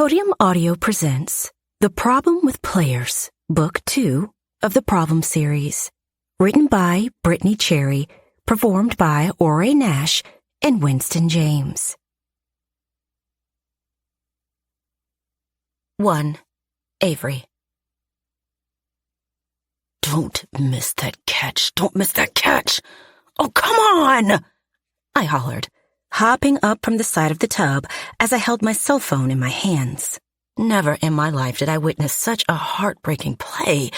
Podium Audio presents The Problem with Players, Book 2 of the Problem series. Written by Brittainy Cherry, performed by Ore Nash and Winston James. 1. Avery. Don't miss that catch. Don't miss that catch. Oh, come on! I hollered, hopping up from the side of the tub as I held my cell phone in my hands. Never in my life did I witness such a heartbreaking play.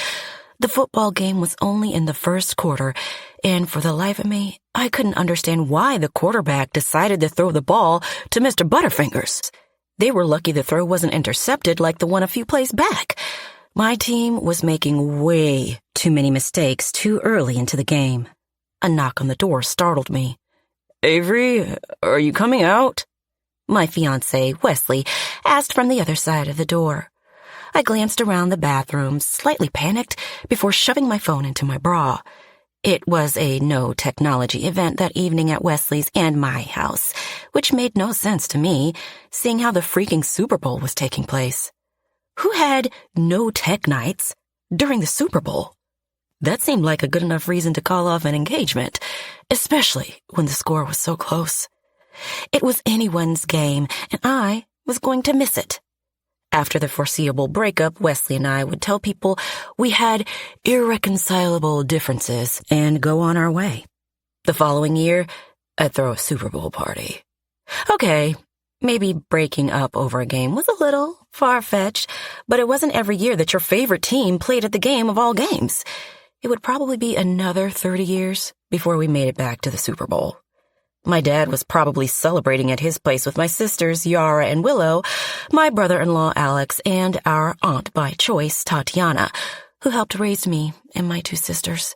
The football game was only in the first quarter, and for the life of me, I couldn't understand why the quarterback decided to throw the ball to Mr. Butterfingers. They were lucky the throw wasn't intercepted like the one a few plays back. My team was making way too many mistakes too early into the game. A knock on the door startled me. Avery, are you coming out? My fiancé, Wesley, asked from the other side of the door. I glanced around the bathroom, slightly panicked, before shoving my phone into my bra. It was a no-technology event that evening at Wesley's and my house, which made no sense to me, seeing how the freaking Super Bowl was taking place. Who had no-tech nights during the Super Bowl? That seemed like a good enough reason to call off an engagement, especially when the score was so close. It was anyone's game, and I was going to miss it. After the foreseeable breakup, Wesley and I would tell people we had irreconcilable differences and go on our way. The following year, I'd throw a Super Bowl party. Okay, maybe breaking up over a game was a little far-fetched, but it wasn't every year that your favorite team played at the game of all games. It would probably be another 30 years before we made it back to the Super Bowl. My dad was probably celebrating at his place with my sisters, Yara and Willow, my brother-in-law, Alex, and our aunt by choice, Tatiana, who helped raise me and my two sisters.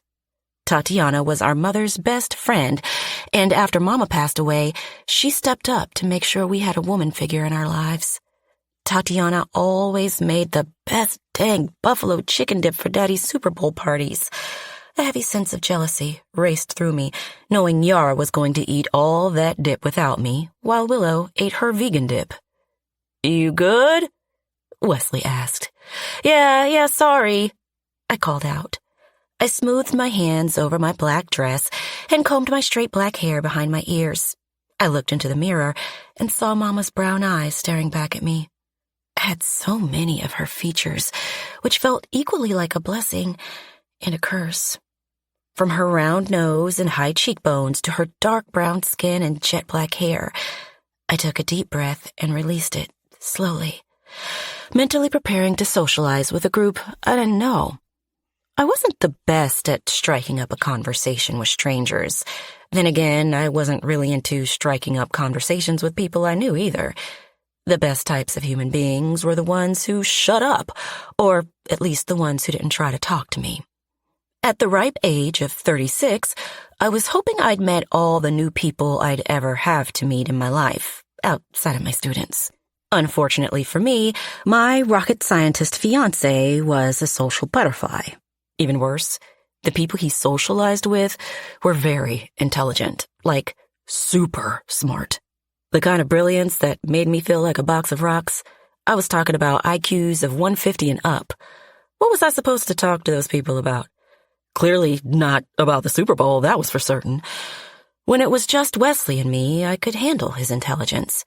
Tatiana was our mother's best friend, and after Mama passed away, she stepped up to make sure we had a woman figure in our lives. Tatiana always made the best dang buffalo chicken dip for Daddy's Super Bowl parties. A heavy sense of jealousy raced through me, knowing Yara was going to eat all that dip without me, while Willow ate her vegan dip. You good? Wesley asked. Yeah, sorry, I called out. I smoothed my hands over my black dress and combed my straight black hair behind my ears. I looked into the mirror and saw Mama's brown eyes staring back at me. I had so many of her features, which felt equally like a blessing and a curse. From her round nose and high cheekbones to her dark brown skin and jet black hair, I took a deep breath and released it slowly, mentally preparing to socialize with a group I didn't know. I wasn't the best at striking up a conversation with strangers. Then again, I wasn't really into striking up conversations with people I knew either. The best types of human beings were the ones who shut up, or at least the ones who didn't try to talk to me. At the ripe age of 36, I was hoping I'd met all the new people I'd ever have to meet in my life, outside of my students. Unfortunately for me, my rocket scientist fiancé was a social butterfly. Even worse, the people he socialized with were very intelligent, like super smart. The kind of brilliance that made me feel like a box of rocks. I was talking about IQs of 150 and up. What was I supposed to talk to those people about? Clearly not about the Super Bowl, that was for certain. When it was just Wesley and me, I could handle his intelligence.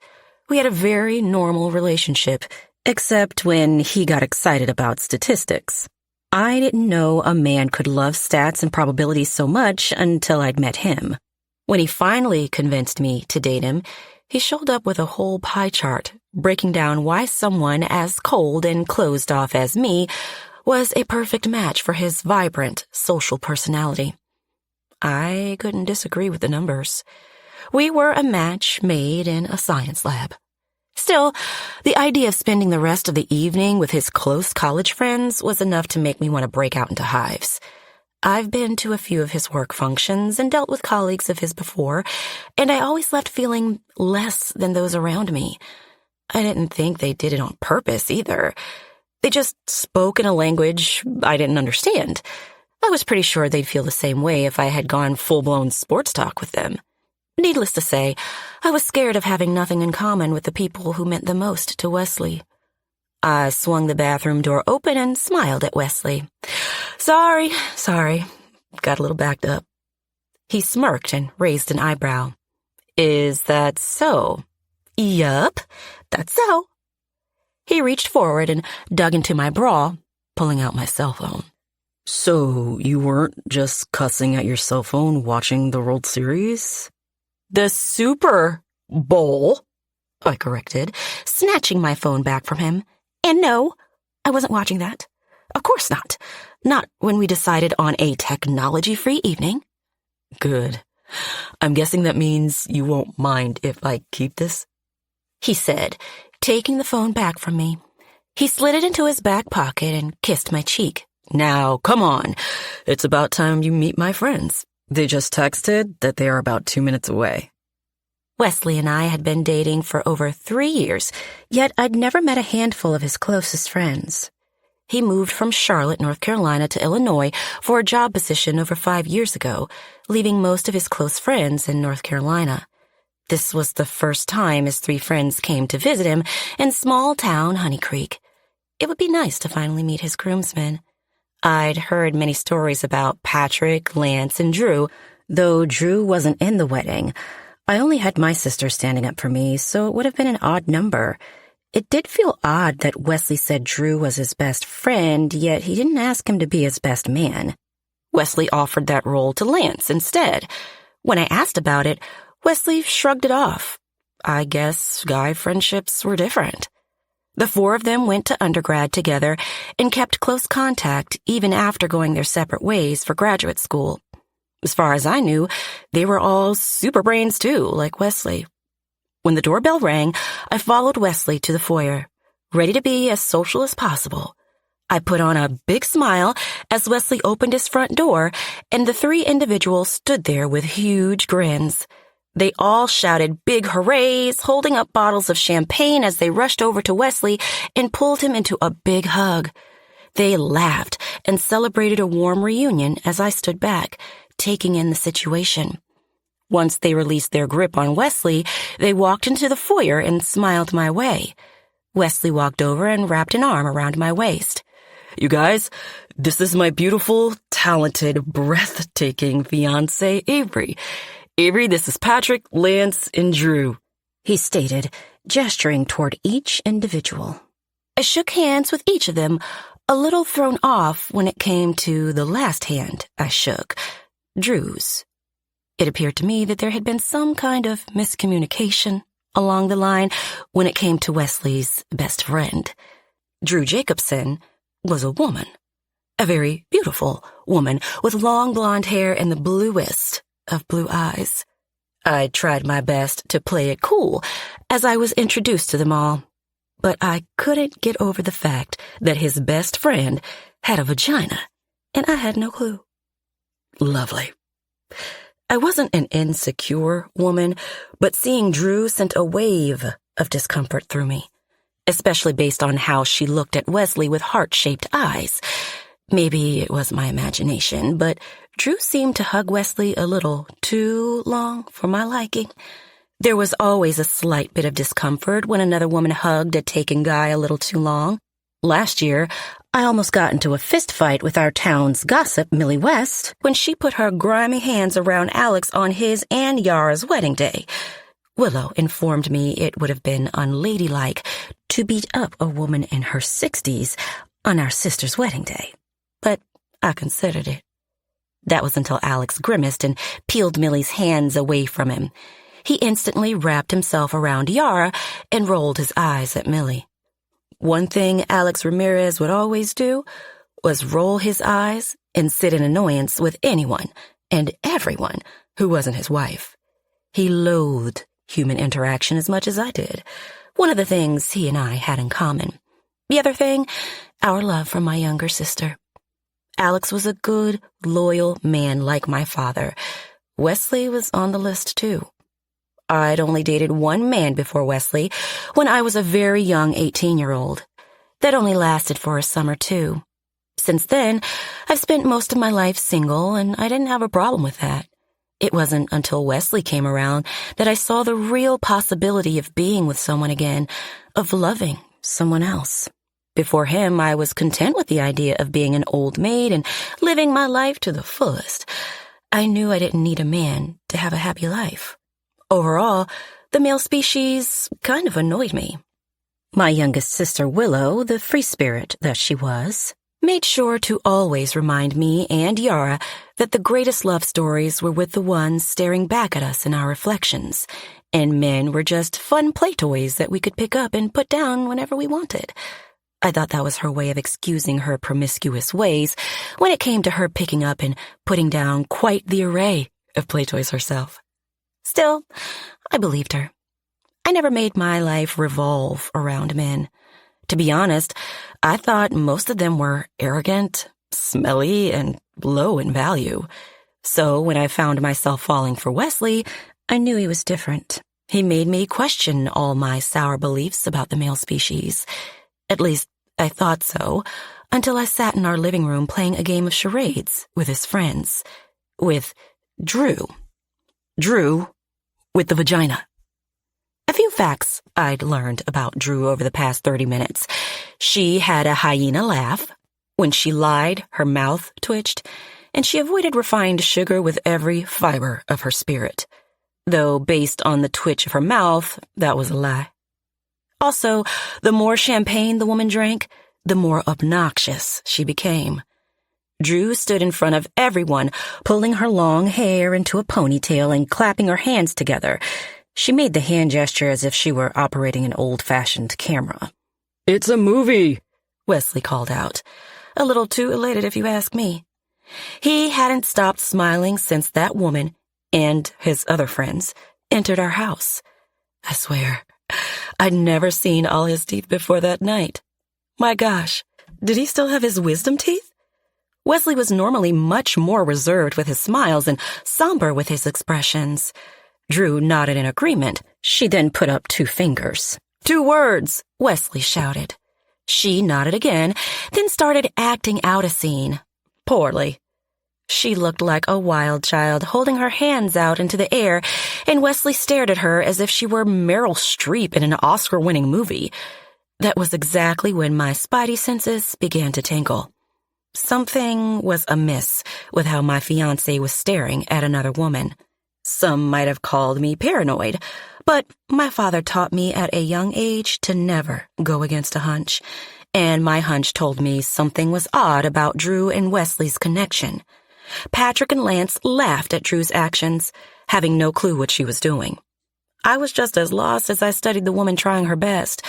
We had a very normal relationship, except when he got excited about statistics. I didn't know a man could love stats and probabilities so much until I'd met him. When he finally convinced me to date him, he showed up with a whole pie chart, breaking down why someone as cold and closed off as me was a perfect match for his vibrant social personality. I couldn't disagree with the numbers. We were a match made in a science lab. Still, the idea of spending the rest of the evening with his close college friends was enough to make me want to break out into hives. I've been to a few of his work functions and dealt with colleagues of his before, and I always left feeling less than those around me. I didn't think they did it on purpose either. They just spoke in a language I didn't understand. I was pretty sure they'd feel the same way if I had gone full-blown sports talk with them. Needless to say, I was scared of having nothing in common with the people who meant the most to Wesley. I swung the bathroom door open and smiled at Wesley. Sorry. Got a little backed up. He smirked and raised an eyebrow. Is that so? Yup, that's so. He reached forward and dug into my bra, pulling out my cell phone. So you weren't just cussing at your cell phone watching the World Series? The Super Bowl, I corrected, snatching my phone back from him. And no, I wasn't watching that. Of course not. Not when we decided on a technology-free evening. Good. I'm guessing that means you won't mind if I keep this? He said, taking the phone back from me. He slid it into his back pocket and kissed my cheek. Now, come on. It's about time you meet my friends. They just texted that they are about 2 minutes away. Wesley and I had been dating for over 3 years, yet I'd never met a handful of his closest friends. He moved from Charlotte, North Carolina to Illinois for a job position over 5 years ago, leaving most of his close friends in North Carolina. This was the first time his 3 friends came to visit him in small-town Honey Creek. It would be nice to finally meet his groomsmen. I'd heard many stories about Patrick, Lance, and Drew, though Drew wasn't in the wedding. I only had my sister standing up for me, so it would have been an odd number. It did feel odd that Wesley said Drew was his best friend, yet he didn't ask him to be his best man. Wesley offered that role to Lance instead. When I asked about it, Wesley shrugged it off. I guess guy friendships were different. The 4 of them went to undergrad together and kept close contact even after going their separate ways for graduate school. As far as I knew, they were all super brains too, like Wesley. When the doorbell rang, I followed Wesley to the foyer, ready to be as social as possible. I put on a big smile as Wesley opened his front door, and the 3 individuals stood there with huge grins. They all shouted big hoorays, holding up bottles of champagne as they rushed over to Wesley and pulled him into a big hug. They laughed and celebrated a warm reunion as I stood back, taking in the situation. Once they released their grip on Wesley, they walked into the foyer and smiled my way. Wesley walked over and wrapped an arm around my waist. You guys, this is my beautiful, talented, breathtaking fiancé, Avery. Avery, this is Patrick, Lance, and Drew, he stated, gesturing toward each individual. I shook hands with each of them, a little thrown off when it came to the last hand I shook, Drew's. It appeared to me that there had been some kind of miscommunication along the line when it came to Wesley's best friend. Drew Jacobson was a woman, a very beautiful woman with long blonde hair and the bluest of blue eyes. I tried my best to play it cool as I was introduced to them all, but I couldn't get over the fact that his best friend had a vagina, and I had no clue. Lovely. I wasn't an insecure woman, but seeing Drew sent a wave of discomfort through me, especially based on how she looked at Wesley with heart-shaped eyes. Maybe it was my imagination, but Drew seemed to hug Wesley a little too long for my liking. There was always a slight bit of discomfort when another woman hugged a taken guy a little too long. Last year, I almost got into a fist fight with our town's gossip, Millie West, when she put her grimy hands around Alex on his and Yara's wedding day. Willow informed me it would have been unladylike to beat up a woman in her 60s on our sister's wedding day, but I considered it. That was until Alex grimaced and peeled Millie's hands away from him. He instantly wrapped himself around Yara and rolled his eyes at Millie. One thing Alex Ramirez would always do was roll his eyes and sit in annoyance with anyone and everyone who wasn't his wife. He loathed human interaction as much as I did. One of the things he and I had in common. The other thing, our love for my younger sister. Alex was a good, loyal man like my father. Wesley was on the list too. I'd only dated one man before Wesley when I was a very young 18-year-old. That only lasted for a summer too. Since then, I've spent most of my life single, and I didn't have a problem with that. It wasn't until Wesley came around that I saw the real possibility of being with someone again, of loving someone else. Before him, I was content with the idea of being an old maid and living my life to the fullest. I knew I didn't need a man to have a happy life. Overall, the male species kind of annoyed me. My youngest sister, Willow, the free spirit that she was, made sure to always remind me and Yara that the greatest love stories were with the ones staring back at us in our reflections, and men were just fun play toys that we could pick up and put down whenever we wanted. I thought that was her way of excusing her promiscuous ways when it came to her picking up and putting down quite the array of play toys herself. Still, I believed her. I never made my life revolve around men. To be honest, I thought most of them were arrogant, smelly, and low in value. So when I found myself falling for Wesley, I knew he was different. He made me question all my sour beliefs about the male species. At least, I thought so, until I sat in our living room playing a game of charades with his friends. With Drew. Drew with the vagina. A few facts I'd learned about Drew over the past 30 minutes. She had a hyena laugh. When she lied, her mouth twitched, and she avoided refined sugar with every fiber of her spirit. Though based on the twitch of her mouth, that was a lie. Also, the more champagne the woman drank, the more obnoxious she became. Drew stood in front of everyone, pulling her long hair into a ponytail and clapping her hands together. She made the hand gesture as if she were operating an old-fashioned camera. "It's a movie," Wesley called out. A little too elated if you ask me. He hadn't stopped smiling since that woman and his other friends entered our house. I swear, I'd never seen all his teeth before that night. My gosh, did he still have his wisdom teeth? Wesley was normally much more reserved with his smiles and somber with his expressions. Drew nodded in agreement. She then put up 2 fingers. 2 words, Wesley shouted. She nodded again, then started acting out a scene. Poorly. She looked like a wild child, holding her hands out into the air, and Wesley stared at her as if she were Meryl Streep in an Oscar-winning movie. That was exactly when my spidey senses began to tingle. Something was amiss with how my fiancé was staring at another woman. Some might have called me paranoid, but my father taught me at a young age to never go against a hunch, and my hunch told me something was odd about Drew and Wesley's connection. Patrick and Lance laughed at Drew's actions, having no clue what she was doing. I was just as lost as I studied the woman trying her best.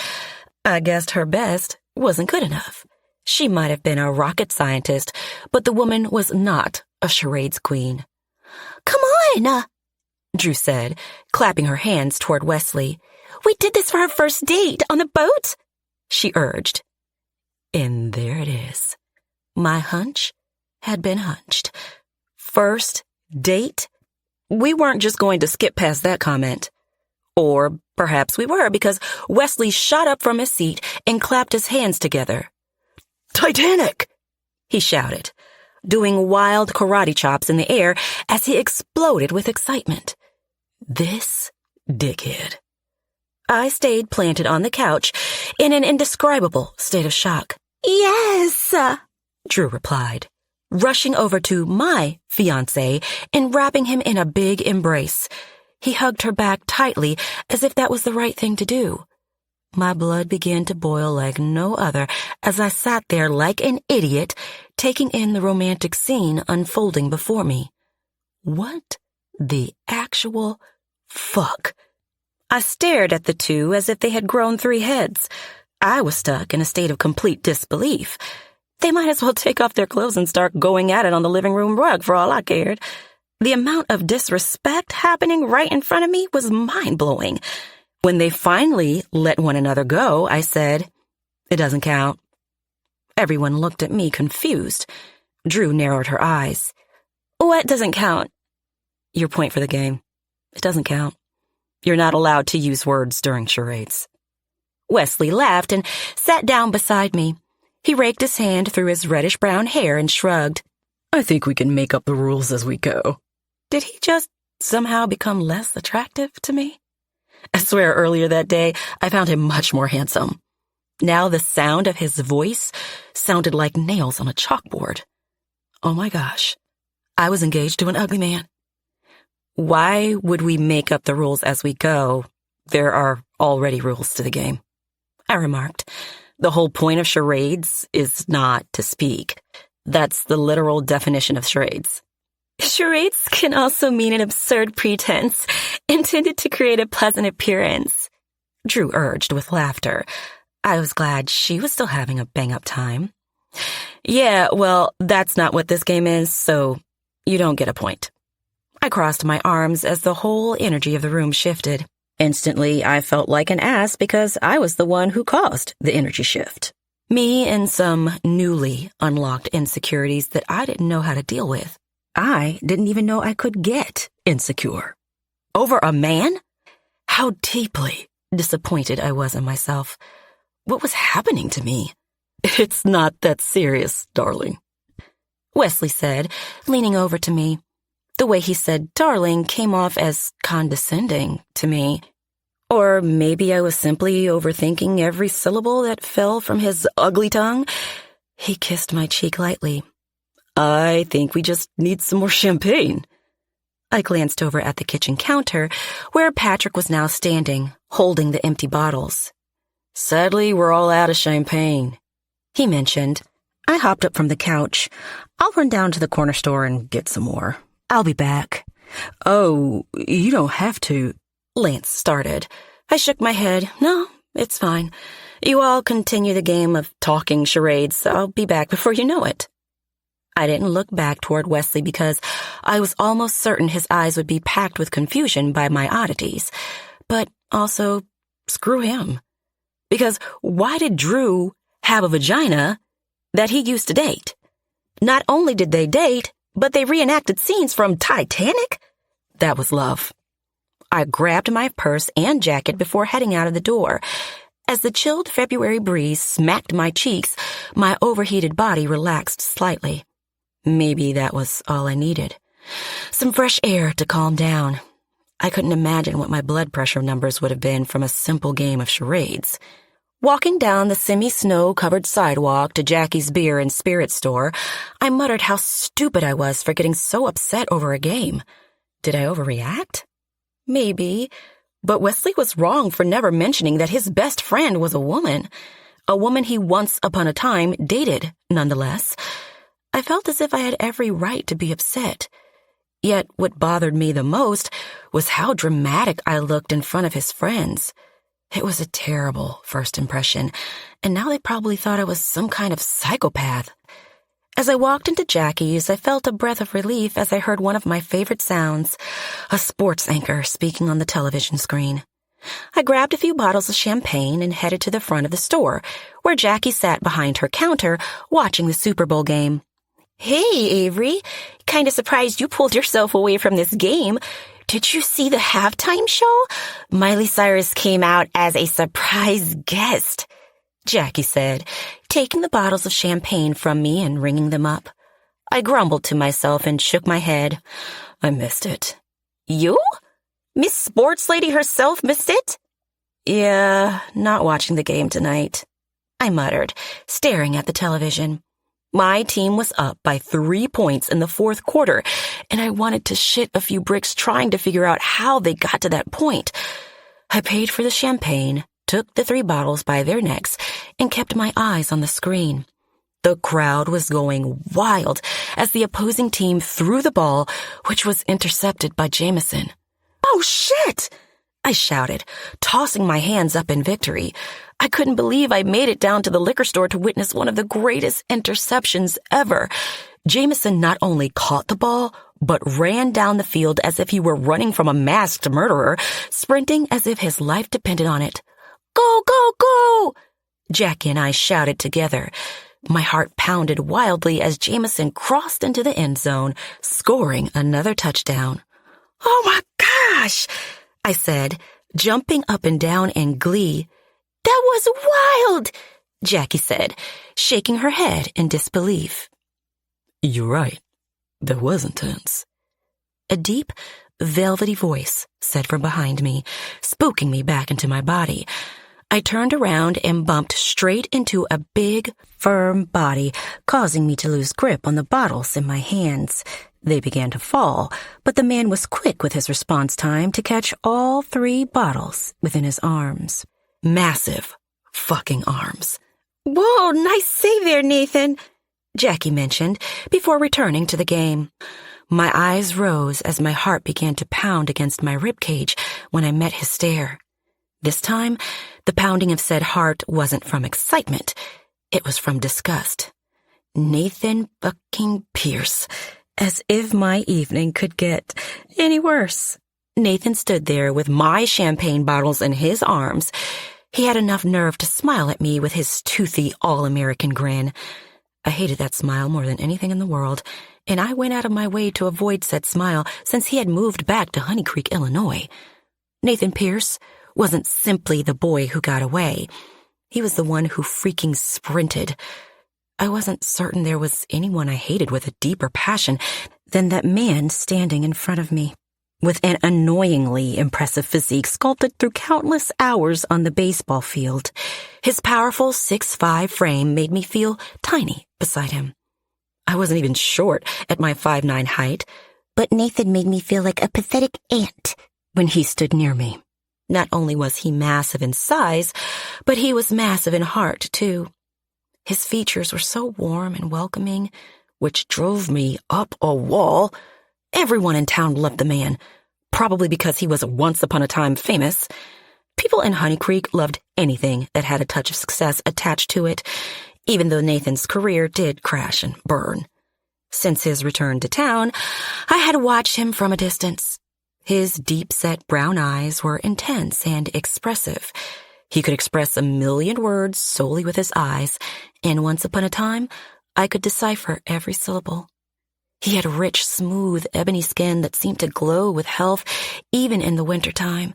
I guessed her best wasn't good enough. She might have been a rocket scientist, but the woman was not a charades queen. "Come on," Drew said, clapping her hands toward Wesley. "We did this for our first date on the boat," she urged. And there it is. My hunch had been hunched. First date? We weren't just going to skip past that comment. Or perhaps we were, because Wesley shot up from his seat and clapped his hands together. "Titanic!" he shouted, doing wild karate chops in the air as he exploded with excitement. This dickhead. I stayed planted on the couch in an indescribable state of shock. "Yes," Drew replied, rushing over to my fiancé and wrapping him in a big embrace. He hugged her back tightly as if that was the right thing to do. My blood began to boil like no other as I sat there like an idiot, taking in the romantic scene unfolding before me. What the actual fuck? I stared at the two as if they had grown 3 heads. I was stuck in a state of complete disbelief. They might as well take off their clothes and start going at it on the living room rug for all I cared. The amount of disrespect happening right in front of me was mind-blowing. When they finally let one another go, I said, "It doesn't count." Everyone looked at me confused. Drew narrowed her eyes. "What doesn't count?" "Your point for the game. It doesn't count. You're not allowed to use words during charades." Wesley laughed and sat down beside me. He raked his hand through his reddish-brown hair and shrugged. "I think we can make up the rules as we go." Did he just somehow become less attractive to me? I swear earlier that day I found him much more handsome. Now the sound of his voice sounded like nails on a chalkboard. Oh my gosh, I was engaged to an ugly man. Why would we make up the rules as we go? There are already rules to the game, I remarked. The whole point of charades is not to speak. That's the literal definition of charades. Charades can also mean an absurd pretense intended to create a pleasant appearance, Drew urged with laughter. I was glad she was still having a bang-up time. Yeah, well, that's not what this game is, so you don't get a point. I crossed my arms as the whole energy of the room shifted. Instantly, I felt like an ass because I was the one who caused the energy shift. Me and some newly unlocked insecurities that I didn't know how to deal with. I didn't even know I could get insecure. Over a man? How deeply disappointed I was in myself. What was happening to me? It's not that serious, darling, Wesley said, leaning over to me. The way he said darling came off as condescending to me. Or maybe I was simply overthinking every syllable that fell from his ugly tongue. He kissed my cheek lightly. I think we just need some more champagne. I glanced over at the kitchen counter, where Patrick was now standing, holding the empty bottles. Sadly, we're all out of champagne, he mentioned. I hopped up from the couch. I'll run down to the corner store and get some more. I'll be back. Oh, you don't have to, Lance started. I shook my head. No, it's fine. You all continue the game of talking charades. I'll be back before you know it. I didn't look back toward Wesley because I was almost certain his eyes would be packed with confusion by my oddities. But also, screw him. Because why did Drew have a vagina that he used to date? Not only did they date, but they reenacted scenes from Titanic? That was love. I grabbed my purse and jacket before heading out of the door. As the chilled February breeze smacked my cheeks, my overheated body relaxed slightly. Maybe that was all I needed. Some fresh air to calm down. I couldn't imagine what my blood pressure numbers would have been from a simple game of charades. Walking down the semi-snow-covered sidewalk to Jackie's Beer and Spirit store, I muttered how stupid I was for getting so upset over a game. Did I overreact? Maybe, but Wesley was wrong for never mentioning that his best friend was a woman he once upon a time dated, nonetheless. I felt as if I had every right to be upset. Yet what bothered me the most was how dramatic I looked in front of his friends. It was a terrible first impression, and now they probably thought I was some kind of psychopath. As I walked into Jackie's, I felt a breath of relief as I heard one of my favorite sounds, a sports anchor speaking on the television screen. I grabbed a few bottles of champagne and headed to the front of the store, where Jackie sat behind her counter watching the Super Bowl game. Hey, Avery. Kinda surprised you pulled yourself away from this game. Did you see the halftime show? Miley Cyrus came out as a surprise guest, Jackie said, taking the bottles of champagne from me and ringing them up. I grumbled to myself and shook my head. I missed it. You? Miss Sports Lady herself missed it? Yeah, not watching the game tonight, I muttered, staring at the television. My team was up by 3 points in the fourth quarter, and I wanted to shit a few bricks trying to figure out how they got to that point. I paid for the champagne, took the 3 bottles by their necks, and kept my eyes on the screen. The crowd was going wild as the opposing team threw the ball, which was intercepted by Jameson. Oh, shit! I shouted, tossing my hands up in victory. I couldn't believe I made it down to the liquor store to witness one of the greatest interceptions ever. Jameson not only caught the ball, but ran down the field as if he were running from a masked murderer, sprinting as if his life depended on it. Go, go, go! Jackie and I shouted together. My heart pounded wildly as Jameson crossed into the end zone, scoring another touchdown. Oh my gosh! I said, jumping up and down in glee. That was wild, Jackie said, shaking her head in disbelief. You're right. That was intense. A deep, velvety voice said from behind me, spooking me back into my body. I turned around and bumped straight into a big, firm body, causing me to lose grip on the bottles in my hands. They began to fall, but the man was quick with his response time to catch all 3 bottles within his arms. Massive fucking arms. "Whoa, nice save there, Nathan," Jackie mentioned before returning to the game. My eyes rose as my heart began to pound against my ribcage when I met his stare. This time, the pounding of said heart wasn't from excitement. It was from disgust. Nathan fucking Pierce. As if my evening could get any worse. Nathan stood there with my champagne bottles in his arms. He had enough nerve to smile at me with his toothy all-American grin. I hated that smile more than anything in the world, and I went out of my way to avoid said smile since he had moved back to Honey Creek, Illinois. Nathan Pierce wasn't simply the boy who got away. He was the one who freaking sprinted. I wasn't certain there was anyone I hated with a deeper passion than that man standing in front of me, with an annoyingly impressive physique sculpted through countless hours on the baseball field. His powerful 6'5" frame made me feel tiny beside him. I wasn't even short at my 5'9" height, but Nathan made me feel like a pathetic ant when he stood near me. Not only was he massive in size, but he was massive in heart, too. His features were so warm and welcoming, which drove me up a wall. Everyone in town loved the man, probably because he was once upon a time famous. People in Honey Creek loved anything that had a touch of success attached to it, even though Nathan's career did crash and burn. Since his return to town, I had watched him from a distance. His deep-set brown eyes were intense and expressive. He could express 1,000,000 words solely with his eyes, and once upon a time, I could decipher every syllable. He had rich, smooth, ebony skin that seemed to glow with health even in the wintertime.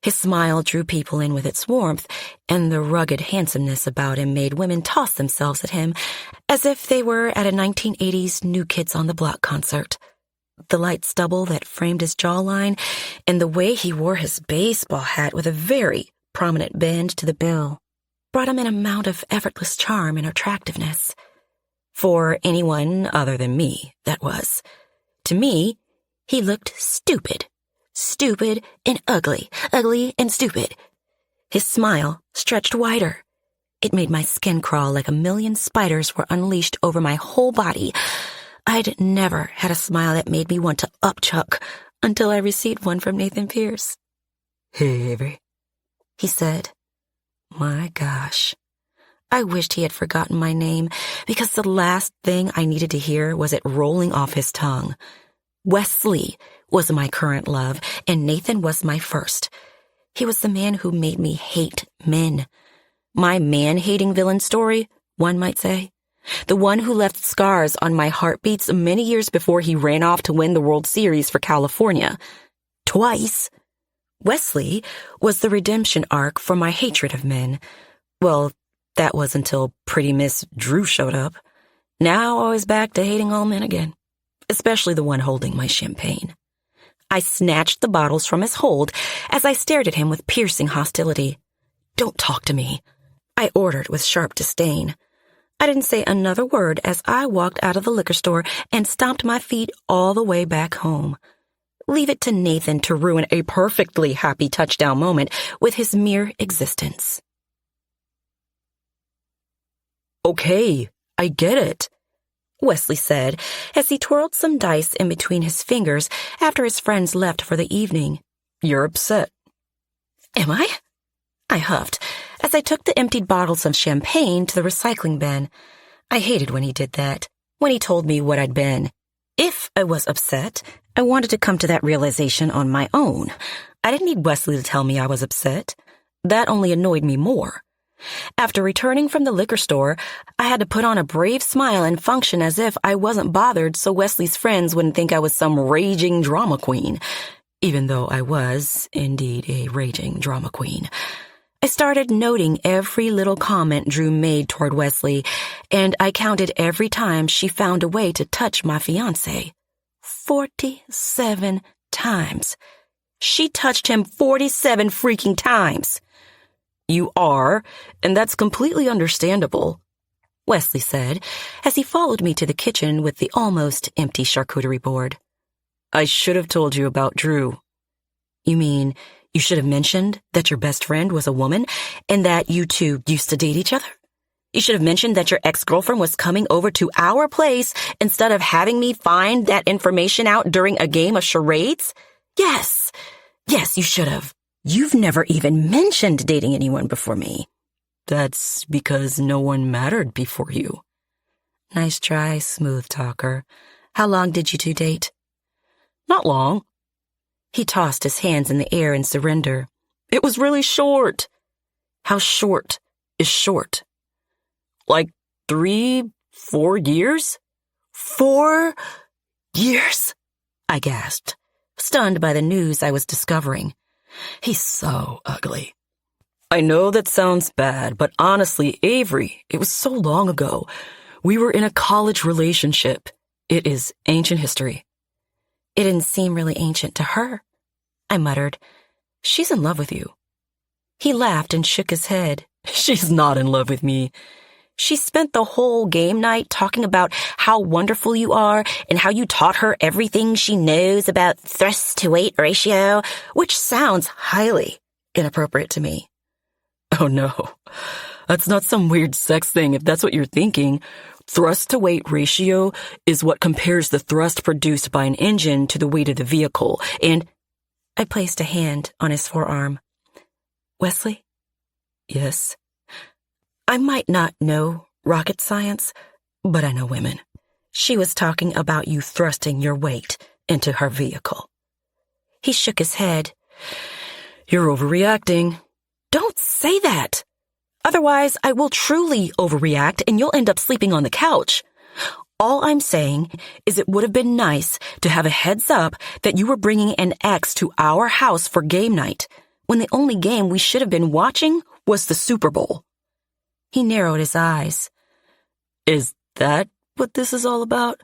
His smile drew people in with its warmth, and the rugged handsomeness about him made women toss themselves at him as if they were at a 1980s New Kids on the Block concert. The light stubble that framed his jawline and the way he wore his baseball hat with a very prominent bend to the bill brought him an amount of effortless charm and attractiveness. For anyone other than me, that was. To me, he looked stupid. Stupid and ugly, ugly and stupid. His smile stretched wider. It made my skin crawl like 1,000,000 spiders were unleashed over my whole body. I'd never had a smile that made me want to upchuck until I received one from Nathan Pierce. "Hey, Avery," he said. My gosh. I wished he had forgotten my name, because the last thing I needed to hear was it rolling off his tongue. Wesley was my current love, and Nathan was my first. He was the man who made me hate men. My man-hating villain story, one might say. The one who left scars on my heartbeats many years before he ran off to win the World Series for California. Twice. Wesley was the redemption arc for my hatred of men. Well, that was until pretty Miss Drew showed up. Now I was back to hating all men again, especially the one holding my champagne. I snatched the bottles from his hold as I stared at him with piercing hostility. "Don't talk to me," I ordered with sharp disdain. I didn't say another word as I walked out of the liquor store and stomped my feet all the way back home. Leave it to Nathan to ruin a perfectly happy touchdown moment with his mere existence. "Okay, I get it," Wesley said as he twirled some dice in between his fingers after his friends left for the evening. "You're upset." "Am I?" I huffed as I took the emptied bottles of champagne to the recycling bin. I hated when he did that, when he told me what I'd been. If I was upset, I wanted to come to that realization on my own. I didn't need Wesley to tell me I was upset. That only annoyed me more. After returning from the liquor store, I had to put on a brave smile and function as if I wasn't bothered so Wesley's friends wouldn't think I was some raging drama queen, even though I was, indeed, a raging drama queen. I started noting every little comment Drew made toward Wesley, and I counted every time she found a way to touch my fiancé. 47 times. She touched him 47 freaking times. You are, and that's completely understandable, Wesley said as he followed me to the kitchen with the almost empty charcuterie board. I should have told you about Drew. You mean you should have mentioned that your best friend was a woman and that you two used to date each other? You should have mentioned that your ex-girlfriend was coming over to our place instead of having me find that information out during a game of charades? Yes, you should have. You've never even mentioned dating anyone before me. That's because no one mattered before you. Nice try, smooth talker. How long did you two date? Not long. He tossed his hands in the air in surrender. It was really short. How short is short? Like 3-4 years? 4 years? I gasped, stunned by the news I was discovering. He's so ugly. I know that sounds bad, but honestly, Avery, it was so long ago. We were in a college relationship. It is ancient history. It didn't seem really ancient to her, I muttered. She's in love with you. He laughed and shook his head. She's not in love with me. She spent the whole game night talking about how wonderful you are and how you taught her everything she knows about thrust-to-weight ratio, which sounds highly inappropriate to me. Oh no, that's not some weird sex thing if that's what you're thinking. Thrust-to-weight ratio is what compares the thrust produced by an engine to the weight of the vehicle, and I placed a hand on his forearm. Wesley? Yes? I might not know rocket science, but I know women. She was talking about you thrusting your weight into her vehicle. He shook his head. You're overreacting. Don't say that. Otherwise, I will truly overreact and you'll end up sleeping on the couch. All I'm saying is it would have been nice to have a heads up that you were bringing an ex to our house for game night, when the only game we should have been watching was the Super Bowl. He narrowed his eyes. Is that what this is all about?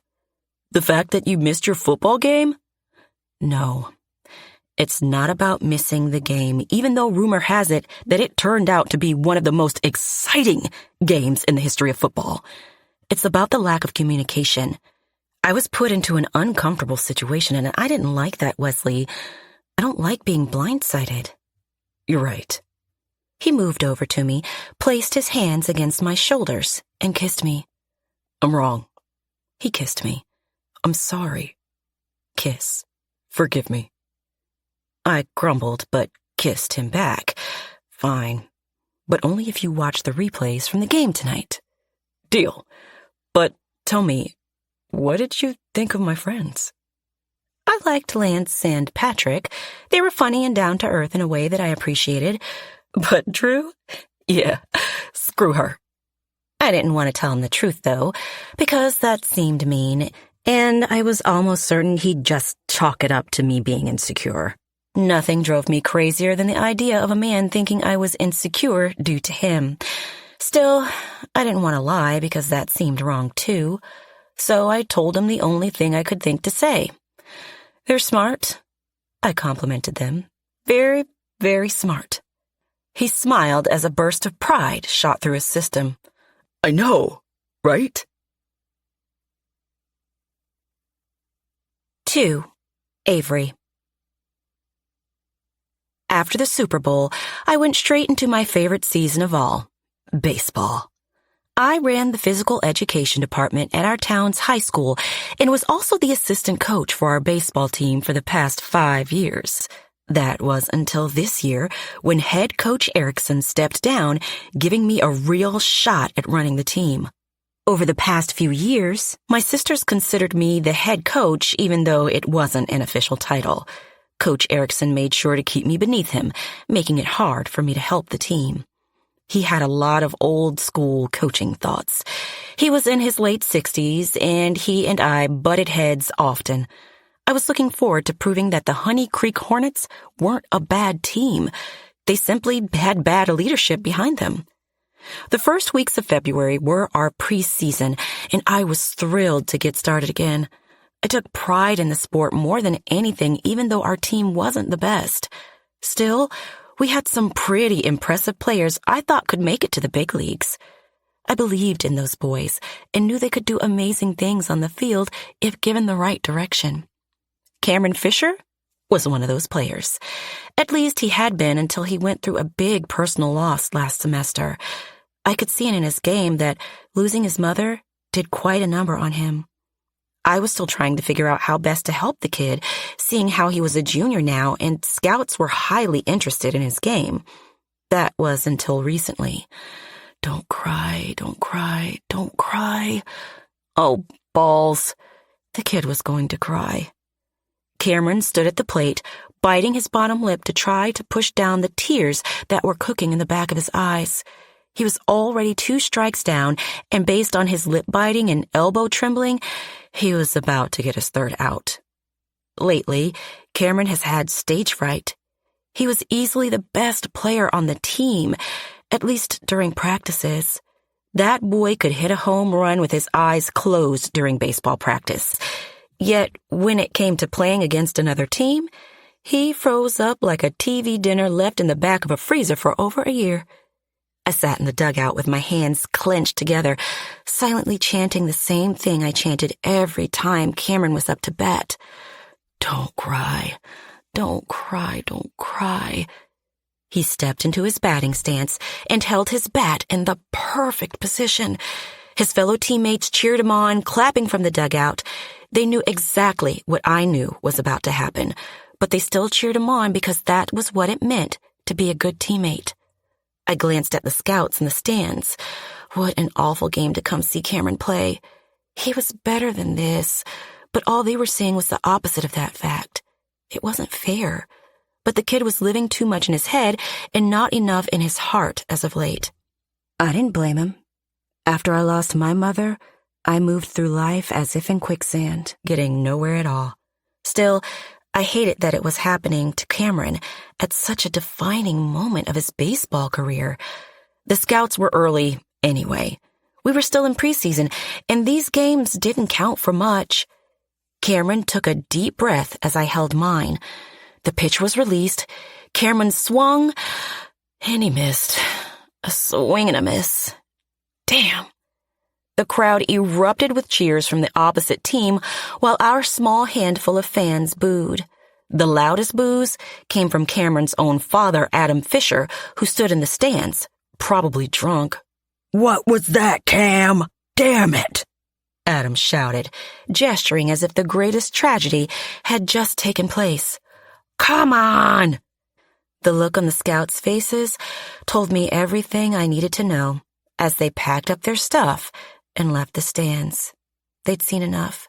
The fact that you missed your football game? No, it's not about missing the game, even though rumor has it that it turned out to be one of the most exciting games in the history of football. It's about the lack of communication. I was put into an uncomfortable situation, and I didn't like that, Wesley. I don't like being blindsided. You're right. He moved over to me, placed his hands against my shoulders, and kissed me. I'm wrong. He kissed me. I'm sorry. Kiss. Forgive me. I grumbled, but kissed him back. Fine. But only if you watch the replays from the game tonight. Deal. But tell me, what did you think of my friends? I liked Lance and Patrick. They were funny and down to earth in a way that I appreciated. But Drew? Yeah, screw her. I didn't want to tell him the truth, though, because that seemed mean, and I was almost certain he'd just chalk it up to me being insecure. Nothing drove me crazier than the idea of a man thinking I was insecure due to him. Still, I didn't want to lie because that seemed wrong, too, so I told him the only thing I could think to say. They're smart. I complimented them. Very, very smart. He smiled as a burst of pride shot through his system. I know, right? 2. Avery. After the Super Bowl, I went straight into my favorite season of all, baseball. I ran the physical education department at our town's high school and was also the assistant coach for our baseball team for the past 5 years. That was until this year when head coach Erickson stepped down, giving me a real shot at running the team. Over the past few years, my sisters considered me the head coach even though it wasn't an official title. Coach Erickson made sure to keep me beneath him, making it hard for me to help the team. He had a lot of old-school coaching thoughts. He was in his late 60s, and he and I butted heads often. I was looking forward to proving that the Honey Creek Hornets weren't a bad team. They simply had bad leadership behind them. The first weeks of February were our preseason, and I was thrilled to get started again. I took pride in the sport more than anything, even though our team wasn't the best. Still, We had some pretty impressive players I thought could make it to the big leagues. I believed in those boys and knew they could do amazing things on the field if given the right direction. Cameron Fisher was one of those players. At least he had been until he went through a big personal loss last semester. I could see it in his game that losing his mother did quite a number on him. I was still trying to figure out how best to help the kid, seeing how he was a junior now and scouts were highly interested in his game. That was until recently. Don't cry, don't cry, don't cry. Oh, balls. The kid was going to cry. Cameron stood at the plate, biting his bottom lip to try to push down the tears that were cooking in the back of his eyes. He was already 2 strikes down, and based on his lip biting and elbow trembling, he was about to get his 3rd out. Lately, Cameron has had stage fright. He was easily the best player on the team, at least during practices. That boy could hit a home run with his eyes closed during baseball practice. Yet, when it came to playing against another team, he froze up like a TV dinner left in the back of a freezer for over a year. I sat in the dugout with my hands clenched together, silently chanting the same thing I chanted every time Cameron was up to bat. Don't cry, don't cry, don't cry. He stepped into his batting stance and held his bat in the perfect position. His fellow teammates cheered him on, clapping from the dugout. They knew exactly what I knew was about to happen, but they still cheered him on because that was what it meant to be a good teammate. I glanced at the scouts in the stands. What an awful game to come see Cameron play. He was better than this, but all they were seeing was the opposite of that fact. It wasn't fair. But the kid was living too much in his head and not enough in his heart as of late. I didn't blame him. After I lost my mother, I moved through life as if in quicksand, getting nowhere at all. Still, I hated that it was happening to Cameron at such a defining moment of his baseball career. The scouts were early anyway. We were still in preseason, and these games didn't count for much. Cameron took a deep breath as I held mine. The pitch was released. Cameron swung, and he missed. A swing and a miss. Damn. The crowd erupted with cheers from the opposite team, while our small handful of fans booed. The loudest boos came from Cameron's own father, Adam Fisher, who stood in the stands, probably drunk. "What was that, Cam? Damn it!" Adam shouted, gesturing as if the greatest tragedy had just taken place. "Come on!" The look on the scouts' faces told me everything I needed to know as they packed up their stuff and left the stands. They'd seen enough,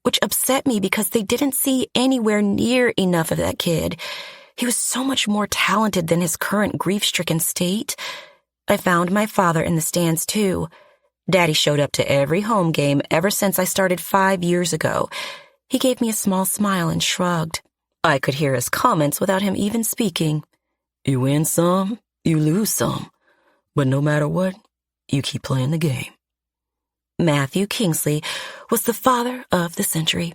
which upset me because they didn't see anywhere near enough of that kid. He was so much more talented than his current grief-stricken state. I found my father in the stands, too. Daddy showed up to every home game ever since I started 5 years ago. He gave me a small smile and shrugged. I could hear his comments without him even speaking. You win some, you lose some. But no matter what, you keep playing the game. Matthew Kingsley was the father of the century.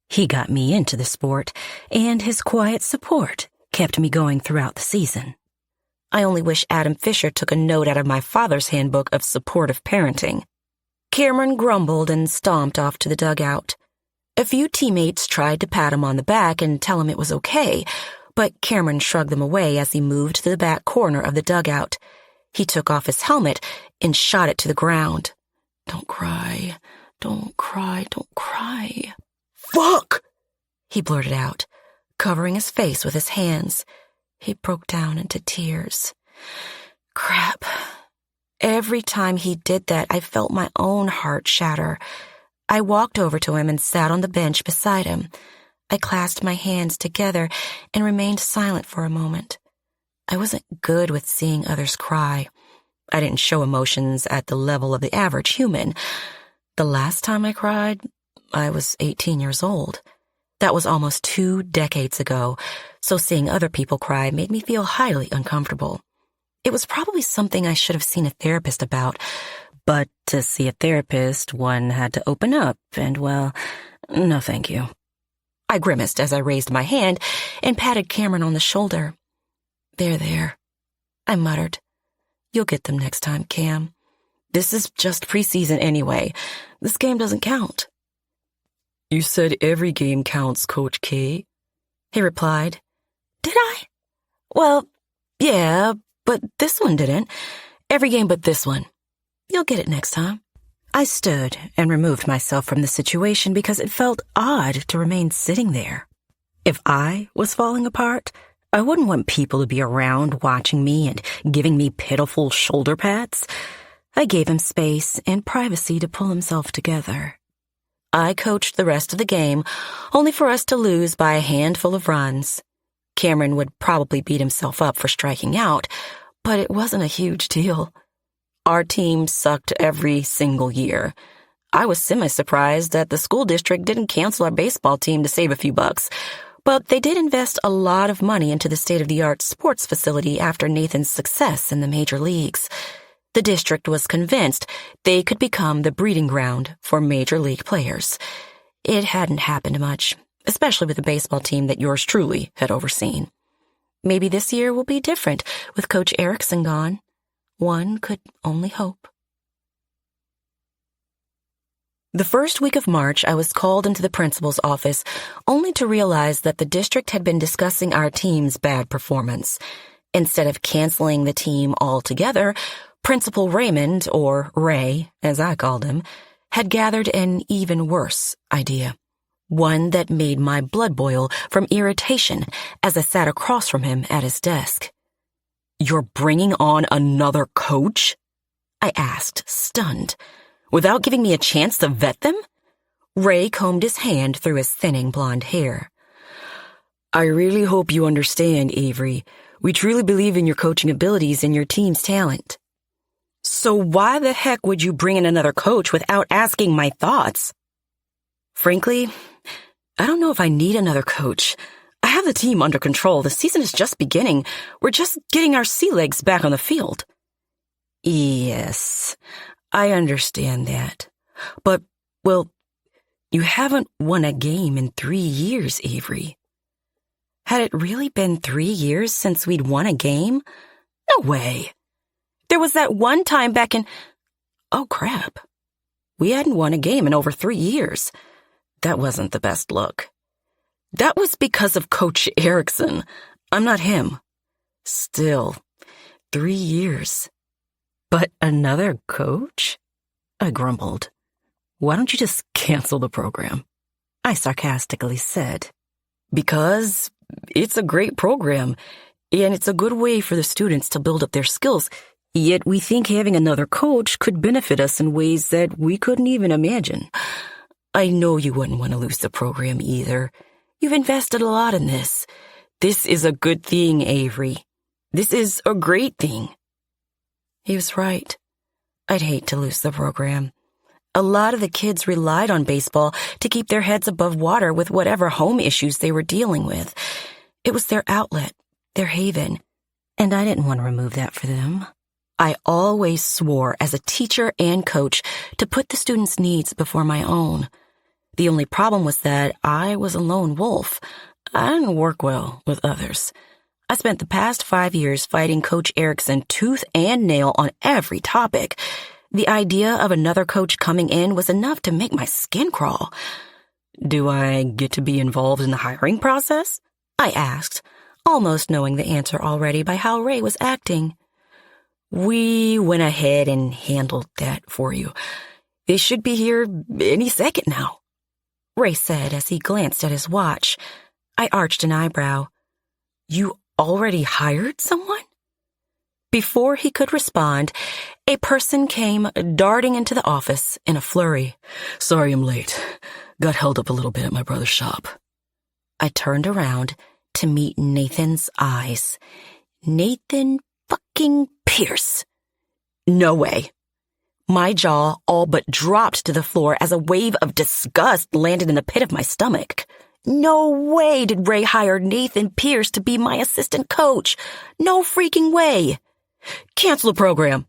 He got me into the sport, and his quiet support kept me going throughout the season. I only wish Adam Fisher took a note out of my father's handbook of supportive parenting. Cameron grumbled and stomped off to the dugout. A few teammates tried to pat him on the back and tell him it was okay, but Cameron shrugged them away as he moved to the back corner of the dugout. He took off his helmet and shot it to the ground. Don't cry, don't cry, don't cry. "Fuck!" he blurted out, covering his face with his hands. He broke down into tears. Crap. Every time he did that, I felt my own heart shatter. I walked over to him and sat on the bench beside him. I clasped my hands together and remained silent for a moment. I wasn't good with seeing others cry. I didn't show emotions at the level of the average human. The last time I cried, I was 18 years old. That was almost 2 decades ago, so seeing other people cry made me feel highly uncomfortable. It was probably something I should have seen a therapist about, but to see a therapist, one had to open up, and well, no thank you. I grimaced as I raised my hand and patted Cameron on the shoulder. There, I muttered. You'll get them next time, Cam. This is just preseason anyway. This game doesn't count. You said every game counts, Coach K, he replied. Did I? Well, yeah, but this one didn't. Every game but this one. You'll get it next time. I stood and removed myself from the situation because it felt odd to remain sitting there. If I was falling apart, I wouldn't want people to be around watching me and giving me pitiful shoulder pats. I gave him space and privacy to pull himself together. I coached the rest of the game, only for us to lose by a handful of runs. Cameron would probably beat himself up for striking out, but it wasn't a huge deal. Our team sucked every single year. I was semi-surprised that the school district didn't cancel our baseball team to save a few bucks, but they did invest a lot of money into the state-of-the-art sports facility after Nathan's success in the major leagues. The district was convinced they could become the breeding ground for major league players. It hadn't happened much, especially with the baseball team that yours truly had overseen. Maybe this year will be different with Coach Erickson gone. One could only hope. The first week of March, I was called into the principal's office, only to realize that the district had been discussing our team's bad performance. Instead of canceling the team altogether, Principal Raymond, or Ray, as I called him, had gathered an even worse idea. One that made my blood boil from irritation as I sat across from him at his desk. You're bringing on another coach? I asked, stunned. Without giving me a chance to vet them? Ray combed his hand through his thinning blonde hair. I really hope you understand, Avery. We truly believe in your coaching abilities and your team's talent. So why the heck would you bring in another coach without asking my thoughts? Frankly, I don't know if I need another coach. I have the team under control. The season is just beginning. We're just getting our sea legs back on the field. Yes, I understand that. But, well, you haven't won a game in 3 years, Avery. Had it really been 3 years since we'd won a game? No way. There was that one time back in... Oh, crap. We hadn't won a game in over 3 years. That wasn't the best look. That was because of Coach Erickson. I'm not him. Still, 3 years. But another coach? I grumbled. Why don't you just cancel the program? I sarcastically said. Because it's a great program, and it's a good way for the students to build up their skills. Yet we think having another coach could benefit us in ways that we couldn't even imagine. I know you wouldn't want to lose the program either. You've invested a lot in this. This is a good thing, Avery. This is a great thing. He was right. I'd hate to lose the program. A lot of the kids relied on baseball to keep their heads above water with whatever home issues they were dealing with. It was their outlet, their haven, and I didn't want to remove that for them. I always swore as a teacher and coach to put the students' needs before my own. The only problem was that I was a lone wolf. I didn't work well with others. I spent the past 5 years fighting Coach Erickson tooth and nail on every topic. The idea of another coach coming in was enough to make my skin crawl. Do I get to be involved in the hiring process? I asked, almost knowing the answer already by how Ray was acting. We went ahead and handled that for you. They should be here any second now, Ray said as he glanced at his watch. I arched an eyebrow. You already hired someone? Before he could respond, a person came darting into the office in a flurry. Sorry I'm late. Got held up a little bit at my brother's shop. I turned around to meet Nathan's eyes. Nathan fucking Pierce. No way. My jaw all but dropped to the floor as a wave of disgust landed in the pit of my stomach. No way did Ray hire Nathan Pierce to be my assistant coach. No freaking way. Cancel the program,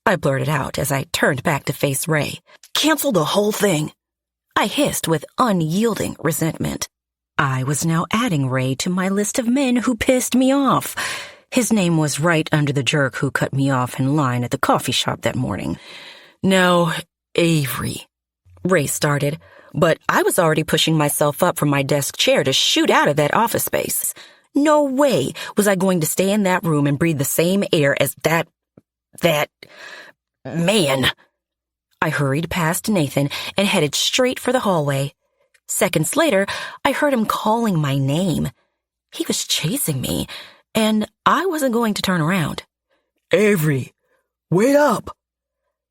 I blurted out as I turned back to face Ray. Cancel the whole thing, I hissed with unyielding resentment. I was now adding Ray to my list of men who pissed me off. His name was right under the jerk who cut me off in line at the coffee shop that morning. "Now, Avery," Ray started, but I was already pushing myself up from my desk chair to shoot out of that office space. No way was I going to stay in that room and breathe the same air as that man. I hurried past Nathan and headed straight for the hallway. Seconds later, I heard him calling my name. He was chasing me, and I wasn't going to turn around. "Avery, wait up!"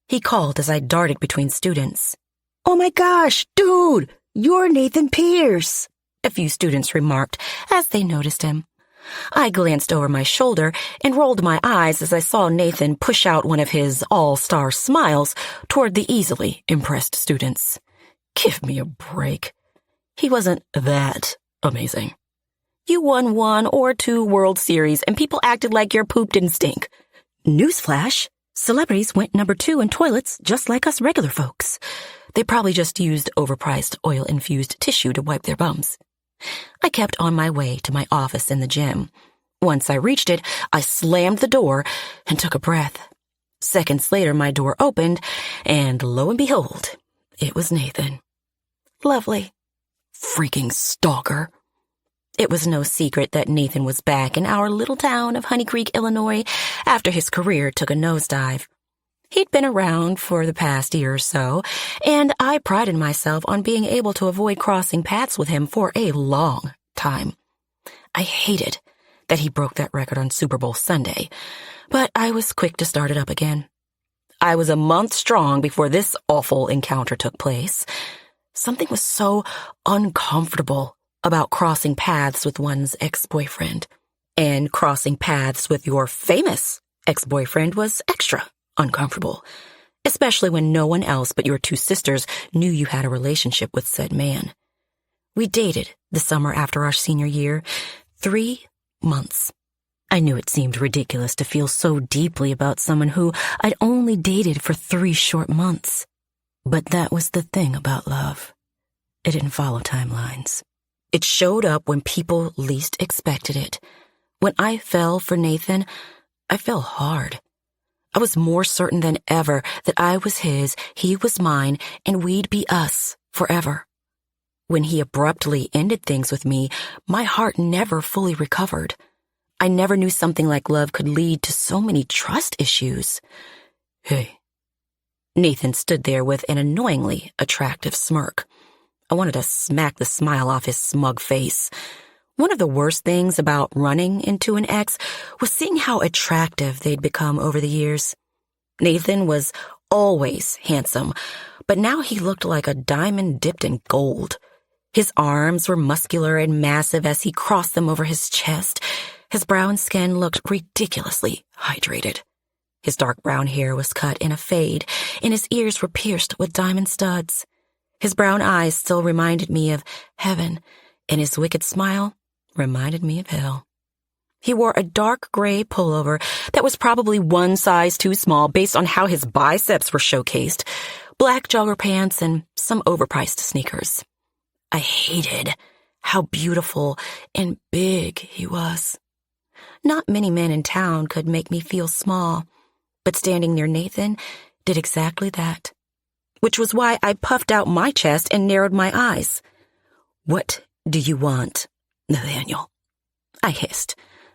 he called as I darted between students. "Oh my gosh, dude, you're Nathan Pierce," a few students remarked as they noticed him. I glanced over my shoulder and rolled my eyes as I saw Nathan push out one of his all-star smiles toward the easily impressed students. Give me a break. He wasn't that amazing. You won 1 or 2 World Series and people acted like your poop didn't stink. Newsflash, celebrities went number 2 in toilets just like us regular folks. They probably just used overpriced oil-infused tissue to wipe their bums. I kept on my way to my office in the gym. Once I reached it, I slammed the door and took a breath. Seconds later, my door opened, and lo and behold, it was Nathan. Lovely. Freaking stalker. It was no secret that Nathan was back in our little town of Honey Creek, Illinois, after his career took a nosedive. He'd been around for the past year or so, and I prided myself on being able to avoid crossing paths with him for a long time. I hated that he broke that record on Super Bowl Sunday, but I was quick to start it up again. I was a month strong before this awful encounter took place. Something was so uncomfortable about crossing paths with one's ex-boyfriend, and crossing paths with your famous ex-boyfriend was extra uncomfortable, especially when no one else but your 2 sisters knew you had a relationship with said man. We dated the summer after our senior year, 3 months. I knew it seemed ridiculous to feel so deeply about someone who I'd only dated for 3 short months. But that was the thing about love. It didn't follow timelines. It showed up when people least expected it. When I fell for Nathan, I fell hard. I was more certain than ever that I was his, he was mine, and we'd be us forever. When he abruptly ended things with me, my heart never fully recovered. I never knew something like love could lead to so many trust issues. "Hey." Nathan stood there with an annoyingly attractive smirk. I wanted to smack the smile off his smug face. One of the worst things about running into an ex was seeing how attractive they'd become over the years. Nathan was always handsome, but now he looked like a diamond dipped in gold. His arms were muscular and massive as he crossed them over his chest. His brown skin looked ridiculously hydrated. His dark brown hair was cut in a fade, and his ears were pierced with diamond studs. His brown eyes still reminded me of heaven, and his wicked smile reminded me of hell. He wore a dark gray pullover that was probably 1 size too small based on how his biceps were showcased, black jogger pants, and some overpriced sneakers. I hated how beautiful and big he was. Not many men in town could make me feel small, but standing near Nathan did exactly that, which was why I puffed out my chest and narrowed my eyes. "What do you want, Nathaniel?" I hissed,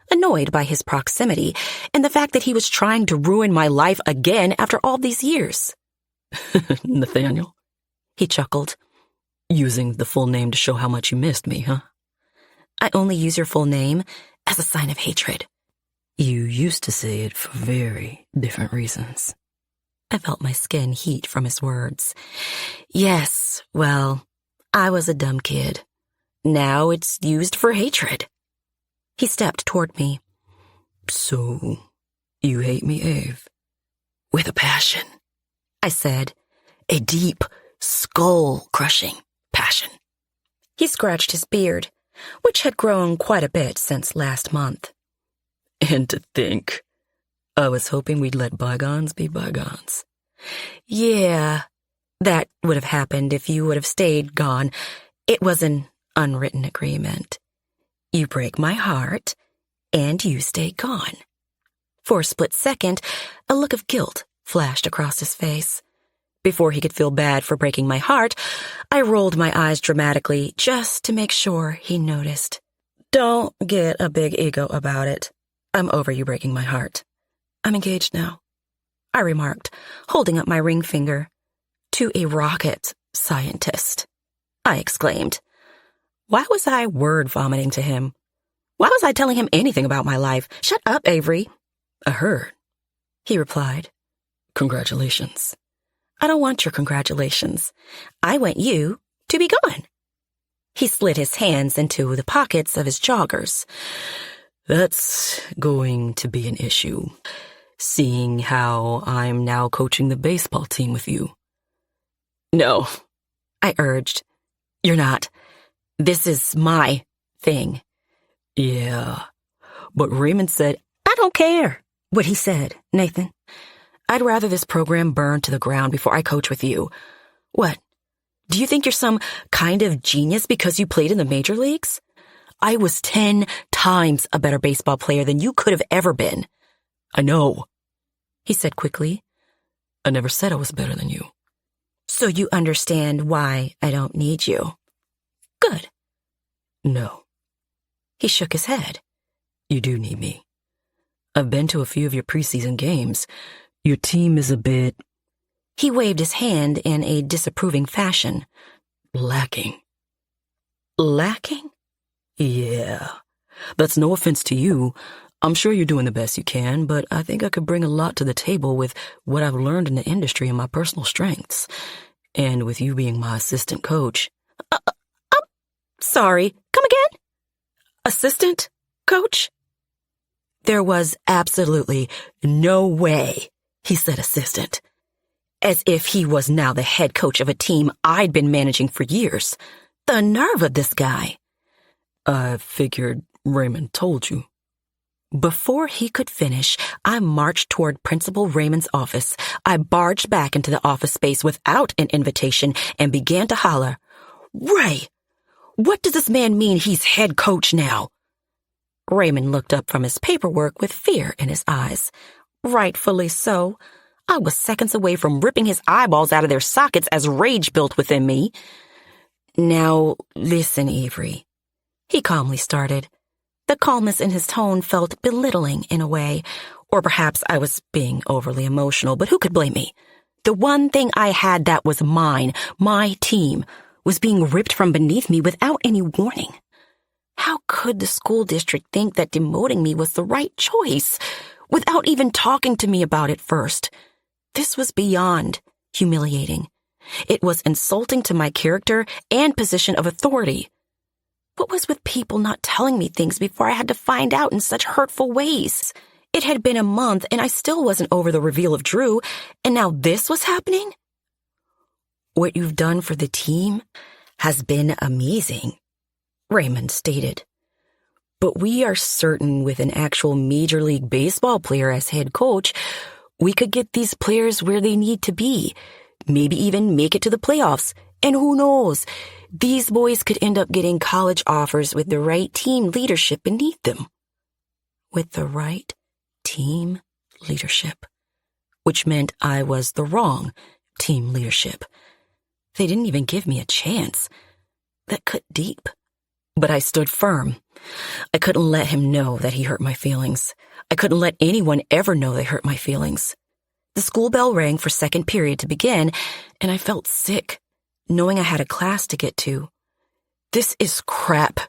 annoyed by his proximity and the fact that he was trying to ruin my life again after all these years. "Nathaniel," he chuckled. "Using the full name to show how much you missed me, huh?" "I only use your full name as a sign of hatred." "You used to say it for very different reasons." I felt my skin heat from his words. Yes, well, I was a dumb kid. Now it's used for hatred. He stepped toward me. "So, you hate me, Ave?" "With a passion," I said. "A deep, skull-crushing passion." He scratched his beard, which had grown quite a bit since last month. "And to think, I was hoping we'd let bygones be bygones." "Yeah, that would have happened if you would have stayed gone. It was an unwritten agreement. You break my heart, and you stayed gone. For a split second, a look of guilt flashed across his face. Before he could feel bad for breaking my heart, I rolled my eyes dramatically just to make sure he noticed. Don't get a big ego about it. I'm over you breaking my heart. I'm engaged now, I remarked, holding up my ring finger. To a rocket scientist, I exclaimed. Why was I word vomiting to him? Why was I telling him anything about my life? Shut up, Avery. I heard, he replied. Congratulations. I don't want your congratulations. I want you to be gone. He slid his hands into the pockets of his joggers. That's going to be an issue, seeing how I'm now coaching the baseball team with you. No, I urged. You're not. This is my thing. Yeah, but Raymond said, I don't care what he said, Nathan. I'd rather this program burn to the ground before I coach with you. What? Do you think you're some kind of genius because you played in the major leagues? I was 10 times a better baseball player than you could have ever been. I know, he said quickly. I never said I was better than you. So you understand why I don't need you. Good. No. He shook his head. You do need me. I've been to a few of your preseason games. Your team is a bit... He waved his hand in a disapproving fashion. Lacking. Lacking? Yeah. That's no offense to you. I'm sure you're doing the best you can, but I think I could bring a lot to the table with what I've learned in the industry and my personal strengths. And with you being my assistant coach. Sorry, come again? Assistant coach? There was absolutely no way he said assistant. As if he was now the head coach of a team I'd been managing for years. The nerve of this guy. I figured Raymond told you. Before he could finish, I marched toward Principal Raymond's office. I barged back into the office space without an invitation and began to holler, Ray, what does this man mean he's head coach now? Raymond looked up from his paperwork with fear in his eyes. Rightfully so. I was seconds away from ripping his eyeballs out of their sockets as rage built within me. Now, listen, Avery. He calmly started. The calmness in his tone felt belittling in a way, or perhaps I was being overly emotional, but who could blame me? The one thing I had that was mine, my team, was being ripped from beneath me without any warning. How could the school district think that demoting me was the right choice, without even talking to me about it first? This was beyond humiliating. It was insulting to my character and position of authority. What was with people not telling me things before I had to find out in such hurtful ways? It had been a month and I still wasn't over the reveal of Drew, and now this was happening? What you've done for the team has been amazing, Raymond stated. But we are certain with an actual Major League Baseball player as head coach, we could get these players where they need to be, maybe even make it to the playoffs. And who knows, these boys could end up getting college offers with the right team leadership beneath them. With the right team leadership, which meant I was the wrong team leadership. They didn't even give me a chance. That cut deep. But I stood firm. I couldn't let him know that he hurt my feelings. I couldn't let anyone ever know they hurt my feelings. The school bell rang for second period to begin, and I felt sick, knowing I had a class to get to. This is crap,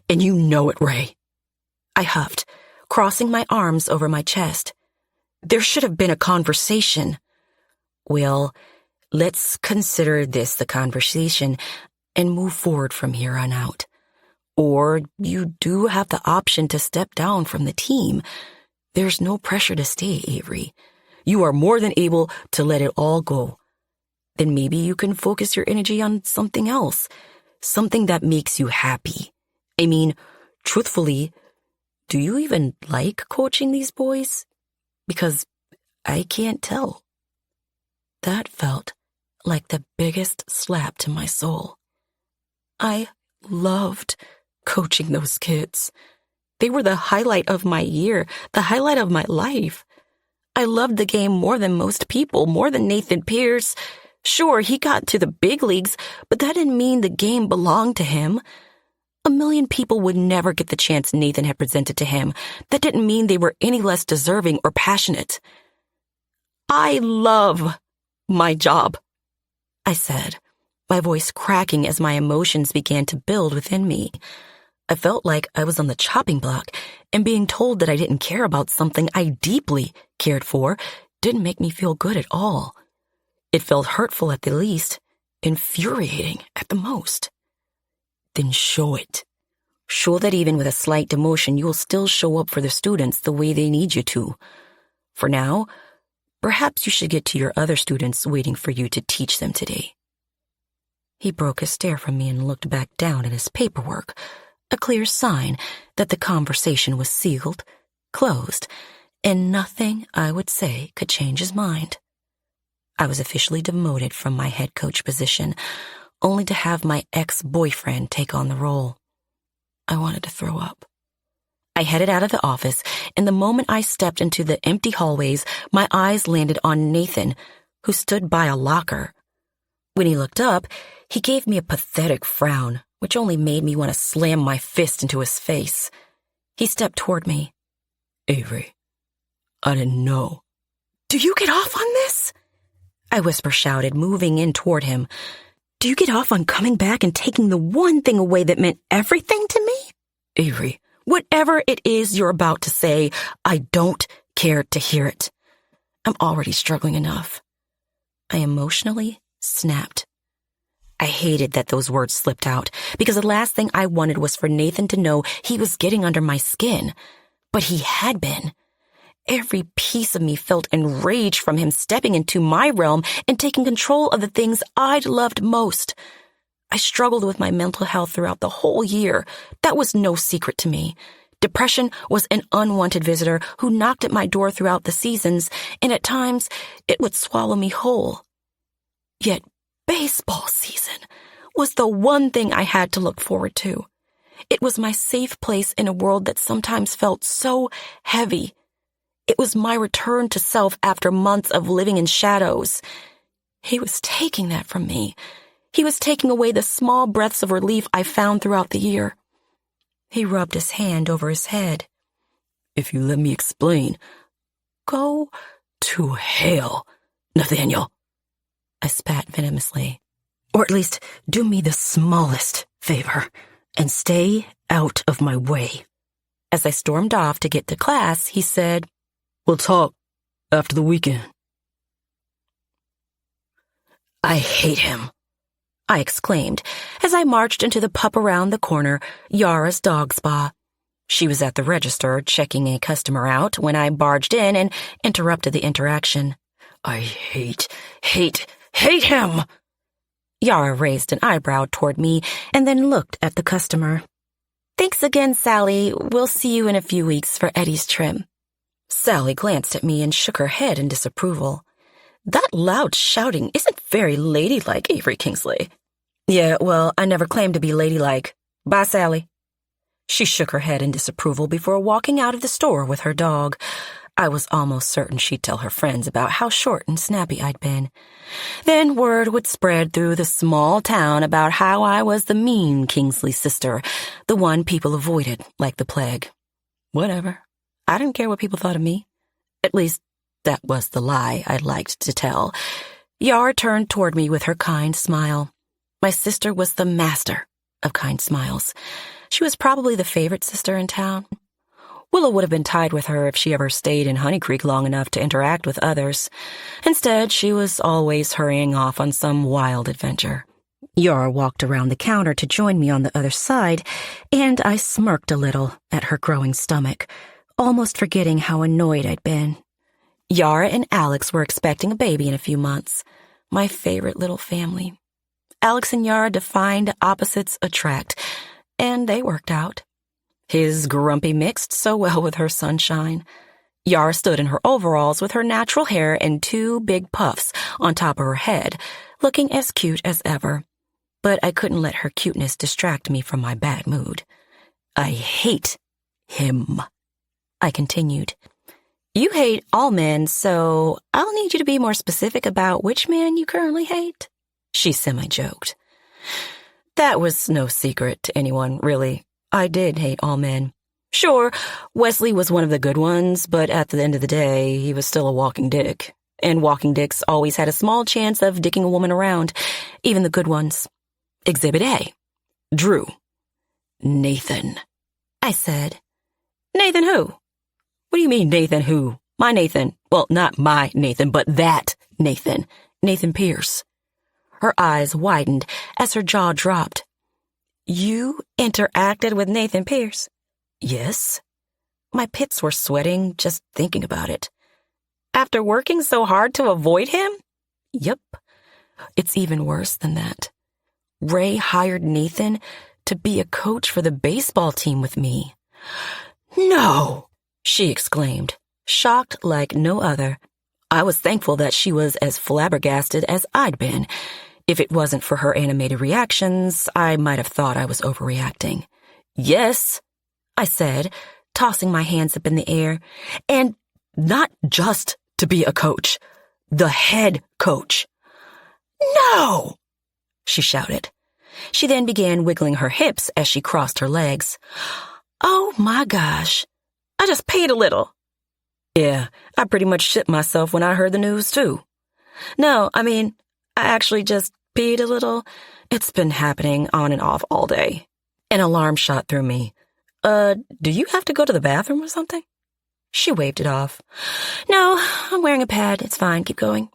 and you know it, Ray. I huffed, crossing my arms over my chest. There should have been a conversation. Well, let's consider this the conversation and move forward from here on out. Or you do have the option to step down from the team. There's no pressure to stay, Avery. You are more than able to let it all go. Then maybe you can focus your energy on something else, something that makes you happy. I mean, truthfully, do you even like coaching these boys? Because I can't tell. That felt like the biggest slap to my soul. I loved coaching those kids. They were the highlight of my year, the highlight of my life. I loved the game more than most people, more than Nathan Pierce. Sure, he got to the big leagues, but that didn't mean the game belonged to him. A million people would never get the chance Nathan had presented to him. That didn't mean they were any less deserving or passionate. I love my job, I said, my voice cracking as my emotions began to build within me. I felt like I was on the chopping block, and being told that I didn't care about something I deeply cared for didn't make me feel good at all. It felt hurtful at the least, infuriating at the most. Then show it. Show that even with a slight demotion, you will still show up for the students the way they need you to. For now, perhaps you should get to your other students waiting for you to teach them today. He broke his stare from me and looked back down at his paperwork, a clear sign that the conversation was sealed, closed, and nothing I would say could change his mind. I was officially demoted from my head coach position, only to have my ex-boyfriend take on the role. I wanted to throw up. I headed out of the office, and the moment I stepped into the empty hallways, my eyes landed on Nathan, who stood by a locker. When he looked up, he gave me a pathetic frown, which only made me want to slam my fist into his face. He stepped toward me. Avery, I didn't know. Do you get off on this? I whisper-shouted, moving in toward him. Do you get off on coming back and taking the one thing away that meant everything to me? Avery, whatever it is you're about to say, I don't care to hear it. I'm already struggling enough. I emotionally snapped. I hated that those words slipped out, because the last thing I wanted was for Nathan to know he was getting under my skin. But he had been. Every piece of me felt enraged from him stepping into my realm and taking control of the things I'd loved most. I struggled with my mental health throughout the whole year. That was no secret to me. Depression was an unwanted visitor who knocked at my door throughout the seasons, and at times it would swallow me whole. Yet baseball season was the one thing I had to look forward to. It was my safe place in a world that sometimes felt so heavy. It was my return to self after months of living in shadows. He was taking that from me. He was taking away the small breaths of relief I found throughout the year. He rubbed his hand over his head. If you let me explain. Go to hell, Nathaniel, I spat venomously. Or at least do me the smallest favor and stay out of my way. As I stormed off to get to class, he said, We'll talk after the weekend. I hate him, I exclaimed as I marched into the pup around the corner, Yara's dog spa. She was at the register checking a customer out when I barged in and interrupted the interaction. I hate him! Yara raised an eyebrow toward me and then looked at the customer. Thanks again, Sally. We'll see you in a few weeks for Eddie's trim. Sally glanced at me and shook her head in disapproval. That loud shouting isn't very ladylike, Avery Kingsley. Yeah, well, I never claimed to be ladylike. Bye, Sally. She shook her head in disapproval before walking out of the store with her dog. I was almost certain she'd tell her friends about how short and snappy I'd been. Then word would spread through the small town about how I was the mean Kingsley sister, the one people avoided like the plague. Whatever. I didn't care what people thought of me. At least, that was the lie I liked to tell. Yara turned toward me with her kind smile. My sister was the master of kind smiles. She was probably the favorite sister in town. Willow would have been tied with her if she ever stayed in Honey Creek long enough to interact with others. Instead, she was always hurrying off on some wild adventure. Yara walked around the counter to join me on the other side, and I smirked a little at her growing stomach, almost forgetting how annoyed I'd been. Yara and Alex were expecting a baby in a few months. My favorite little family. Alex and Yara defined opposites attract, and they worked out. His grumpy mixed so well with her sunshine. Yara stood in her overalls with her natural hair and 2 big puffs on top of her head, looking as cute as ever. But I couldn't let her cuteness distract me from my bad mood. I hate him. I continued. You hate all men, so I'll need you to be more specific about which man you currently hate. She semi-joked. That was no secret to anyone, really. I did hate all men. Sure, Wesley was one of the good ones, but at the end of the day, he was still a walking dick. And walking dicks always had a small chance of dicking a woman around, even the good ones. Exhibit A. Drew. Nathan. I said. Nathan who? What do you mean, Nathan who? My Nathan. Well, not my Nathan, but that Nathan. Nathan Pierce. Her eyes widened as her jaw dropped. You interacted with Nathan Pierce? Yes. My pits were sweating just thinking about it. After working so hard to avoid him? Yep. It's even worse than that. Ray hired Nathan to be a coach for the baseball team with me. No, she exclaimed, shocked like no other. I was thankful that she was as flabbergasted as I'd been. If it wasn't for her animated reactions, I might have thought I was overreacting. Yes, I said, tossing my hands up in the air. And not just to be a coach, the head coach. No, she shouted. She then began wiggling her hips as she crossed her legs. Oh my gosh, I just peed a little. Yeah, I pretty much shit myself when I heard the news too. No, I actually just peed a little. It's been happening on and off all day. An alarm shot through me. Do you have to go to the bathroom or something? She waved it off. No, I'm wearing a pad. It's fine. Keep going.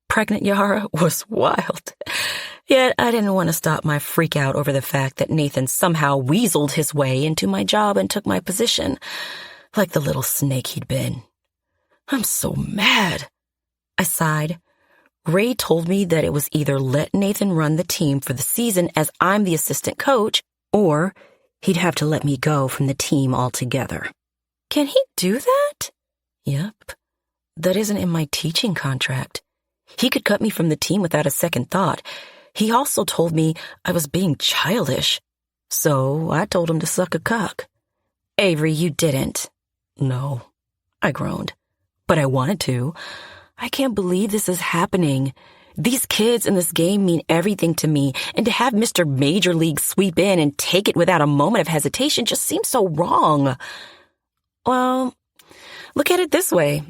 Pregnant Yara was wild. Yet I didn't want to stop my freak out over the fact that Nathan somehow weaseled his way into my job and took my position, like the little snake he'd been. I'm so mad. I sighed. Ray told me that it was either let Nathan run the team for the season as I'm the assistant coach, or he'd have to let me go from the team altogether. Can he do that? Yep. That isn't in my teaching contract. He could cut me from the team without a second thought. He also told me I was being childish. So I told him to suck a cock. Avery, you didn't. No, I groaned. But I wanted to. I can't believe this is happening. These kids in this game mean everything to me, and to have Mr. Major League sweep in and take it without a moment of hesitation just seems so wrong. Well, look at it this way.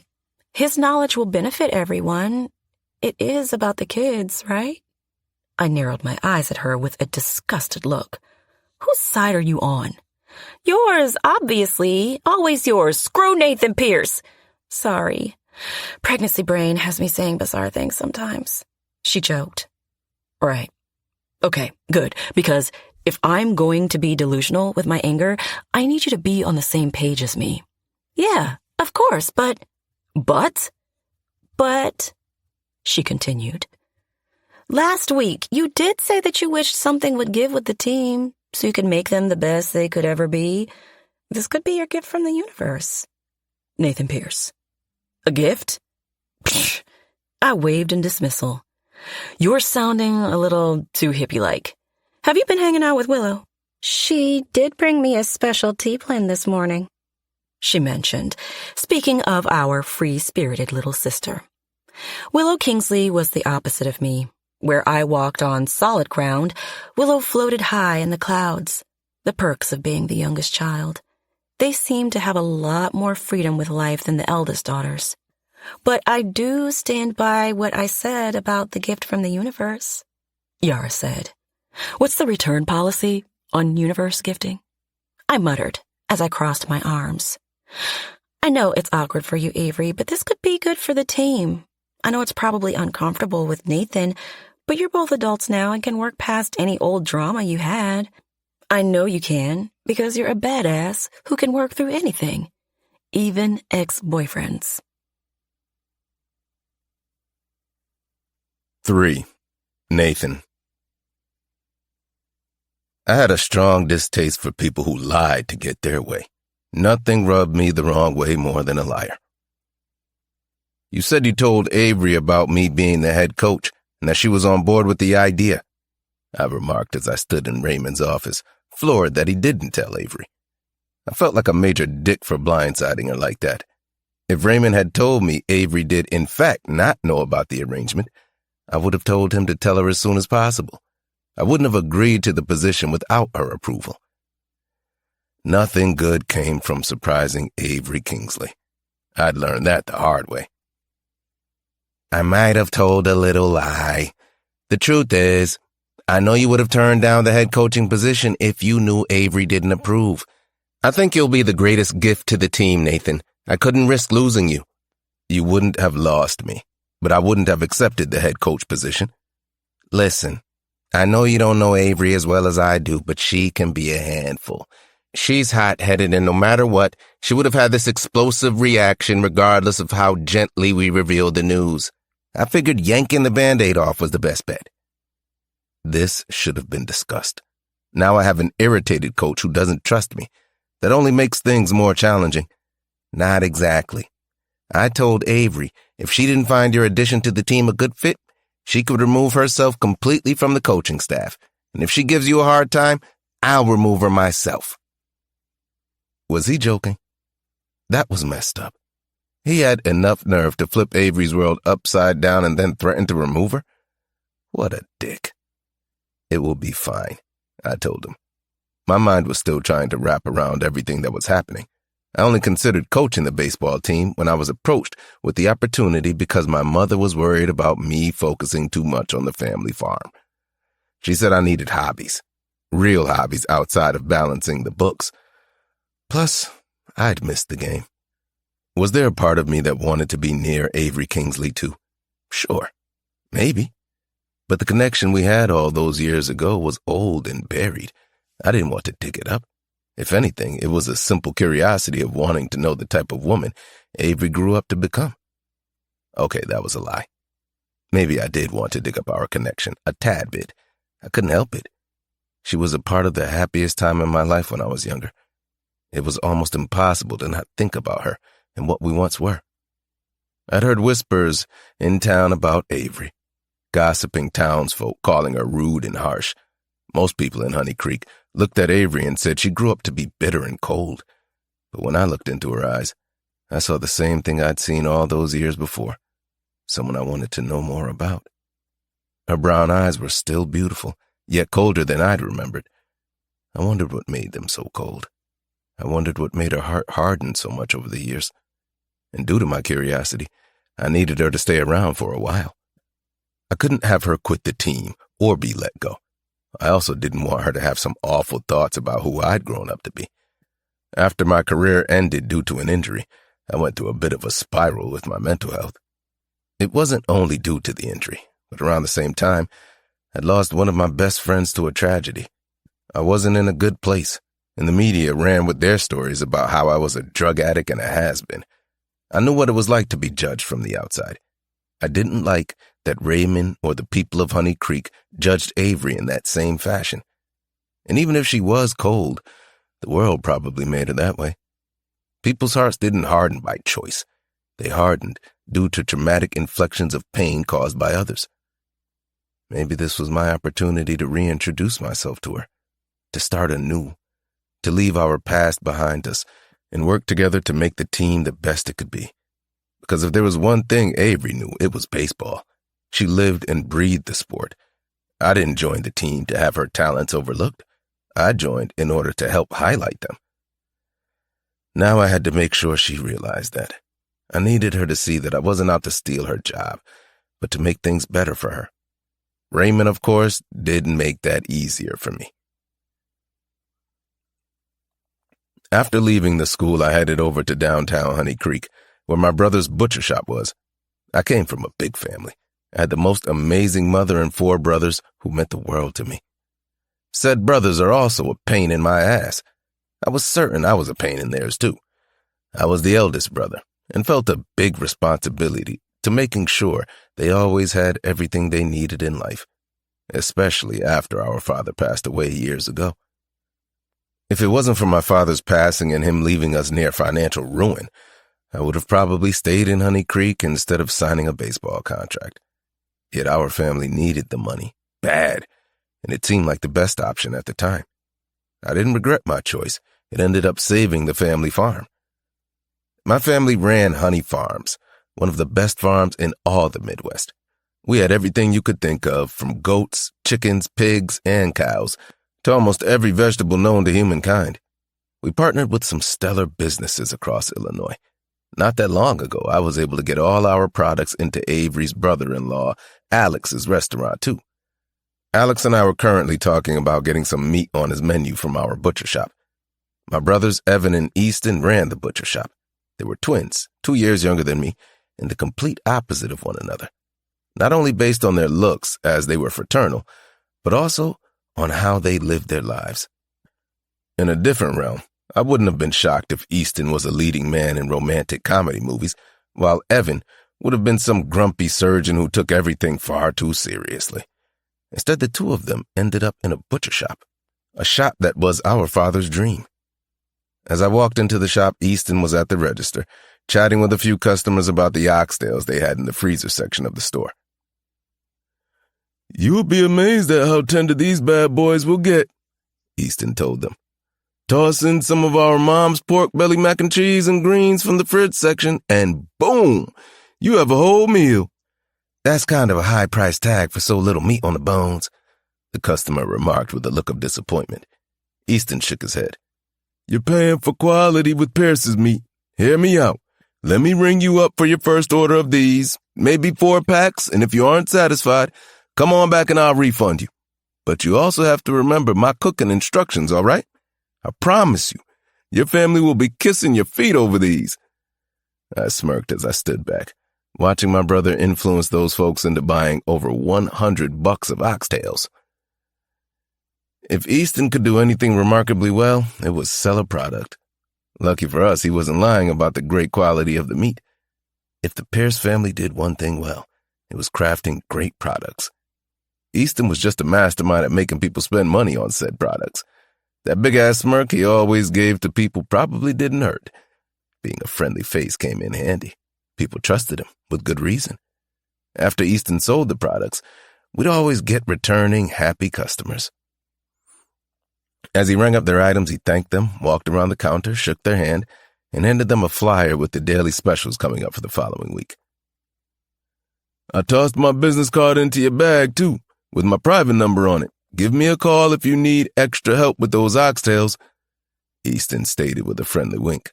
His knowledge will benefit everyone. It is about the kids, right? I narrowed my eyes at her with a disgusted look. Whose side are you on? Yours, obviously. Always yours. Screw Nathan Pierce. Sorry. Pregnancy brain has me saying bizarre things sometimes. She joked. Right. Okay, good. Because if I'm going to be delusional with my anger, I need you to be on the same page as me. Yeah, of course, but, she continued. Last week, you did say that you wished something would give with the team so you could make them the best they could ever be. This could be your gift from the universe. Nathan Pierce. A gift? Psh, I waved in dismissal. You're sounding a little too hippie-like. Have you been hanging out with Willow? She did bring me a special tea blend this morning, she mentioned, speaking of our free-spirited little sister. Willow Kingsley was the opposite of me. Where I walked on solid ground, Willow floated high in the clouds. The perks of being the youngest child. They seemed to have a lot more freedom with life than the eldest daughters. But I do stand by what I said about the gift from the universe, Yara said. What's the return policy on universe gifting? I muttered as I crossed my arms. I know it's awkward for you, Avery, but this could be good for the team. I know it's probably uncomfortable with Nathan, but you're both adults now and can work past any old drama you had. I know you can, because you're a badass who can work through anything, even ex-boyfriends. 3. Nathan. I had a strong distaste for people who lied to get their way. Nothing rubbed me the wrong way more than a liar. You said you told Avery about me being the head coach and that she was on board with the idea, I remarked as I stood in Raymond's office, floored that he didn't tell Avery. I felt like a major dick for blindsiding her like that. If Raymond had told me Avery did in fact not know about the arrangement, I would have told him to tell her as soon as possible. I wouldn't have agreed to the position without her approval. Nothing good came from surprising Avery Kingsley. I'd learned that the hard way. I might have told a little lie. The truth is, I know you would have turned down the head coaching position if you knew Avery didn't approve. I think you'll be the greatest gift to the team, Nathan. I couldn't risk losing you. You wouldn't have lost me, but I wouldn't have accepted the head coach position. Listen, I know you don't know Avery as well as I do, but she can be a handful. She's hot-headed, and no matter what, she would have had this explosive reaction regardless of how gently we revealed the news. I figured yanking the Band-Aid off was the best bet. This should have been discussed. Now I have an irritated coach who doesn't trust me. That only makes things more challenging. Not exactly. I told Avery if she didn't find your addition to the team a good fit, she could remove herself completely from the coaching staff. And if she gives you a hard time, I'll remove her myself. Was he joking? That was messed up. He had enough nerve to flip Avery's world upside down and then threaten to remove her? What a dick. It will be fine, I told him. My mind was still trying to wrap around everything that was happening. I only considered coaching the baseball team when I was approached with the opportunity because my mother was worried about me focusing too much on the family farm. She said I needed hobbies, real hobbies outside of balancing the books. Plus, I'd missed the game. Was there a part of me that wanted to be near Avery Kingsley too? Sure, maybe. But the connection we had all those years ago was old and buried. I didn't want to dig it up. If anything, it was a simple curiosity of wanting to know the type of woman Avery grew up to become. Okay, that was a lie. Maybe I did want to dig up our connection a tad bit. I couldn't help it. She was a part of the happiest time in my life when I was younger. It was almost impossible to not think about her and what we once were. I'd heard whispers in town about Avery, gossiping townsfolk calling her rude and harsh. Most people in Honey Creek looked at Avery and said she grew up to be bitter and cold. But when I looked into her eyes, I saw the same thing I'd seen all those years before, someone I wanted to know more about. Her brown eyes were still beautiful, yet colder than I'd remembered. I wondered what made them so cold. I wondered what made her heart harden so much over the years. And due to my curiosity, I needed her to stay around for a while. I couldn't have her quit the team or be let go. I also didn't want her to have some awful thoughts about who I'd grown up to be. After my career ended due to an injury, I went through a bit of a spiral with my mental health. It wasn't only due to the injury, but around the same time, I'd lost one of my best friends to a tragedy. I wasn't in a good place, and the media ran with their stories about how I was a drug addict and a has-been. I knew what it was like to be judged from the outside. I didn't like that Raymond or the people of Honey Creek judged Avery in that same fashion. And even if she was cold, the world probably made her that way. People's hearts didn't harden by choice. They hardened due to traumatic inflections of pain caused by others. Maybe this was my opportunity to reintroduce myself to her, to start anew, to leave our past behind us and work together to make the team the best it could be. Because if there was one thing Avery knew, it was baseball. She lived and breathed the sport. I didn't join the team to have her talents overlooked. I joined in order to help highlight them. Now I had to make sure she realized that. I needed her to see that I wasn't out to steal her job, but to make things better for her. Raymond, of course, didn't make that easier for me. After leaving the school, I headed over to downtown Honey Creek, where my brother's butcher shop was. I came from a big family. I had the most amazing mother and 4 brothers who meant the world to me. Said brothers are also a pain in my ass. I was certain I was a pain in theirs too. I was the eldest brother and felt a big responsibility to making sure they always had everything they needed in life, especially after our father passed away years ago. If it wasn't for my father's passing and him leaving us near financial ruin, I would have probably stayed in Honey Creek instead of signing a baseball contract. Yet our family needed the money, bad, and it seemed like the best option at the time. I didn't regret my choice, It ended up saving the family farm. My family ran Honey Farms, one of the best farms in all the Midwest. We had everything you could think of, from goats, chickens, pigs, and cows, to almost every vegetable known to humankind. We partnered with some stellar businesses across Illinois. Not that long ago, I was able to get all our products into Avery's brother-in-law, Alex's restaurant, too. Alex and I were currently talking about getting some meat on his menu from our butcher shop. My brothers Evan and Easton ran the butcher shop. They were twins, 2 years younger than me, and the complete opposite of one another. Not only based on their looks, as they were fraternal, but also on how they lived their lives. In a different realm, I wouldn't have been shocked if Easton was a leading man in romantic comedy movies, while Evan would have been some grumpy surgeon who took everything far too seriously. Instead, the two of them ended up in a butcher shop, a shop that was our father's dream. As I walked into the shop, Easton was at the register, chatting with a few customers about the oxtails they had in the freezer section of the store. "You'll be amazed at how tender these bad boys will get," Easton told them. "Toss in some of our mom's pork belly mac and cheese and greens from the fridge section, and boom, you have a whole meal." "That's kind of a high price tag for so little meat on the bones," the customer remarked with a look of disappointment. Easton shook his head. "You're paying for quality with Pierce's meat. Hear me out. Let me ring you up for your first order of these, maybe 4 packs, and if you aren't satisfied, come on back and I'll refund you. But you also have to remember my cooking instructions, all right? I promise you, your family will be kissing your feet over these." I smirked as I stood back, watching my brother influence those folks into buying over $100 of oxtails. If Easton could do anything remarkably well, it was sell a product. Lucky for us, he wasn't lying about the great quality of the meat. If the Pierce family did one thing well, it was crafting great products. Easton was just a mastermind at making people spend money on said products. That big-ass smirk he always gave to people probably didn't hurt. Being a friendly face came in handy. People trusted him, with good reason. After Easton sold the products, we'd always get returning, happy customers. As he rang up their items, he thanked them, walked around the counter, shook their hand, and handed them a flyer with the daily specials coming up for the following week. "I tossed my business card into your bag, too, with my private number on it. Give me a call if you need extra help with those oxtails," Easton stated with a friendly wink.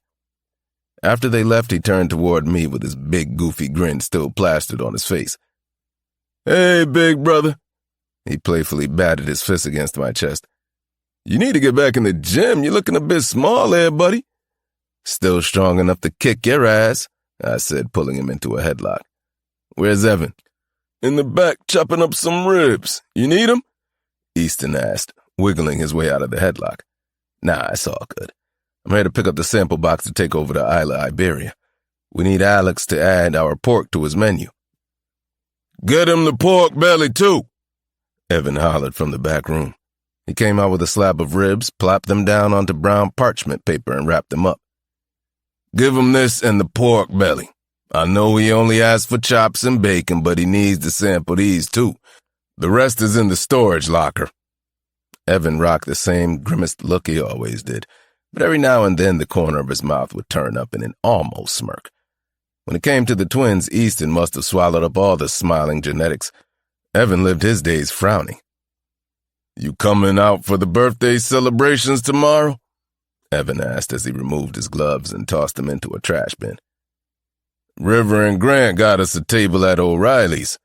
After they left, he turned toward me with his big, goofy grin still plastered on his face. "Hey, big brother." He playfully batted his fist against my chest. "You need to get back in the gym. You're looking a bit small there, buddy." "Still strong enough to kick your ass," I said, pulling him into a headlock. "Where's Evan?" "In the back, chopping up some ribs. You need him?" Easton asked, wiggling his way out of the headlock. "Nah, it's all good. I'm here to pick up the sample box to take over to Isla Iberia. We need Alex to add our pork to his menu." "Get him the pork belly, too," Evan hollered from the back room. He came out with a slab of ribs, plopped them down onto brown parchment paper, and wrapped them up. "Give him this and the pork belly. I know he only asked for chops and bacon, but he needs to sample these, too. The rest is in the storage locker." Evan rocked the same grimaced look he always did, but every now and then the corner of his mouth would turn up in an almost smirk. When it came to the twins, Easton must have swallowed up all the smiling genetics. Evan lived his days frowning. "You coming out for the birthday celebrations tomorrow?" Evan asked as he removed his gloves and tossed them into a trash bin. "River and Grant got us a table at O'Reilly's,"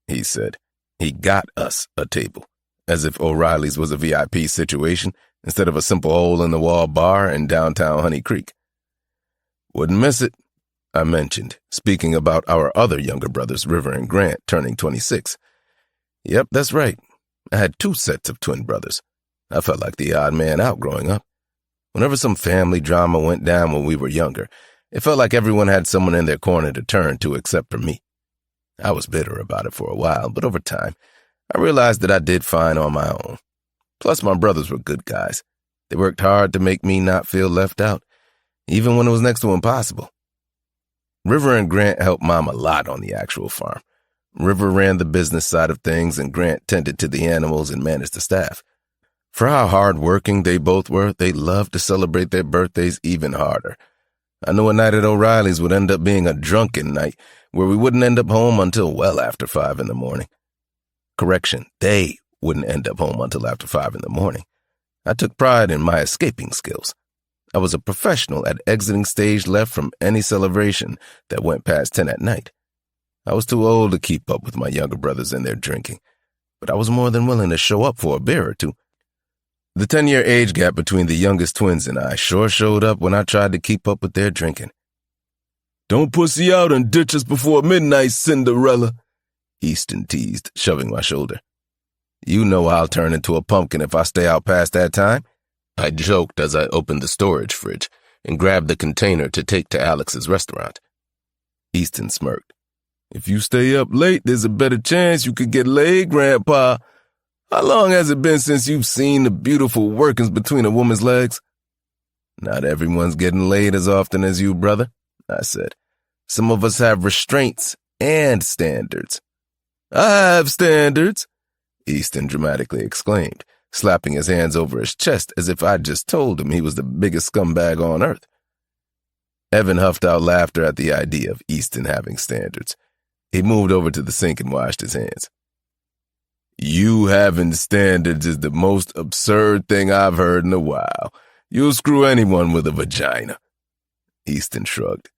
he said. He got us a table, as if O'Reilly's was a VIP situation instead of a simple hole-in-the-wall bar in downtown Honey Creek. "Wouldn't miss it," I mentioned, speaking about our other younger brothers, River and Grant, turning 26. Yep, that's right. I had 2 sets of twin brothers. I felt like the odd man out growing up. Whenever some family drama went down when we were younger, it felt like everyone had someone in their corner to turn to except for me. I was bitter about it for a while, but over time, I realized that I did fine on my own. Plus, my brothers were good guys. They worked hard to make me not feel left out, even when it was next to impossible. River and Grant helped Mom a lot on the actual farm. River ran the business side of things, and Grant tended to the animals and managed the staff. For how hard-working they both were, they loved to celebrate their birthdays even harder. I knew a night at O'Reilly's would end up being a drunken night, where we wouldn't end up home until well after 5 in the morning. Correction, they wouldn't end up home until after 5 in the morning. I took pride in my escaping skills. I was a professional at exiting stage left from any celebration that went past 10 at night. I was too old to keep up with my younger brothers in their drinking, but I was more than willing to show up for a beer or two. The 10-year age gap between the youngest twins and I sure showed up when I tried to keep up with their drinking. "Don't pussy out and ditch us before midnight, Cinderella," Easton teased, shoving my shoulder. "You know I'll turn into a pumpkin if I stay out past that time," I joked as I opened the storage fridge and grabbed the container to take to Alex's restaurant. Easton smirked. "If you stay up late, there's a better chance you could get laid, Grandpa. How long has it been since you've seen the beautiful workings between a woman's legs?" "Not everyone's getting laid as often as you, brother," I said. "Some of us have restraints and standards." "I have standards," Easton dramatically exclaimed, slapping his hands over his chest as if I'd just told him he was the biggest scumbag on earth. Evan huffed out laughter at the idea of Easton having standards. He moved over to the sink and washed his hands. "You having standards is the most absurd thing I've heard in a while. You'll screw anyone with a vagina." Easton shrugged.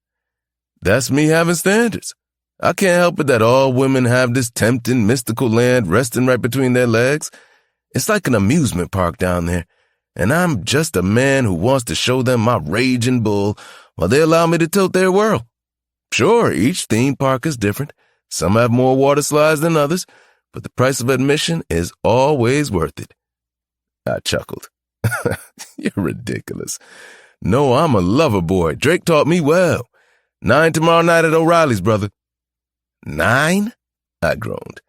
"That's me having standards. I can't help it that all women have this tempting, mystical land resting right between their legs. It's like an amusement park down there, and I'm just a man who wants to show them my raging bull while they allow me to tilt their world. Sure, each theme park is different. Some have more water slides than others, but the price of admission is always worth it." I chuckled. "You're ridiculous. No, I'm a lover boy. Drake taught me well. 9 tomorrow night at O'Reilly's, brother." "9?" I groaned.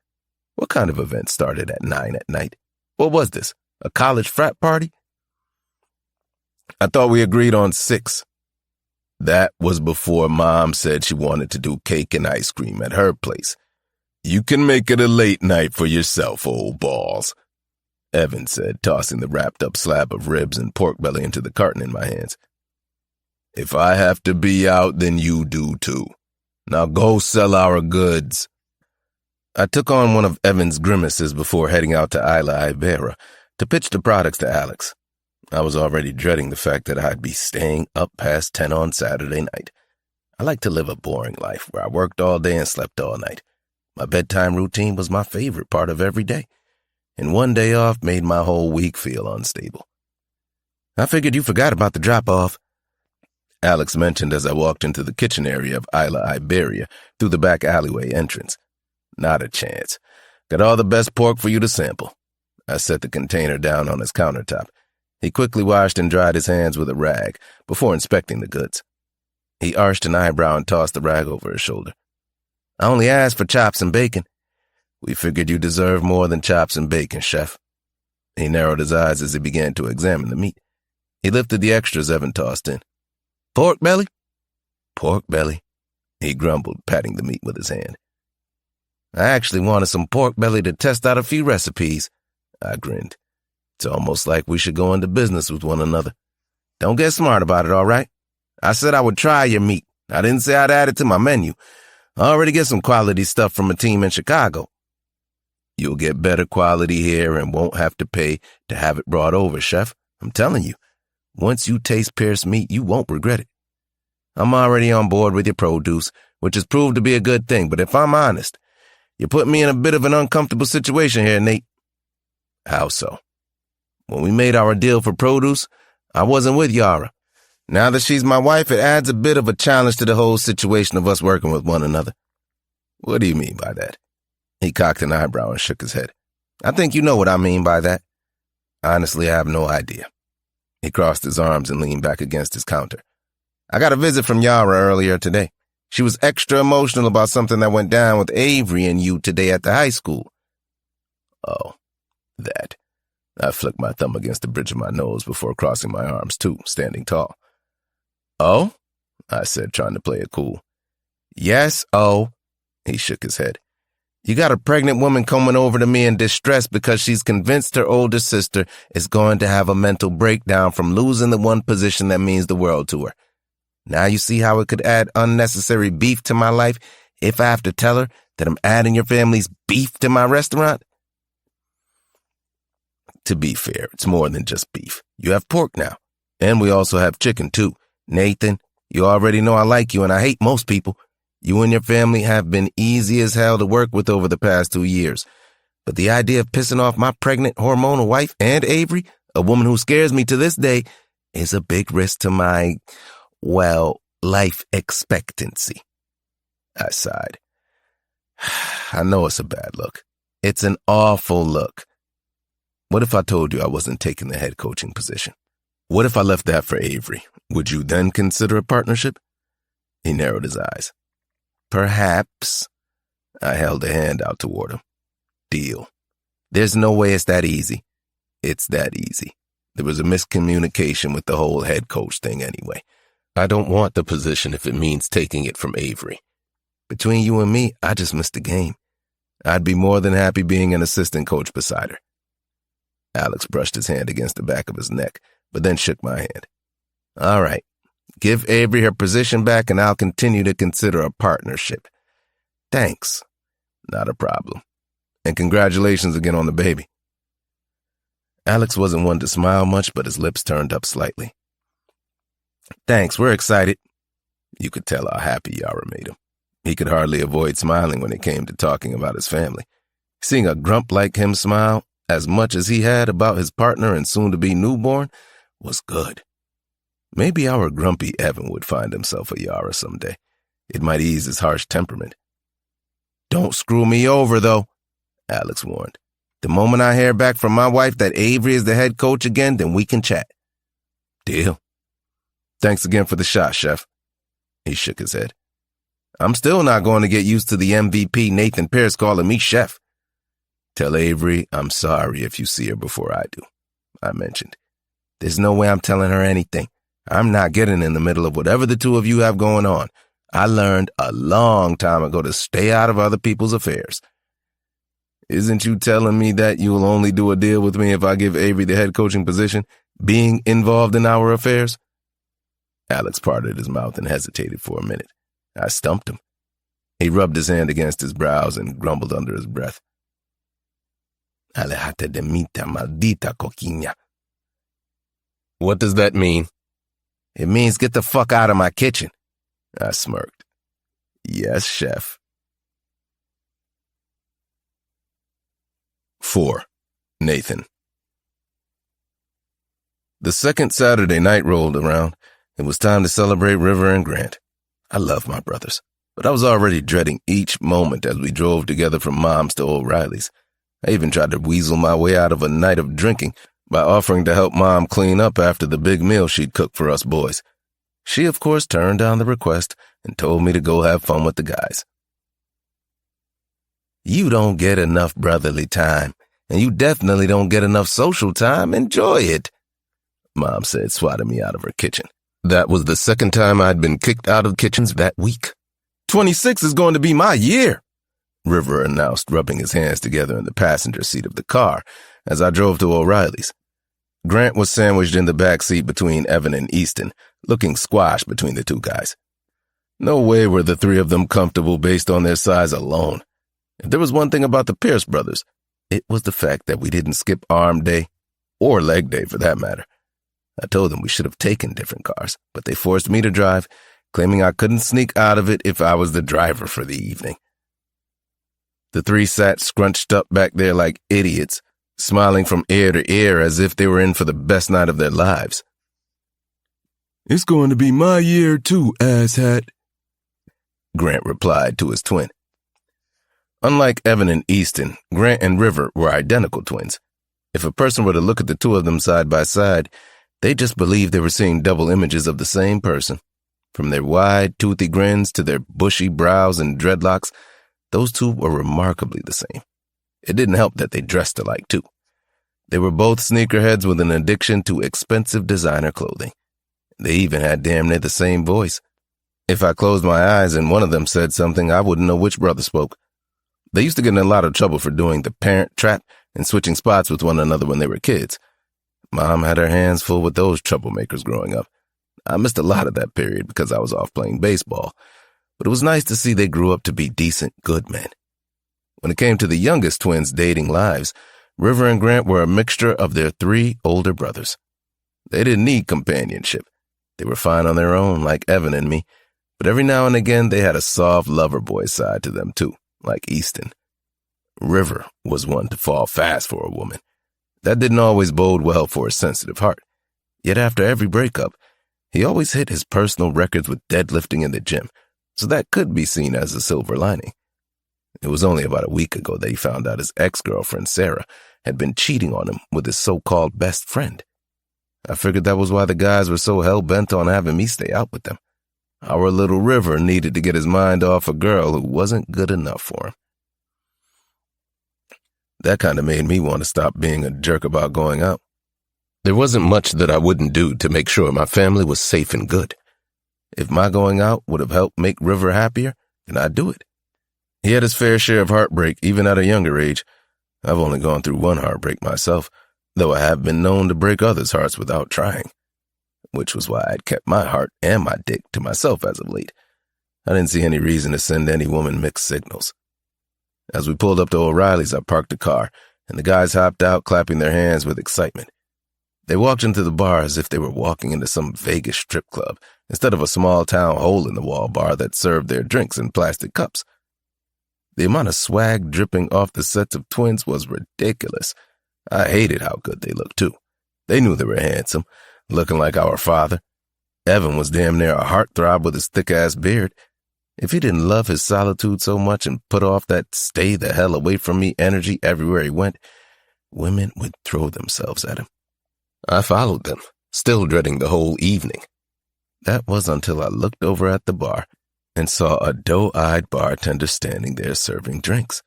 What kind of event started at 9 at night? What was this, a college frat party? "I thought we agreed on 6. "That was before Mom said she wanted to do cake and ice cream at her place. You can make it a late night for yourself, old balls," Evan said, tossing the wrapped-up slab of ribs and pork belly into the carton in my hands. "If I have to be out, then you do too. Now go sell our goods." I took on one of Evan's grimaces before heading out to Isla Ibera to pitch the products to Alex. I was already dreading the fact that I'd be staying up past 10 on Saturday night. I like to live a boring life where I worked all day and slept all night. My bedtime routine was my favorite part of every day, and one day off made my whole week feel unstable. "I figured you forgot about the drop-off," Alex mentioned as I walked into the kitchen area of Isla Iberia through the back alleyway entrance. "Not a chance. Got all the best pork for you to sample." I set the container down on his countertop. He quickly washed and dried his hands with a rag before inspecting the goods. He arched an eyebrow and tossed the rag over his shoulder. "I only asked for chops and bacon." "We figured you deserve more than chops and bacon, chef." He narrowed his eyes as he began to examine the meat. He lifted the extras Evan tossed in. "Pork belly?" "Pork belly," he grumbled, patting the meat with his hand. "I actually wanted some pork belly to test out a few recipes." I grinned. "It's almost like we should go into business with one another. Don't get smart about it, all right? I said I would try your meat. I didn't say I'd add it to my menu. I already get some quality stuff from a team in Chicago." "You'll get better quality here and won't have to pay to have it brought over, chef. I'm telling you, once you taste Pierce meat, you won't regret it. I'm already on board with your produce, which has proved to be a good thing, but if I'm honest, you're putting me in a bit of an uncomfortable situation here, Nate." "How so?" "When we made our deal for produce, I wasn't with Yara. Now that she's my wife, it adds a bit of a challenge to the whole situation of us working with one another." "What do you mean by that?" He cocked an eyebrow and shook his head. "I think you know what I mean by that." "Honestly, I have no idea." He crossed his arms and leaned back against his counter. "I got a visit from Yara earlier today. She was extra emotional about something that went down with Avery and you today at the high school." "Oh, that." I flicked my thumb against the bridge of my nose before crossing my arms too, standing tall. "Oh?" I said, trying to play it cool. "Yes, oh." He shook his head. You got a pregnant woman coming over to me in distress because she's convinced her older sister is going to have a mental breakdown from losing the one position that means the world to her. Now you see how it could add unnecessary beef to my life if I have to tell her that I'm adding your family's beef to my restaurant? To be fair, it's more than just beef. You have pork now. And we also have chicken, too. Nathan, you already know I like you and I hate most people. You and your family have been easy as hell to work with over the past 2 years. But the idea of pissing off my pregnant hormonal wife and Avery, a woman who scares me to this day, is a big risk to my, well, life expectancy. I sighed. I know it's a bad look. It's an awful look. What if I told you I wasn't taking the head coaching position? What if I left that for Avery? Would you then consider a partnership? He narrowed his eyes. Perhaps. I held a hand out toward him. Deal. There's no way it's that easy. It's that easy. There was a miscommunication with the whole head coach thing anyway. I don't want the position if it means taking it from Avery. Between you and me, I just missed the game. I'd be more than happy being an assistant coach beside her. Alex brushed his hand against the back of his neck, but then shook my hand. All right. Give Avery her position back and I'll continue to consider a partnership. Thanks. Not a problem. And congratulations again on the baby. Alex wasn't one to smile much, but his lips turned up slightly. Thanks, we're excited. You could tell how happy Yara made him. He could hardly avoid smiling when it came to talking about his family. Seeing a grump like him smile, as much as he had about his partner and soon-to-be newborn, was good. Maybe our grumpy Evan would find himself a Yara someday. It might ease his harsh temperament. Don't screw me over, though, Alex warned. The moment I hear back from my wife that Avery is the head coach again, then we can chat. Deal. Thanks again for the shot, Chef. He shook his head. I'm still not going to get used to the MVP Nathan Pierce calling me chef. Tell Avery I'm sorry if you see her before I do, I mentioned. There's no way I'm telling her anything. I'm not getting in the middle of whatever the two of you have going on. I learned a long time ago to stay out of other people's affairs. Isn't you telling me that you'll only do a deal with me if I give Avery the head coaching position, being involved in our affairs? Alex parted his mouth and hesitated for a minute. I stumped him. He rubbed his hand against his brows and grumbled under his breath. Alejate de mí, maldita coquina. What does that mean? It means get the fuck out of my kitchen. I smirked. Yes, chef. 4. Nathan. The second Saturday night rolled around. It was time to celebrate River and Grant. I love my brothers, but I was already dreading each moment as we drove together from Mom's to O'Reilly's. I even tried to weasel my way out of a night of drinking by offering to help Mom clean up after the big meal she'd cooked for us boys. She, of course, turned down the request and told me to go have fun with the guys. You don't get enough brotherly time, and you definitely don't get enough social time. Enjoy it, Mom said, swatting me out of her kitchen. That was the second time I'd been kicked out of kitchens that week. 26 is going to be my year, River announced, rubbing his hands together in the passenger seat of the car as I drove to O'Reilly's. Grant was sandwiched in the back seat between Evan and Easton, looking squashed between the two guys. No way were the three of them comfortable based on their size alone. If there was one thing about the Pierce brothers, it was the fact that we didn't skip arm day, or leg day for that matter. I told them we should have taken different cars, but they forced me to drive, claiming I couldn't sneak out of it if I was the driver for the evening. The three sat scrunched up back there like idiots, smiling from ear to ear as if they were in for the best night of their lives. It's going to be my year too, asshat, Grant replied to his twin. Unlike Evan and Easton, Grant and River were identical twins. If a person were to look at the two of them side by side, they just believed they were seeing double images of the same person. From their wide, toothy grins to their bushy brows and dreadlocks, those two were remarkably the same. It didn't help that they dressed alike, too. They were both sneakerheads with an addiction to expensive designer clothing. They even had damn near the same voice. If I closed my eyes and one of them said something, I wouldn't know which brother spoke. They used to get in a lot of trouble for doing the parent trap and switching spots with one another when they were kids. Mom had her hands full with those troublemakers growing up. I missed a lot of that period because I was off playing baseball, but it was nice to see they grew up to be decent, good men. When it came to the youngest twins' dating lives, River and Grant were a mixture of their 3 older brothers. They didn't need companionship. They were fine on their own, like Evan and me, but every now and again they had a soft lover boy side to them too, like Easton. River was one to fall fast for a woman. That didn't always bode well for a sensitive heart. Yet after every breakup, he always hit his personal records with deadlifting in the gym, so that could be seen as a silver lining. It was only about a week ago that he found out his ex-girlfriend, Sarah, had been cheating on him with his so-called best friend. I figured that was why the guys were so hell-bent on having me stay out with them. Our little River needed to get his mind off a girl who wasn't good enough for him. That kind of made me want to stop being a jerk about going out. There wasn't much that I wouldn't do to make sure my family was safe and good. If my going out would have helped make River happier, then I'd do it. He had his fair share of heartbreak even at a younger age. I've only gone through one heartbreak myself, though I have been known to break others' hearts without trying, which was why I'd kept my heart and my dick to myself as of late. I didn't see any reason to send any woman mixed signals. As we pulled up to O'Reilly's, I parked the car, and the guys hopped out, clapping their hands with excitement. They walked into the bar as if they were walking into some Vegas strip club, instead of a small-town hole-in-the-wall bar that served their drinks in plastic cups. The amount of swag dripping off the sets of twins was ridiculous. I hated how good they looked, too. They knew they were handsome, looking like our father. Evan was damn near a heartthrob with his thick-ass beard. If he didn't love his solitude so much and put off that stay the hell away from me energy everywhere he went, women would throw themselves at him. I followed them, still dreading the whole evening. That was until I looked over at the bar and saw a doe-eyed bartender standing there serving drinks.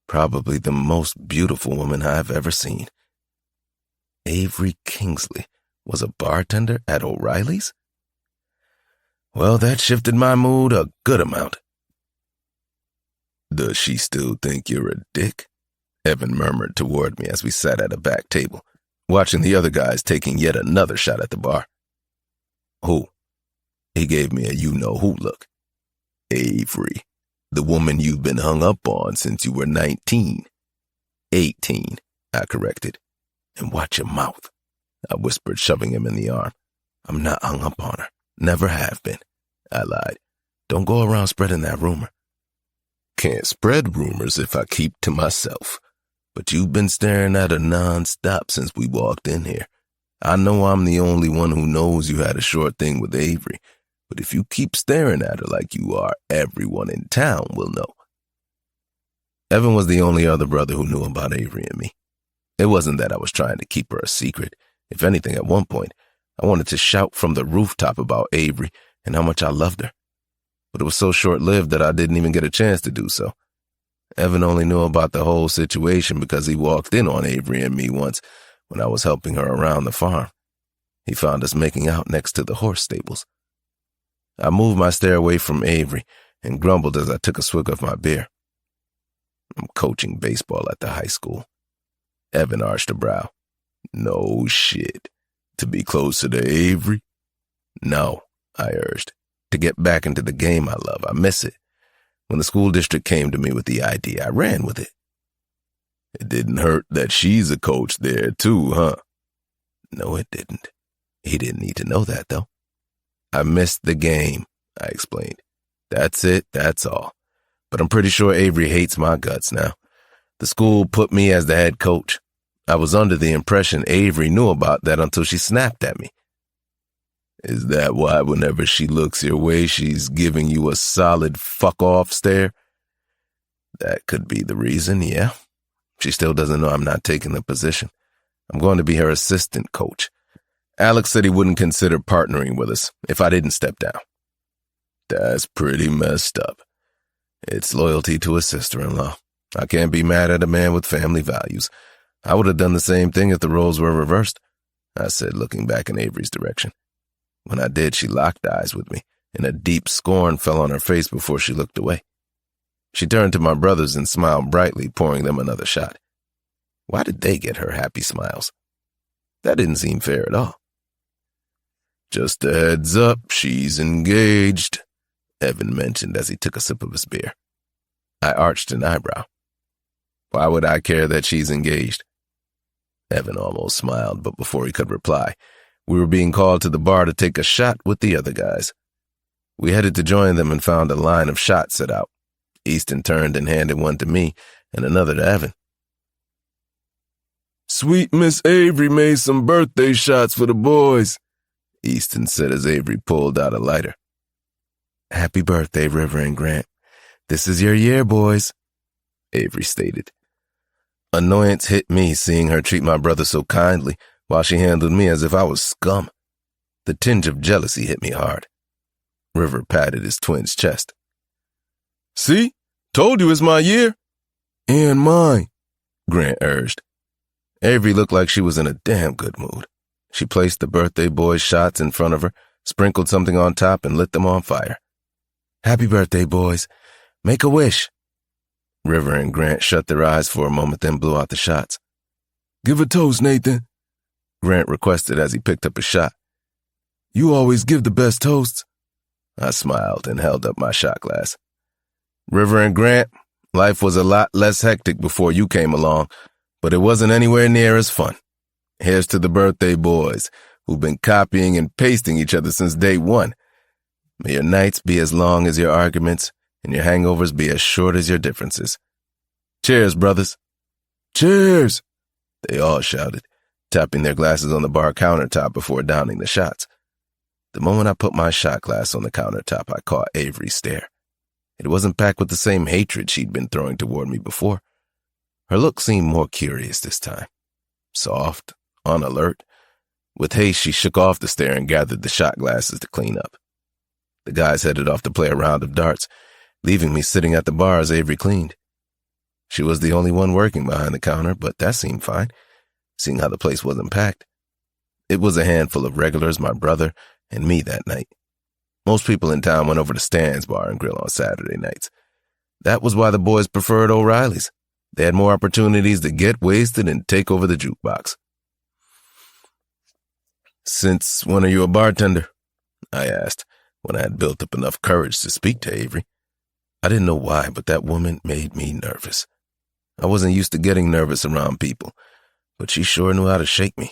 Probably the most beautiful woman I've ever seen. Avery Kingsley was a bartender at O'Reilly's? Well, that shifted my mood a good amount. "Does she still think you're a dick?" Evan murmured toward me as we sat at a back table, watching the other guys taking yet another shot at the bar. "Who?" He gave me a you-know-who look. "Avery, the woman you've been hung up on since you were 19. 18, I corrected. "And watch your mouth," I whispered, shoving him in the arm. "I'm not hung up on her. Never have been," I lied. "Don't go around spreading that rumor." "Can't spread rumors if I keep to myself. But you've been staring at her non-stop since we walked in here. I know I'm the only one who knows you had a short thing with Avery, but if you keep staring at her like you are, everyone in town will know." Evan was the only other brother who knew about Avery and me. It wasn't that I was trying to keep her a secret. If anything, at one point, I wanted to shout from the rooftop about Avery and how much I loved her. But it was so short-lived that I didn't even get a chance to do so. Evan only knew about the whole situation because he walked in on Avery and me once when I was helping her around the farm. He found us making out next to the horse stables. I moved my stare away from Avery and grumbled as I took a swig of my beer. "I'm coaching baseball at the high school." Evan arched a brow. "No shit. To be closer to Avery?" "No," I urged. "To get back into the game I love. I miss it. When the school district came to me with the idea, I ran with it." "It didn't hurt that she's a coach there too, huh?" "No, it didn't. He didn't need to know that, though." "I missed the game," I explained. "That's it, that's all. But I'm pretty sure Avery hates my guts now. The school put me as the head coach. I was under the impression Avery knew about that until she snapped at me." "Is that why whenever she looks your way, she's giving you a solid fuck-off stare?" "That could be the reason, yeah. She still doesn't know I'm not taking the position. I'm going to be her assistant coach. Alex said he wouldn't consider partnering with us if I didn't step down." "That's pretty messed up. It's loyalty to a sister-in-law. I can't be mad at a man with family values. I would have done the same thing if the roles were reversed," I said, looking back in Avery's direction. When I did, she locked eyes with me, and a deep scorn fell on her face before she looked away. She turned to my brothers and smiled brightly, pouring them another shot. Why did they get her happy smiles? That didn't seem fair at all. Just a heads up, she's engaged, Evan mentioned as he took a sip of his beer. I arched an eyebrow. Why would I care that she's engaged? Evan almost smiled, but before he could reply, we were being called to the bar to take a shot with the other guys. We headed to join them and found a line of shots set out. Easton turned and handed one to me and another to Evan. Sweet Miss Avery made some birthday shots for the boys, Easton said as Avery pulled out a lighter. Happy birthday, River and Grant. This is your year, boys, Avery stated. Annoyance hit me seeing her treat my brother so kindly while she handled me as if I was scum. The tinge of jealousy hit me hard. River patted his twin's chest. See? Told you it's my year. And mine, Grant urged. Avery looked like she was in a damn good mood. She placed the birthday boy's shots in front of her, sprinkled something on top, and lit them on fire. Happy birthday, boys. Make a wish. River and Grant shut their eyes for a moment, then blew out the shots. Give a toast, Nathan, Grant requested as he picked up a shot. You always give the best toasts. I smiled and held up my shot glass. River and Grant, life was a lot less hectic before you came along, but it wasn't anywhere near as fun. Here's to the birthday boys, who've been copying and pasting each other since day one. May your nights be as long as your arguments, and your hangovers be as short as your differences. Cheers, brothers. Cheers, they all shouted, tapping their glasses on the bar countertop before downing the shots. The moment I put my shot glass on the countertop, I caught Avery's stare. It wasn't packed with the same hatred she'd been throwing toward me before. Her look seemed more curious this time. Soft, on alert. With haste, she shook off the stare and gathered the shot glasses to clean up. The guys headed off to play a round of darts, leaving me sitting at the bar as Avery cleaned. She was the only one working behind the counter, but that seemed fine, seeing how the place wasn't packed. It was a handful of regulars, my brother, and me that night. Most people in town went over to Stan's Bar and Grill on Saturday nights. That was why the boys preferred O'Reilly's. They had more opportunities to get wasted and take over the jukebox. Since when are you a bartender? I asked, when I had built up enough courage to speak to Avery. I didn't know why, but that woman made me nervous. I wasn't used to getting nervous around people, but she sure knew how to shake me.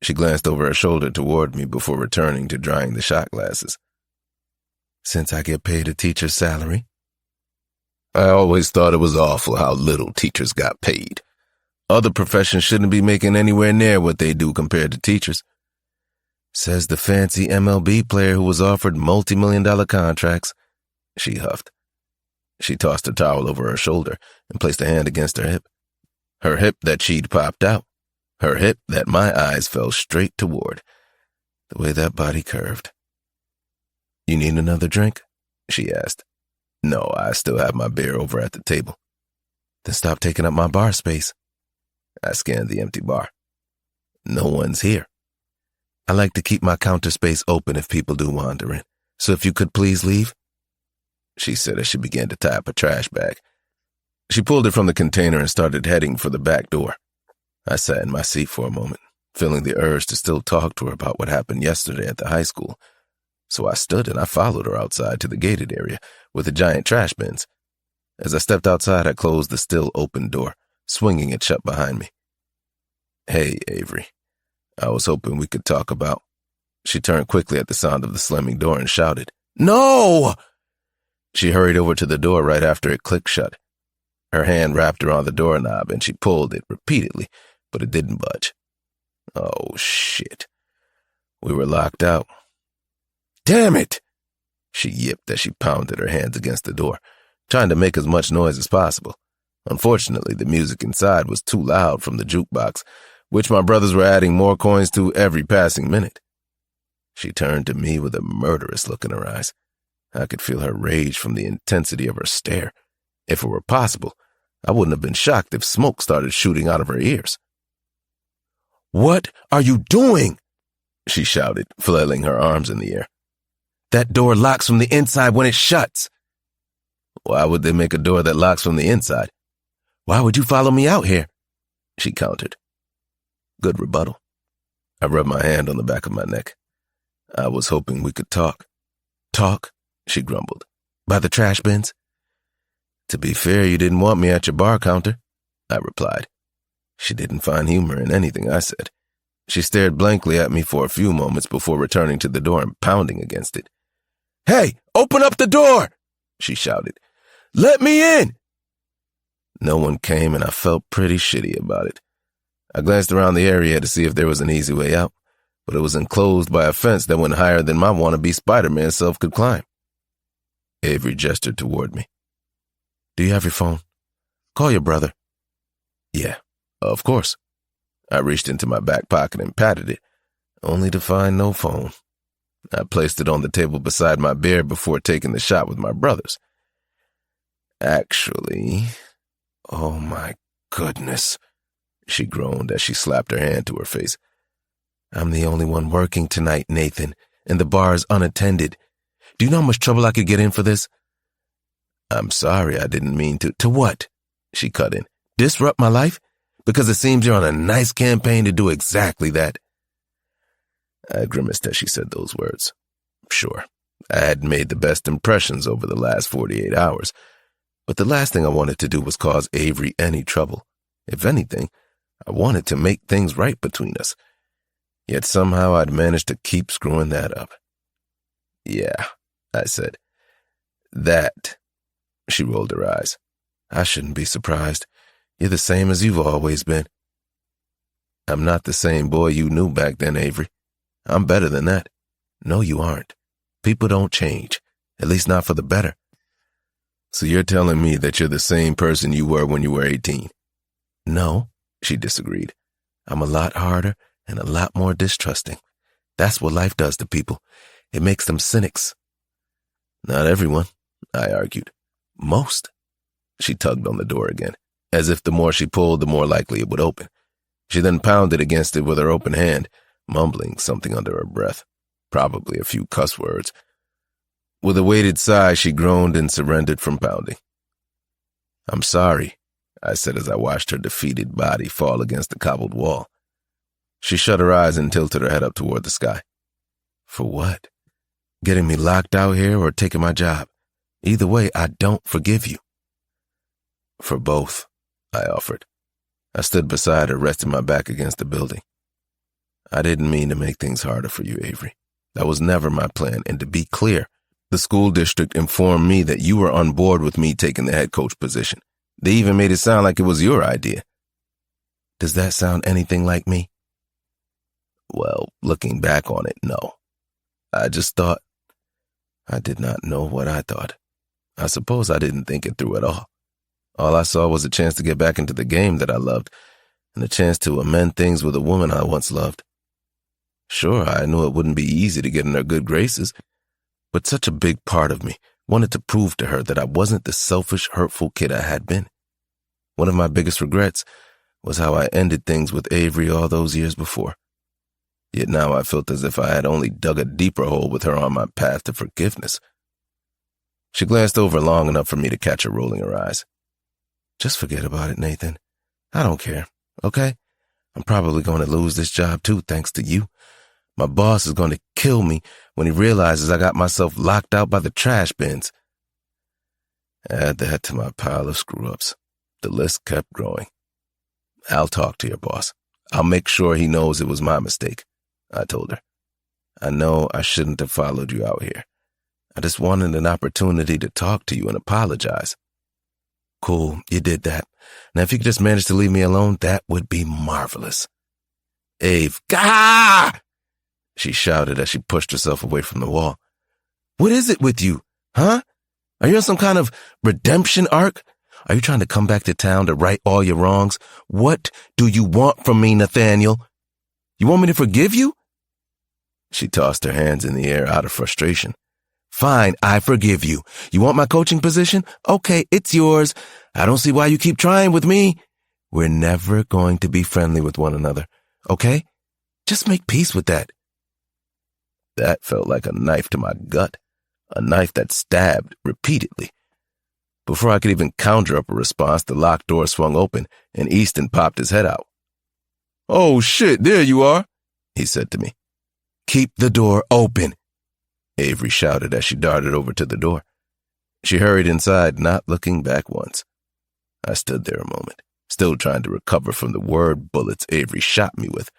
She glanced over her shoulder toward me before returning to drying the shot glasses. Since I get paid a teacher's salary? I always thought it was awful how little teachers got paid. Other professions shouldn't be making anywhere near what they do compared to teachers. Says the fancy MLB player who was offered multi-million-dollar contracts. She huffed. She tossed a towel over her shoulder and placed a hand against her hip. Her hip that she'd popped out. Her hip that my eyes fell straight toward. The way that body curved. You need another drink? She asked. No, I still have my beer over at the table. Then stop taking up my bar space. I scanned the empty bar. No one's here. I like to keep my counter space open if people do wander in, so if you could please leave, she said as she began to tie up a trash bag. She pulled it from the container and started heading for the back door. I sat in my seat for a moment, feeling the urge to still talk to her about what happened yesterday at the high school. So I stood and I followed her outside to the gated area with the giant trash bins. As I stepped outside, I closed the still open door, swinging it shut behind me. Hey, Avery. I was hoping we could talk about... She turned quickly at the sound of the slamming door and shouted, No! She hurried over to the door right after it clicked shut. Her hand wrapped around the doorknob and she pulled it repeatedly, but it didn't budge. Oh, shit. We were locked out. Damn it! She yipped as she pounded her hands against the door, trying to make as much noise as possible. Unfortunately, the music inside was too loud from the jukebox, which my brothers were adding more coins to every passing minute. She turned to me with a murderous look in her eyes. I could feel her rage from the intensity of her stare. If it were possible, I wouldn't have been shocked if smoke started shooting out of her ears. What are you doing? She shouted, flailing her arms in the air. That door locks from the inside when it shuts. Why would they make a door that locks from the inside? Why would you follow me out here? She countered. Good rebuttal. I rubbed my hand on the back of my neck. I was hoping we could talk. Talk? She grumbled. By the trash bins? To be fair, you didn't want me at your bar counter, I replied. She didn't find humor in anything I said. She stared blankly at me for a few moments before returning to the door and pounding against it. Hey, open up the door, she shouted. Let me in! No one came, and I felt pretty shitty about it. I glanced around the area to see if there was an easy way out, but it was enclosed by a fence that went higher than my wannabe Spider-Man self could climb. Avery gestured toward me. Do you have your phone? Call your brother. Yeah, of course. I reached into my back pocket and patted it, only to find no phone. I placed it on the table beside my beer before taking the shot with my brothers. Actually, oh my goodness, she groaned as she slapped her hand to her face. I'm the only one working tonight, Nathan, and the bar is unattended. Do you know how much trouble I could get in for this? I'm sorry, I didn't mean to. To what? She cut in. Disrupt my life? Because it seems you're on a nice campaign to do exactly that. I grimaced as she said those words. Sure, I had made the best impressions over the last 48 hours, but the last thing I wanted to do was cause Avery any trouble. If anything, I wanted to make things right between us. Yet somehow I'd managed to keep screwing that up. Yeah, I said. That. She rolled her eyes. I shouldn't be surprised. You're the same as you've always been. I'm not the same boy you knew back then, Avery. I'm better than that. No, you aren't. People don't change, at least not for the better. So you're telling me that you're the same person you were when you were 18? No, she disagreed. I'm a lot harder and a lot more distrusting. That's what life does to people. It makes them cynics. Not everyone, I argued. Most. She tugged on the door again, as if the more she pulled, the more likely it would open. She then pounded against it with her open hand, mumbling something under her breath, probably a few cuss words. With a weighted sigh, she groaned and surrendered from pounding. I'm sorry, I said as I watched her defeated body fall against the cobbled wall. She shut her eyes and tilted her head up toward the sky. For what? Getting me locked out here or taking my job? Either way, I don't forgive you. For both, I offered. I stood beside her, resting my back against the building. I didn't mean to make things harder for you, Avery. That was never my plan, and to be clear, the school district informed me that you were on board with me taking the head coach position. They even made it sound like it was your idea. Does that sound anything like me? Well, looking back on it, no. I just thought. I did not know what I thought. I suppose I didn't think it through at all. All I saw was a chance to get back into the game that I loved, and a chance to amend things with a woman I once loved. Sure, I knew it wouldn't be easy to get in her good graces, but such a big part of me wanted to prove to her that I wasn't the selfish, hurtful kid I had been. One of my biggest regrets was how I ended things with Avery all those years before. Yet now I felt as if I had only dug a deeper hole with her on my path to forgiveness. She glanced over long enough for me to catch her rolling her eyes. Just forget about it, Nathan. I don't care, okay? I'm probably going to lose this job too, thanks to you. My boss is going to kill me when he realizes I got myself locked out by the trash bins. Add that to my pile of screw-ups. The list kept growing. I'll talk to your boss. I'll make sure he knows it was my mistake, I told her. I know I shouldn't have followed you out here. I just wanted an opportunity to talk to you and apologize. Cool, you did that. Now if you could just manage to leave me alone, that would be marvelous. Ave, gah! She shouted as she pushed herself away from the wall. What is it with you, huh? Are you on some kind of redemption arc? Are you trying to come back to town to right all your wrongs? What do you want from me, Nathaniel? You want me to forgive you? She tossed her hands in the air out of frustration. Fine, I forgive you. You want my coaching position? Okay, it's yours. I don't see why you keep trying with me. We're never going to be friendly with one another, okay? Just make peace with that. That felt like a knife to my gut, a knife that stabbed repeatedly. Before I could even conjure up a response, the locked door swung open, and Easton popped his head out. "Oh, shit, there you are," he said to me. "Keep the door open," Avery shouted as she darted over to the door. She hurried inside, not looking back once. I stood there a moment, still trying to recover from the word bullets Avery shot me with.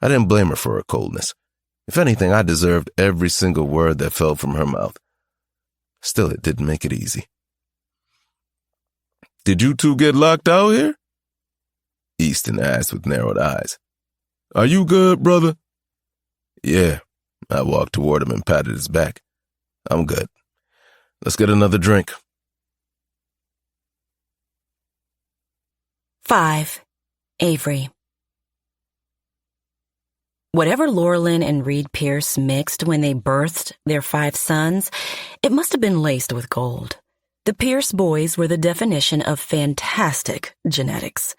I didn't blame her for her coldness. If anything, I deserved every single word that fell from her mouth. Still, it didn't make it easy. "Did you two get locked out here?" Easton asked with narrowed eyes. "Are you good, brother?" "Yeah." I walked toward him and patted his back. "I'm good. Let's get another drink." 5. Avery. Whatever Laurelyn and Reed Pierce mixed when they birthed their 5 sons, it must have been laced with gold. The Pierce boys were the definition of fantastic genetics.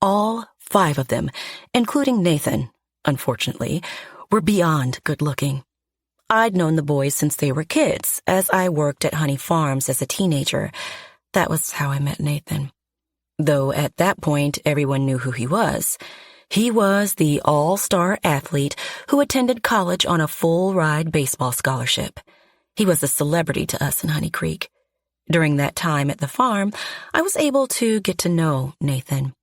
All 5 of them, including Nathan, unfortunately, were beyond good-looking. I'd known the boys since they were kids, as I worked at Honey Farms as a teenager. That was how I met Nathan. Though at that point, everyone knew who he was. He was the all-star athlete who attended college on a full-ride baseball scholarship. He was a celebrity to us in Honey Creek. During that time at the farm, I was able to get to know Nathan.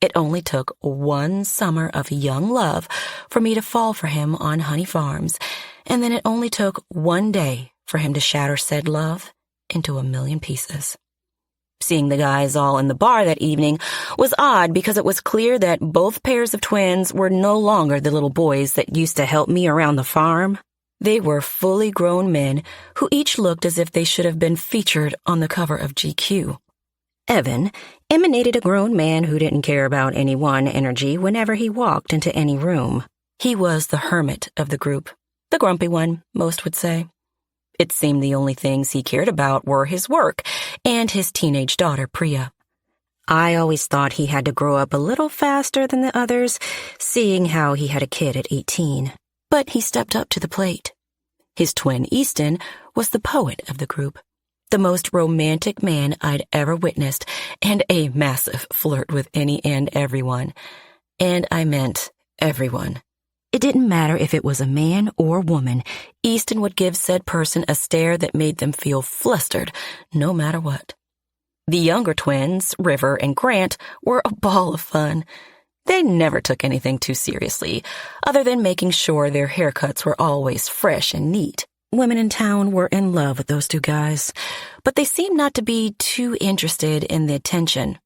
It only took one summer of young love for me to fall for him on Honey Farms, and then it only took one day for him to shatter said love into a million pieces. Seeing the guys all in the bar that evening was odd because it was clear that both pairs of twins were no longer the little boys that used to help me around the farm. They were fully grown men who each looked as if they should have been featured on the cover of GQ. Evan emanated a grown man who didn't care about any one energy whenever he walked into any room. He was the hermit of the group, the grumpy one, most would say. It seemed the only things he cared about were his work and his teenage daughter, Priya. I always thought he had to grow up a little faster than the others, seeing how he had a kid at 18. But he stepped up to the plate. His twin, Easton, was the poet of the group, the most romantic man I'd ever witnessed, and a massive flirt with any and everyone. And I meant everyone. It didn't matter if it was a man or woman, Easton would give said person a stare that made them feel flustered, no matter what. The younger twins, River and Grant, were a ball of fun. They never took anything too seriously, other than making sure their haircuts were always fresh and neat. Women in town were in love with those 2 guys, but they seemed not to be too interested in the attention.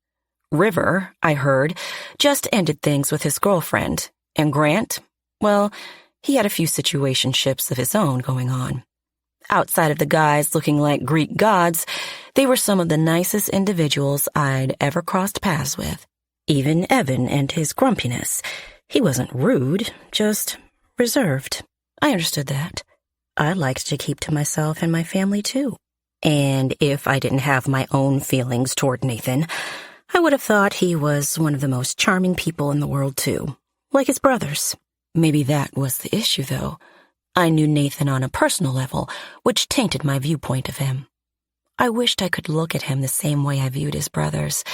River, I heard, just ended things with his girlfriend, and Grant, well, he had a few situationships of his own going on. Outside of the guys looking like Greek gods, they were some of the nicest individuals I'd ever crossed paths with. Even Evan and his grumpiness. He wasn't rude, just reserved. I understood that. I liked to keep to myself and my family, too. And if I didn't have my own feelings toward Nathan, I would have thought he was one of the most charming people in the world, too, like his brothers. Maybe that was the issue, though. I knew Nathan on a personal level, which tainted my viewpoint of him. I wished I could look at him the same way I viewed his brothers,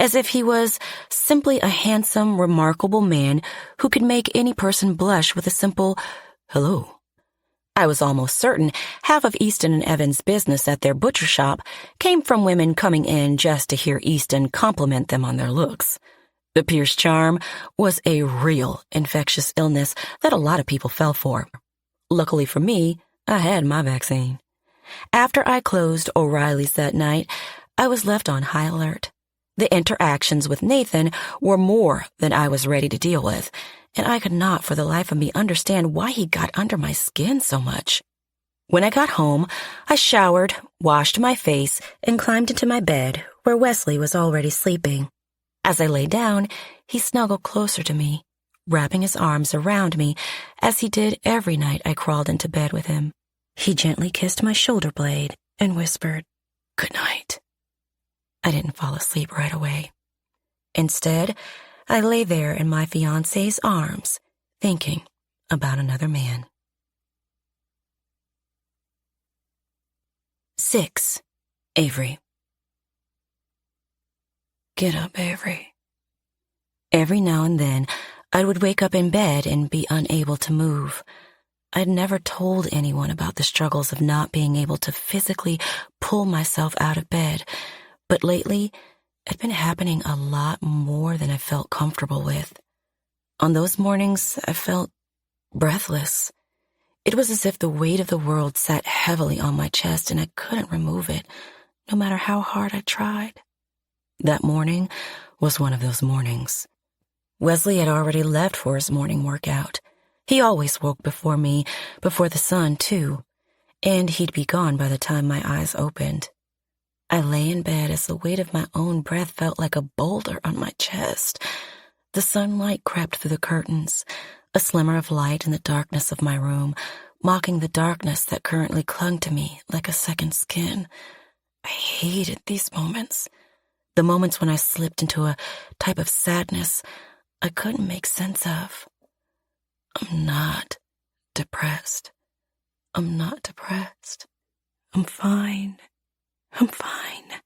as if he was simply a handsome, remarkable man who could make any person blush with a simple hello. I was almost certain half of Easton and Evan's business at their butcher shop came from women coming in just to hear Easton compliment them on their looks. The Pierce charm was a real infectious illness that a lot of people fell for. Luckily for me, I had my vaccine. After I closed O'Reilly's that night, I was left on high alert. The interactions with Nathan were more than I was ready to deal with, and I could not for the life of me understand why he got under my skin so much. When I got home, I showered, washed my face, and climbed into my bed, where Wesley was already sleeping. As I lay down, he snuggled closer to me, wrapping his arms around me, as he did every night I crawled into bed with him. He gently kissed my shoulder blade and whispered, "Good night." I didn't fall asleep right away. Instead, I lay there in my fiancé's arms, thinking about another man. 6. Avery. Get up, Avery. Every now and then, I would wake up in bed and be unable to move. I'd never told anyone about the struggles of not being able to physically pull myself out of bed, but lately, it'd been happening a lot more than I felt comfortable with. On those mornings, I felt breathless. It was as if the weight of the world sat heavily on my chest and I couldn't remove it, no matter how hard I tried. That morning was one of those mornings. Wesley had already left for his morning workout. He always woke before me, before the sun, too, and he'd be gone by the time my eyes opened. I lay in bed as the weight of my own breath felt like a boulder on my chest. The sunlight crept through the curtains, a slimmer of light in the darkness of my room, mocking the darkness that currently clung to me like a second skin. I hated these moments. The moments when I slipped into a type of sadness I couldn't make sense of. I'm not depressed. I'm not depressed. I'm fine. I'm fine.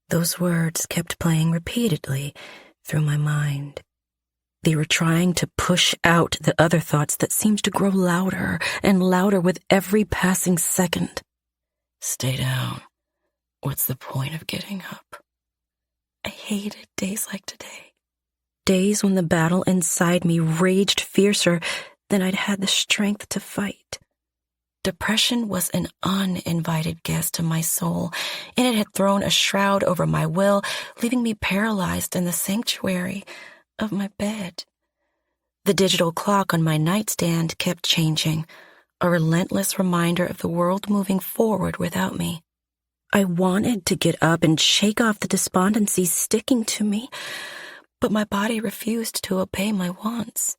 Those words kept playing repeatedly through my mind. They were trying to push out the other thoughts that seemed to grow louder and louder with every passing second. Stay down. What's the point of getting up? I hated days like today. Days when the battle inside me raged fiercer than I'd had the strength to fight. Depression was an uninvited guest to my soul, and it had thrown a shroud over my will, leaving me paralyzed in the sanctuary of my bed. The digital clock on my nightstand kept changing, a relentless reminder of the world moving forward without me. I wanted to get up and shake off the despondency sticking to me, but my body refused to obey my wants.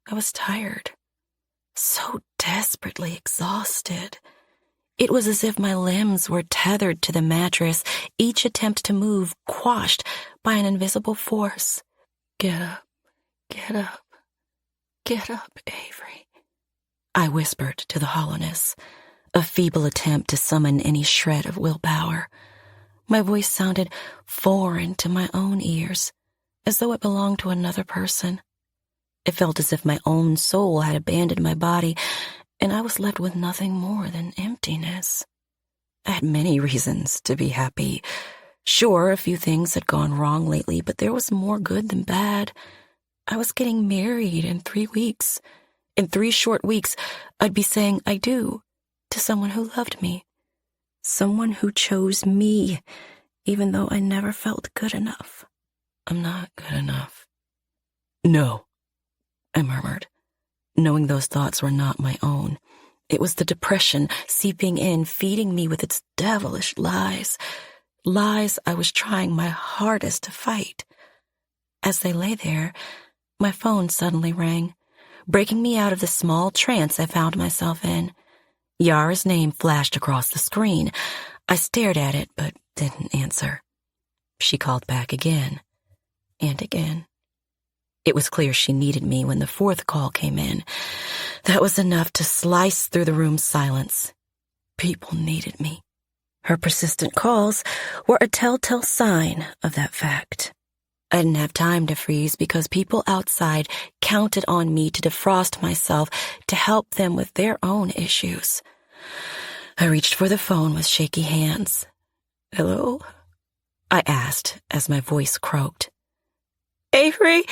I was tired, so desperately exhausted. It was as if my limbs were tethered to the mattress, each attempt to move quashed by an invisible force. Get up, get up, get up, Avery, I whispered to the hollowness, a feeble attempt to summon any shred of willpower. My voice sounded foreign to my own ears, as though it belonged to another person. It felt as if my own soul had abandoned my body, and I was left with nothing more than emptiness. I had many reasons to be happy. Sure, a few things had gone wrong lately, but there was more good than bad. I was getting married in 3 weeks. In 3 short weeks, I'd be saying I do to someone who loved me. Someone who chose me, even though I never felt good enough. I'm not good enough. No, I murmured, knowing those thoughts were not my own. It was the depression seeping in, feeding me with its devilish lies. Lies I was trying my hardest to fight. As they lay there, my phone suddenly rang, breaking me out of the small trance I found myself in. Yara's name flashed across the screen. I stared at it, but didn't answer. She called back again, and again. It was clear she needed me when the 4th call came in. That was enough to slice through the room's silence. People needed me. Her persistent calls were a telltale sign of that fact. I didn't have time to freeze because people outside counted on me to defrost myself, to help them with their own issues. I reached for the phone with shaky hands. "Hello?" I asked as my voice croaked. "Avery?"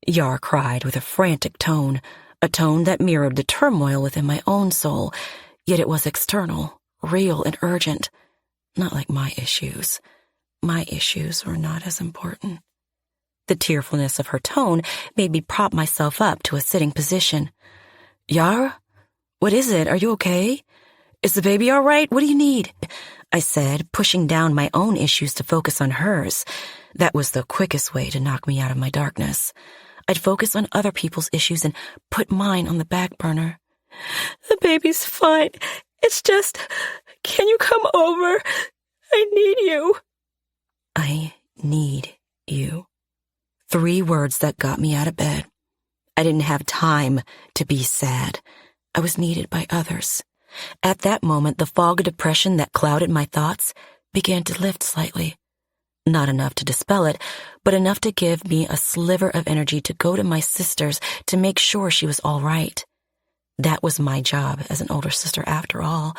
Yar cried with a frantic tone, a tone that mirrored the turmoil within my own soul, yet it was external, real and urgent, not like my issues. My issues were not as important. The tearfulness of her tone made me prop myself up to a sitting position. "Yara? What is it? Are you okay? Is the baby all right? What do you need?" I said, pushing down my own issues to focus on hers. That was the quickest way to knock me out of my darkness. I'd focus on other people's issues and put mine on the back burner. "The baby's fine. It's just, can you come over? I need you." I need you. 3 words that got me out of bed. I didn't have time to be sad. I was needed by others. At that moment, the fog of depression that clouded my thoughts began to lift slightly. Not enough to dispel it, but enough to give me a sliver of energy to go to my sisters to make sure she was all right. That was my job as an older sister after all,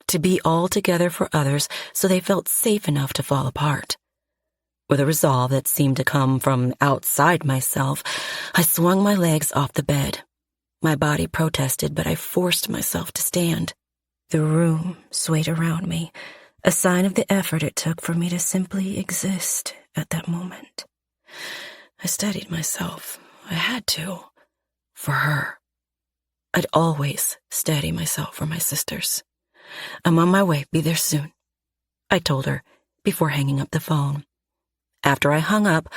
to be all together for others so they felt safe enough to fall apart. With a resolve that seemed to come from outside myself, I swung my legs off the bed. My body protested, but I forced myself to stand. The room swayed around me, a sign of the effort it took for me to simply exist at that moment. I steadied myself. I had to. For her. I'd always steady myself for my sisters. I'm on my way. Be there soon, I told her before hanging up the phone. After I hung up,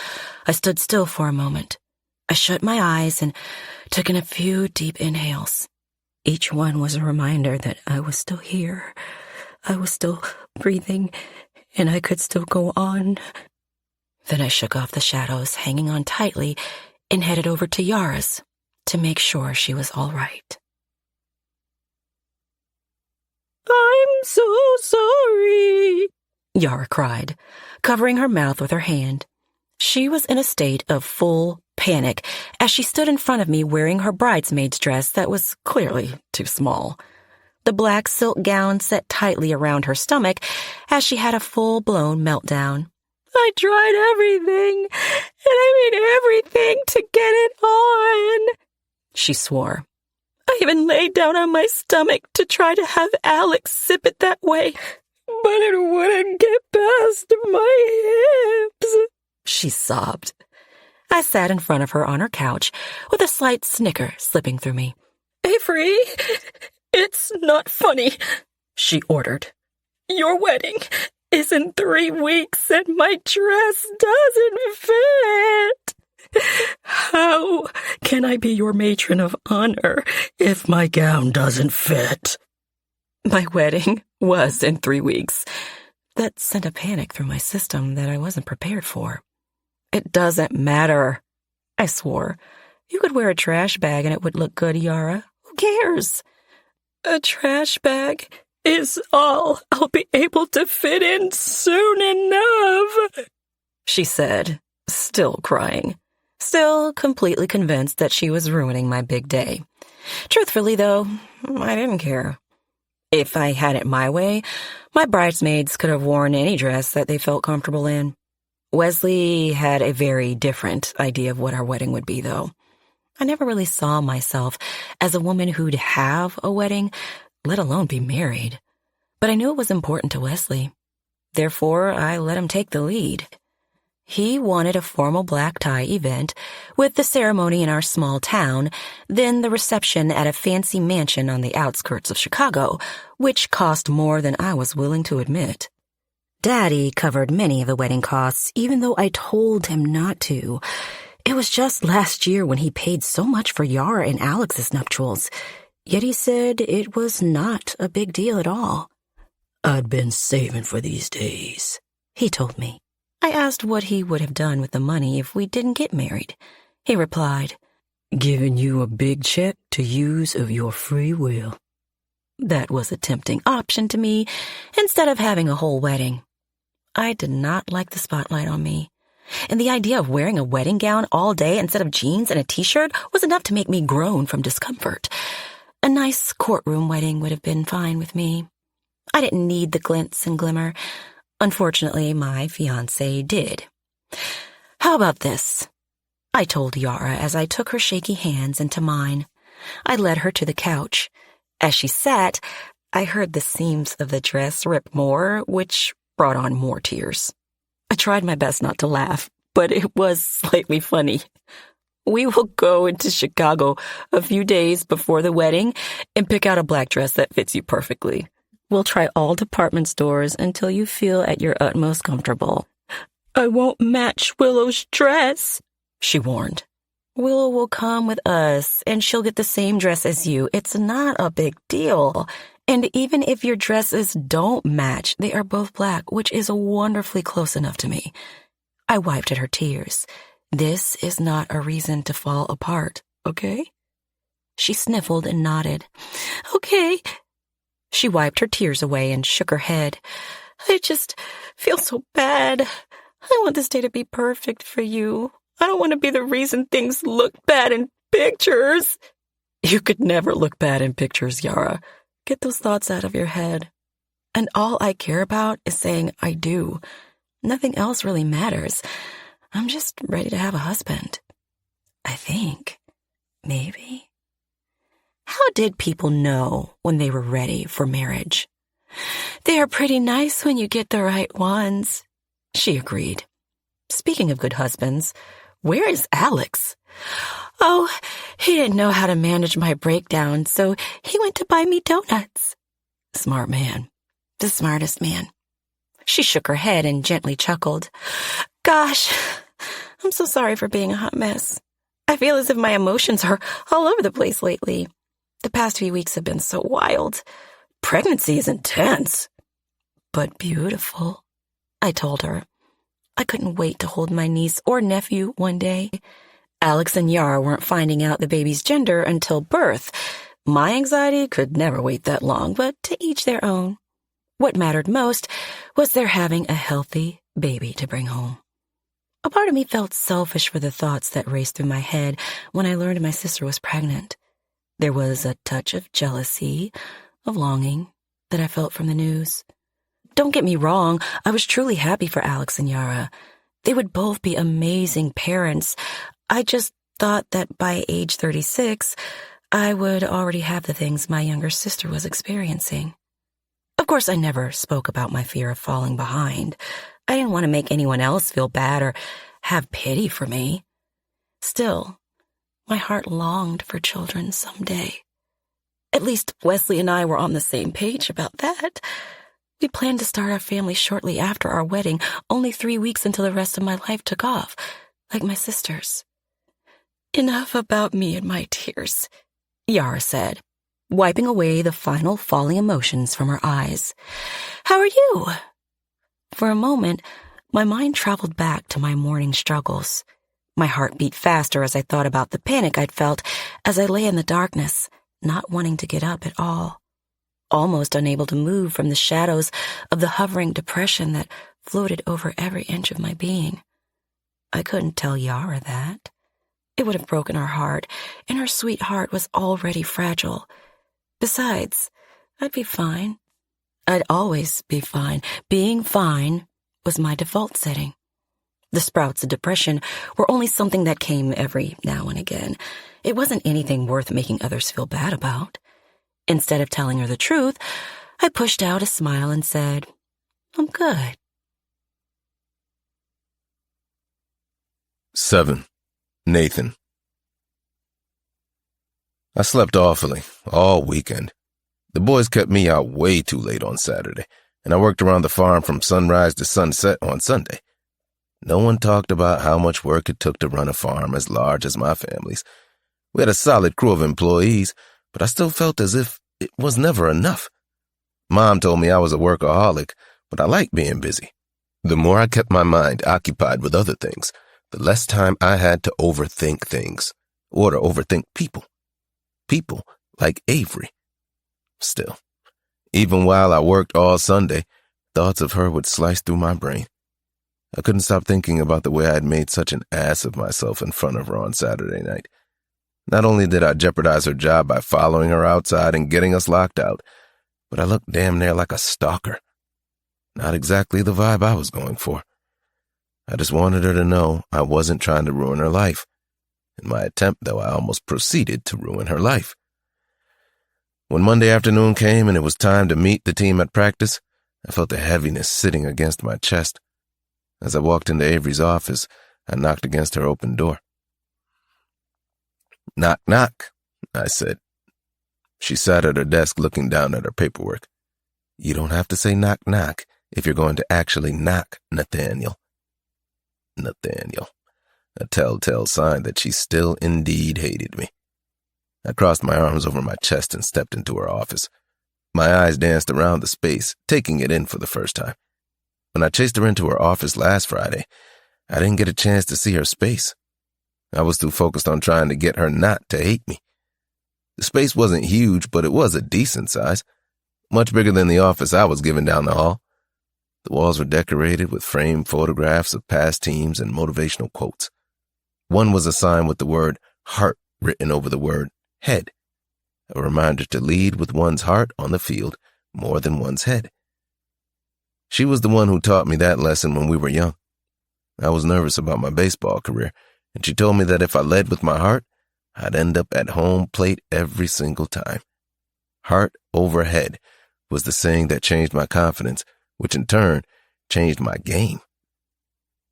I stood still for a moment. I shut my eyes and took in a few deep inhales. Each one was a reminder that I was still here. I was still breathing, and I could still go on. Then I shook off the shadows, hanging on tightly, and headed over to Yara's to make sure she was all right. "I'm so sorry," Yara cried, covering her mouth with her hand. She was in a state of full panic as she stood in front of me wearing her bridesmaid's dress that was clearly too small. The black silk gown set tightly around her stomach as she had a full-blown meltdown. "I tried everything, and everything to get it on," she swore. "I even laid down on my stomach to try to have Alex sip it that way, but it wouldn't get past my hips," she sobbed. I sat in front of her on her couch with a slight snicker slipping through me. "Avery, it's not funny," she ordered. "Your wedding is in 3 weeks and my dress doesn't fit. How can I be your matron of honor if my gown doesn't fit?" My wedding was in 3 weeks. That sent a panic through my system that I wasn't prepared for. "It doesn't matter," I swore. "You could wear a trash bag and it would look good, Yara. Who cares?" "A trash bag is all I'll be able to fit in soon enough," she said, still crying, still completely convinced that she was ruining my big day. Truthfully, though, I didn't care. If I had it my way, my bridesmaids could have worn any dress that they felt comfortable in. Wesley had a very different idea of what our wedding would be, though. I never really saw myself as a woman who'd have a wedding, let alone be married. But I knew it was important to Wesley. Therefore, I let him take the lead. He wanted a formal black tie event with the ceremony in our small town, then the reception at a fancy mansion on the outskirts of Chicago, which cost more than I was willing to admit. Daddy covered many of the wedding costs, even though I told him not to. It was just last year when he paid so much for Yara and Alex's nuptials. Yet he said it was not a big deal at all. "I'd been saving for these days," he told me. I asked what he would have done with the money if we didn't get married. He replied, "Giving you a big check to use of your free will." That was a tempting option to me instead of having a whole wedding. I did not like the spotlight on me, and the idea of wearing a wedding gown all day instead of jeans and a t-shirt was enough to make me groan from discomfort. A nice courtroom wedding would have been fine with me. I didn't need the glints and glimmer. Unfortunately, my fiancé did. "How about this?" I told Yara as I took her shaky hands into mine. I led her to the couch. As she sat, I heard the seams of the dress rip more, which brought on more tears. I tried my best not to laugh, but it was slightly funny. "We will go into Chicago a few days before the wedding and pick out a black dress that fits you perfectly. We'll try all department stores until you feel at your utmost comfortable." "I won't match Willow's dress," she warned. "Willow will come with us, and she'll get the same dress as you. It's not a big deal. And even if your dresses don't match, they are both black, which is wonderfully close enough to me." I wiped at her tears. "This is not a reason to fall apart, okay?" She sniffled and nodded. "Okay." She wiped her tears away and shook her head. "I just feel so bad. I want this day to be perfect for you. I don't want to be the reason things look bad in pictures. You could never look bad in pictures, Yara. Get those thoughts out of your head. And all I care about is saying I do. Nothing else really matters. I'm just ready to have a husband. I think. Maybe. How did people know when they were ready for marriage? They are pretty nice when you get the right ones, she agreed. Speaking of good husbands, where is Alex? Oh, he didn't know how to manage my breakdown, so he went to buy me donuts. Smart man. The smartest man. She shook her head and gently chuckled. Gosh, I'm so sorry for being a hot mess. I feel as if my emotions are all over the place lately. The past few weeks have been so wild. Pregnancy is intense. But beautiful, I told her. I couldn't wait to hold my niece or nephew one day. Alex and Yara weren't finding out the baby's gender until birth. My anxiety could never wait that long, but to each their own. What mattered most was their having a healthy baby to bring home. A part of me felt selfish for the thoughts that raced through my head when I learned my sister was pregnant. There was a touch of jealousy, of longing, that I felt from the news. Don't get me wrong, I was truly happy for Alex and Yara. They would both be amazing parents. I just thought that by age 36, I would already have the things my younger sister was experiencing. Of course, I never spoke about my fear of falling behind. I didn't want to make anyone else feel bad or have pity for me. Still, my heart longed for children someday. At least Wesley and I were on the same page about that. We planned to start our family shortly after our wedding, only 3 weeks until the rest of my life took off, like my sister's. Enough about me and my tears, Yara said, wiping away the final falling emotions from her eyes. How are you? For a moment, my mind traveled back to my morning struggles. My heart beat faster as I thought about the panic I'd felt as I lay in the darkness, not wanting to get up at all, almost unable to move from the shadows of the hovering depression that floated over every inch of my being. I couldn't tell Yara that. It would have broken her heart, and her sweet heart was already fragile. Besides, I'd be fine. I'd always be fine. Being fine was my default setting. The sprouts of depression were only something that came every now and again. It wasn't anything worth making others feel bad about. Instead of telling her the truth, I pushed out a smile and said, I'm good. 7. Nathan. I slept awfully all weekend. The boys kept me out way too late on Saturday, and I worked around the farm from sunrise to sunset on Sunday. No one talked about how much work it took to run a farm as large as my family's. We had a solid crew of employees, but I still felt as if it was never enough. Mom told me I was a workaholic, but I liked being busy. The more I kept my mind occupied with other things, the less time I had to overthink things, or to overthink people. People like Avery. Still, even while I worked all Sunday, thoughts of her would slice through my brain. I couldn't stop thinking about the way I had made such an ass of myself in front of her on Saturday night. Not only did I jeopardize her job by following her outside and getting us locked out, but I looked damn near like a stalker. Not exactly the vibe I was going for. I just wanted her to know I wasn't trying to ruin her life. In my attempt, though, I almost proceeded to ruin her life. When Monday afternoon came and it was time to meet the team at practice, I felt a heaviness sitting against my chest. As I walked into Avery's office, I knocked against her open door. Knock, knock, I said. She sat at her desk looking down at her paperwork. You don't have to say knock, knock if you're going to actually knock, Nathaniel. Nathaniel. A telltale sign that she still indeed hated me. I crossed my arms over my chest and stepped into her office. My eyes danced around the space, taking it in for the first time. When I chased her into her office last Friday, I didn't get a chance to see her space. I was too focused on trying to get her not to hate me. The space wasn't huge, but it was a decent size, much bigger than the office I was given down the hall. The walls were decorated with framed photographs of past teams and motivational quotes. One was a sign with the word heart written over the word head, a reminder to lead with one's heart on the field more than one's head. She was the one who taught me that lesson when we were young. I was nervous about my baseball career, and she told me that if I led with my heart, I'd end up at home plate every single time. Heart over head was the saying that changed my confidence, which in turn changed my game.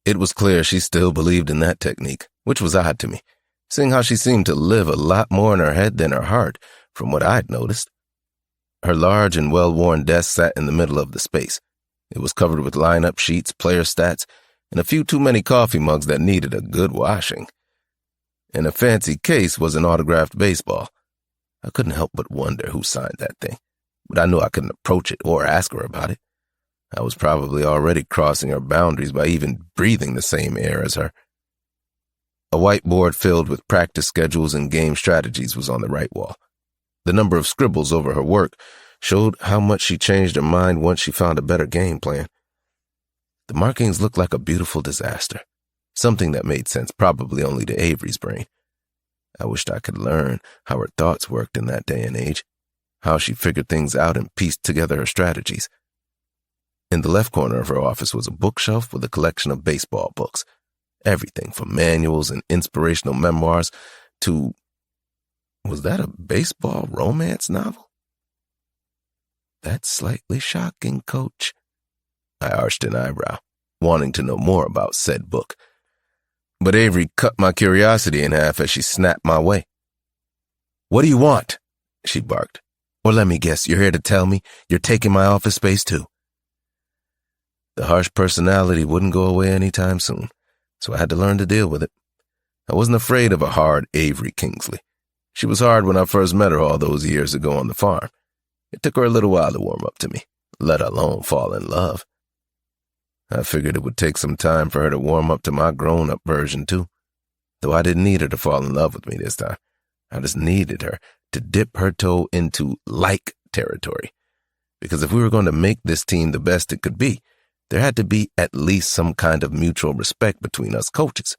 It was clear she still believed in that technique, which was odd to me, seeing how she seemed to live a lot more in her head than her heart, from what I'd noticed. Her large and well-worn desk sat in the middle of the space. It was covered with lineup sheets, player stats, and a few too many coffee mugs that needed a good washing. In a fancy case was an autographed baseball. I couldn't help but wonder who signed that thing, but I knew I couldn't approach it or ask her about it. I was probably already crossing her boundaries by even breathing the same air as her. A whiteboard filled with practice schedules and game strategies was on the right wall. The number of scribbles over her work showed how much she changed her mind once she found a better game plan. The markings looked like a beautiful disaster, something that made sense probably only to Avery's brain. I wished I could learn how her thoughts worked in that day and age, how she figured things out and pieced together her strategies. In the left corner of her office was a bookshelf with a collection of baseball books, everything from manuals and inspirational memoirs to... was that a baseball romance novel? That's slightly shocking, Coach. I arched an eyebrow, wanting to know more about said book. But Avery cut my curiosity in half as she snapped my way. "What do you want?" she barked. "Or let me guess, you're here to tell me you're taking my office space too." The harsh personality wouldn't go away anytime soon, so I had to learn to deal with it. I wasn't afraid of a hard Avery Kingsley. She was hard when I first met her all those years ago on the farm. It took her a little while to warm up to me, let alone fall in love. I figured it would take some time for her to warm up to my grown-up version too, though I didn't need her to fall in love with me this time. I just needed her to dip her toe into like territory, because if we were going to make this team the best it could be, there had to be at least some kind of mutual respect between us coaches.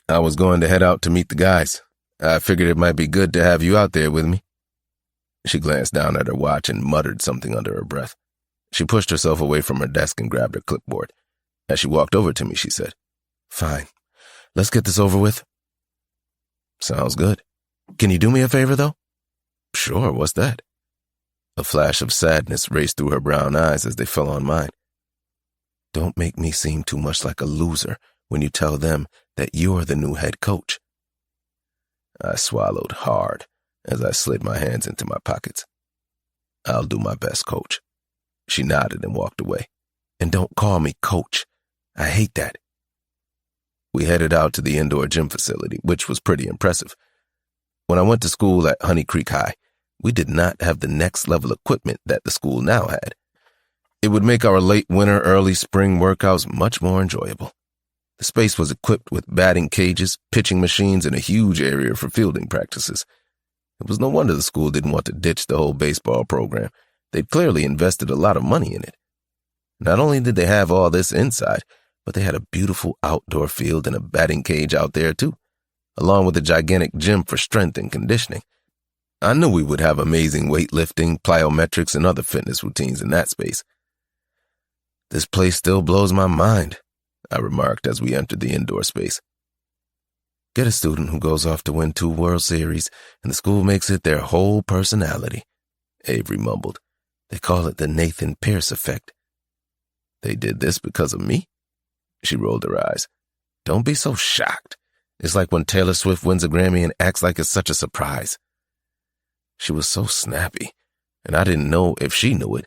I was going to head out to meet the guys. I figured it might be good to have you out there with me. She glanced down at her watch and muttered something under her breath. She pushed herself away from her desk and grabbed her clipboard. As she walked over to me, she said, "Fine. Let's get this over with." "Sounds good. Can you do me a favor, though?" "Sure, what's that?" A flash of sadness raced through her brown eyes as they fell on mine. "Don't make me seem too much like a loser when you tell them that you're the new head coach." I swallowed hard as I slid my hands into my pockets. "I'll do my best, Coach." She nodded and walked away. "And don't call me Coach. I hate that." We headed out to the indoor gym facility, which was pretty impressive. When I went to school at Honey Creek High, we did not have the next level equipment that the school now had. It would make our late winter, early spring workouts much more enjoyable. The space was equipped with batting cages, pitching machines, and a huge area for fielding practices. It was no wonder the school didn't want to ditch the whole baseball program. They'd clearly invested a lot of money in it. Not only did they have all this inside, but they had a beautiful outdoor field and a batting cage out there too, along with a gigantic gym for strength and conditioning. I knew we would have amazing weightlifting, plyometrics, and other fitness routines in that space. "This place still blows my mind," I remarked as we entered the indoor space. "Get a student who goes off to win 2 World Series, and the school makes it their whole personality," Avery mumbled. "They call it the Nathan Pierce effect." "They did this because of me?" She rolled her eyes. "Don't be so shocked. It's like when Taylor Swift wins a Grammy and acts like it's such a surprise." She was so snappy, and I didn't know if she knew it,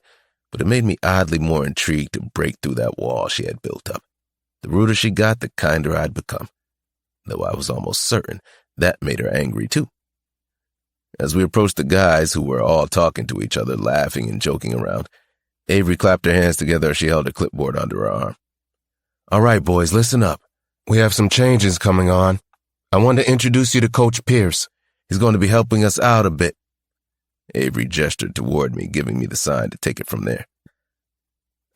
but it made me oddly more intrigued to break through that wall she had built up. The ruder she got, the kinder I'd become, though I was almost certain that made her angry too. As we approached the guys, who were all talking to each other, laughing and joking around, Avery clapped her hands together as she held her clipboard under her arm. "All right, boys, listen up. We have some changes coming on. I want to introduce you to Coach Pierce. He's going to be helping us out a bit." Avery gestured toward me, giving me the sign to take it from there.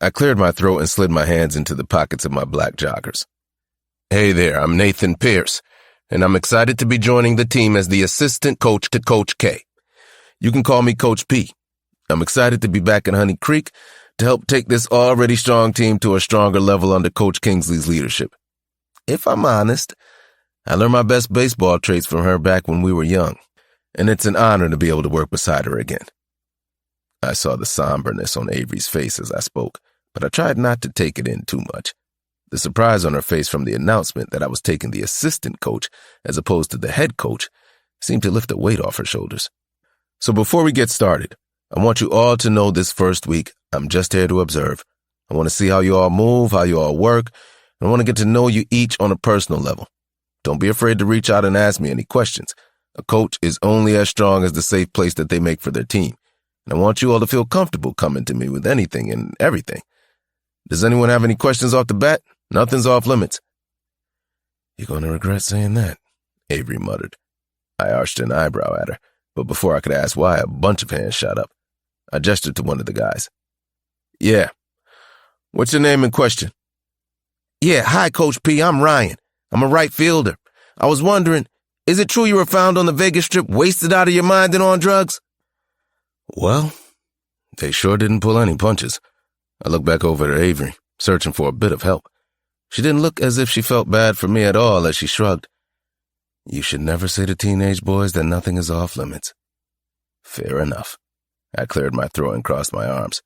I cleared my throat and slid my hands into the pockets of my black joggers. Hey there, I'm Nathan Pierce, and I'm excited to be joining the team as the assistant coach to Coach K. You can call me Coach P. I'm excited to be back in Honey Creek to help take this already strong team to a stronger level under Coach Kingsley's leadership. If I'm honest, I learned my best baseball traits from her back when we were young, and it's an honor to be able to work beside her again. I saw the somberness on Avery's face as I spoke, but I tried not to take it in too much. The surprise on her face from the announcement that I was taking the assistant coach as opposed to the head coach seemed to lift a weight off her shoulders. So before we get started, I want you all to know this first week, I'm just here to observe. I want to see how you all move, how you all work, and I want to get to know you each on a personal level. Don't be afraid to reach out and ask me any questions. A coach is only as strong as the safe place that they make for their team. And I want you all to feel comfortable coming to me with anything and everything. Does anyone have any questions off the bat? Nothing's off limits. You're going to regret saying that, Avery muttered. I arched an eyebrow at her, but before I could ask why, a bunch of hands shot up. I gestured to one of the guys. Yeah. What's your name and question? Yeah, hi, Coach P. I'm Ryan. I'm a right fielder. I was wondering, is it true you were found on the Vegas Strip wasted out of your mind and on drugs? Well, they sure didn't pull any punches. I looked back over at Avery, searching for a bit of help. She didn't look as if she felt bad for me at all as she shrugged. You should never say to teenage boys that nothing is off limits. Fair enough. I cleared my throat and crossed my arms.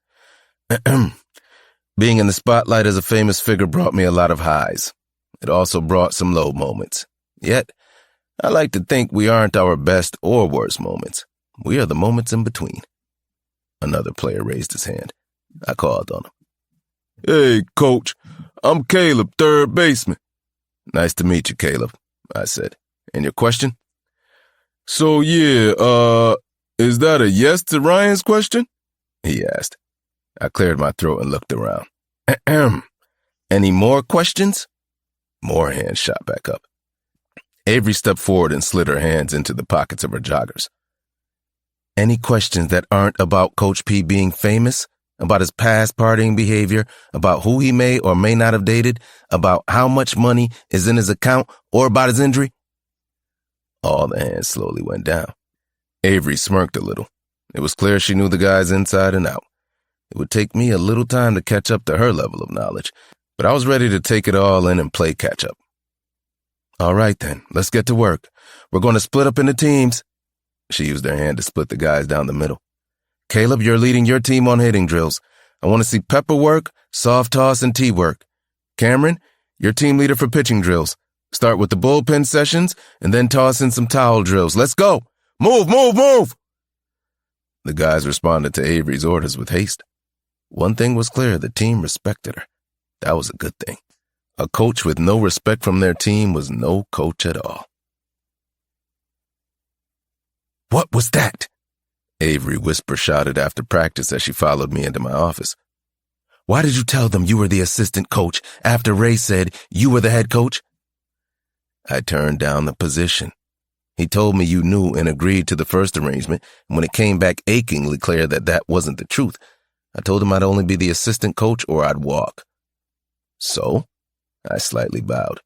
Being in the spotlight as a famous figure brought me a lot of highs. It also brought some low moments. Yet, I like to think we aren't our best or worst moments. We are the moments in between. Another player raised his hand. I called on him. Hey, Coach. I'm Caleb, third baseman. Nice to meet you, Caleb, I said. And your question? So, yeah, is that a yes to Ryan's question? He asked. I cleared my throat and looked around. Any more questions? More hands shot back up. Avery stepped forward and slid her hands into the pockets of her joggers. Any questions that aren't about Coach P being famous? About his past partying behavior? About who he may or may not have dated? About how much money is in his account? Or about his injury? All the hands slowly went down. Avery smirked a little. It was clear she knew the guys inside and out. It would take me a little time to catch up to her level of knowledge, but I was ready to take it all in and play catch-up. All right, then, let's get to work. We're going to split up into teams. She used her hand to split the guys down the middle. Caleb, you're leading your team on hitting drills. I want to see pepper work, soft toss, and tee work. Cameron, you're team leader for pitching drills. Start with the bullpen sessions, and then toss in some towel drills. Let's go! Move, move, move! The guys responded to Avery's orders with haste. One thing was clear, the team respected her. That was a good thing. A coach with no respect from their team was no coach at all. What was that? Avery whisper-shouted after practice as she followed me into my office. Why did you tell them you were the assistant coach after Ray said you were the head coach? I turned down the position. He told me you knew and agreed to the first arrangement, and when it came back achingly clear that that wasn't the truth, I told him I'd only be the assistant coach or I'd walk. So, I slightly bowed.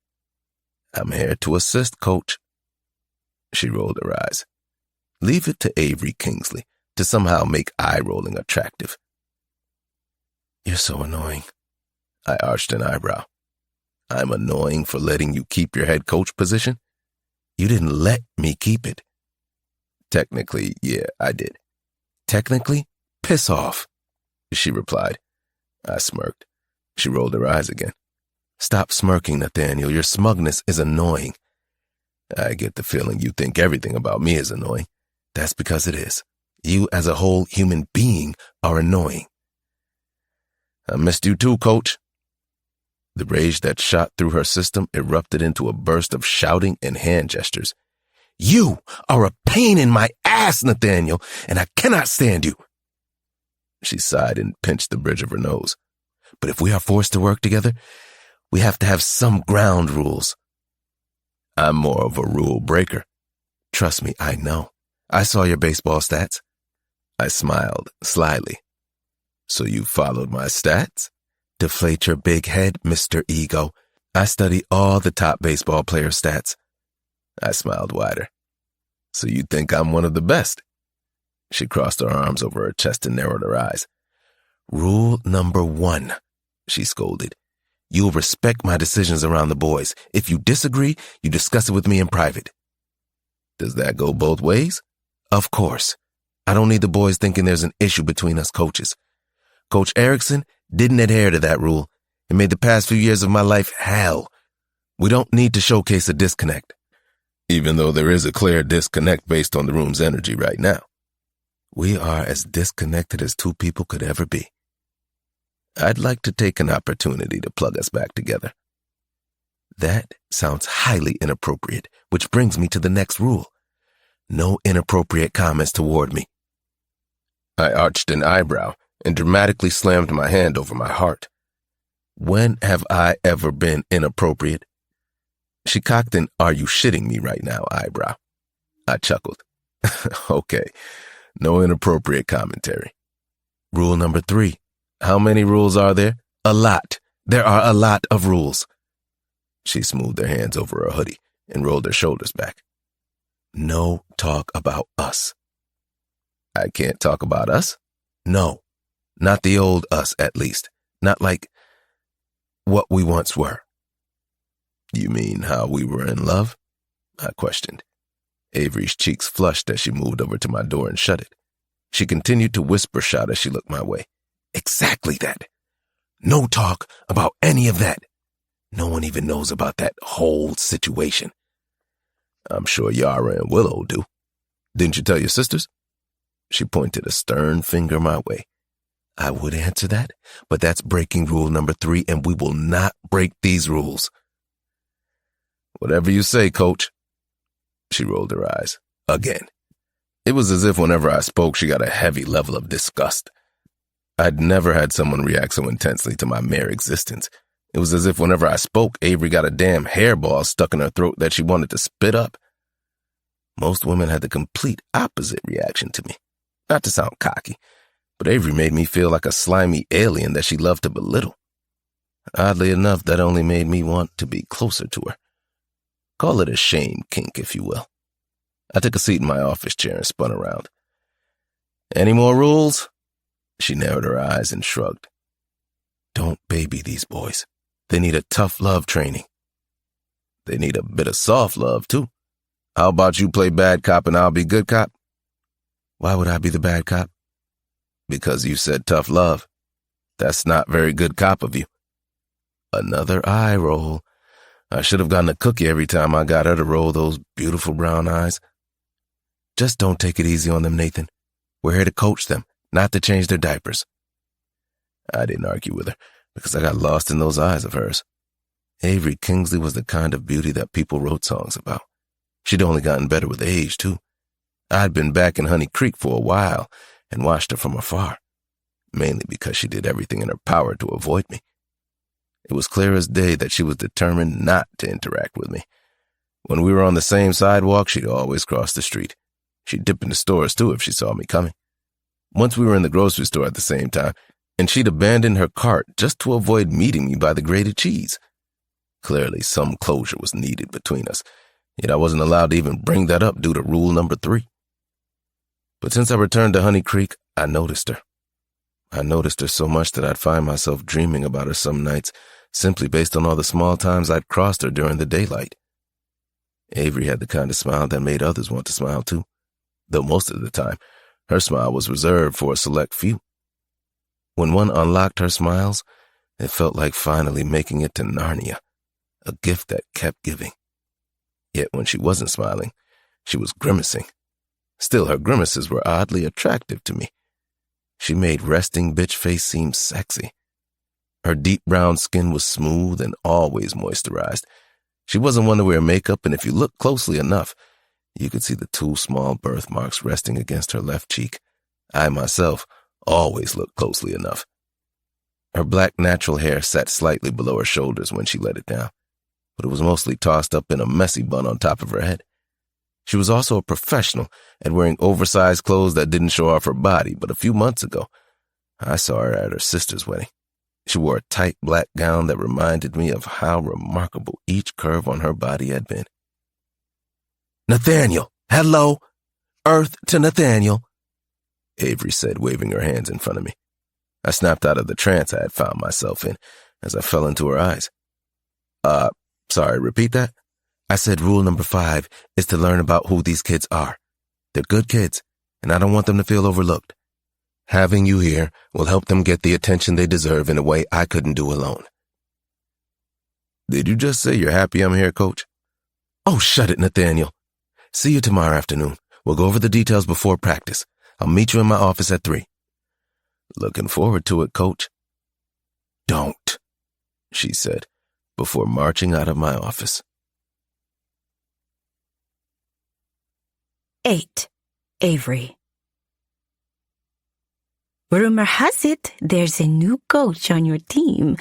I'm here to assist, Coach. She rolled her eyes. Leave it to Avery Kingsley to somehow make eye-rolling attractive. You're so annoying. I arched an eyebrow. I'm annoying for letting you keep your head coach position? You didn't let me keep it. Technically, yeah, I did. Technically? Piss off, she replied. I smirked. She rolled her eyes again. Stop smirking, Nathaniel. Your smugness is annoying. I get the feeling you think everything about me is annoying. That's because it is. You as a whole human being are annoying. I missed you too, Coach. The rage that shot through her system erupted into a burst of shouting and hand gestures. You are a pain in my ass, Nathaniel, and I cannot stand you. She sighed and pinched the bridge of her nose. But if we are forced to work together, we have to have some ground rules. I'm more of a rule breaker. Trust me, I know. I saw your baseball stats. I smiled slyly. So you followed my stats? deflate your big head, Mr. Ego. I study all the top baseball player stats. I smiled wider. So you think I'm one of the best? She crossed her arms over her chest and narrowed her eyes. Rule number 1, she scolded. You'll respect my decisions around the boys. If you disagree, you discuss it with me in private. Does that go both ways? Of course. I don't need the boys thinking there's an issue between us coaches. Coach Erickson didn't adhere to that rule and made the past few years of my life hell. We don't need to showcase a disconnect, even though there is a clear disconnect based on the room's energy right now. We are as disconnected as two people could ever be. I'd like to take an opportunity to plug us back together. That sounds highly inappropriate, which brings me to the next rule. No inappropriate comments toward me. I arched an eyebrow and dramatically slammed my hand over my heart. When have I ever been inappropriate? She cocked an "are you shitting me right now" eyebrow. I chuckled. Okay, no inappropriate commentary. Rule number 3. How many rules are there? A lot. There are a lot of rules. She smoothed her hands over her hoodie and rolled her shoulders back. No talk about us. I can't talk about us? No. Not the old us, at least. Not like what we once were. You mean how we were in love? I questioned. Avery's cheeks flushed as she moved over to my door and shut it. She continued to whisper shout as she looked my way. Exactly that. No talk about any of that. No one even knows about that whole situation. I'm sure Yara and Willow do. Didn't you tell your sisters? She pointed a stern finger my way. I would answer that, but that's breaking rule number 3, and we will not break these rules. Whatever you say, Coach. She rolled her eyes. Again. It was as if whenever I spoke, she got a heavy level of disgust. I'd never had someone react so intensely to my mere existence. It was as if whenever I spoke, Avery got a damn hairball stuck in her throat that she wanted to spit up. Most women had the complete opposite reaction to me. Not to sound cocky, but Avery made me feel like a slimy alien that she loved to belittle. Oddly enough, that only made me want to be closer to her. Call it a shame kink, if you will. I took a seat in my office chair and spun around. Any more rules? She narrowed her eyes and shrugged. Don't baby these boys. They need a tough love training. They need a bit of soft love, too. How about you play bad cop and I'll be good cop? Why would I be the bad cop? Because you said tough love. That's not very good cop of you. Another eye roll. I should have gotten a cookie every time I got her to roll those beautiful brown eyes. Just don't take it easy on them, Nathan. We're here to coach them, not to change their diapers. I didn't argue with her because I got lost in those eyes of hers. Avery Kingsley was the kind of beauty that people wrote songs about. She'd only gotten better with age, too. I'd been back in Honey Creek for a while and watched her from afar, mainly because she did everything in her power to avoid me. It was clear as day that she was determined not to interact with me. When we were on the same sidewalk, she'd always cross the street. She'd dip into stores, too, if she saw me coming. Once we were in the grocery store at the same time, and she'd abandon her cart just to avoid meeting me by the grated cheese. Clearly, some closure was needed between us, yet I wasn't allowed to even bring that up due to rule number 3. But since I returned to Honey Creek, I noticed her. I noticed her so much that I'd find myself dreaming about her some nights, simply based on all the small times I'd crossed her during the daylight. Avery had the kind of smile that made others want to smile too, though most of the time, her smile was reserved for a select few. When one unlocked her smiles, it felt like finally making it to Narnia, a gift that kept giving. Yet when she wasn't smiling, she was grimacing. Still, her grimaces were oddly attractive to me. She made resting bitch face seem sexy. Her deep brown skin was smooth and always moisturized. She wasn't one to wear makeup, and if you looked closely enough, you could see the 2 small birthmarks resting against her left cheek. I myself always looked closely enough. Her black natural hair sat slightly below her shoulders when she let it down, but it was mostly tossed up in a messy bun on top of her head. She was also a professional at wearing oversized clothes that didn't show off her body, but a few months ago, I saw her at her sister's wedding. She wore a tight black gown that reminded me of how remarkable each curve on her body had been. "Nathaniel, hello! Earth to Nathaniel," Avery said, waving her hands in front of me. I snapped out of the trance I had found myself in as I fell into her eyes. Sorry, repeat that? I said rule number 5 is to learn about who these kids are. They're good kids, and I don't want them to feel overlooked. Having you here will help them get the attention they deserve in a way I couldn't do alone. Did you just say you're happy I'm here, Coach? Oh, shut it, Nathaniel. See you tomorrow afternoon. We'll go over the details before practice. I'll meet you in my office at 3. Looking forward to it, Coach. Don't, she said, before marching out of my office. 8. Avery. Rumor has it there's a new coach on your team,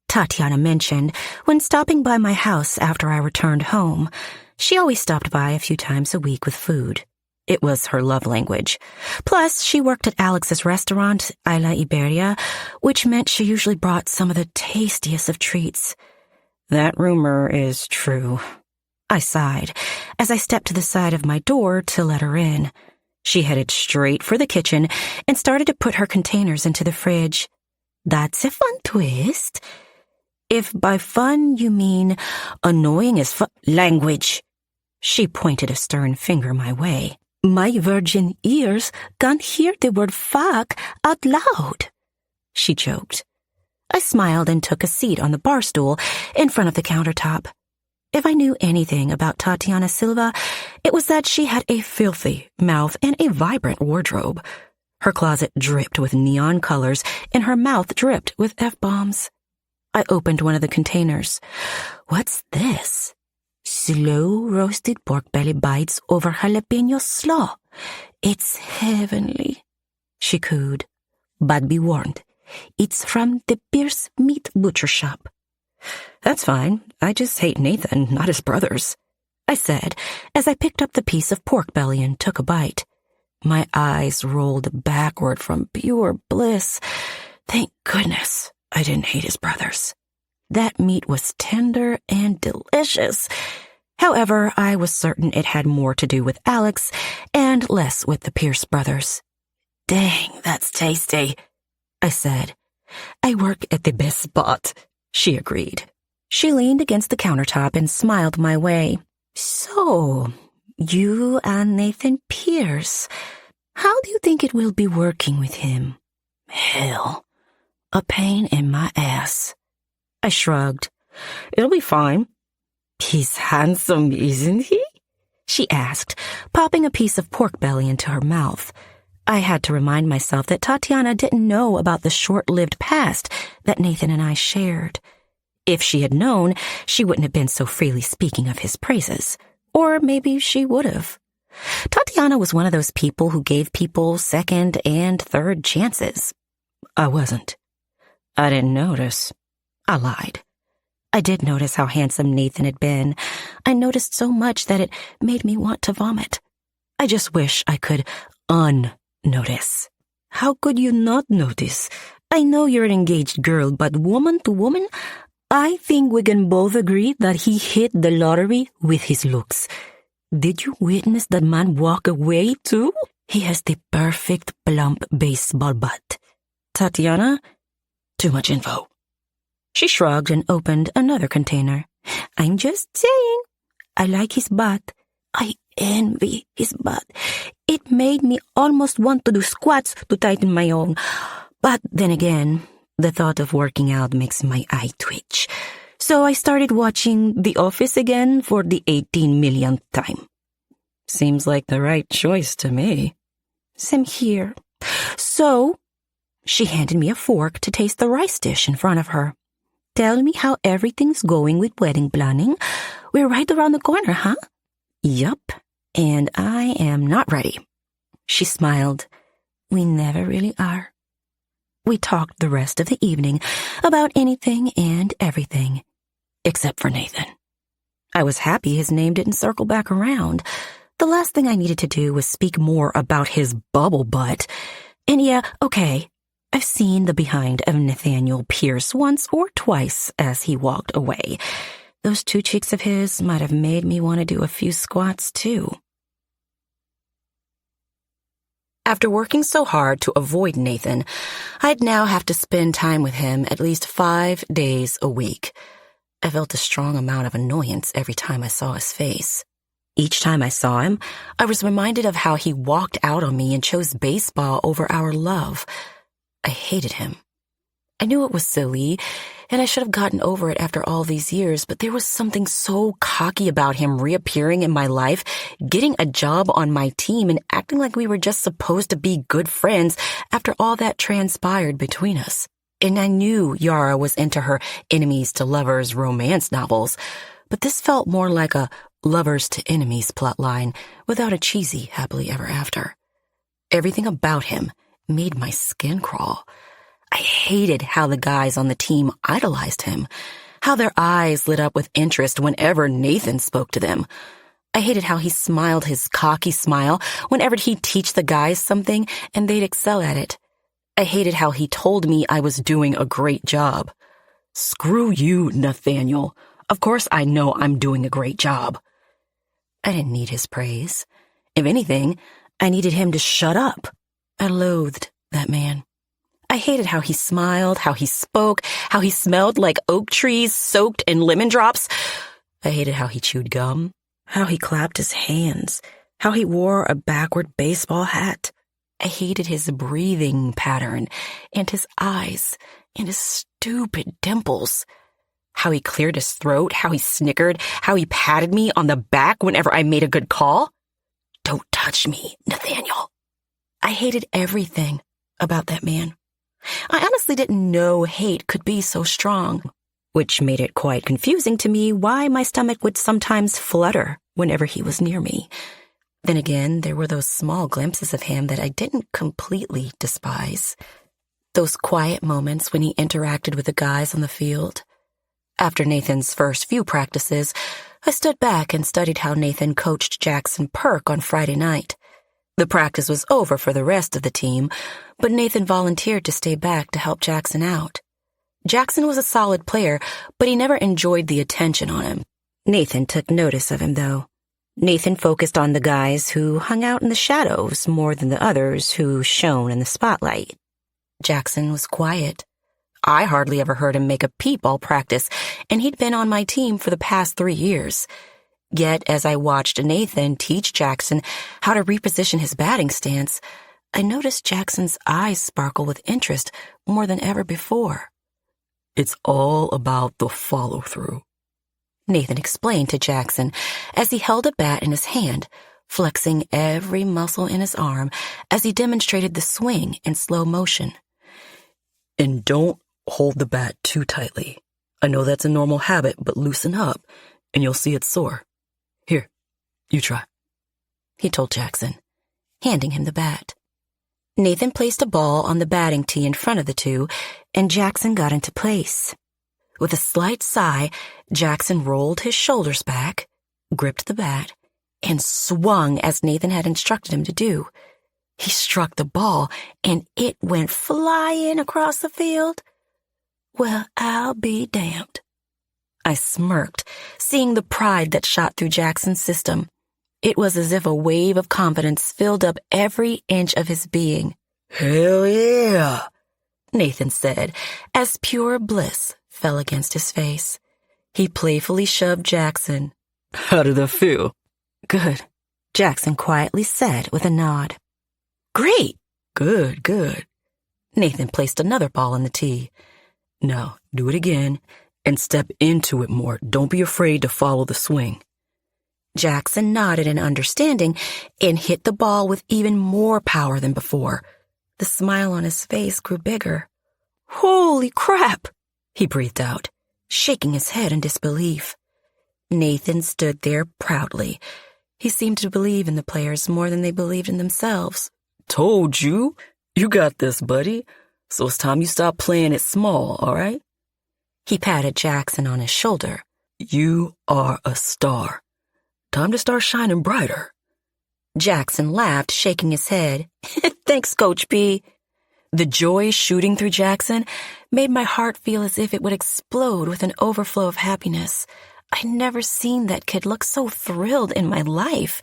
Tatiana mentioned when stopping by my house after I returned home. She always stopped by a few times a week with food. It was her love language. Plus, she worked at Alex's restaurant, Isla Iberia, which meant she usually brought some of the tastiest of treats. That rumor is true. I sighed as I stepped to the side of my door to let her in. She headed straight for the kitchen and started to put her containers into the fridge. That's a fun twist. If by fun you mean annoying as language. She pointed a stern finger my way. My virgin ears can't hear the word fuck out loud. She joked. I smiled and took a seat on the bar stool in front of the countertop. If I knew anything about Tatiana Silva, it was that she had a filthy mouth and a vibrant wardrobe. Her closet dripped with neon colors, and her mouth dripped with F-bombs. I opened one of the containers. What's this? Slow roasted pork belly bites over jalapeno slaw. It's heavenly, she cooed. But be warned, it's from the Pierce Meat Butcher Shop. That's fine. I just hate Nathan, not his brothers, I said as I picked up the piece of pork belly and took a bite. My eyes rolled backward from pure bliss. Thank goodness I didn't hate his brothers. That meat was tender and delicious. However, I was certain it had more to do with Alex and less with the Pierce brothers. Dang, that's tasty, I said. I work at the best spot, she agreed. She leaned against the countertop and smiled my way. So, you and Nathan Pierce, how do you think it will be working with him? Hell, a pain in my ass. I shrugged. It'll be fine. He's handsome, isn't he? She asked, popping a piece of pork belly into her mouth. I had to remind myself that Tatiana didn't know about the short-lived past that Nathan and I shared. If she had known, she wouldn't have been so freely speaking of his praises. Or maybe she would have. Tatiana was one of those people who gave people second and third chances. I wasn't. I didn't notice. I lied. I did notice how handsome Nathan had been. I noticed so much that it made me want to vomit. I just wish I could unnotice. How could you not notice? I know you're an engaged girl, but woman to woman, I think we can both agree that he hit the lottery with his looks. Did you witness that man walk away too? He has the perfect plump baseball bat. Tatiana, too much info. She shrugged and opened another container. I'm just saying, I like his butt. I envy his butt. It made me almost want to do squats to tighten my own. But then again, the thought of working out makes my eye twitch. So I started watching The Office again for the 18 millionth time. Seems like the right choice to me. Same here. So, she handed me a fork to taste the rice dish in front of her. Tell me how everything's going with wedding planning. We're right around the corner, huh? Yup, and I am not ready. She smiled. We never really are. We talked the rest of the evening about anything and everything, except for Nathan. I was happy his name didn't circle back around. The last thing I needed to do was speak more about his bubble butt. And yeah, okay, I've seen the behind of Nathaniel pierce once or twice as he walked away. Those two cheeks of his might have made me want to do a few squats, too. After working so hard to avoid Nathan, I'd now have to spend time with him at least 5 days a week. I felt a strong amount of annoyance every time I saw his face. Each time I saw him, I was reminded of how he walked out on me and chose baseball over our love. I hated him. I knew it was silly, and I should have gotten over it after all these years, but there was something so cocky about him reappearing in my life, getting a job on my team, and acting like we were just supposed to be good friends after all that transpired between us. And I knew Yara was into her enemies to lovers romance novels, but this felt more like a lovers to enemies plotline without a cheesy happily ever after. Everything about him made my skin crawl. I hated how the guys on the team idolized him, how their eyes lit up with interest whenever Nathan spoke to them. I hated how he smiled his cocky smile whenever he'd teach the guys something and they'd excel at it. I hated how he told me I was doing a great job. Screw you, Nathaniel. Of course I know I'm doing a great job. I didn't need his praise. If anything, I needed him to shut up. I loathed that man. I hated how he smiled, how he spoke, how he smelled like oak trees soaked in lemon drops. I hated how he chewed gum, how he clapped his hands, how he wore a backward baseball hat. I hated his breathing pattern and his eyes and his stupid dimples. How he cleared his throat, how he snickered, how he patted me on the back whenever I made a good call. Don't touch me, Nathaniel. I hated everything about that man. I honestly didn't know hate could be so strong, which made it quite confusing to me why my stomach would sometimes flutter whenever he was near me. Then again, there were those small glimpses of him that I didn't completely despise. Those quiet moments when he interacted with the guys on the field. After Nathan's first few practices, I stood back and studied how Nathan coached Jackson Perk on Friday night. The practice was over for the rest of the team, but Nathan volunteered to stay back to help Jackson out. Jackson was a solid player, but he never enjoyed the attention on him. Nathan took notice of him, though. Nathan focused on the guys who hung out in the shadows more than the others who shone in the spotlight. Jackson was quiet. I hardly ever heard him make a peep all practice, and he'd been on my team for the past 3 years. Yet, as I watched Nathan teach Jackson how to reposition his batting stance, I noticed Jackson's eyes sparkle with interest more than ever before. It's all about the follow-through, Nathan explained to Jackson as he held a bat in his hand, flexing every muscle in his arm as he demonstrated the swing in slow motion. And don't hold the bat too tightly. I know that's a normal habit, but loosen up and you'll see it's sore. Here, you try, he told Jackson, handing him the bat. Nathan placed a ball on the batting tee in front of the two, and Jackson got into place. With a slight sigh, Jackson rolled his shoulders back, gripped the bat, and swung as Nathan had instructed him to do. He struck the ball, and it went flying across the field. Well, I'll be damned. I smirked, seeing the pride that shot through Jackson's system. It was as if a wave of confidence filled up every inch of his being. Hell yeah, Nathan said, as pure bliss fell against his face. He playfully shoved Jackson. How did that feel? Good, Jackson quietly said with a nod. Great. Good, good. Nathan placed another ball on the tee. Now, do it again and step into it more. Don't be afraid to follow the swing. Jackson nodded in understanding and hit the ball with even more power than before. The smile on his face grew bigger. Holy crap, he breathed out, shaking his head in disbelief. Nathan stood there proudly. He seemed to believe in the players more than they believed in themselves. Told you. You got this, buddy. So it's time you stop playing it small, all right? He patted Jackson on his shoulder. You are a star. Time to start shining brighter. Jackson laughed, shaking his head. Thanks, Coach B. The joy shooting through Jackson made my heart feel as if it would explode with an overflow of happiness. I'd never seen that kid look so thrilled in my life.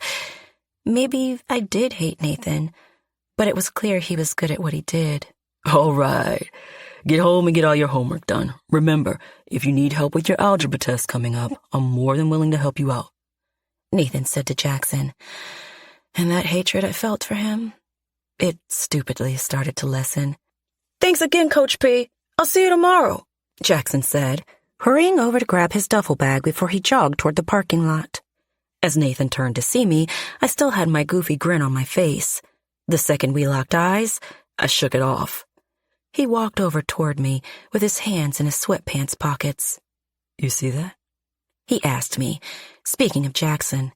Maybe I did hate Nathan, but it was clear he was good at what he did. All right. Get home and get all your homework done. Remember, if you need help with your algebra test coming up, I'm more than willing to help you out, Nathan said to Jackson. And that hatred I felt for him, it stupidly started to lessen. Thanks again, Coach P. I'll see you tomorrow, Jackson said, hurrying over to grab his duffel bag before he jogged toward the parking lot. As Nathan turned to see me, I still had my goofy grin on my face. The second we locked eyes, I shook it off. He walked over toward me with his hands in his sweatpants pockets. You see that? He asked me, speaking of Jackson.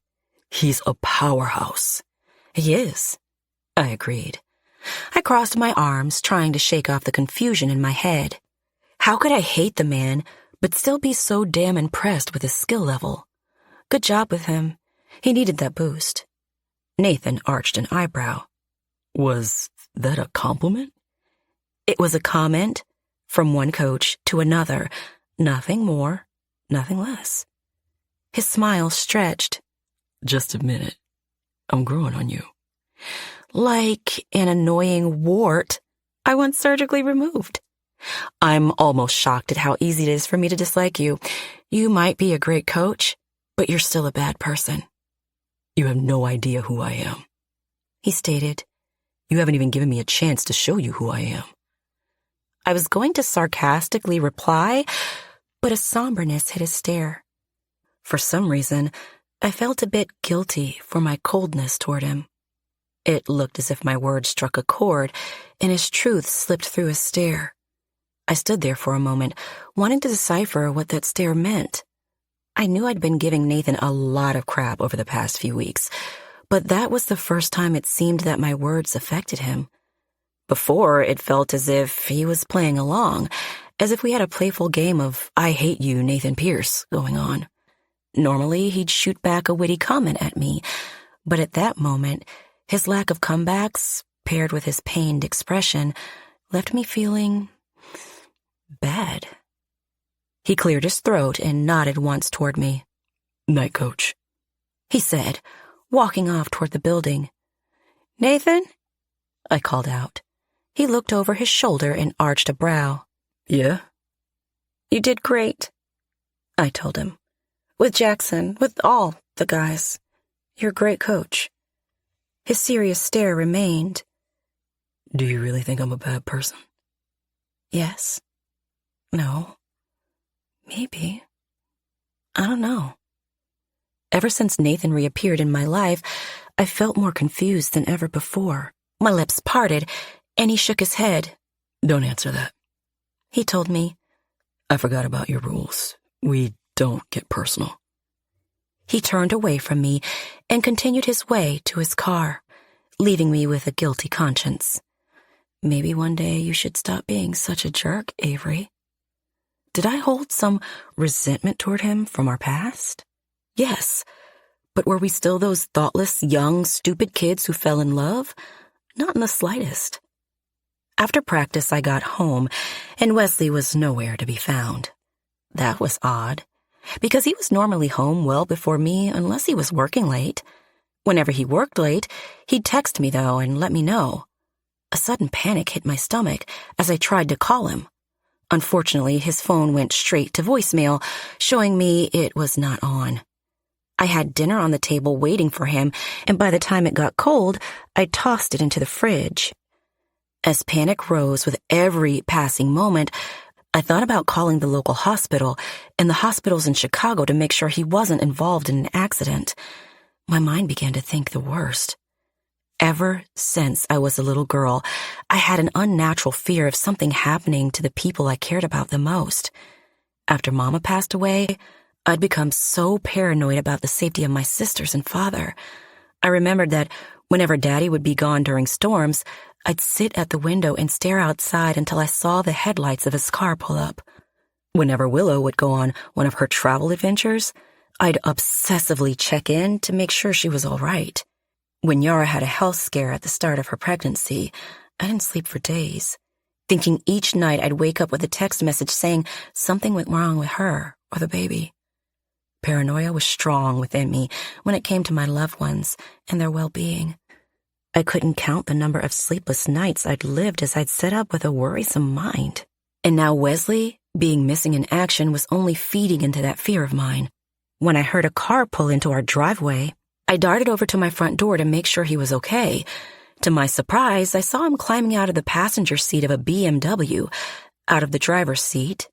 He's a powerhouse. He is, I agreed. I crossed my arms, trying to shake off the confusion in my head. How could I hate the man, but still be so damn impressed with his skill level? Good job with him. He needed that boost. Nathan arched an eyebrow. Was that a compliment? It was a comment from one coach to another. Nothing more, nothing less. His smile stretched. Just a minute. I'm growing on you. Like an annoying wart I once surgically removed. I'm almost shocked at how easy it is for me to dislike you. You might be a great coach, but you're still a bad person. You have no idea who I am, he stated. You haven't even given me a chance to show you who I am. I was going to sarcastically reply, but a somberness hit his stare. For some reason, I felt a bit guilty for my coldness toward him. It looked as if my words struck a chord, and his truth slipped through his stare. I stood there for a moment, wanting to decipher what that stare meant. I knew I'd been giving Nathan a lot of crap over the past few weeks, but that was the first time it seemed that my words affected him. Before, it felt as if he was playing along, as if we had a playful game of I hate you, Nathan Pierce, going on. Normally, he'd shoot back a witty comment at me, but at that moment, his lack of comebacks, paired with his pained expression, left me feeling bad. He cleared his throat and nodded once toward me. Night, Coach, he said, walking off toward the building. Nathan? I called out. He looked over his shoulder and arched a brow. Yeah? You did great, I told him. With Jackson, with all the guys. You're a great coach. His serious stare remained. Do you really think I'm a bad person? Yes. No. Maybe. I don't know. Ever since Nathan reappeared in my life, I felt more confused than ever before. My lips parted, and he shook his head. Don't answer that, he told me. I forgot about your rules. We don't get personal. He turned away from me and continued his way to his car, leaving me with a guilty conscience. Maybe one day you should stop being such a jerk, Avery. Did I hold some resentment toward him from our past? Yes, but were we still those thoughtless, young, stupid kids who fell in love? Not in the slightest. After practice, I got home, and Wesley was nowhere to be found. That was odd, because he was normally home well before me unless he was working late. Whenever he worked late, he'd text me, though, and let me know. A sudden panic hit my stomach as I tried to call him. Unfortunately, his phone went straight to voicemail, showing me it was not on. I had dinner on the table waiting for him, and by the time it got cold, I tossed it into the fridge. As panic rose with every passing moment, I thought about calling the local hospital and the hospitals in Chicago to make sure he wasn't involved in an accident. My mind began to think the worst. Ever since I was a little girl, I had an unnatural fear of something happening to the people I cared about the most. After Mama passed away, I'd become so paranoid about the safety of my sisters and father. I remembered that whenever Daddy would be gone during storms, I'd sit at the window and stare outside until I saw the headlights of his car pull up. Whenever Willow would go on one of her travel adventures, I'd obsessively check in to make sure she was all right. When Yara had a health scare at the start of her pregnancy, I didn't sleep for days. thinking each night I'd wake up with a text message saying something went wrong with her or the baby. Paranoia was strong within me when it came to my loved ones and their well-being. I couldn't count the number of sleepless nights I'd lived as I'd set up with a worrisome mind. And now Wesley, being missing in action, was only feeding into that fear of mine. When I heard a car pull into our driveway, I darted over to my front door to make sure he was okay. To my surprise, I saw him climbing out of the passenger seat of a BMW. Out of the driver's seat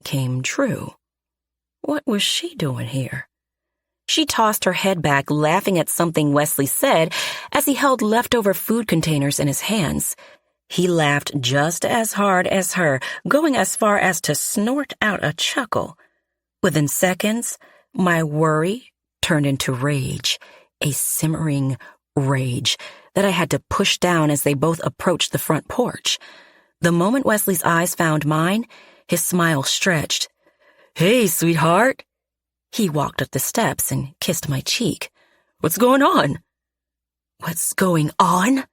came Drew. What was she doing here? She tossed her head back, laughing at something Wesley said as he held leftover food containers in his hands. He laughed just as hard as her, going as far as to snort out a chuckle. Within seconds, my worry turned into rage, a simmering rage that I had to push down as they both approached the front porch. The moment Wesley's eyes found mine, his smile stretched. "Hey, sweetheart." He walked up the steps and kissed my cheek. "What's going on?" "What's going on?"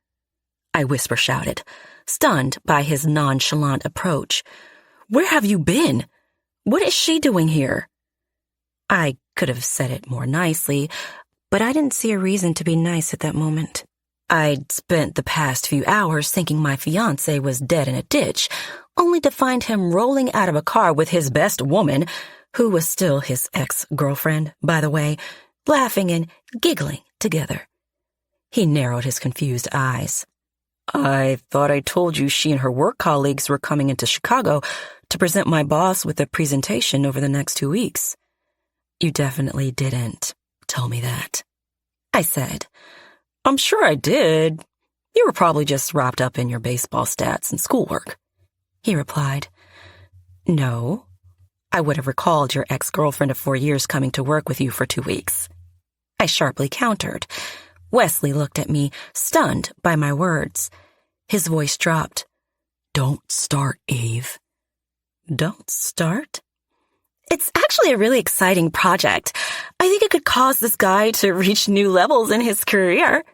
I whisper shouted, stunned by his nonchalant approach. "Where have you been? What is she doing here?" I could have said it more nicely, but I didn't see a reason to be nice at that moment. I'd spent the past few hours thinking my fiancé was dead in a ditch, only to find him rolling out of a car with his best woman, who was still his ex-girlfriend, by the way, laughing and giggling together. He narrowed his confused eyes. "I thought I told you she and her work colleagues were coming into Chicago to present my boss with a presentation over the next 2 weeks." "You definitely didn't tell me that," I said. "I'm sure I did. You were probably just wrapped up in your baseball stats and schoolwork," he replied. "No, I would have recalled your ex-girlfriend of 4 years coming to work with you for 2 weeks." I sharply countered. Wesley looked at me, stunned by my words. His voice dropped. "Don't start, Eve." "Don't start?" "It's actually a really exciting project. I think it could cause this guy to reach new levels in his career,"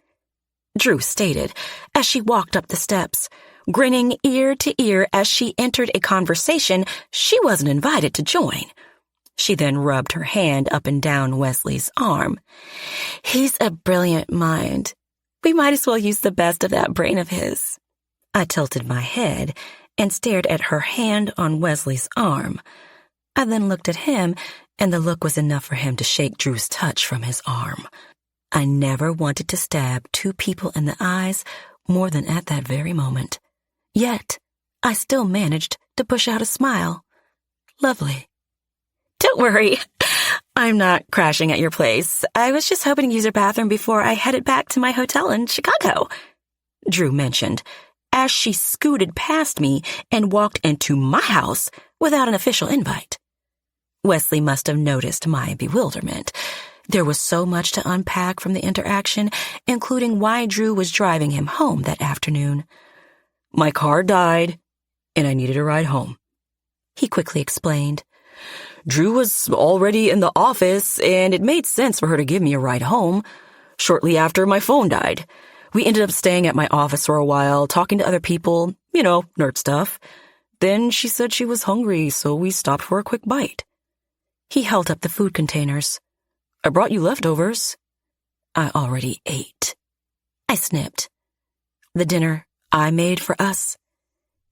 Drew stated as she walked up the steps, grinning ear to ear as she entered a conversation she wasn't invited to join. She then rubbed her hand up and down Wesley's arm. "He's a brilliant mind. We might as well use the best of that brain of his." I tilted my head and stared at her hand on Wesley's arm. I then looked at him, and the look was enough for him to shake Drew's touch from his arm. I never wanted to stab 2 people in the eyes more than at that very moment. Yet, I still managed to push out a smile. "Lovely." "Don't worry. I'm not crashing at your place. I was just hoping to use your bathroom before I headed back to my hotel in Chicago," Drew mentioned, as she scooted past me and walked into my house without an official invite. Wesley must have noticed my bewilderment. There was so much to unpack from the interaction, including why Drew was driving him home that afternoon. "My car died, and I needed a ride home," he quickly explained. "Drew was already in the office, and it made sense for her to give me a ride home. Shortly after, my phone died. We ended up staying at my office for a while, talking to other people, nerd stuff. Then she said she was hungry, so we stopped for a quick bite." He held up the food containers. "I brought you leftovers." "I already ate," I snipped. "The dinner I made for us?"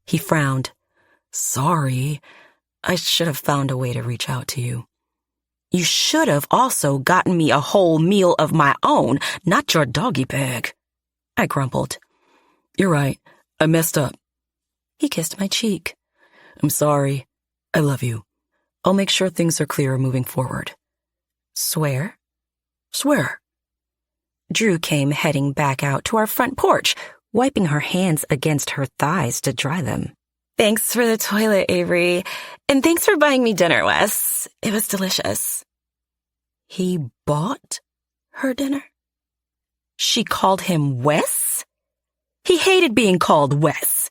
He frowned. "Sorry, I should have found a way to reach out to you." "You should have also gotten me a whole meal of my own, not your doggy bag," I grumbled. "You're right, I messed up." He kissed my cheek. "I'm sorry. I love you. I'll make sure things are clear moving forward." "Swear?" "Swear." Drew came heading back out to our front porch, wiping her hands against her thighs to dry them. "Thanks for the toilet, Avery. And thanks for buying me dinner, Wes. It was delicious." He bought her dinner? She called him Wes? He hated being called Wes.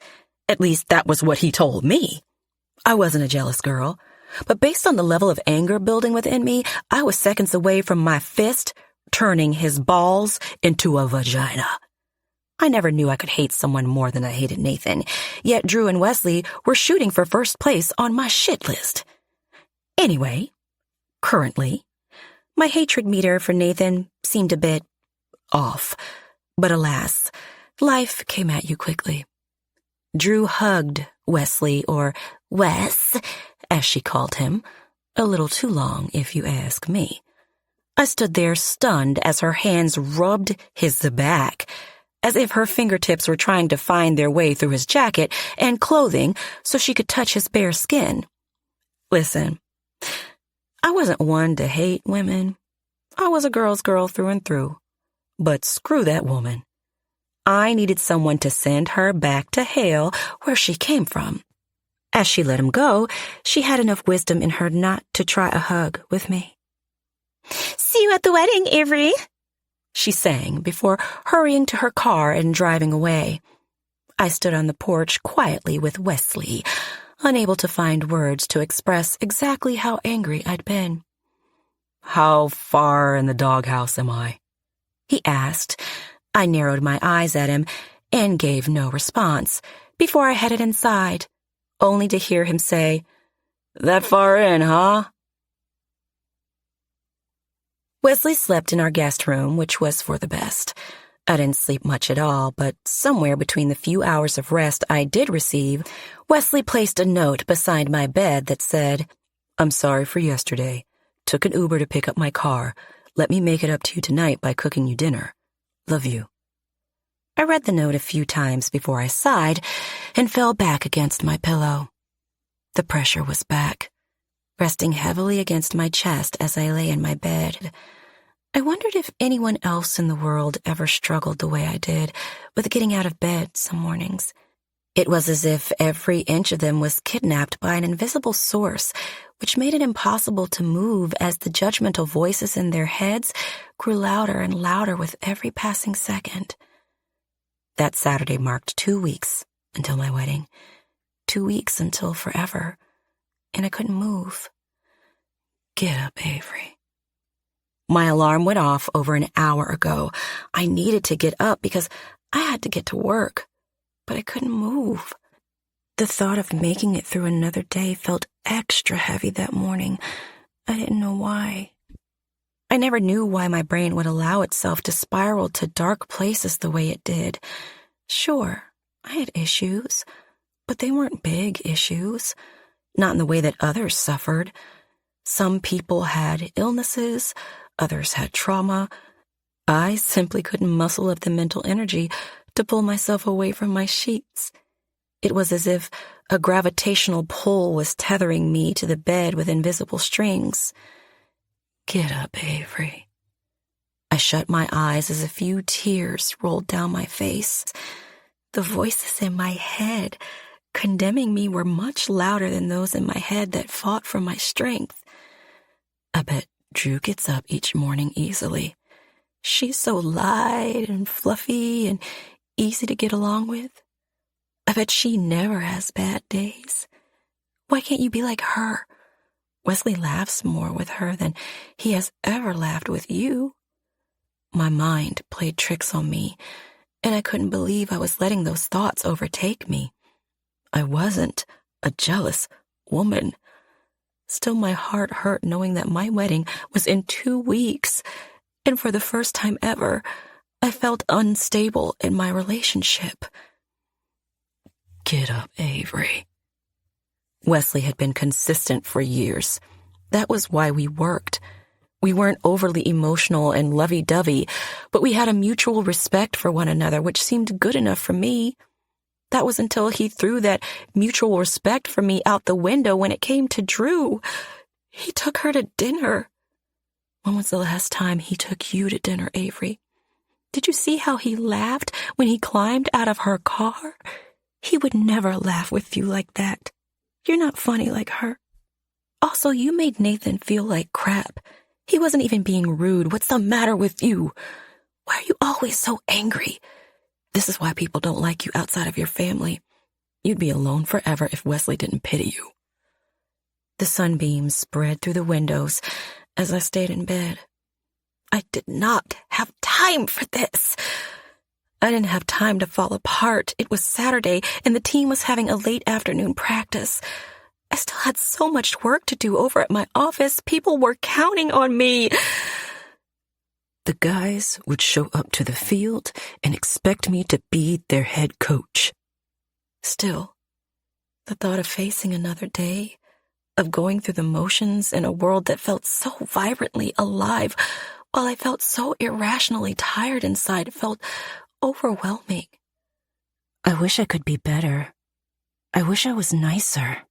At least that was what he told me. I wasn't a jealous girl, but based on the level of anger building within me, I was seconds away from my fist turning his balls into a vagina. I never knew I could hate someone more than I hated Nathan, yet Drew and Wesley were shooting for first place on my shit list. Anyway, currently, my hatred meter for Nathan seemed a bit off, but alas, life came at you quickly. Drew hugged Wesley, or Wes, as she called him, a little too long, if you ask me. I stood there stunned as her hands rubbed his back, as if her fingertips were trying to find their way through his jacket and clothing so she could touch his bare skin. Listen, I wasn't one to hate women. I was a girl's girl through and through. But screw that woman. I needed someone to send her back to hell where she came from. As she let him go, she had enough wisdom in her not to try a hug with me. "See you at the wedding, Avery," she sang before hurrying to her car and driving away. I stood on the porch quietly with Wesley, unable to find words to express exactly how angry I'd been. How far in the doghouse am I? He asked. I narrowed my eyes at him and gave no response before I headed inside, only to hear him say, "That far in, huh?" Wesley slept in our guest room, which was for the best. I didn't sleep much at all, but somewhere between the few hours of rest I did receive, Wesley placed a note beside my bed that said, "I'm sorry for yesterday. Took an Uber to pick up my car. Let me make it up to you tonight by cooking you dinner. Love you." I read the note a few times before I sighed and fell back against my pillow. The pressure was back, resting heavily against my chest as I lay in my bed. I wondered if anyone else in the world ever struggled the way I did with getting out of bed some mornings. It was as if every inch of them was kidnapped by an invisible source, which made it impossible to move as the judgmental voices in their heads grew louder and louder with every passing second. That Saturday marked 2 weeks until my wedding, 2 weeks until forever, and I couldn't move. Get up, Avery. My alarm went off over an hour ago. I needed to get up because I had to get to work, but I couldn't move. The thought of making it through another day felt extra heavy that morning. I didn't know why. I never knew why my brain would allow itself to spiral to dark places the way it did. Sure, I had issues, but they weren't big issues. Not in the way that others suffered. Some people had illnesses, others had trauma. I simply couldn't muscle up the mental energy to pull myself away from my sheets. It was as if a gravitational pull was tethering me to the bed with invisible strings. Get up, Avery. I shut my eyes as a few tears rolled down my face. The voices in my head condemning me were much louder than those in my head that fought for my strength. I bet Drew gets up each morning easily. She's so light and fluffy and easy to get along with. I bet she never has bad days. Why can't you be like her? Wesley laughs more with her than he has ever laughed with you. My mind played tricks on me, and I couldn't believe I was letting those thoughts overtake me. I wasn't a jealous woman. Still, my heart hurt knowing that my wedding was in 2 weeks, and for the first time ever, I felt unstable in my relationship. Get up, Avery. Wesley had been consistent for years. That was why we worked. We weren't overly emotional and lovey-dovey, but we had a mutual respect for one another, which seemed good enough for me. That was until he threw that mutual respect for me out the window when it came to Drew. He took her to dinner. When was the last time he took you to dinner, Avery? Did you see how he laughed when he climbed out of her car? He would never laugh with you like that. You're not funny like her. Also, you made Nathan feel like crap. He wasn't even being rude. What's the matter with you? Why are you always so angry? This is why people don't like you outside of your family. You'd be alone forever if Wesley didn't pity you. The sunbeams spread through the windows as I stayed in bed. I did not have time for this. I didn't have time to fall apart. It was Saturday, and the team was having a late afternoon practice. I still had so much work to do over at my office. People were counting on me. The guys would show up to the field and expect me to be their head coach. Still, the thought of facing another day, of going through the motions in a world that felt so vibrantly alive, while I felt so irrationally tired inside, felt overwhelming. I wish I could be better. I wish I was nicer.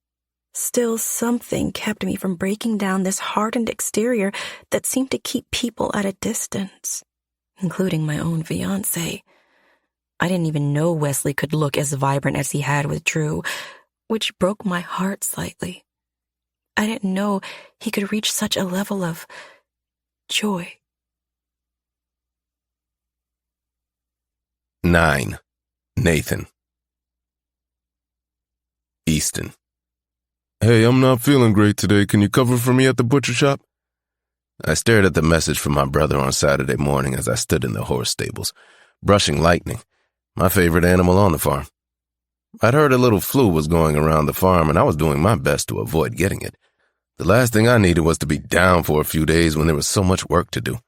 Still, something kept me from breaking down this hardened exterior that seemed to keep people at a distance, including my own fiancé. I didn't even know Wesley could look as vibrant as he had with Drew, which broke my heart slightly. I didn't know he could reach such a level of joy. 9. Nathan. Easton. Hey, I'm not feeling great today. Can you cover for me at the butcher shop? I stared at the message from my brother on Saturday morning as I stood in the horse stables, brushing Lightning, my favorite animal on the farm. I'd heard a little flu was going around the farm, and I was doing my best to avoid getting it. The last thing I needed was to be down for a few days when there was so much work to do.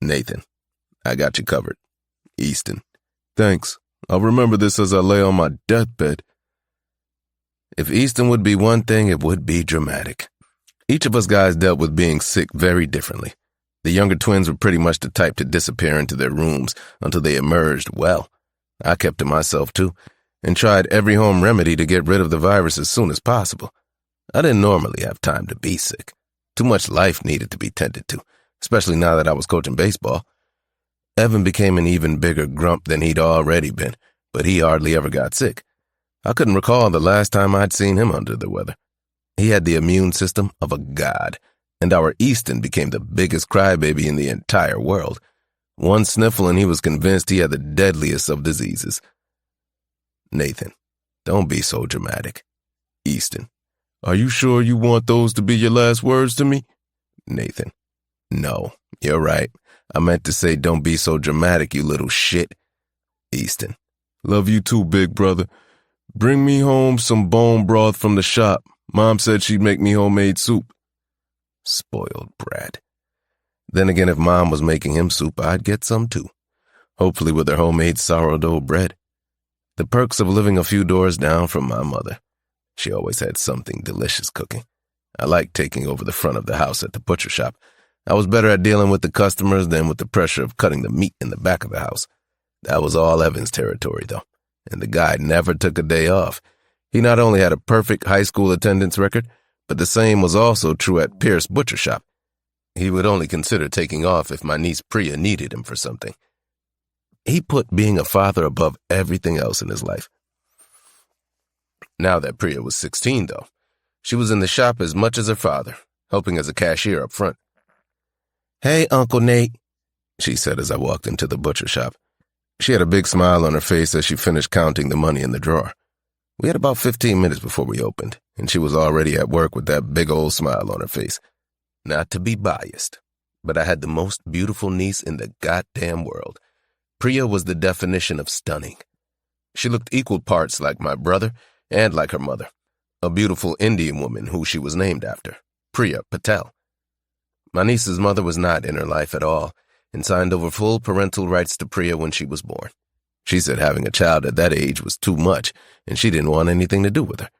Nathan, I got you covered. Easton. Thanks. I'll remember this as I lay on my deathbed. If Easton would be one thing, it would be dramatic. Each of us guys dealt with being sick very differently. The younger twins were pretty much the type to disappear into their rooms until they emerged well. I kept to myself too, and tried every home remedy to get rid of the virus as soon as possible. I didn't normally have time to be sick. Too much life needed to be tended to, especially now that I was coaching baseball. Evan became an even bigger grump than he'd already been, but he hardly ever got sick. I couldn't recall the last time I'd seen him under the weather. He had the immune system of a god, and our Easton became the biggest crybaby in the entire world. One sniffle and he was convinced he had the deadliest of diseases. Nathan, don't be so dramatic. Easton, are you sure you want those to be your last words to me? Nathan, no, you're right. I meant to say don't be so dramatic, you little shit. Easton, love you too, big brother. Bring me home some bone broth from the shop. Mom said she'd make me homemade soup. Spoiled brat. Then again, if Mom was making him soup, I'd get some too. Hopefully with her homemade sourdough bread. The perks of living a few doors down from my mother. She always had something delicious cooking. I liked taking over the front of the house at the butcher shop. I was better at dealing with the customers than with the pressure of cutting the meat in the back of the house. That was all Evan's territory, though, and the guy never took a day off. He not only had a perfect high school attendance record, but the same was also true at Pierce Butcher Shop. He would only consider taking off if my niece Priya needed him for something. He put being a father above everything else in his life. Now that Priya was 16, though, she was in the shop as much as her father, helping as a cashier up front. "Hey, Uncle Nate," she said as I walked into the butcher shop. She had a big smile on her face as she finished counting the money in the drawer. We had about 15 minutes before we opened, and she was already at work with that big old smile on her face. Not to be biased, but I had the most beautiful niece in the goddamn world. Priya was the definition of stunning. She looked equal parts like my brother and like her mother, a beautiful Indian woman who she was named after, Priya Patel. My niece's mother was not in her life at all and signed over full parental rights to Priya when she was born. She said having a child at that age was too much, and she didn't want anything to do with her.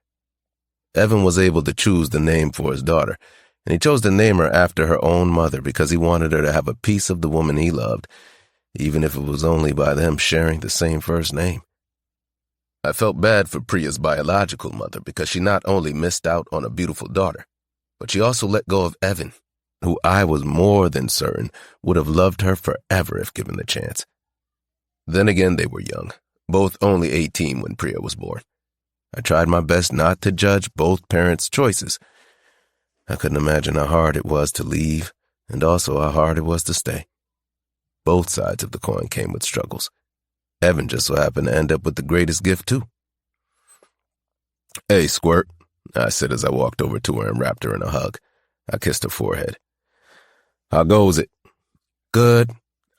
Evan was able to choose the name for his daughter, and he chose to name her after her own mother because he wanted her to have a piece of the woman he loved, even if it was only by them sharing the same first name. I felt bad for Priya's biological mother because she not only missed out on a beautiful daughter, but she also let go of Evan, who I was more than certain would have loved her forever if given the chance. Then again, they were young, both only 18 when Priya was born. I tried my best not to judge both parents' choices. I couldn't imagine how hard it was to leave, and also how hard it was to stay. Both sides of the coin came with struggles. Evan just so happened to end up with the greatest gift, too. "Hey, Squirt," I said as I walked over to her and wrapped her in a hug. I kissed her forehead. "How goes it?" "Good.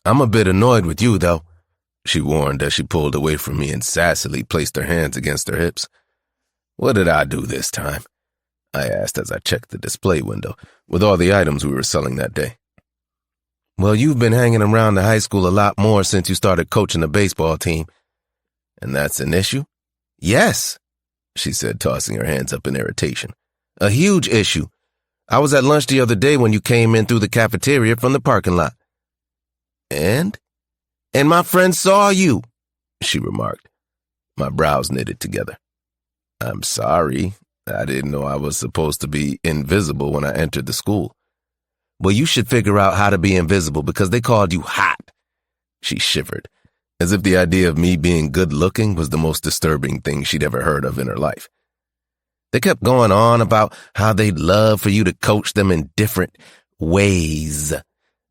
I'm a bit annoyed with you, though. she warned as she pulled away from me and sassily placed her hands against her hips. What did I do this time? I asked as I checked the display window with all the items we were selling that day. Well, you've been hanging around the high school a lot more since you started coaching the baseball team. And that's an issue? Yes, she said, tossing her hands up in irritation. A huge issue. I was at lunch the other day when you came in through the cafeteria from the parking lot. And my friend saw you, she remarked. My brows knitted together. I'm sorry. I didn't know I was supposed to be invisible when I entered the school. Well, you should figure out how to be invisible because they called you hot. She shivered, as if the idea of me being good-looking was the most disturbing thing she'd ever heard of in her life. They kept going on about how they'd love for you to coach them in different ways.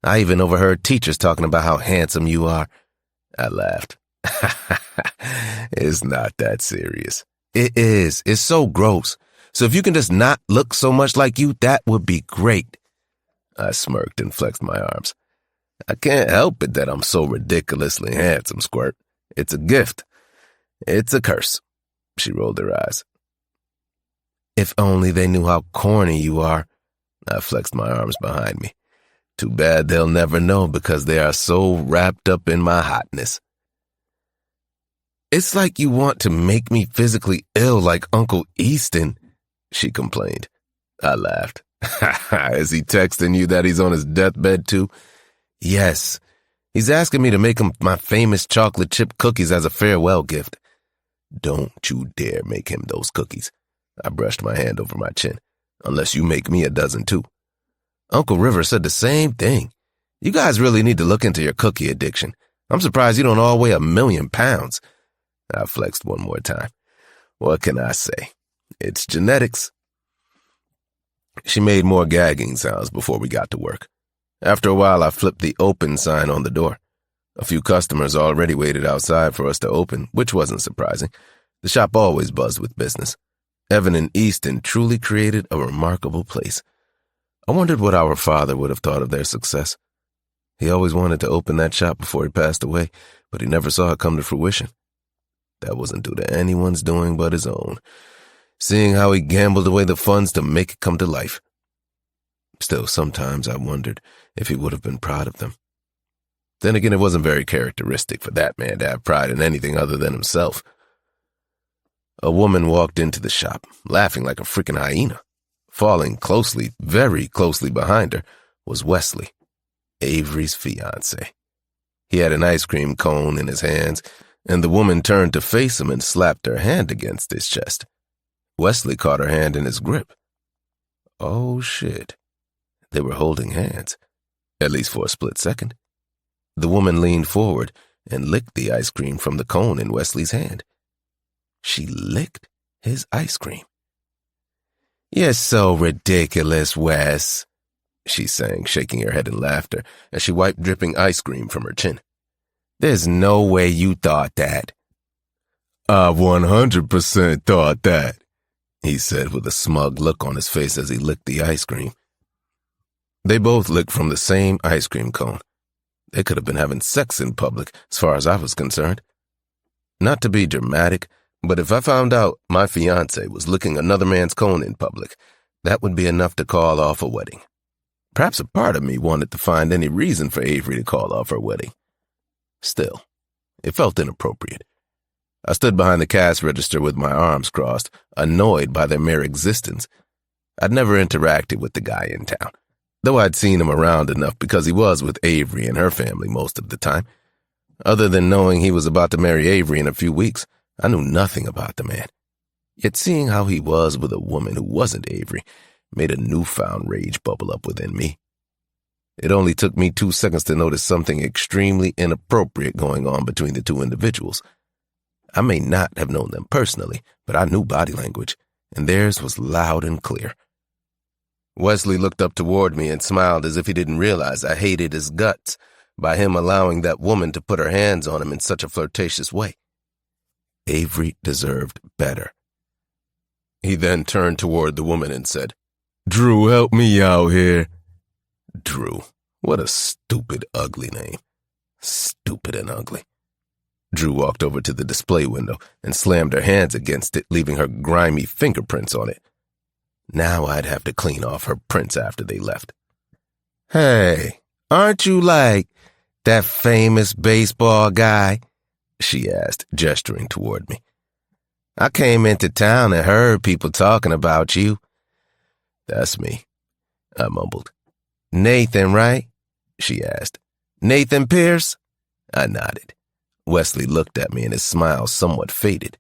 I even overheard teachers talking about how handsome you are. I laughed. It's not that serious. It is. It's so gross. So if you can just not look so much like you, that would be great. I smirked and flexed my arms. I can't help it that I'm so ridiculously handsome, Squirt. It's a gift. It's a curse. She rolled her eyes. If only they knew how corny you are. I flexed my arms behind me. Too bad they'll never know because they are so wrapped up in my hotness. It's like you want to make me physically ill like Uncle Easton, she complained. I laughed. Is he texting you that he's on his deathbed too? Yes. He's asking me to make him my famous chocolate chip cookies as a farewell gift. Don't you dare make him those cookies. I brushed my hand over my chin. Unless you make me a dozen too. Uncle River said the same thing. You guys really need to look into your cookie addiction. I'm surprised you don't all weigh 1,000,000 pounds. I flexed one more time. What can I say? It's genetics. She made more gagging sounds before we got to work. After a while, I flipped the open sign on the door. A few customers already waited outside for us to open, which wasn't surprising. The shop always buzzed with business. Evan and Easton truly created a remarkable place. I wondered what our father would have thought of their success. He always wanted to open that shop before he passed away, but he never saw it come to fruition. That wasn't due to anyone's doing but his own, seeing how he gambled away the funds to make it come to life. Still, sometimes I wondered if he would have been proud of them. Then again, it wasn't very characteristic for that man to have pride in anything other than himself. A woman walked into the shop, laughing like a freaking hyena. Falling closely, very closely behind her, was Wesley, Avery's fiancé. He had an ice cream cone in his hands, and the woman turned to face him and slapped her hand against his chest. Wesley caught her hand in his grip. Oh, shit. They were holding hands, at least for a split second. The woman leaned forward and licked the ice cream from the cone in Wesley's hand. She licked his ice cream. You're so ridiculous, Wes, she sang, shaking her head in laughter as she wiped dripping ice cream from her chin. There's no way you thought that. I 100% thought that, he said with a smug look on his face as he licked the ice cream. They both licked from the same ice cream cone. They could have been having sex in public, as far as I was concerned. Not to be dramatic, but if I found out my fiancé was licking another man's cone in public, that would be enough to call off a wedding. Perhaps a part of me wanted to find any reason for Avery to call off her wedding. Still, it felt inappropriate. I stood behind the cash register with my arms crossed, annoyed by their mere existence. I'd never interacted with the guy in town, though I'd seen him around enough because he was with Avery and her family most of the time. Other than knowing he was about to marry Avery in a few weeks, I knew nothing about the man. Yet seeing how he was with a woman who wasn't Avery made a newfound rage bubble up within me. It only took me 2 seconds to notice something extremely inappropriate going on between the two individuals. I may not have known them personally, but I knew body language, and theirs was loud and clear. Wesley looked up toward me and smiled as if he didn't realize I hated his guts by him allowing that woman to put her hands on him in such a flirtatious way. Avery deserved better. He then turned toward the woman and said, Drew, help me out here. Drew. What a stupid, ugly name. Stupid and ugly. Drew walked over to the display window and slammed her hands against it, leaving her grimy fingerprints on it. Now I'd have to clean off her prints after they left. "Hey, aren't you like that famous baseball guy?" she asked, gesturing toward me. "I came into town and heard people talking about you." "That's me," I mumbled. "Nathan, right?" she asked. "Nathan Pierce?" I nodded. Wesley looked at me and his smile somewhat faded.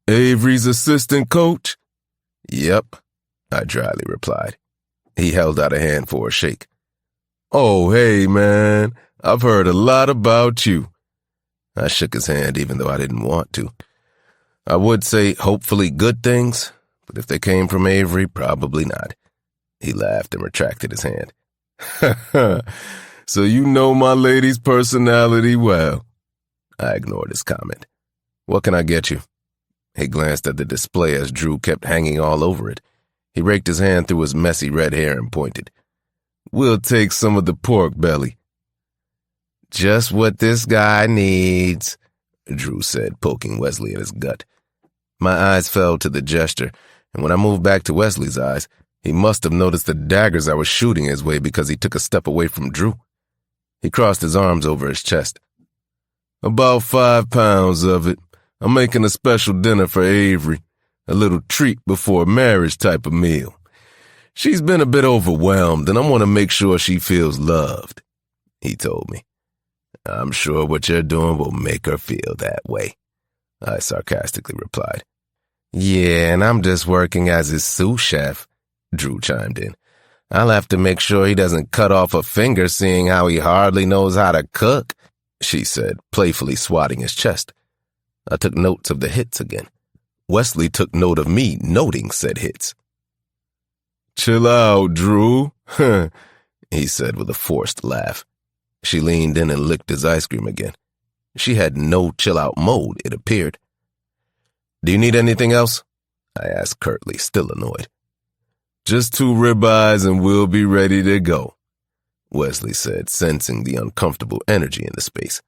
"Avery's assistant coach?" "Yep," I dryly replied. He held out a hand for a shake. "Oh, hey, man, I've heard a lot about you." I shook his hand even though I didn't want to. I would say hopefully good things, but if they came from Avery, probably not. He laughed and retracted his hand. "So you know my lady's personality well." I ignored his comment. "What can I get you?" He glanced at the display as Drew kept hanging all over it. He raked his hand through his messy red hair and pointed. "We'll take some of the pork belly." "Just what this guy needs," Drew said, poking Wesley in his gut. My eyes fell to the gesture, and when I moved back to Wesley's eyes, he must have noticed the daggers I was shooting his way because he took a step away from Drew. He crossed his arms over his chest. "About 5 pounds of it. I'm making a special dinner for Avery, a little treat before marriage type of meal. She's been a bit overwhelmed, and I want to make sure she feels loved," he told me. "I'm sure what you're doing will make her feel that way," I sarcastically replied. "Yeah, and I'm just working as his sous chef," Drew chimed in. "I'll have to make sure he doesn't cut off a finger seeing how he hardly knows how to cook," she said, playfully swatting his chest. I took notes of the hits again. Wesley took note of me noting said hits. "Chill out, Drew," he said with a forced laugh. She leaned in and licked his ice cream again. She had no chill-out mode, it appeared. "Do you need anything else?" I asked curtly, still annoyed. "Just 2 ribeyes and we'll be ready to go," Wesley said, sensing the uncomfortable energy in the space.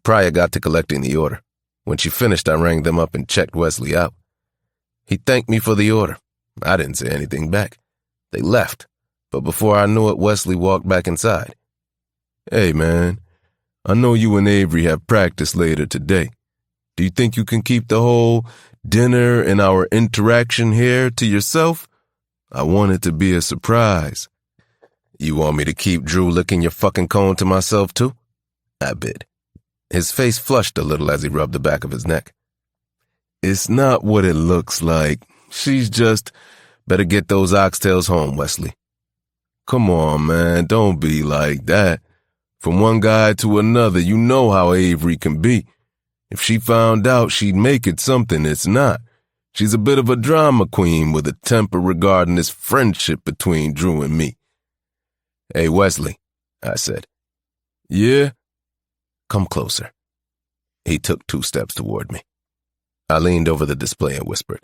Priya got to collecting the order. When she finished, I rang them up and checked Wesley out. He thanked me for the order. I didn't say anything back. They left, but before I knew it, Wesley walked back inside. "Hey, man, I know you and Avery have practice later today. Do you think you can keep the whole dinner and our interaction here to yourself? I want it to be a surprise." "You want me to keep Drew licking your fucking cone to myself, too?" I bid. His face flushed a little as he rubbed the back of his neck. "It's not what it looks like. She's just... Better get those oxtails home, Wesley." "Come on, man, don't be like that. From one guy to another, you know how Avery can be. If she found out, she'd make it something it's not. She's a bit of a drama queen with a temper regarding this friendship between Drew and me." "Hey, Wesley," I said. "Yeah?" "Come closer." He took 2 steps toward me. I leaned over the display and whispered,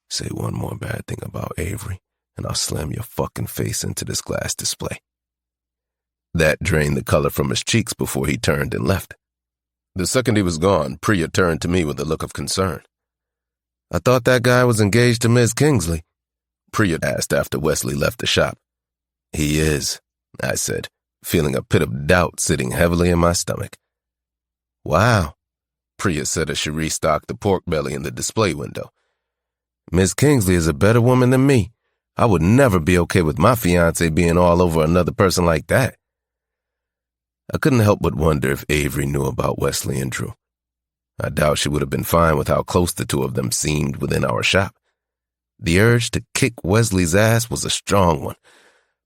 "Say one more bad thing about Avery, and I'll slam your fucking face into this glass display." That drained the color from his cheeks before he turned and left. The second he was gone, Priya turned to me with a look of concern. "I thought that guy was engaged to Miss Kingsley," Priya asked after Wesley left the shop. "He is," I said, feeling a pit of doubt sitting heavily in my stomach. "Wow," Priya said as she restocked the pork belly in the display window. "Miss Kingsley is a better woman than me. I would never be okay with my fiancé being all over another person like that." I couldn't help but wonder if Avery knew about Wesley and Drew. I doubt she would have been fine with how close the 2 of them seemed within our shop. The urge to kick Wesley's ass was a strong one,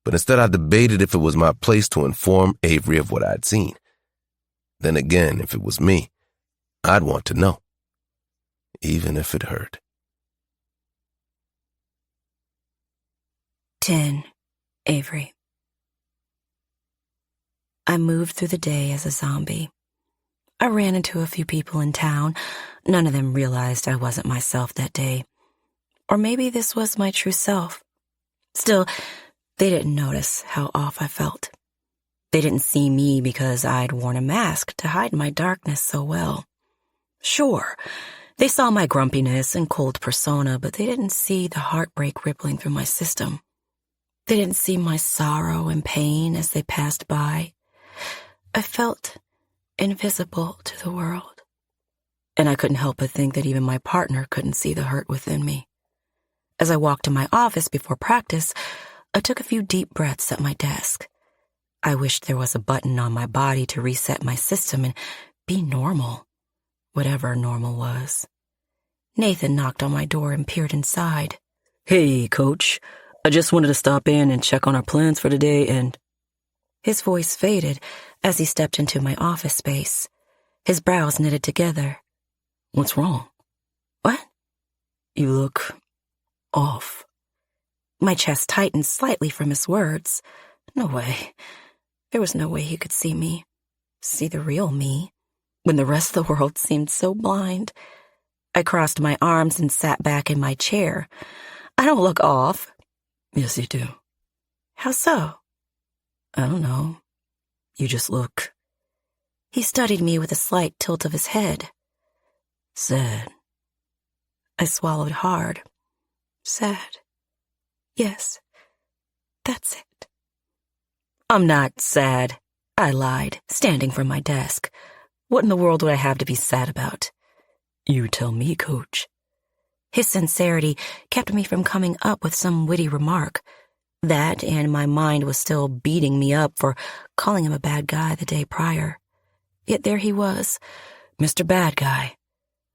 but instead I debated if it was my place to inform Avery of what I'd seen. Then again, if it was me, I'd want to know, even if it hurt. 10. Avery. I moved through the day as a zombie. I ran into a few people in town. None of them realized I wasn't myself that day. Or maybe this was my true self. Still, they didn't notice how off I felt. They didn't see me because I'd worn a mask to hide my darkness so well. Sure, they saw my grumpiness and cold persona, but they didn't see the heartbreak rippling through my system. They didn't see my sorrow and pain as they passed by. I felt invisible to the world. And I couldn't help but think that even my partner couldn't see the hurt within me. As I walked to my office before practice, I took a few deep breaths at my desk. I wished there was a button on my body to reset my system and be normal, whatever normal was. Nathan knocked on my door and peered inside. Hey, Coach. I just wanted to stop in and check on our plans for today and... His voice faded as he stepped into my office space. His brows knitted together. What's wrong? What? You look... off. My chest tightened slightly from his words. No way. There was no way he could see me. See the real me. When the rest of the world seemed so blind. I crossed my arms and sat back in my chair. I don't look off. Yes, you do. How so? I don't know. You just look... He studied me with a slight tilt of his head. Sad. I swallowed hard. Sad. Yes. That's it. I'm not sad, I lied, standing from my desk. What in the world would I have to be sad about? You tell me, Coach. His sincerity kept me from coming up with some witty remark. That and my mind was still beating me up for calling him a bad guy the day prior. Yet there he was, Mr. Bad Guy,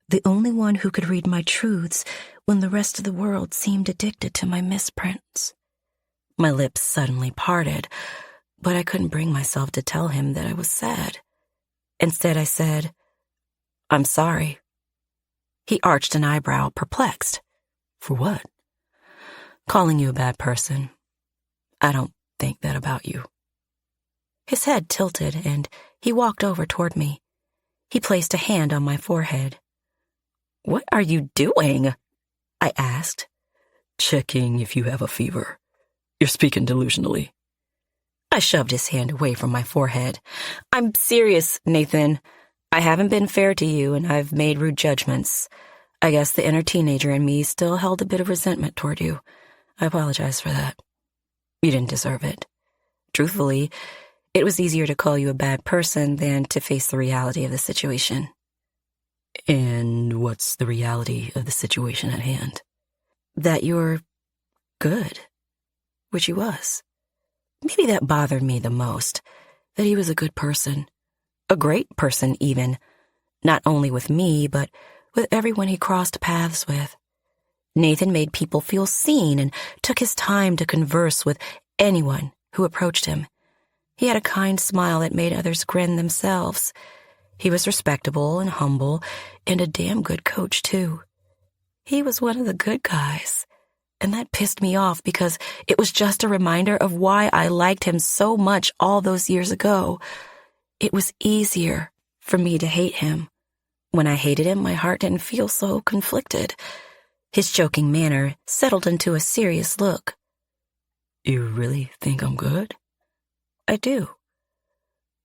the only one who could read my truths when the rest of the world seemed addicted to my misprints. My lips suddenly parted, but I couldn't bring myself to tell him that I was sad. Instead, I said, I'm sorry. He arched an eyebrow, perplexed. For what? Calling you a bad person. I don't think that about you. His head tilted, and he walked over toward me. He placed a hand on my forehead. What are you doing? I asked. Checking if you have a fever. You're speaking delusionally. I shoved his hand away from my forehead. I'm serious, Nathan. I haven't been fair to you, and I've made rude judgments. I guess the inner teenager in me still held a bit of resentment toward you. I apologize for that. You didn't deserve it. Truthfully, it was easier to call you a bad person than to face the reality of the situation. And what's the reality of the situation at hand? That you're good, which he was. Maybe that bothered me the most, that he was a good person. A great person, even. Not only with me, but with everyone he crossed paths with. Nathan made people feel seen and took his time to converse with anyone who approached him. He had a kind smile that made others grin themselves. He was respectable and humble, and a damn good coach, too. He was one of the good guys, and that pissed me off because it was just a reminder of why I liked him so much all those years ago. It was easier for me to hate him. When I hated him, my heart didn't feel so conflicted. His joking manner settled into a serious look. You really think I'm good? I do.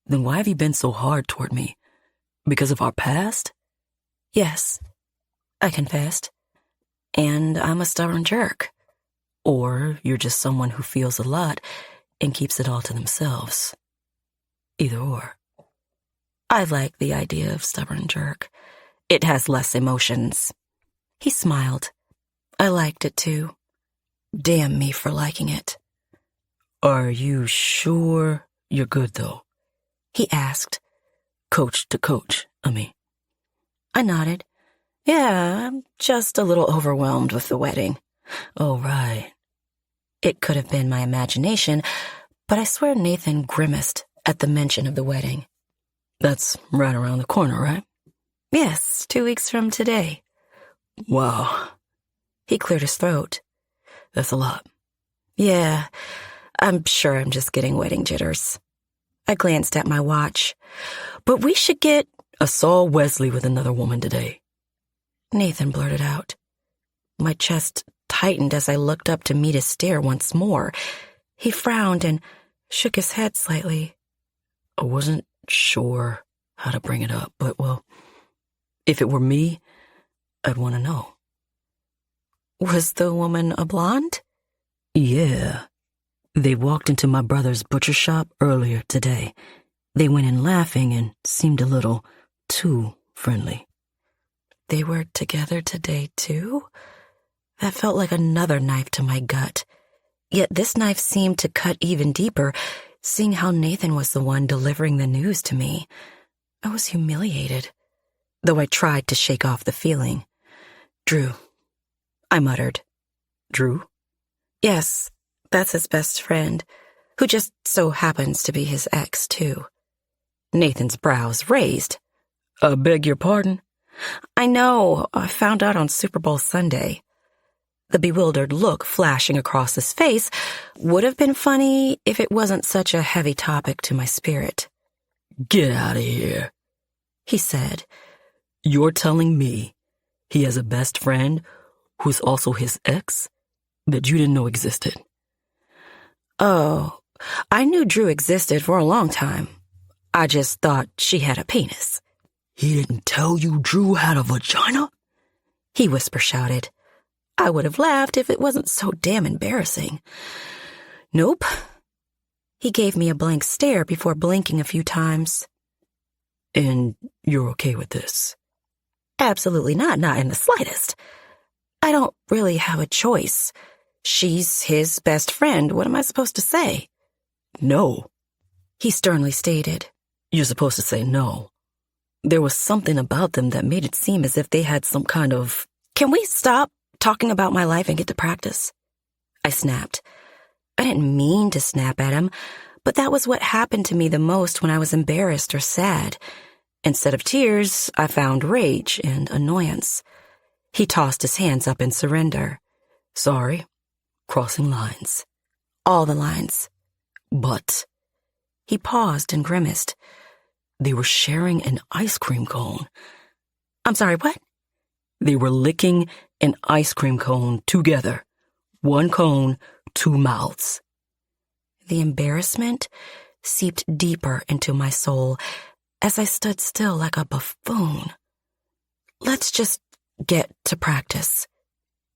Then why have you been so hard toward me? Because of our past? Yes, I confessed. And I'm a stubborn jerk. Or you're just someone who feels a lot and keeps it all to themselves. Either or. I like the idea of stubborn jerk. It has less emotions. He smiled. I liked it too. Damn me for liking it. Are you sure you're good, though? He asked. Coach to coach, I mean. I nodded. Yeah, I'm just a little overwhelmed with the wedding. Oh, right. It could have been my imagination, but I swear Nathan grimaced at the mention of the wedding. That's right around the corner, right? Yes, 2 weeks from today. Wow. He cleared his throat. That's a lot. Yeah, I'm sure I'm just getting wedding jitters. I glanced at my watch. But we should get... I saw Wesley with another woman today. Nathan blurted out. My chest tightened as I looked up to meet his stare once more. He frowned and shook his head slightly. I wasn't sure how to bring it up, but, well, if it were me, I'd want to know. Was the woman a blonde? Yeah. They walked into my brother's butcher shop earlier today. They went in laughing and seemed a little too friendly. They were together today, too? That felt like another knife to my gut. Yet this knife seemed to cut even deeper, seeing how Nathan was the one delivering the news to me. I was humiliated, though I tried to shake off the feeling. Drew, I muttered. Drew? Yes, that's his best friend, who just so happens to be his ex, too. Nathan's brows raised. I beg your pardon? I know, I found out on Super Bowl Sunday. The bewildered look flashing across his face would have been funny if it wasn't such a heavy topic to my spirit. Get out of here, he said. You're telling me he has a best friend who's also his ex that you didn't know existed? Oh, I knew Drew existed for a long time. I just thought she had a penis. He didn't tell you Drew had a vagina? He whisper-shouted. I would have laughed if it wasn't so damn embarrassing. Nope. He gave me a blank stare before blinking a few times. And you're okay with this? Absolutely not in the slightest. I don't really have a choice. She's his best friend. What am I supposed to say? No, he sternly stated. You're supposed to say no. There was something about them that made it seem as if they had some kind of... Can we stop talking about my life and get to practice? I snapped. I didn't mean to snap at him, but that was what happened to me the most when I was embarrassed or sad. Instead of tears, I found rage and annoyance. He tossed his hands up in surrender. Sorry, crossing lines. All the lines. But... He paused and grimaced. They were sharing an ice cream cone. I'm sorry, what? They were licking an ice cream cone together. One cone, two mouths. The embarrassment seeped deeper into my soul as I stood still like a buffoon. Let's just get to practice.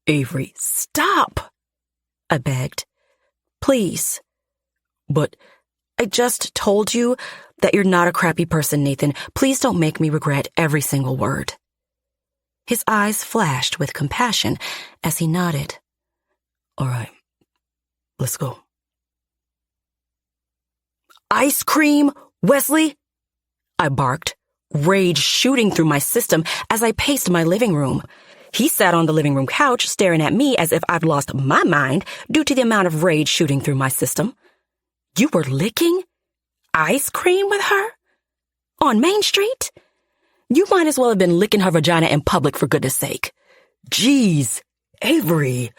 Avery, stop! I begged. Please. But I just told you that you're not a crappy person, Nathan. Please don't make me regret every single word. His eyes flashed with compassion as he nodded. All right, let's go. Ice cream, Wesley? I barked, rage shooting through my system as I paced my living room. He sat on the living room couch staring at me as if I'd lost my mind due to the amount of rage shooting through my system. You were licking ice cream with her? On Main Street? You might as well have been licking her vagina in public, for goodness sake. Jeez, Avery,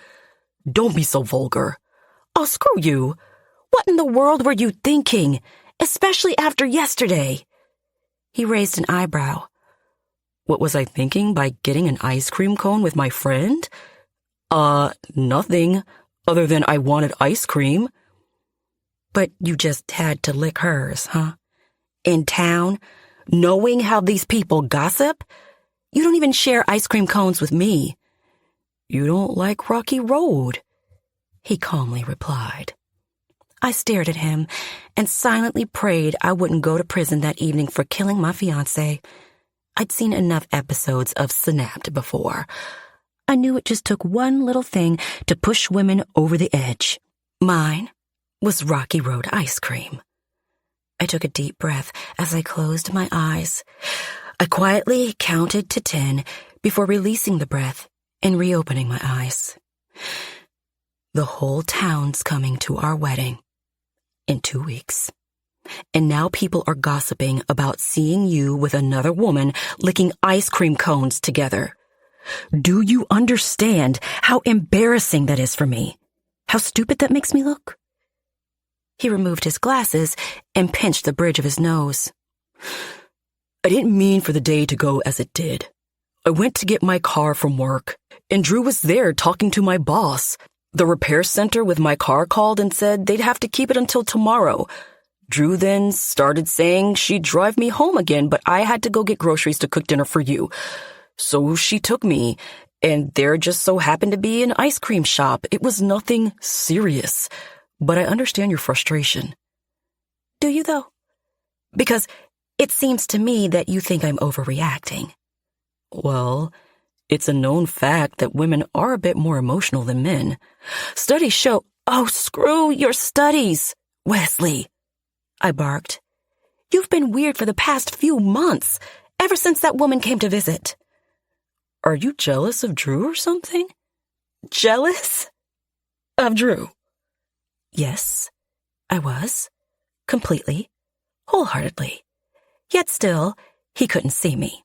don't be so vulgar. Oh, screw you. What in the world were you thinking? Especially after yesterday. He raised an eyebrow. What was I thinking by getting an ice cream cone with my friend? Nothing other than I wanted ice cream. But you just had to lick hers, huh? In town, knowing how these people gossip? You don't even share ice cream cones with me. You don't like Rocky Road, he calmly replied. I stared at him and silently prayed I wouldn't go to prison that evening for killing my fiancé. I'd seen enough episodes of Snapped before. I knew it just took one little thing to push women over the edge. Mine was Rocky Road ice cream. I took a deep breath as I closed my eyes. I quietly counted to 10 before releasing the breath and reopening my eyes. The whole town's coming to our wedding in 2 weeks. And now people are gossiping about seeing you with another woman licking ice cream cones together. Do you understand how embarrassing that is for me? How stupid that makes me look? He removed his glasses and pinched the bridge of his nose. I didn't mean for the day to go as it did. I went to get my car from work, and Drew was there talking to my boss. The repair center with my car called and said they'd have to keep it until tomorrow. Drew then started saying she'd drive me home again, but I had to go get groceries to cook dinner for you. So she took me, and there just so happened to be an ice cream shop. It was nothing serious, but I understand your frustration. Do you, though? Because it seems to me that you think I'm overreacting. Well, it's a known fact that women are a bit more emotional than men. Studies show— Oh, screw your studies, Wesley, I barked. You've been weird for the past few months, ever since that woman came to visit. Are you jealous of Drew or something? Jealous? Of Drew? Yes, I was. Completely. Wholeheartedly. Yet still, he couldn't see me.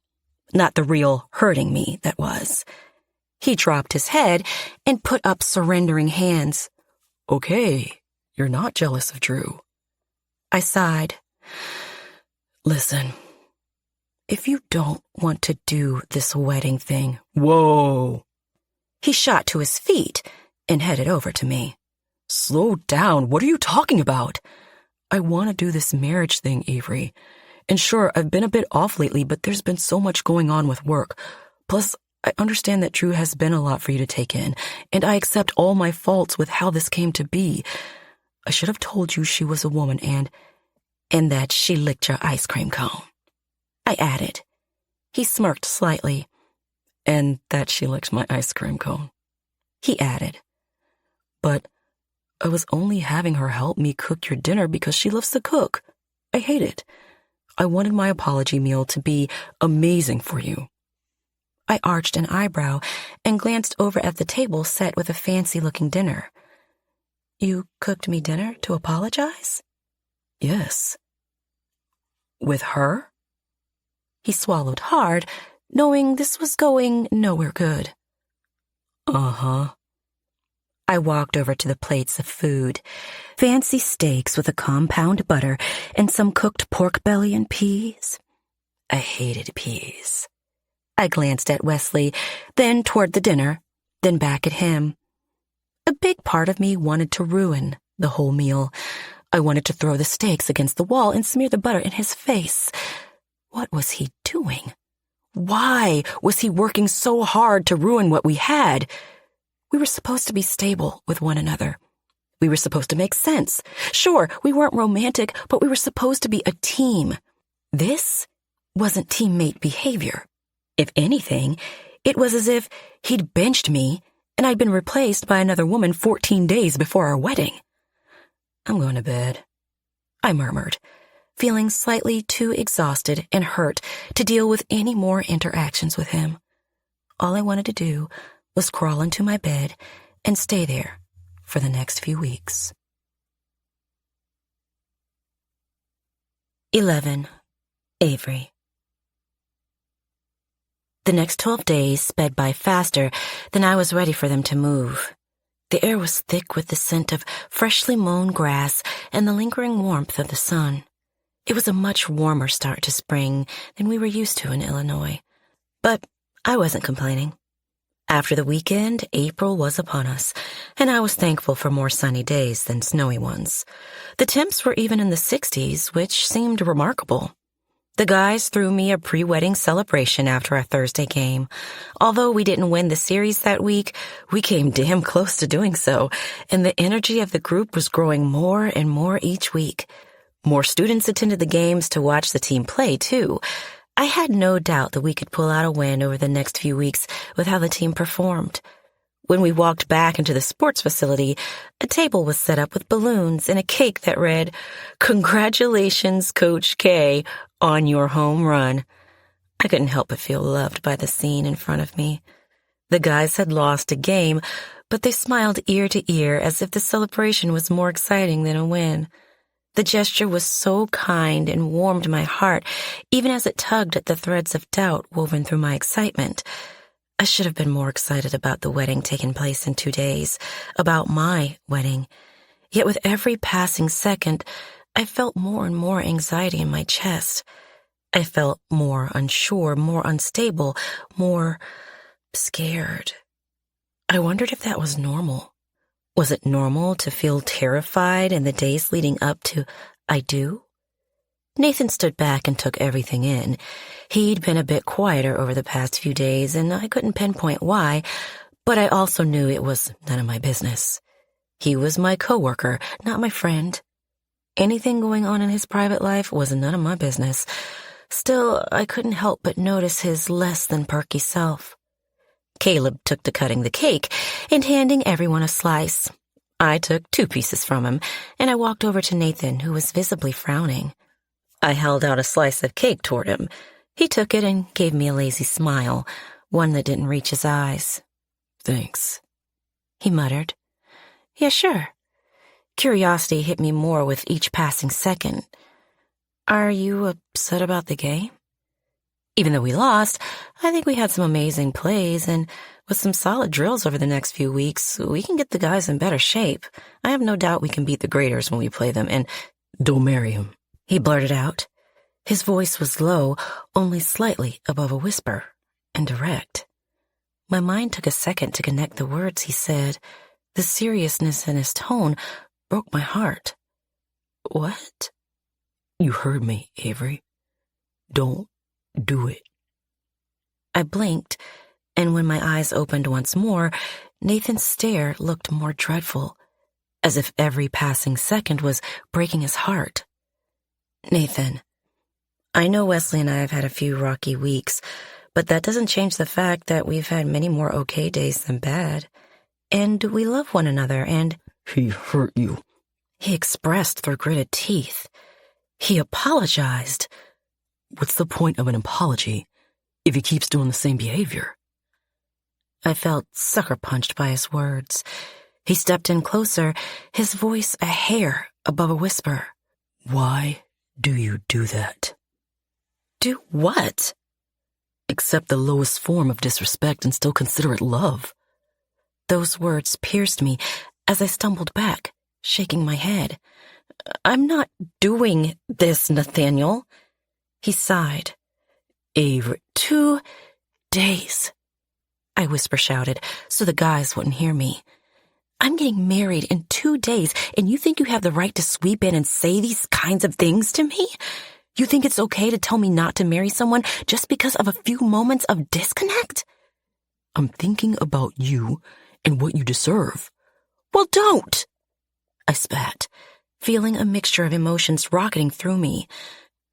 Not the real hurting me, that was. He dropped his head and put up surrendering hands. Okay, you're not jealous of Drew. I sighed. Listen, if you don't want to do this wedding thing— Whoa! He shot to his feet and headed over to me. Slow down, what are you talking about? I want to do this marriage thing, Avery. And sure, I've been a bit off lately, but there's been so much going on with work. Plus, I understand that Drew has been a lot for you to take in, and I accept all my faults with how this came to be. I should have told you she was a woman and that she licked your ice cream cone, I added. He smirked slightly. And that she licked my ice cream cone, he added. But I was only having her help me cook your dinner because she loves to cook. I hate it. I wanted my apology meal to be amazing for you. I arched an eyebrow and glanced over at the table set with a fancy-looking dinner. You cooked me dinner to apologize? Yes. With her? He swallowed hard, knowing this was going nowhere good. Uh-huh. I walked over to the plates of food. Fancy steaks with a compound butter and some cooked pork belly and peas. I hated peas. I glanced at Wesley, then toward the dinner, then back at him. A big part of me wanted to ruin the whole meal. I wanted to throw the steaks against the wall and smear the butter in his face. What was he doing? Why was he working so hard to ruin what we had? We were supposed to be stable with one another. We were supposed to make sense. Sure, we weren't romantic, but we were supposed to be a team. This wasn't teammate behavior. If anything, it was as if he'd benched me and I'd been replaced by another woman 14 days before our wedding. I'm going to bed, I murmured, feeling slightly too exhausted and hurt to deal with any more interactions with him. All I wanted to do was crawl into my bed and stay there for the next few weeks. 11. Avery. The next 12 days sped by faster than I was ready for them to move. The air was thick with the scent of freshly mown grass and the lingering warmth of the sun. It was a much warmer start to spring than we were used to in Illinois. But I wasn't complaining. After the weekend, April was upon us, and I was thankful for more sunny days than snowy ones. The temps were even in the 60s, which seemed remarkable. The guys threw me a pre-wedding celebration after our Thursday game. Although we didn't win the series that week, we came damn close to doing so, and the energy of the group was growing more and more each week. More students attended the games to watch the team play, too. I had no doubt that we could pull out a win over the next few weeks with how the team performed. When we walked back into the sports facility, a table was set up with balloons and a cake that read, "Congratulations, Coach K, on your home run." I couldn't help but feel loved by the scene in front of me. The guys had lost a game, but they smiled ear to ear as if the celebration was more exciting than a win. The gesture was so kind and warmed my heart, even as it tugged at the threads of doubt woven through my excitement. I should have been more excited about the wedding taking place in 2 days, about my wedding. Yet with every passing second, I felt more and more anxiety in my chest. I felt more unsure, more unstable, more scared. I wondered if that was normal. Was it normal to feel terrified in the days leading up to I do? Nathan stood back and took everything in. He'd been a bit quieter over the past few days, and I couldn't pinpoint why, but I also knew it was none of my business. He was my coworker, not my friend. Anything going on in his private life was none of my business. Still, I couldn't help but notice his less than perky self. Caleb took to cutting the cake and handing everyone a slice. I took 2 pieces from him, and I walked over to Nathan, who was visibly frowning. I held out a slice of cake toward him. He took it and gave me a lazy smile, one that didn't reach his eyes. Thanks, he muttered. Yeah, sure. Curiosity hit me more with each passing second. Are you upset about the game? Even though we lost, I think we had some amazing plays, and with some solid drills over the next few weeks, we can get the guys in better shape. I have no doubt we can beat the graders when we play them, and don't marry him, he blurted out. His voice was low, only slightly above a whisper, and direct. My mind took a second to connect the words he said. The seriousness in his tone broke my heart. What? You heard me, Avery. Don't do it. I blinked, and when my eyes opened once more, Nathan's stare looked more dreadful, as if every passing second was breaking his heart. Nathan, I know Wesley and I have had a few rocky weeks, but that doesn't change the fact that we've had many more okay days than bad. And we love one another, and— He hurt you, he expressed through gritted teeth. He apologized. What's the point of an apology if he keeps doing the same behavior? I felt sucker-punched by his words. He stepped in closer, his voice a hair above a whisper. Why do you do that? Do what? Accept the lowest form of disrespect and still consider it love. Those words pierced me as I stumbled back, shaking my head. I'm not doing this, Nathaniel. He sighed. Avery, 2 days, I whisper-shouted so the guys wouldn't hear me. I'm getting married in 2 days, and you think you have the right to sweep in and say these kinds of things to me? You think it's okay to tell me not to marry someone just because of a few moments of disconnect? I'm thinking about you and what you deserve. Well, don't! I spat, feeling a mixture of emotions rocketing through me.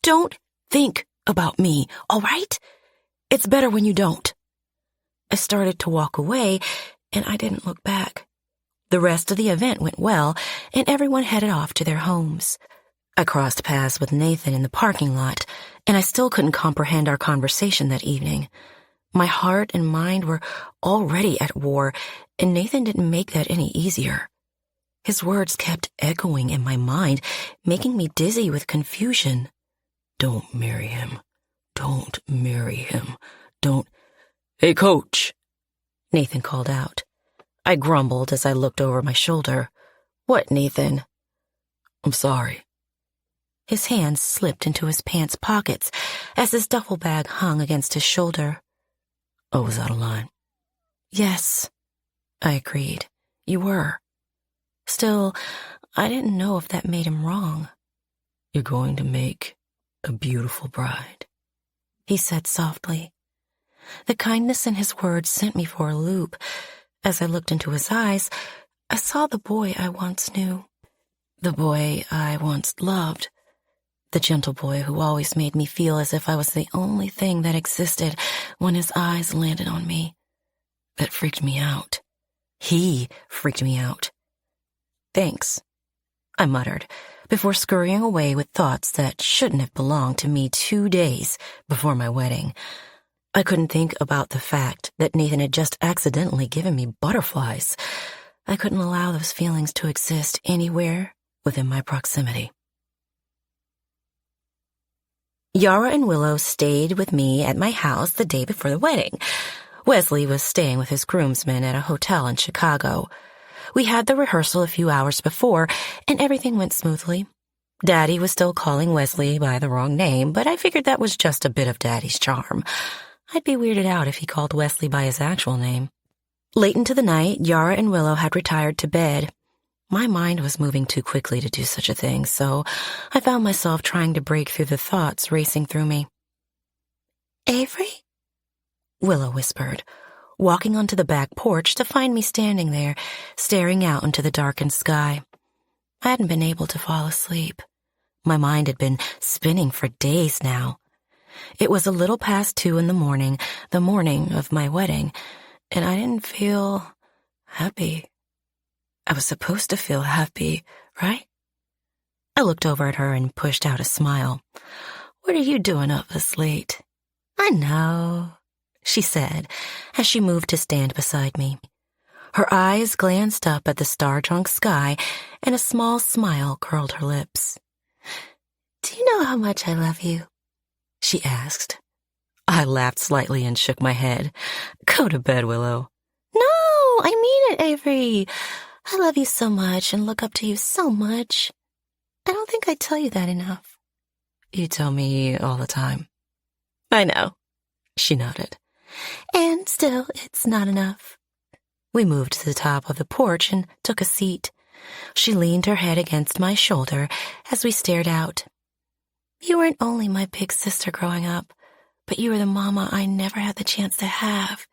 Don't think about me, all right? It's better when you don't. I started to walk away, and I didn't look back. The rest of the event went well, and everyone headed off to their homes. I crossed paths with Nathan in the parking lot, and I still couldn't comprehend our conversation that evening. My heart and mind were already at war, and Nathan didn't make that any easier. His words kept echoing in my mind, making me dizzy with confusion. Don't marry him. Don't marry him. Don't. Hey, Coach, Nathan called out. I grumbled as I looked over my shoulder. What, Nathan? I'm sorry. His hands slipped into his pants pockets as his duffel bag hung against his shoulder. I was out of line. Yes, I agreed. You were. Still, I didn't know if that made him wrong. You're going to make a beautiful bride, he said softly. The kindness in his words sent me for a loop. As I looked into his eyes, I saw the boy I once knew. The boy I once loved. The gentle boy who always made me feel as if I was the only thing that existed when his eyes landed on me. That freaked me out. He freaked me out. Thanks, I muttered, before scurrying away with thoughts that shouldn't have belonged to me 2 days before my wedding. I couldn't think about the fact that Nathan had just accidentally given me butterflies. I couldn't allow those feelings to exist anywhere within my proximity. Yara and Willow stayed with me at my house the day before the wedding. Wesley was staying with his groomsmen at a hotel in Chicago. We had the rehearsal a few hours before, and everything went smoothly. Daddy was still calling Wesley by the wrong name, but I figured that was just a bit of Daddy's charm. I'd be weirded out if he called Wesley by his actual name. Late into the night, Yara and Willow had retired to bed. My mind was moving too quickly to do such a thing, so I found myself trying to break through the thoughts racing through me. Avery? Willow whispered, walking onto the back porch to find me standing there, staring out into the darkened sky. I hadn't been able to fall asleep. My mind had been spinning for days now. It was a little past 2 in the morning of my wedding, and I didn't feel happy. I was supposed to feel happy, right? I looked over at her and pushed out a smile. "What are you doing up this late?" "I know," she said as she moved to stand beside me. Her eyes glanced up at the star-drunk sky, and a small smile curled her lips. "Do you know how much I love you?" she asked. I laughed slightly and shook my head. "Go to bed, Willow." "No, I mean it, Avery. I love you so much and look up to you so much. I don't think I tell you that enough." "You tell me all the time." "I know," she nodded. "And still, it's not enough." We moved to the top of the porch and took a seat. She leaned her head against my shoulder as we stared out. "You weren't only my big sister growing up, but you were the mama I never had the chance to have.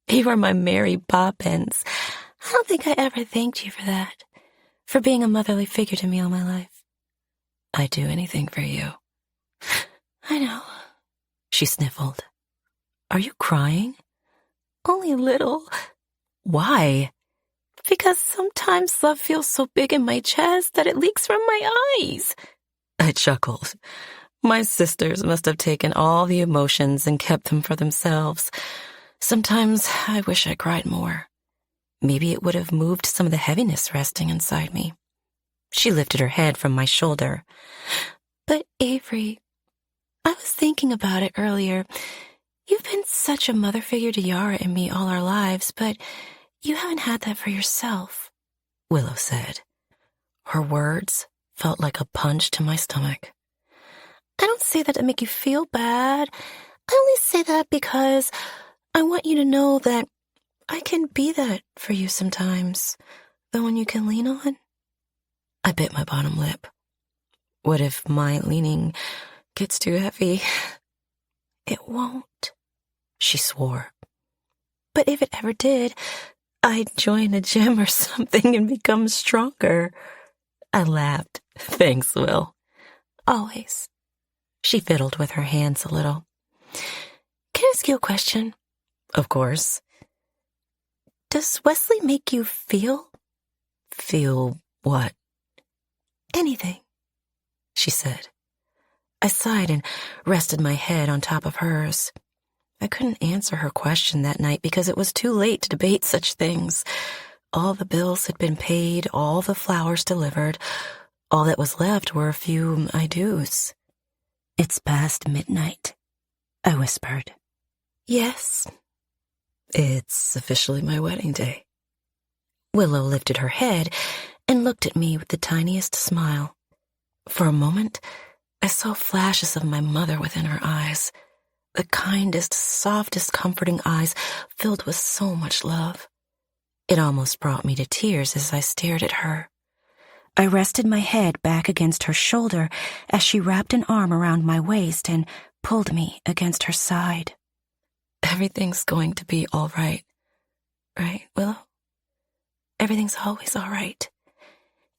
You were my Mary Poppins. I don't think I ever thanked you for that, for being a motherly figure to me all my life." "I'd do anything for you." "I know," she sniffled. "Are you crying?" "Only a little." "Why?" "Because sometimes love feels so big in my chest that it leaks from my eyes." I chuckled. My sisters must have taken all the emotions and kept them for themselves. Sometimes I wish I cried more. Maybe it would have moved some of the heaviness resting inside me. She lifted her head from my shoulder. "But Avery, I was thinking about it earlier. You've been such a mother figure to Yara and me all our lives, but you haven't had that for yourself," Willow said. Her words felt like a punch to my stomach. "I don't say that to make you feel bad. I only say that because I want you to know that I can be that for you sometimes, the one you can lean on." I bit my bottom lip. What if my leaning gets too heavy? "It won't," she swore. "But if it ever did, I'd join a gym or something and become stronger." I laughed. "Thanks, Will." "Always." She fiddled with her hands a little. "Can I ask you a question?" "Of course." "Does Wesley make you feel?" "Feel what?" "Anything," she said. I sighed and rested my head on top of hers. I couldn't answer her question that night because it was too late to debate such things. All the bills had been paid, all the flowers delivered. All that was left were a few I do's. "It's past midnight," I whispered. "Yes. It's officially my wedding day." Willow lifted her head and looked at me with the tiniest smile. For a moment, I saw flashes of my mother within her eyes, the kindest, softest, comforting eyes filled with so much love. It almost brought me to tears as I stared at her. I rested my head back against her shoulder as she wrapped an arm around my waist and pulled me against her side. "Everything's going to be all right, Willow? Everything's always all right,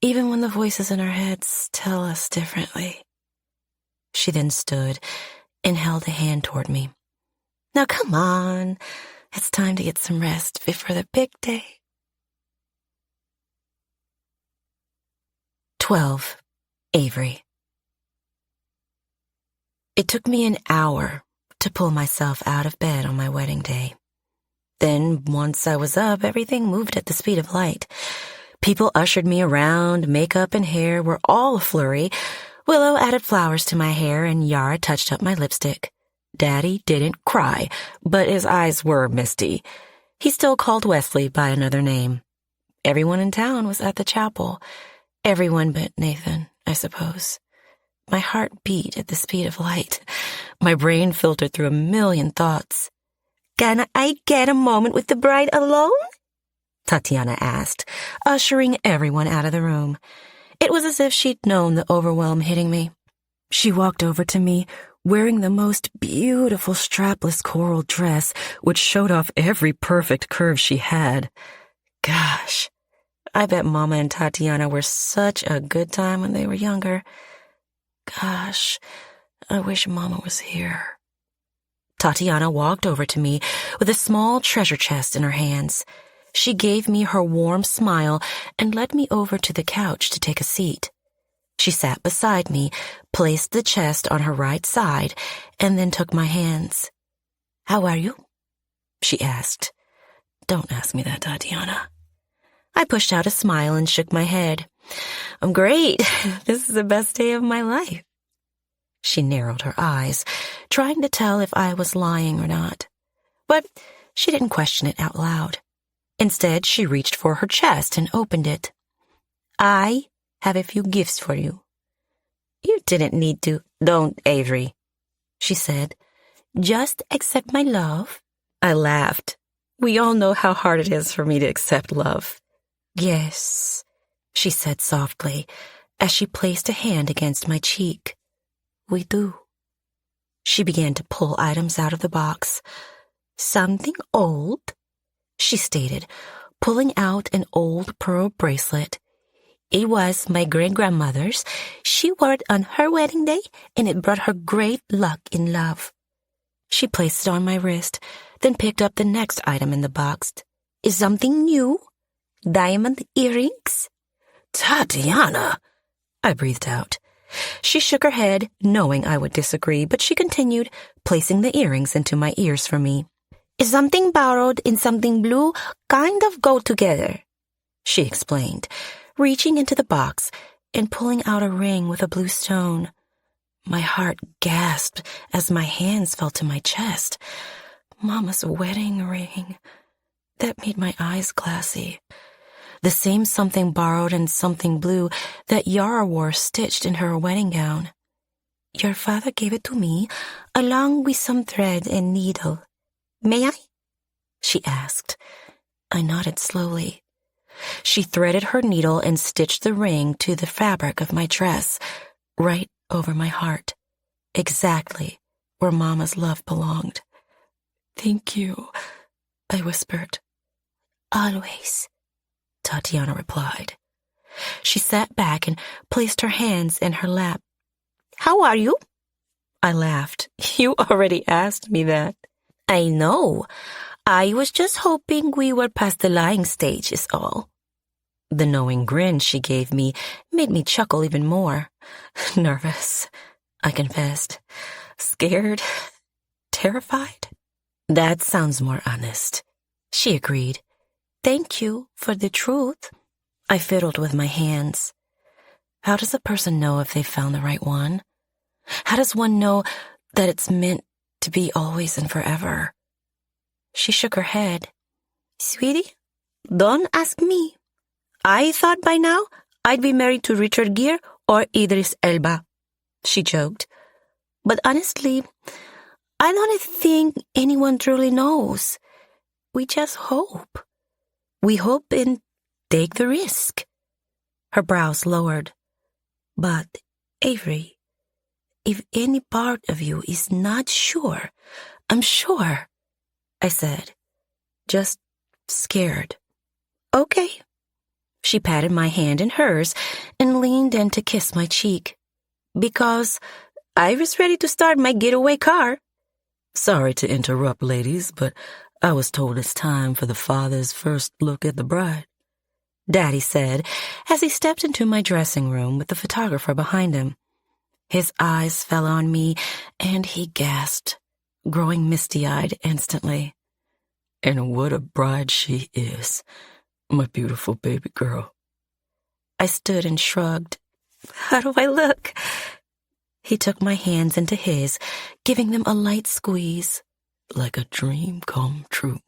even when the voices in our heads tell us differently." She then stood and held a hand toward me. "Now come on, it's time to get some rest before the big day." 12. Avery. It took me an hour to pull myself out of bed on my wedding day. Then, once I was up, everything moved at the speed of light. People ushered me around, makeup and hair were all a flurry. Willow added flowers to my hair, and Yara touched up my lipstick. Daddy didn't cry, but his eyes were misty. He still called Wesley by another name. Everyone in town was at the chapel. Everyone but Nathan, I suppose. My heart beat at the speed of light. My brain filtered through a million thoughts. "Can I get a moment with the bride alone?" Tatiana asked, ushering everyone out of the room. It was as if she'd known the overwhelm hitting me. She walked over to me, wearing the most beautiful strapless coral dress, which showed off every perfect curve she had. Gosh, I bet Mama and Tatiana were such a good time when they were younger. Gosh, I wish Mama was here. Tatiana walked over to me with a small treasure chest in her hands. She gave me her warm smile and led me over to the couch to take a seat. She sat beside me, placed the chest on her right side, and then took my hands. "How are you?" she asked. "Don't ask me that, Tatiana." I pushed out a smile and shook my head. "I'm great. This is the best day of my life." She narrowed her eyes, trying to tell if I was lying or not. But she didn't question it out loud. Instead, she reached for her chest and opened it. "I have a few gifts for you." "You didn't need to." "Don't, Avery," she said. "Just accept my love." I laughed. We all know how hard it is for me to accept love. "Yes," she said softly, as she placed a hand against my cheek. "We do." She began to pull items out of the box. "Something old," she stated, pulling out an old pearl bracelet. "It was my great-grandmother's. She wore it on her wedding day, and it brought her great luck in love." She placed it on my wrist, then picked up the next item in the box. "Is something new? Diamond earrings?" "Tatiana!" I breathed out. She shook her head, knowing I would disagree, but she continued, placing the earrings into my ears for me. "Is something borrowed and something blue kind of go together?" she explained, reaching into the box and pulling out a ring with a blue stone. My heart gasped as my hands fell to my chest. Mama's wedding ring. That made my eyes glassy. The same something borrowed and something blue that Yara wore stitched in her wedding gown. "Your father gave it to me, along with some thread and needle. May I?" she asked. I nodded slowly. She threaded her needle and stitched the ring to the fabric of my dress, right over my heart, exactly where Mama's love belonged. "Thank you," I whispered. "Always," Tatiana replied. She sat back and placed her hands in her lap. "How are you?" I laughed. "You already asked me that." "I know. I was just hoping we were past the lying stage is all." The knowing grin she gave me made me chuckle even more. "Nervous," I confessed. "Scared? Terrified?" "That sounds more honest," she agreed. "Thank you for the truth." I fiddled with my hands. How does a person know if they've found the right one? How does one know that it's meant to be always and forever? She shook her head. "Sweetie, don't ask me. I thought by now I'd be married to Richard Gere or Idris Elba," she joked. "But honestly, I don't think anyone truly knows. We just hope. We hope and take the risk." Her brows lowered. "But, Avery, if any part of you is not sure, I'm sure," I said, just scared. "Okay." She patted my hand in hers and leaned in to kiss my cheek. "Because I was ready to start my getaway car." "Sorry to interrupt, ladies, but I was told it's time for the father's first look at the bride," Daddy said as he stepped into my dressing room with the photographer behind him. His eyes fell on me, and he gasped, growing misty-eyed instantly. "And what a bride she is, my beautiful baby girl." I stood and shrugged. "How do I look?" He took my hands into his, giving them a light squeeze. "Like a dream come true."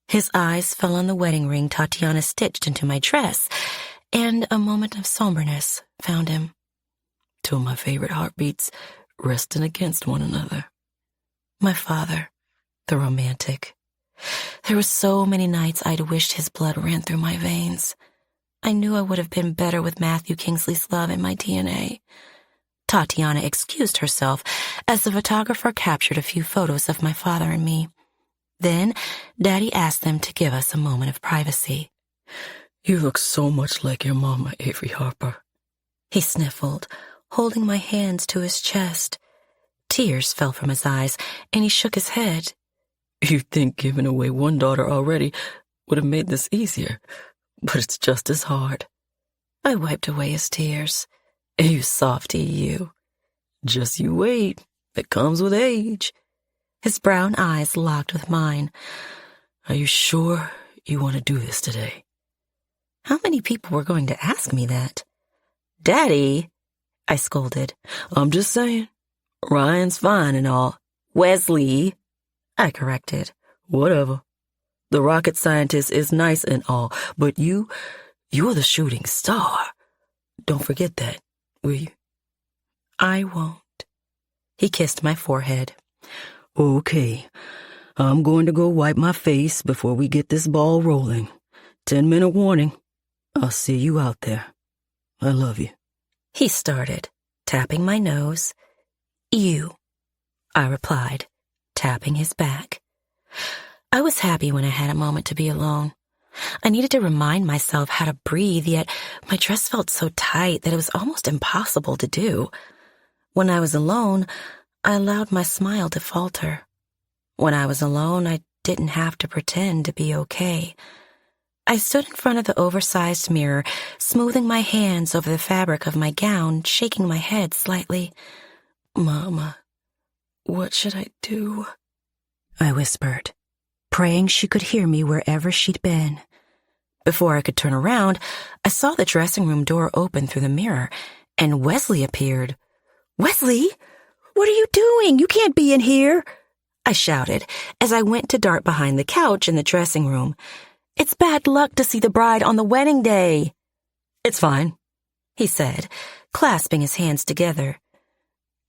His eyes fell on the wedding ring Tatiana stitched into my dress, and a moment of somberness found him. "Two of my favorite heartbeats resting against one another." My father, the romantic. There were so many nights I'd wished his blood ran through my veins. I knew I would have been better with Matthew Kingsley's love in my DNA. Tatiana excused herself as the photographer captured a few photos of my father and me. Then, Daddy asked them to give us a moment of privacy. You look so much like your mama, Avery Harper. He sniffled, holding my hands to his chest. Tears fell from his eyes, and he shook his head. You'd think giving away one daughter already would have made this easier, but it's just as hard. I wiped away his tears. You softy, you. Just you wait. It comes with age. His brown eyes locked with mine. Are you sure you want to do this today? How many people were going to ask me that? Daddy, I scolded. I'm just saying. Ryan's fine and all. Wesley, I corrected. Whatever. The rocket scientist is nice and all, but you're the shooting star. Don't forget that, will you? I won't. He kissed my forehead. Okay, I'm going to go wipe my face before we get this ball rolling. 10-minute warning. I'll see you out there. I love you. He started, tapping my nose. You, I replied, tapping his back. I was happy when I had a moment to be alone. I needed to remind myself how to breathe, yet my dress felt so tight that it was almost impossible to do. When I was alone, I allowed my smile to falter. When I was alone, I didn't have to pretend to be okay. I stood in front of the oversized mirror, smoothing my hands over the fabric of my gown, shaking my head slightly. Mama, what should I do? I whispered, praying she could hear me wherever she'd been. Before I could turn around, I saw the dressing room door open through the mirror, and Wesley appeared. Wesley, what are you doing? You can't be in here, I shouted as I went to dart behind the couch in the dressing room. It's bad luck to see the bride on the wedding day. It's fine, he said, clasping his hands together.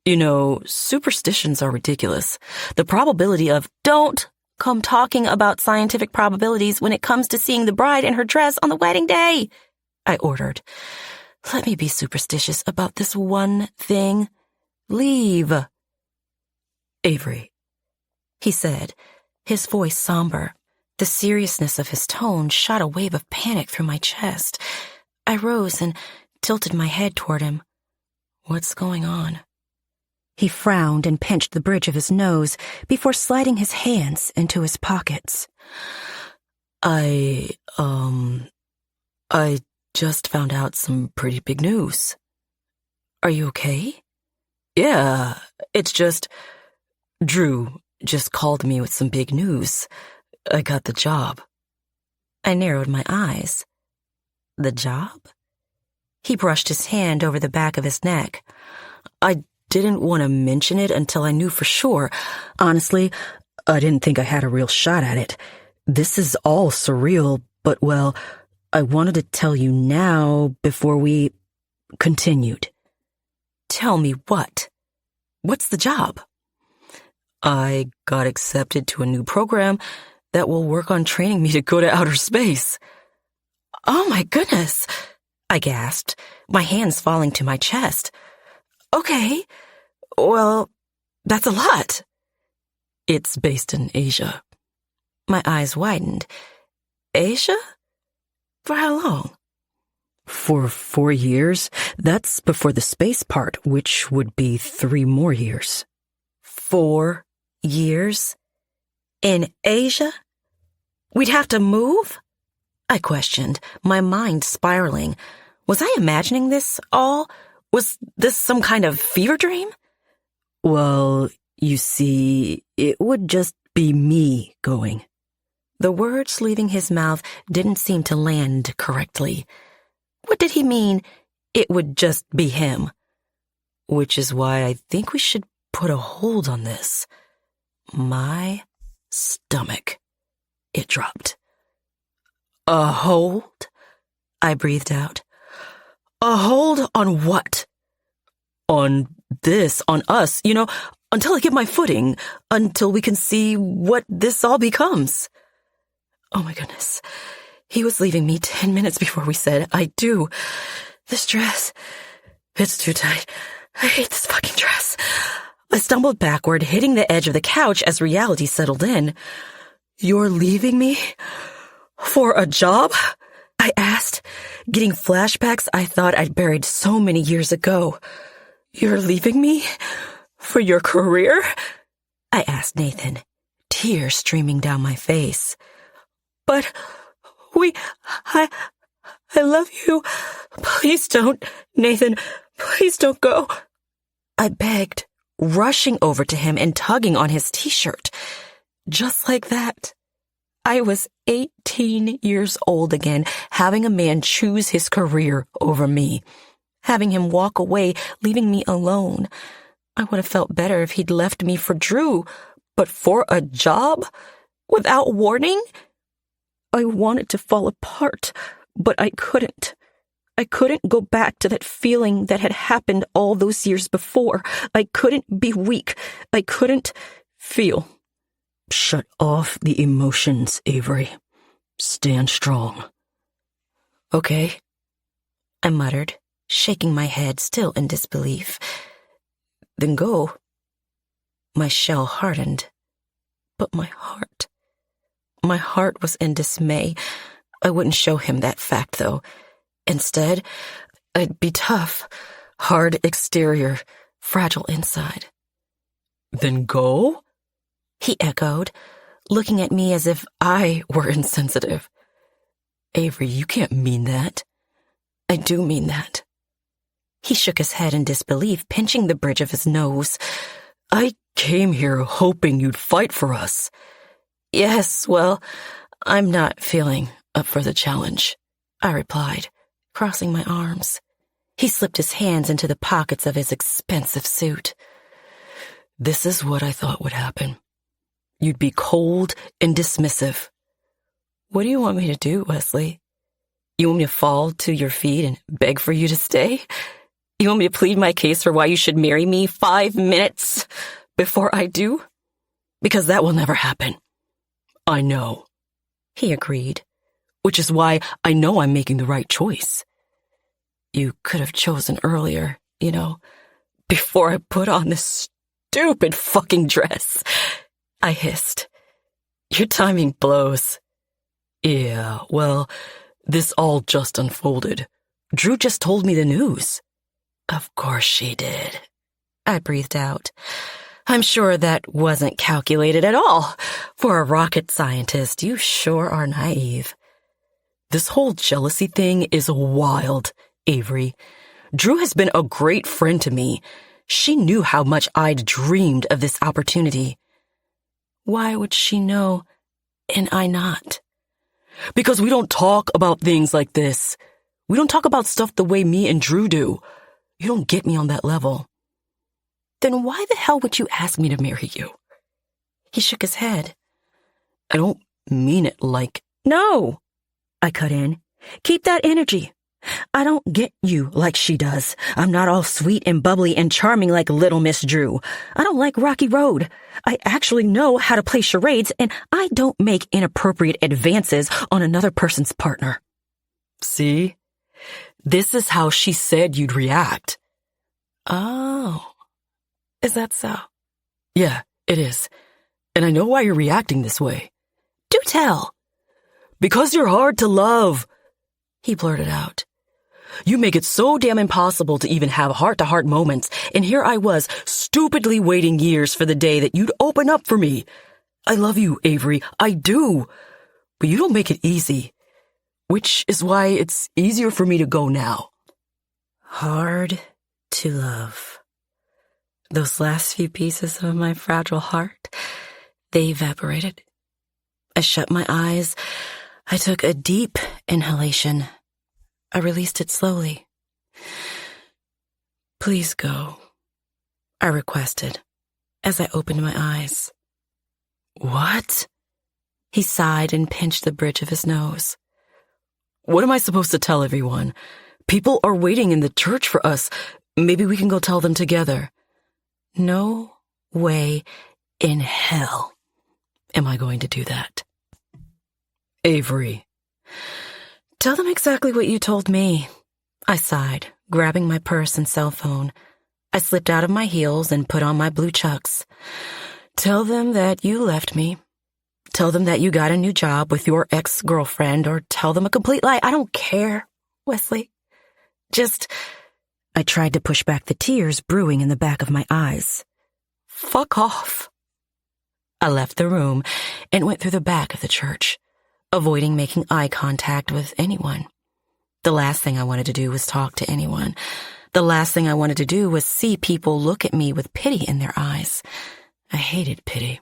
You know, superstitions are ridiculous. The probability of Don't come talking about scientific probabilities when it comes to seeing the bride in her dress on the wedding day, I ordered. Let me be superstitious about this one thing. Leave. Avery, he said, his voice somber. The seriousness of his tone shot a wave of panic through my chest. I rose and tilted my head toward him. What's going on? He frowned and pinched the bridge of his nose before sliding his hands into his pockets. I just found out some pretty big news. Are you okay? Yeah, it's just... Drew just called me with some big news. I got the job. I narrowed my eyes. The job? He brushed his hand over the back of his neck. I didn't want to mention it until I knew for sure. Honestly, I didn't think I had a real shot at it. This is all surreal, but, well, I wanted to tell you now before we continued. Tell me what? What's the job? I got accepted to a new program that will work on training me to go to outer space. Oh my goodness, I gasped, my hands falling to my chest. Okay, well, that's a lot. It's based in Asia. My eyes widened. Asia? For how long? For 4 years. That's before the space part, which would be 3 more years. 4 years? In Asia? We'd have to move? I questioned, my mind spiraling. Was I imagining this all? Was this some kind of fever dream? Well, you see, it would just be me going. The words leaving his mouth didn't seem to land correctly. What did he mean, it would just be him? Which is why I think we should put a hold on this. My stomach. It dropped. A hold? I breathed out. A hold on what? On this, on us, you know, until I get my footing, until we can see what this all becomes. Oh my goodness. He was leaving me 10 minutes before we said, I do. This dress, it's too tight. I hate this fucking dress. I stumbled backward, hitting the edge of the couch as reality settled in. You're leaving me? For a job? I asked, getting flashbacks I thought I'd buried so many years ago. You're leaving me? For your career? I asked Nathan, tears streaming down my face. But I love you. Please don't, Nathan. Please don't go. I begged, rushing over to him and tugging on his t-shirt. Just like that. I was 18 years old again, having a man choose his career over me. Having him walk away, leaving me alone. I would have felt better if he'd left me for Drew, but for a job? Without warning? I wanted to fall apart, but I couldn't. I couldn't go back to that feeling that had happened all those years before. I couldn't be weak. I couldn't feel. Shut off the emotions, Avery. Stand strong. Okay, I muttered, shaking my head, still in disbelief. then go. My shell hardened. But my heart was in dismay. I wouldn't show him that fact, though. Instead, I'd be tough, hard exterior, fragile inside. Then go? He echoed, looking at me as if I were insensitive. Avery, you can't mean that. I do mean that. He shook his head in disbelief, pinching the bridge of his nose. I came here hoping you'd fight for us. Yes, well, I'm not feeling up for the challenge, I replied, crossing my arms. He slipped his hands into the pockets of his expensive suit. This is what I thought would happen. You'd be cold and dismissive. What do you want me to do, Wesley? You want me to fall to your feet and beg for you to stay? You want me to plead my case for why you should marry me 5 minutes before I do? Because that will never happen. I know, he agreed. Which is why I know I'm making the right choice. You could have chosen earlier, before I put on this stupid fucking dress, I hissed. Your timing blows. Yeah, well, this all just unfolded. Drew just told me the news. Of course she did, I breathed out. I'm sure that wasn't calculated at all. For a rocket scientist, you sure are naive. This whole jealousy thing is wild, Avery. Drew has been a great friend to me. She knew how much I'd dreamed of this opportunity. Why would she know and I not? Because we don't talk about things like this. We don't talk about stuff the way me and Drew do. You don't get me on that level. Then why the hell would you ask me to marry you? He shook his head. I don't mean it like... No, I cut in. Keep that energy. I don't get you like she does. I'm not all sweet and bubbly and charming like Little Miss Drew. I don't like Rocky Road. I actually know how to play charades, and I don't make inappropriate advances on another person's partner. See? This is how she said you'd react. Oh, is that so? Yeah, it is. And I know why you're reacting this way. Do tell. Because you're hard to love, he blurted out. You make it so damn impossible to even have heart-to-heart moments, and here I was, stupidly waiting years for the day that you'd open up for me. I love you, Avery, I do. But you don't make it easy. Which is why it's easier for me to go now. Hard to love. Those last few pieces of my fragile heart, they evaporated. I shut my eyes. I took a deep inhalation. I released it slowly. Please go, I requested as I opened my eyes. What? He sighed and pinched the bridge of his nose. What am I supposed to tell everyone? People are waiting in the church for us. Maybe we can go tell them together. No way in hell am I going to do that. Avery. Tell them exactly what you told me. I sighed, grabbing my purse and cell phone. I slipped out of my heels and put on my blue chucks. Tell them that you left me. Tell them that you got a new job with your ex-girlfriend, or tell them a complete lie. I don't care, Wesley. I tried to push back the tears brewing in the back of my eyes. Fuck off. I left the room and went through the back of the church, avoiding making eye contact with anyone. The last thing I wanted to do was talk to anyone. The last thing I wanted to do was see people look at me with pity in their eyes. I hated pity.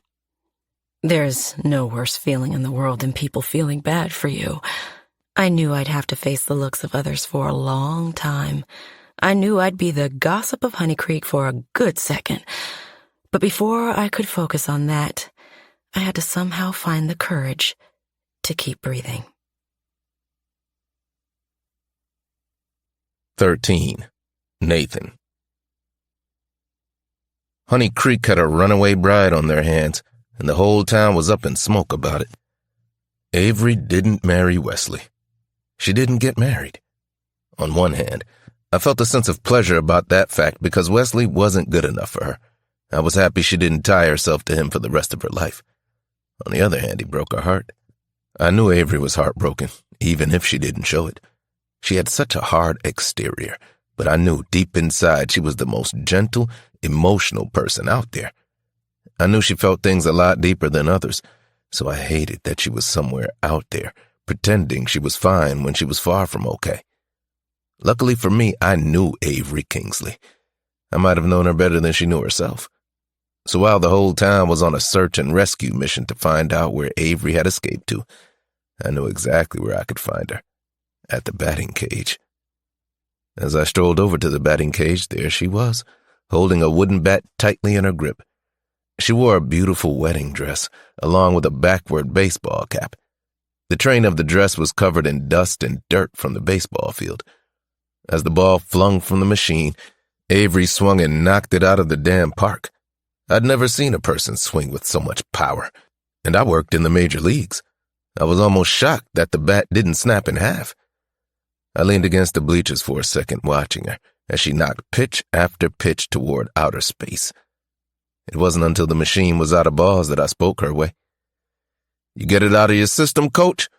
There's no worse feeling in the world than people feeling bad for you. I knew I'd have to face the looks of others for a long time. I knew I'd be the gossip of Honey Creek for a good second. But before I could focus on that, I had to somehow find the courage to keep breathing. 13. Nathan. Honey Creek had a runaway bride on their hands, and the whole town was up in smoke about it. Avery didn't marry Wesley. She didn't get married. On one hand, I felt a sense of pleasure about that fact because Wesley wasn't good enough for her. I was happy she didn't tie herself to him for the rest of her life. On the other hand, he broke her heart. I knew Avery was heartbroken, even if she didn't show it. She had such a hard exterior, but I knew deep inside she was the most gentle, emotional person out there. I knew she felt things a lot deeper than others, so I hated that she was somewhere out there, pretending she was fine when she was far from okay. Luckily for me, I knew Avery Kingsley. I might have known her better than she knew herself. So while the whole town was on a search and rescue mission to find out where Avery had escaped to, I knew exactly where I could find her. At the batting cage. As I strolled over to the batting cage, there she was, holding a wooden bat tightly in her grip. She wore a beautiful wedding dress, along with a backward baseball cap. The train of the dress was covered in dust and dirt from the baseball field. As the ball flung from the machine, Avery swung and knocked it out of the damn park. I'd never seen a person swing with so much power, and I worked in the major leagues. I was almost shocked that the bat didn't snap in half. I leaned against the bleachers for a second, watching her as she knocked pitch after pitch toward outer space. It wasn't until the machine was out of balls that I spoke her way. "You get it out of your system, coach?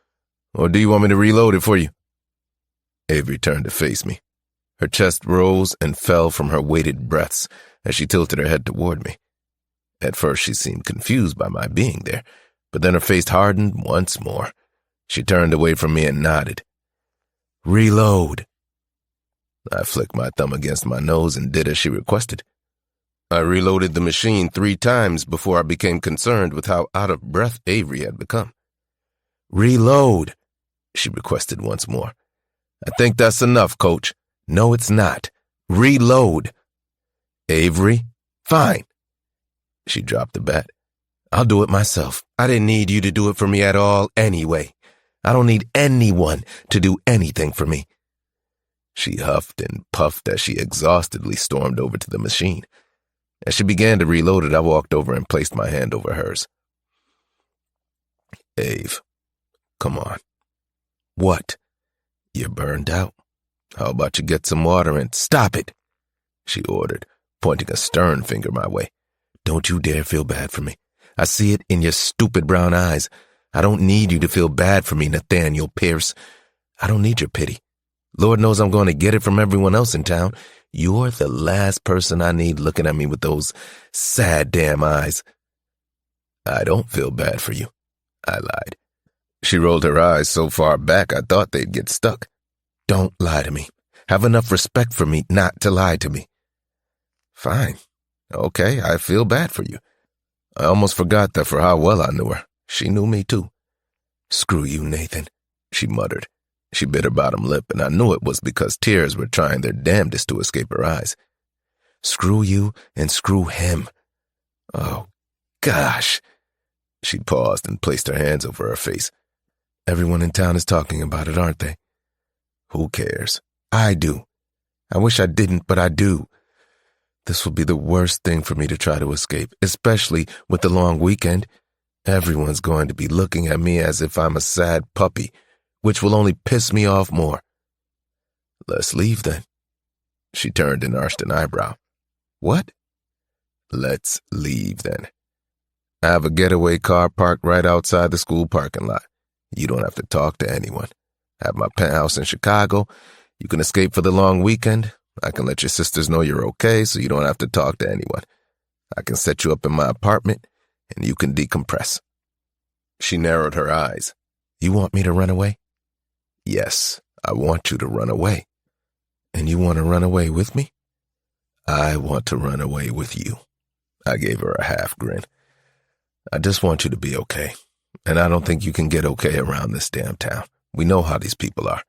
Or do you want me to reload it for you?" Avery turned to face me. Her chest rose and fell from her weighted breaths as she tilted her head toward me. At first she seemed confused by my being there, but then her face hardened once more. She turned away from me and nodded. "Reload." I flicked my thumb against my nose and did as she requested. I reloaded the machine 3 times before I became concerned with how out of breath Avery had become. "Reload," she requested once more. "I think that's enough, coach." "No, it's not. Reload." "Avery, fine." She dropped the bat. "I'll do it myself. I didn't need you to do it for me at all anyway. I don't need anyone to do anything for me." She huffed and puffed as she exhaustedly stormed over to the machine. As she began to reload it, I walked over and placed my hand over hers. "Ave, come on." "What?" "You're burned out. How about you get some water and—" "Stop it," she ordered, pointing a stern finger my way. "Don't you dare feel bad for me. I see it in your stupid brown eyes. I don't need you to feel bad for me, Nathaniel Pierce. I don't need your pity. Lord knows I'm going to get it from everyone else in town. You're the last person I need looking at me with those sad damn eyes." "I don't feel bad for you," I lied. She rolled her eyes so far back I thought they'd get stuck. "Don't lie to me. Have enough respect for me not to lie to me." "Fine. Okay, I feel bad for you." I almost forgot that for how well I knew her, she knew me too. "Screw you, Nathan," she muttered. She bit her bottom lip, and I knew it was because tears were trying their damnedest to escape her eyes. "Screw you and screw him." "Oh, gosh." She paused and placed her hands over her face. "Everyone in town is talking about it, aren't they?" "Who cares? I do. I wish I didn't, but I do. This will be the worst thing for me to try to escape, especially with the long weekend. Everyone's going to be looking at me as if I'm a sad puppy, which will only piss me off more. Let's leave then. She turned and arched an eyebrow. What? Let's leave then. I have a getaway car parked right outside the school parking lot. You don't have to talk to anyone. I have my penthouse in Chicago. You can escape for the long weekend. I can let your sisters know you're okay so you don't have to talk to anyone. I can set you up in my apartment and you can decompress. She narrowed her eyes. You want me to run away? Yes, I want you to run away. And you want to run away with me? I want to run away with you. I gave her a half grin. I just want you to be okay. And I don't think you can get okay around this damn town. We know how these people are.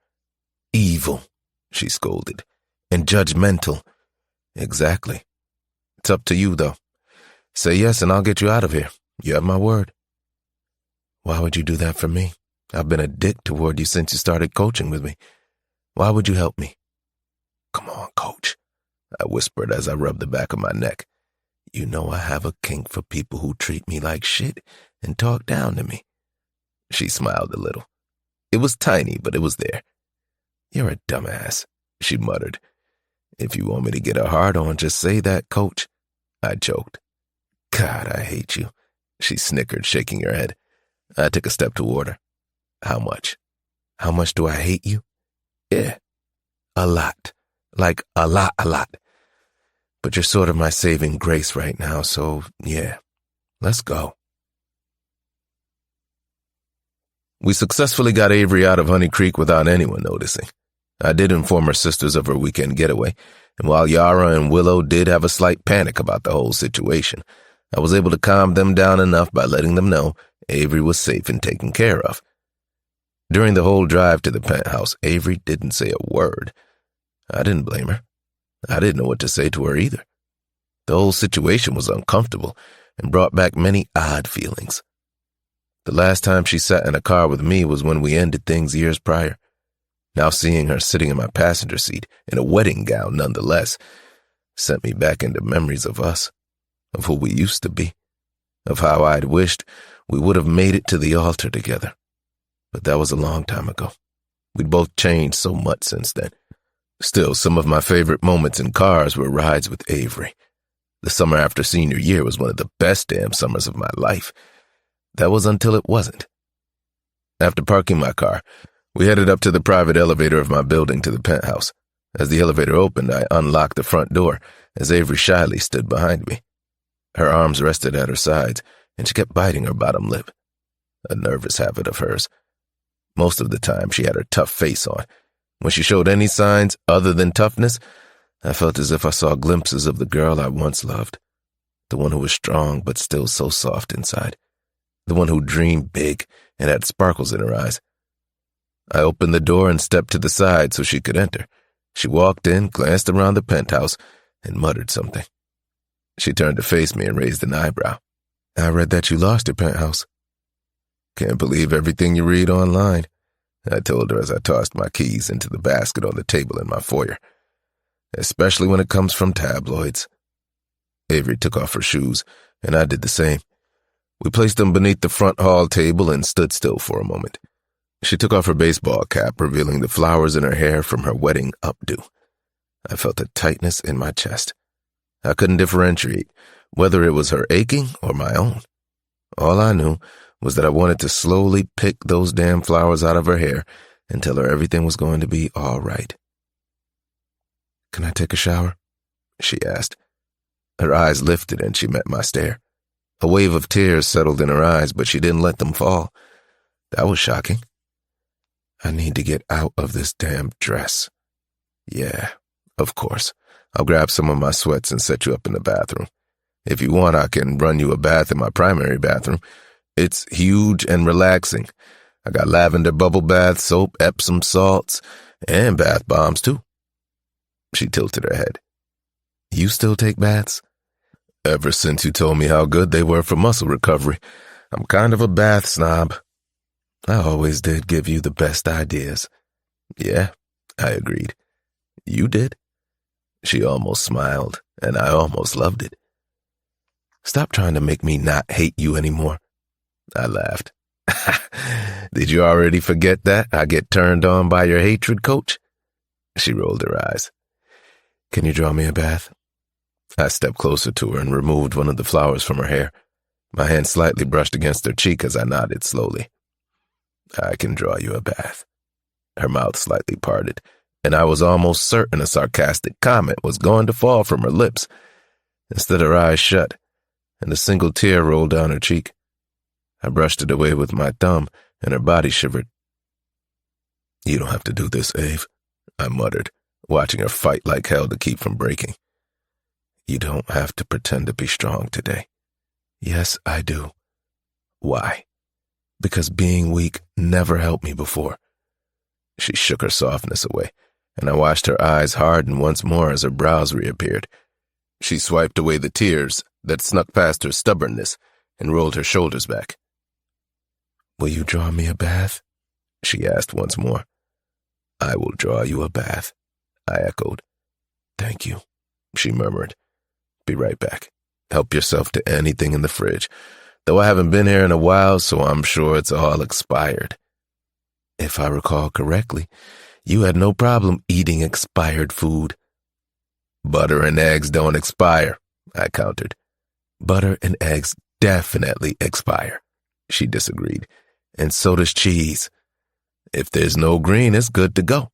Evil, she scolded. And judgmental. Exactly. It's up to you, though. Say yes and I'll get you out of here. You have my word. Why would you do that for me? I've been a dick toward you since you started coaching with me. Why would you help me? Come on, coach, I whispered as I rubbed the back of my neck. You know I have a kink for people who treat me like shit and talk down to me. She smiled a little. It was tiny, but it was there. You're a dumbass, she muttered. If you want me to get a hard on, just say that, coach. I choked. God, I hate you, she snickered, shaking her head. I took a step toward her. How much? How much do I hate you? Yeah, a lot. Like a lot. But you're sort of my saving grace right now, so yeah, let's go. We successfully got Avery out of Honey Creek without anyone noticing. I did inform her sisters of her weekend getaway, and while Yara and Willow did have a slight panic about the whole situation, I was able to calm them down enough by letting them know Avery was safe and taken care of. During the whole drive to the penthouse, Avery didn't say a word. I didn't blame her. I didn't know what to say to her either. The whole situation was uncomfortable and brought back many odd feelings. The last time she sat in a car with me was when we ended things years prior. Now seeing her sitting in my passenger seat, in a wedding gown nonetheless, sent me back into memories of us, of who we used to be, of how I'd wished we would have made it to the altar together. But that was a long time ago. We'd both changed so much since then. Still, some of my favorite moments in cars were rides with Avery. The summer after senior year was one of the best damn summers of my life. That was until it wasn't. After parking my car, we headed up to the private elevator of my building to the penthouse. As the elevator opened, I unlocked the front door as Avery shyly stood behind me. Her arms rested at her sides, and she kept biting her bottom lip. A nervous habit of hers. Most of the time, she had her tough face on. When she showed any signs other than toughness, I felt as if I saw glimpses of the girl I once loved. The one who was strong but still so soft inside. The one who dreamed big and had sparkles in her eyes. I opened the door and stepped to the side so she could enter. She walked in, glanced around the penthouse, and muttered something. She turned to face me and raised an eyebrow. I read that you lost your penthouse. Can't believe everything you read online, I told her as I tossed my keys into the basket on the table in my foyer. Especially when it comes from tabloids. Avery took off her shoes, and I did the same. We placed them beneath the front hall table and stood still for a moment. She took off her baseball cap, revealing the flowers in her hair from her wedding updo. I felt a tightness in my chest. I couldn't differentiate whether it was her aching or my own. All I knew was that I wanted to slowly pick those damn flowers out of her hair and tell her everything was going to be all right. Can I take a shower? She asked. Her eyes lifted and she met my stare. A wave of tears settled in her eyes, but she didn't let them fall. That was shocking. I need to get out of this damn dress. Yeah, of course. I'll grab some of my sweats and set you up in the bathroom. If you want, I can run you a bath in my primary bathroom. It's huge and relaxing. I got lavender bubble bath soap, Epsom salts, and bath bombs, too. She tilted her head. You still take baths? Ever since you told me how good they were for muscle recovery, I'm kind of a bath snob. I always did give you the best ideas. Yeah, I agreed. You did. She almost smiled, and I almost loved it. Stop trying to make me not hate you anymore. I laughed. Did you already forget that? I get turned on by your hatred, Coach? She rolled her eyes. Can you draw me a bath? I stepped closer to her and removed one of the flowers from her hair. My hand slightly brushed against her cheek as I nodded slowly. I can draw you a bath. Her mouth slightly parted, and I was almost certain a sarcastic comment was going to fall from her lips. Instead, her eyes shut, and a single tear rolled down her cheek. I brushed it away with my thumb, and her body shivered. You don't have to do this, Ave, I muttered, watching her fight like hell to keep from breaking. You don't have to pretend to be strong today. Yes, I do. Why? Because being weak never helped me before. She shook her softness away, and I watched her eyes harden once more as her brows reappeared. She swiped away the tears that snuck past her stubbornness and rolled her shoulders back. Will you draw me a bath? She asked once more. I will draw you a bath, I echoed. Thank you, she murmured. Be right back. Help yourself to anything in the fridge, though I haven't been here in a while, so I'm sure it's all expired. If I recall correctly, you had no problem eating expired food. Butter and eggs don't expire, I countered. Butter and eggs definitely expire, she disagreed, and so does cheese. If there's no green, it's good to go.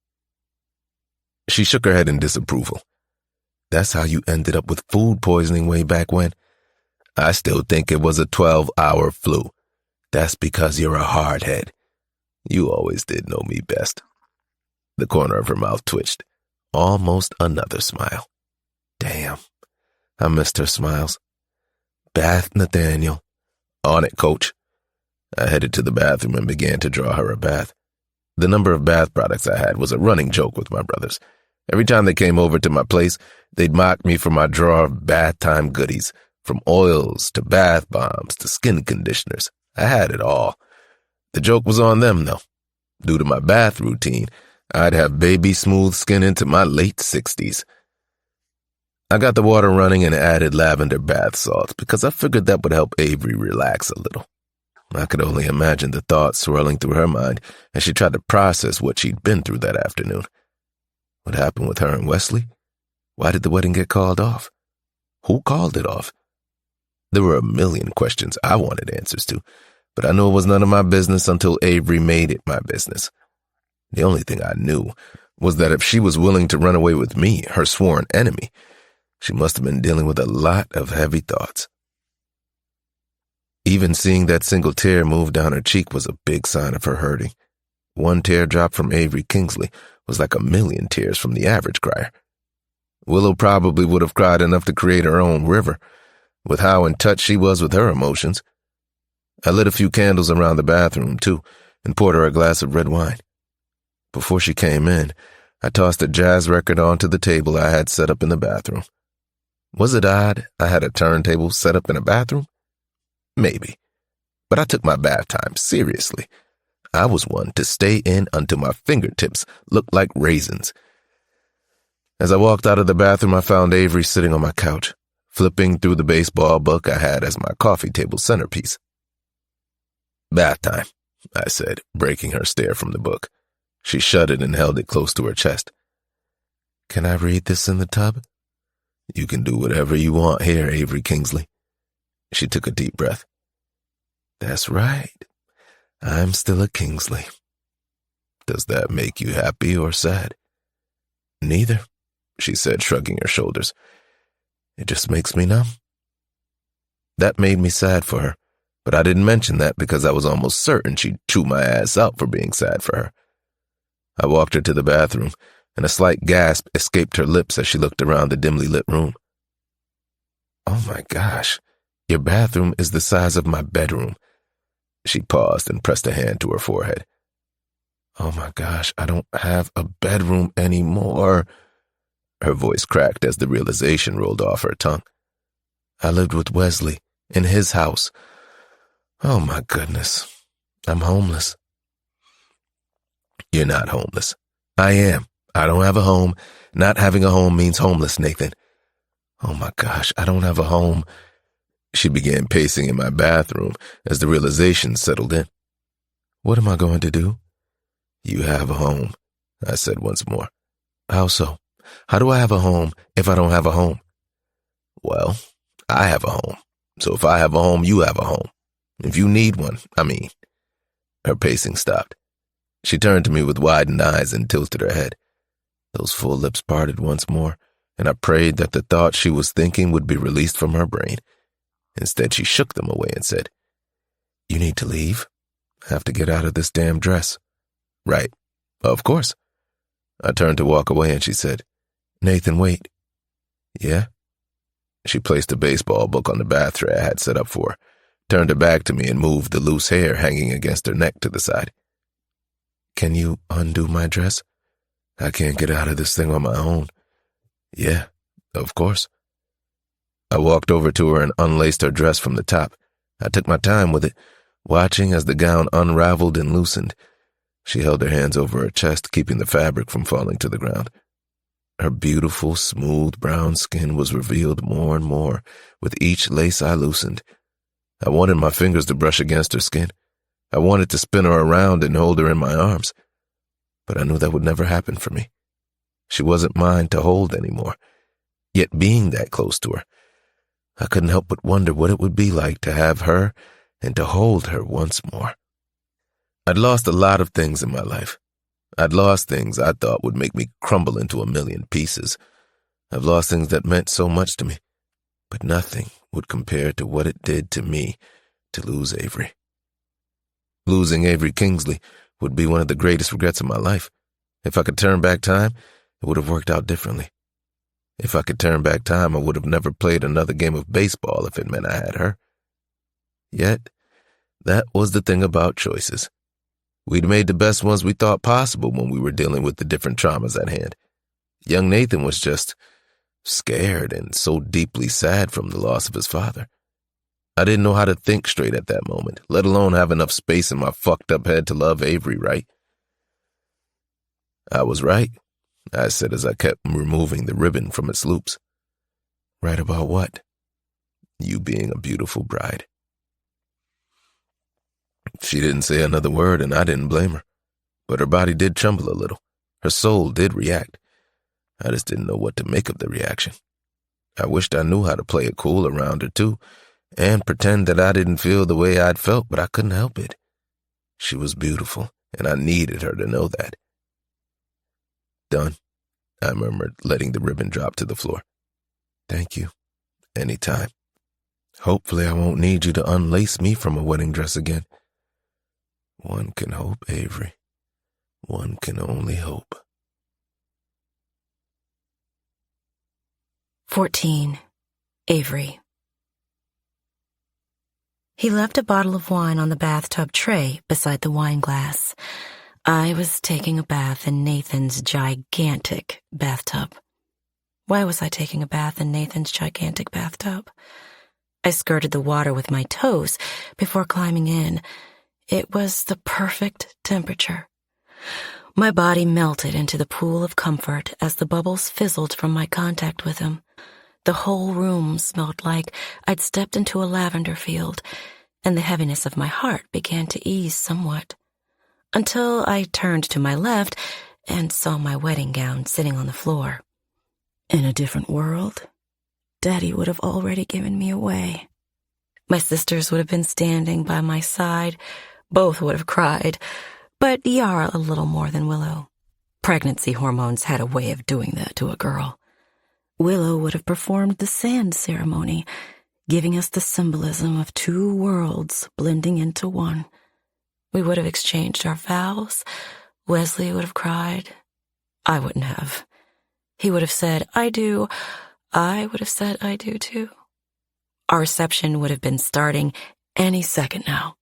She shook her head in disapproval. That's how you ended up with food poisoning way back when. I still think it was a 12-hour flu. That's because you're a hardhead. You always did know me best. The corner of her mouth twitched. Almost another smile. Damn, I missed her smiles. Bath, Nathaniel. On it, Coach. I headed to the bathroom and began to draw her a bath. The number of bath products I had was a running joke with my brothers. Every time they came over to my place, they'd mock me for my drawer of bath time goodies, from oils to bath bombs to skin conditioners. I had it all. The joke was on them, though. Due to my bath routine, I'd have baby smooth skin into my late 60s. I got the water running and added lavender bath salts because I figured that would help Avery relax a little. I could only imagine the thoughts swirling through her mind as she tried to process what she'd been through that afternoon. What happened with her and Wesley? Why did the wedding get called off? Who called it off? There were a million questions I wanted answers to, but I knew it was none of my business until Avery made it my business. The only thing I knew was that if she was willing to run away with me, her sworn enemy, she must have been dealing with a lot of heavy thoughts. Even seeing that single tear move down her cheek was a big sign of her hurting. One teardrop from Avery Kingsley was like a million tears from the average crier. Willow probably would have cried enough to create her own river, with how in touch she was with her emotions. I lit a few candles around the bathroom, too, and poured her a glass of red wine. Before she came in, I tossed a jazz record onto the table I had set up in the bathroom. Was it odd I had a turntable set up in a bathroom? Maybe. But I took my bath time seriously. I was one to stay in until my fingertips looked like raisins. As I walked out of the bathroom, I found Avery sitting on my couch, flipping through the baseball book I had as my coffee table centerpiece. Bath time, I said, breaking her stare from the book. She shut it and held it close to her chest. Can I read this in the tub? You can do whatever you want here, Avery Kingsley. She took a deep breath. That's right. I'm still a Kingsley. Does that make you happy or sad? Neither, she said, shrugging her shoulders. It just makes me numb. That made me sad for her, but I didn't mention that because I was almost certain she'd chew my ass out for being sad for her. I walked her to the bathroom, and a slight gasp escaped her lips as she looked around the dimly lit room. Oh my gosh, your bathroom is the size of my bedroom. She paused and pressed a hand to her forehead. Oh my gosh, I don't have a bedroom anymore. Her voice cracked as the realization rolled off her tongue. I lived with Wesley in his house. Oh my goodness, I'm homeless. You're not homeless. I am. I don't have a home. Not having a home means homeless, Nathan. Oh my gosh, I don't have a home. She began pacing in my bathroom as the realization settled in. What am I going to do? You have a home, I said once more. How so? How do I have a home if I don't have a home? Well, I have a home. So if I have a home, you have a home. If you need one, Her pacing stopped. She turned to me with widened eyes and tilted her head. Those full lips parted once more, and I prayed that the thought she was thinking would be released from her brain. Instead, she shook them away and said, You need to leave. I have to get out of this damn dress. Right. Of course. I turned to walk away and she said, Nathan, wait. Yeah? She placed a baseball book on the bath tray I had set up for her, turned her back to me and moved the loose hair hanging against her neck to the side. Can you undo my dress? I can't get out of this thing on my own. Yeah, of course. I walked over to her and unlaced her dress from the top. I took my time with it, watching as the gown unraveled and loosened. She held her hands over her chest, keeping the fabric from falling to the ground. Her beautiful, smooth brown skin was revealed more and more with each lace I loosened. I wanted my fingers to brush against her skin. I wanted to spin her around and hold her in my arms. But I knew that would never happen for me. She wasn't mine to hold anymore. Yet being that close to her, I couldn't help but wonder what it would be like to have her and to hold her once more. I'd lost a lot of things in my life. I'd lost things I thought would make me crumble into a million pieces. I've lost things that meant so much to me, but nothing would compare to what it did to me to lose Avery. Losing Avery Kingsley would be one of the greatest regrets of my life. If I could turn back time, it would have worked out differently. If I could turn back time, I would have never played another game of baseball if it meant I had her. Yet, that was the thing about choices. We'd made the best ones we thought possible when we were dealing with the different traumas at hand. Young Nathan was just scared and so deeply sad from the loss of his father. I didn't know how to think straight at that moment, let alone have enough space in my fucked up head to love Avery right. I was right, I said as I kept removing the ribbon from its loops. Right about what? You being a beautiful bride. She didn't say another word, and I didn't blame her. But her body did tremble a little. Her soul did react. I just didn't know what to make of the reaction. I wished I knew how to play it cool around her, too, and pretend that I didn't feel the way I'd felt, but I couldn't help it. She was beautiful, and I needed her to know that. Done, I murmured, letting the ribbon drop to the floor. Thank you. Anytime. Hopefully I won't need you to unlace me from a wedding dress again. One can hope, Avery. One can only hope. 14. Avery. He left a bottle of wine on the bathtub tray beside the wine glass. I was taking a bath in Nathan's gigantic bathtub. Why was I taking a bath in Nathan's gigantic bathtub? I skirted the water with my toes before climbing in. It was the perfect temperature. My body melted into the pool of comfort as the bubbles fizzled from my contact with him. The whole room smelled like I'd stepped into a lavender field, and the heaviness of my heart began to ease somewhat, until I turned to my left and saw my wedding gown sitting on the floor. In a different world, Daddy would have already given me away. My sisters would have been standing by my side. Both would have cried, but Yara a little more than Willow. Pregnancy hormones had a way of doing that to a girl. Willow would have performed the sand ceremony, giving us the symbolism of two worlds blending into one. We would have exchanged our vows. Wesley would have cried. I wouldn't have. He would have said, I do. I would have said, I do too. Our reception would have been starting any second now.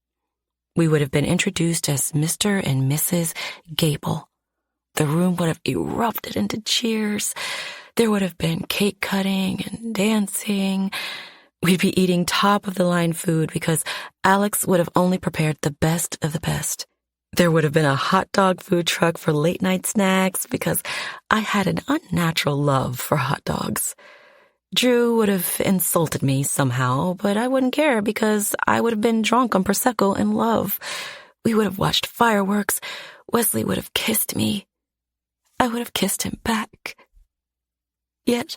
We would have been introduced as Mr. and Mrs. Gable. The room would have erupted into cheers. There would have been cake cutting and dancing. We'd be eating top-of-the-line food because Alex would have only prepared the best of the best. There would have been a hot dog food truck for late-night snacks because I had an unnatural love for hot dogs. Drew would have insulted me somehow, but I wouldn't care because I would have been drunk on Prosecco in love. We would have watched fireworks. Wesley would have kissed me. I would have kissed him back. Yet,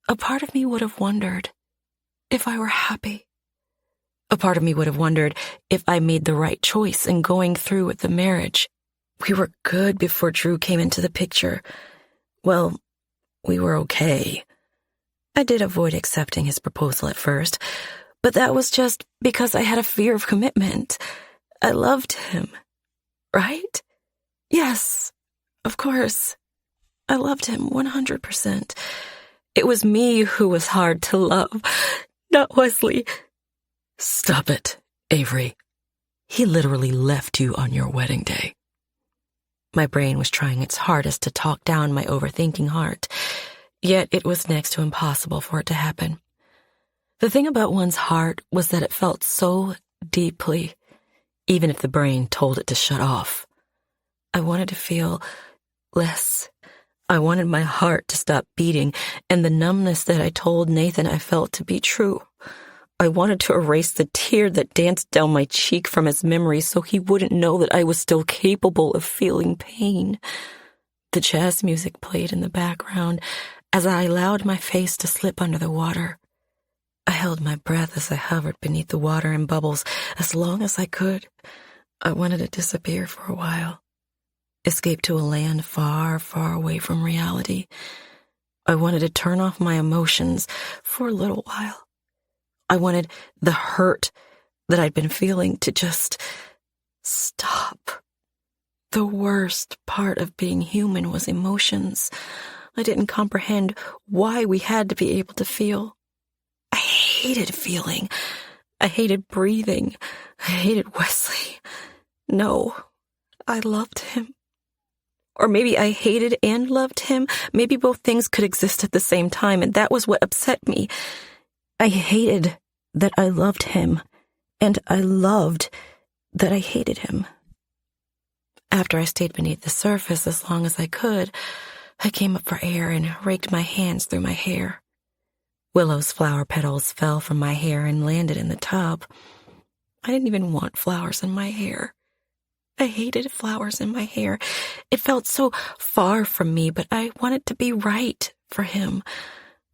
a part of me would have wondered if I were happy. A part of me would have wondered if I made the right choice in going through with the marriage. We were good before Drew came into the picture. Well, we were okay. I did avoid accepting his proposal at first, but that was just because I had a fear of commitment. I loved him, right? Yes, of course. I loved him 100%. It was me who was hard to love, not Wesley. Stop it, Avery. He literally left you on your wedding day. My brain was trying its hardest to talk down my overthinking heart, yet it was next to impossible for it to happen. The thing about one's heart was that it felt so deeply, even if the brain told it to shut off. I wanted to feel less. I wanted my heart to stop beating and the numbness that I told Nathan I felt to be true. I wanted to erase the tear that danced down my cheek from his memory so he wouldn't know that I was still capable of feeling pain. The jazz music played in the background as I allowed my face to slip under the water. I held my breath as I hovered beneath the water and bubbles as long as I could. I wanted to disappear for a while, escape to a land far, far away from reality. I wanted to turn off my emotions for a little while. I wanted the hurt that I'd been feeling to just stop. The worst part of being human was emotions. I didn't comprehend why we had to be able to feel. I hated feeling. I hated breathing. I hated Wesley. No, I loved him. Or maybe I hated and loved him. Maybe both things could exist at the same time, and that was what upset me. I hated that I loved him, and I loved that I hated him. After I stayed beneath the surface as long as I could, I came up for air and raked my hands through my hair. Willow's flower petals fell from my hair and landed in the tub. I didn't even want flowers in my hair. I hated flowers in my hair. It felt so far from me, but I wanted to be right for him.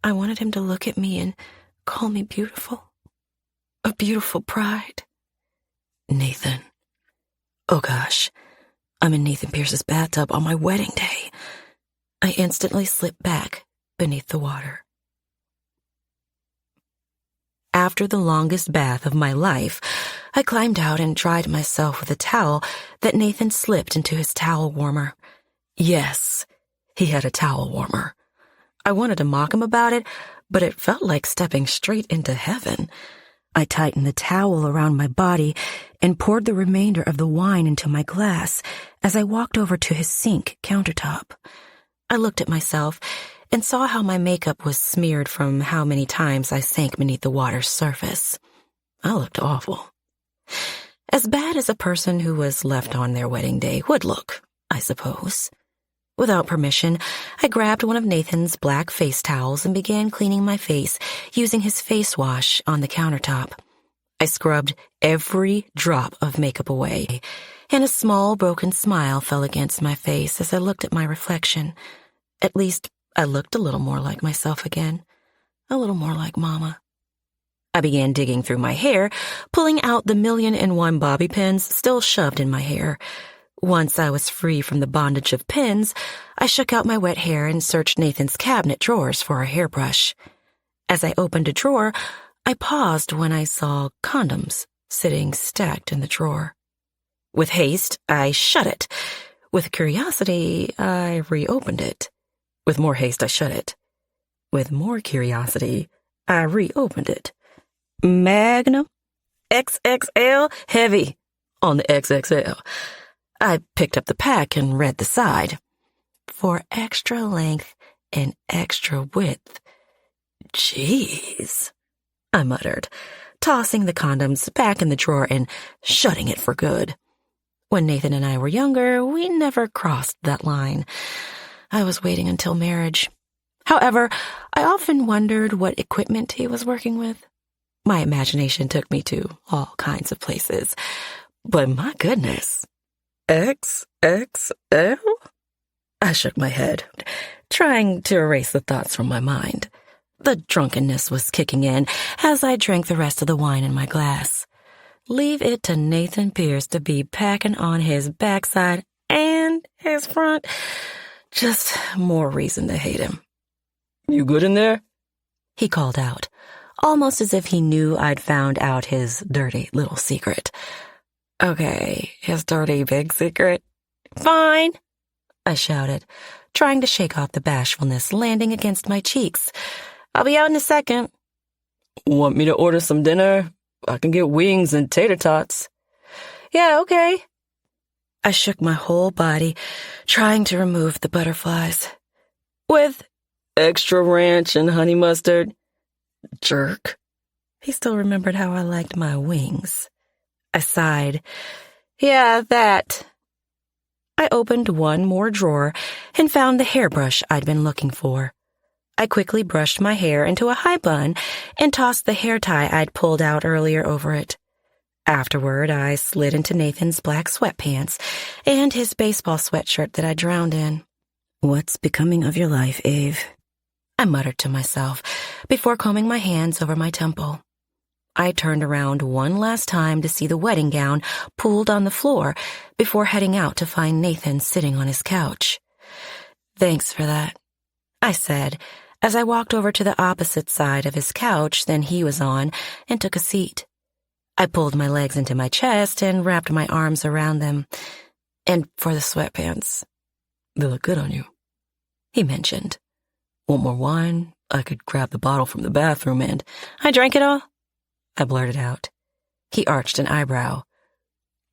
I wanted him to look at me and call me beautiful. A beautiful bride. Nathan. Oh gosh, I'm in Nathan Pierce's bathtub on my wedding day. I instantly slipped back beneath the water. After the longest bath of my life, I climbed out and dried myself with a towel that Nathan slipped into his towel warmer. Yes, he had a towel warmer. I wanted to mock him about it, but it felt like stepping straight into heaven. I tightened the towel around my body and poured the remainder of the wine into my glass as I walked over to his sink countertop. I looked at myself and saw how my makeup was smeared from how many times I sank beneath the water's surface. I looked awful. As bad as a person who was left on their wedding day would look, I suppose. Without permission, I grabbed one of Nathan's black face towels and began cleaning my face using his face wash on the countertop. I scrubbed every drop of makeup away, and a small broken smile fell against my face as I looked at my reflection. At least, I looked a little more like myself again, a little more like Mama. I began digging through my hair, pulling out the 1,000,001 bobby pins still shoved in my hair. Once I was free from the bondage of pins, I shook out my wet hair and searched Nathan's cabinet drawers for a hairbrush. As I opened a drawer, I paused when I saw condoms sitting stacked in the drawer. With haste, I shut it. With curiosity, I reopened it. With more haste, I shut it. With more curiosity, I reopened it. Magnum, XXL, heavy on the XXL. I picked up the pack and read the side. For extra length and extra width. Jeez, I muttered, tossing the condoms back in the drawer and shutting it for good. When Nathan and I were younger, we never crossed that line. I was waiting until marriage. However, I often wondered what equipment he was working with. My imagination took me to all kinds of places. But my goodness, XXL? I shook my head, trying to erase the thoughts from my mind. The drunkenness was kicking in as I drank the rest of the wine in my glass. Leave it to Nathan Pierce to be packing on his backside and his front. Just more reason to hate him. You good in there? He called out, almost as if he knew I'd found out his dirty little secret. Okay, his dirty big secret. Fine, I shouted, trying to shake off the bashfulness landing against my cheeks. I'll be out in a second. Want me to order some dinner? I can get wings and tater tots. Yeah, okay. I shook my whole body, trying to remove the butterflies. With extra ranch and honey mustard. Jerk. He still remembered how I liked my wings. I sighed. Yeah, that. I opened one more drawer and found the hairbrush I'd been looking for. I quickly brushed my hair into a high bun and tossed the hair tie I'd pulled out earlier over it. Afterward, I slid into Nathan's black sweatpants and his baseball sweatshirt that I drowned in. What's becoming of your life, Ave? I muttered to myself before combing my hands over my temple. I turned around one last time to see the wedding gown pooled on the floor before heading out to find Nathan sitting on his couch. Thanks for that, I said as I walked over to the opposite side of his couch than he was on and took a seat. I pulled my legs into my chest and wrapped my arms around them. And for the sweatpants, they look good on you, he mentioned. Want more wine? I could grab the bottle from the bathroom and... I drank it all, I blurted out. He arched an eyebrow.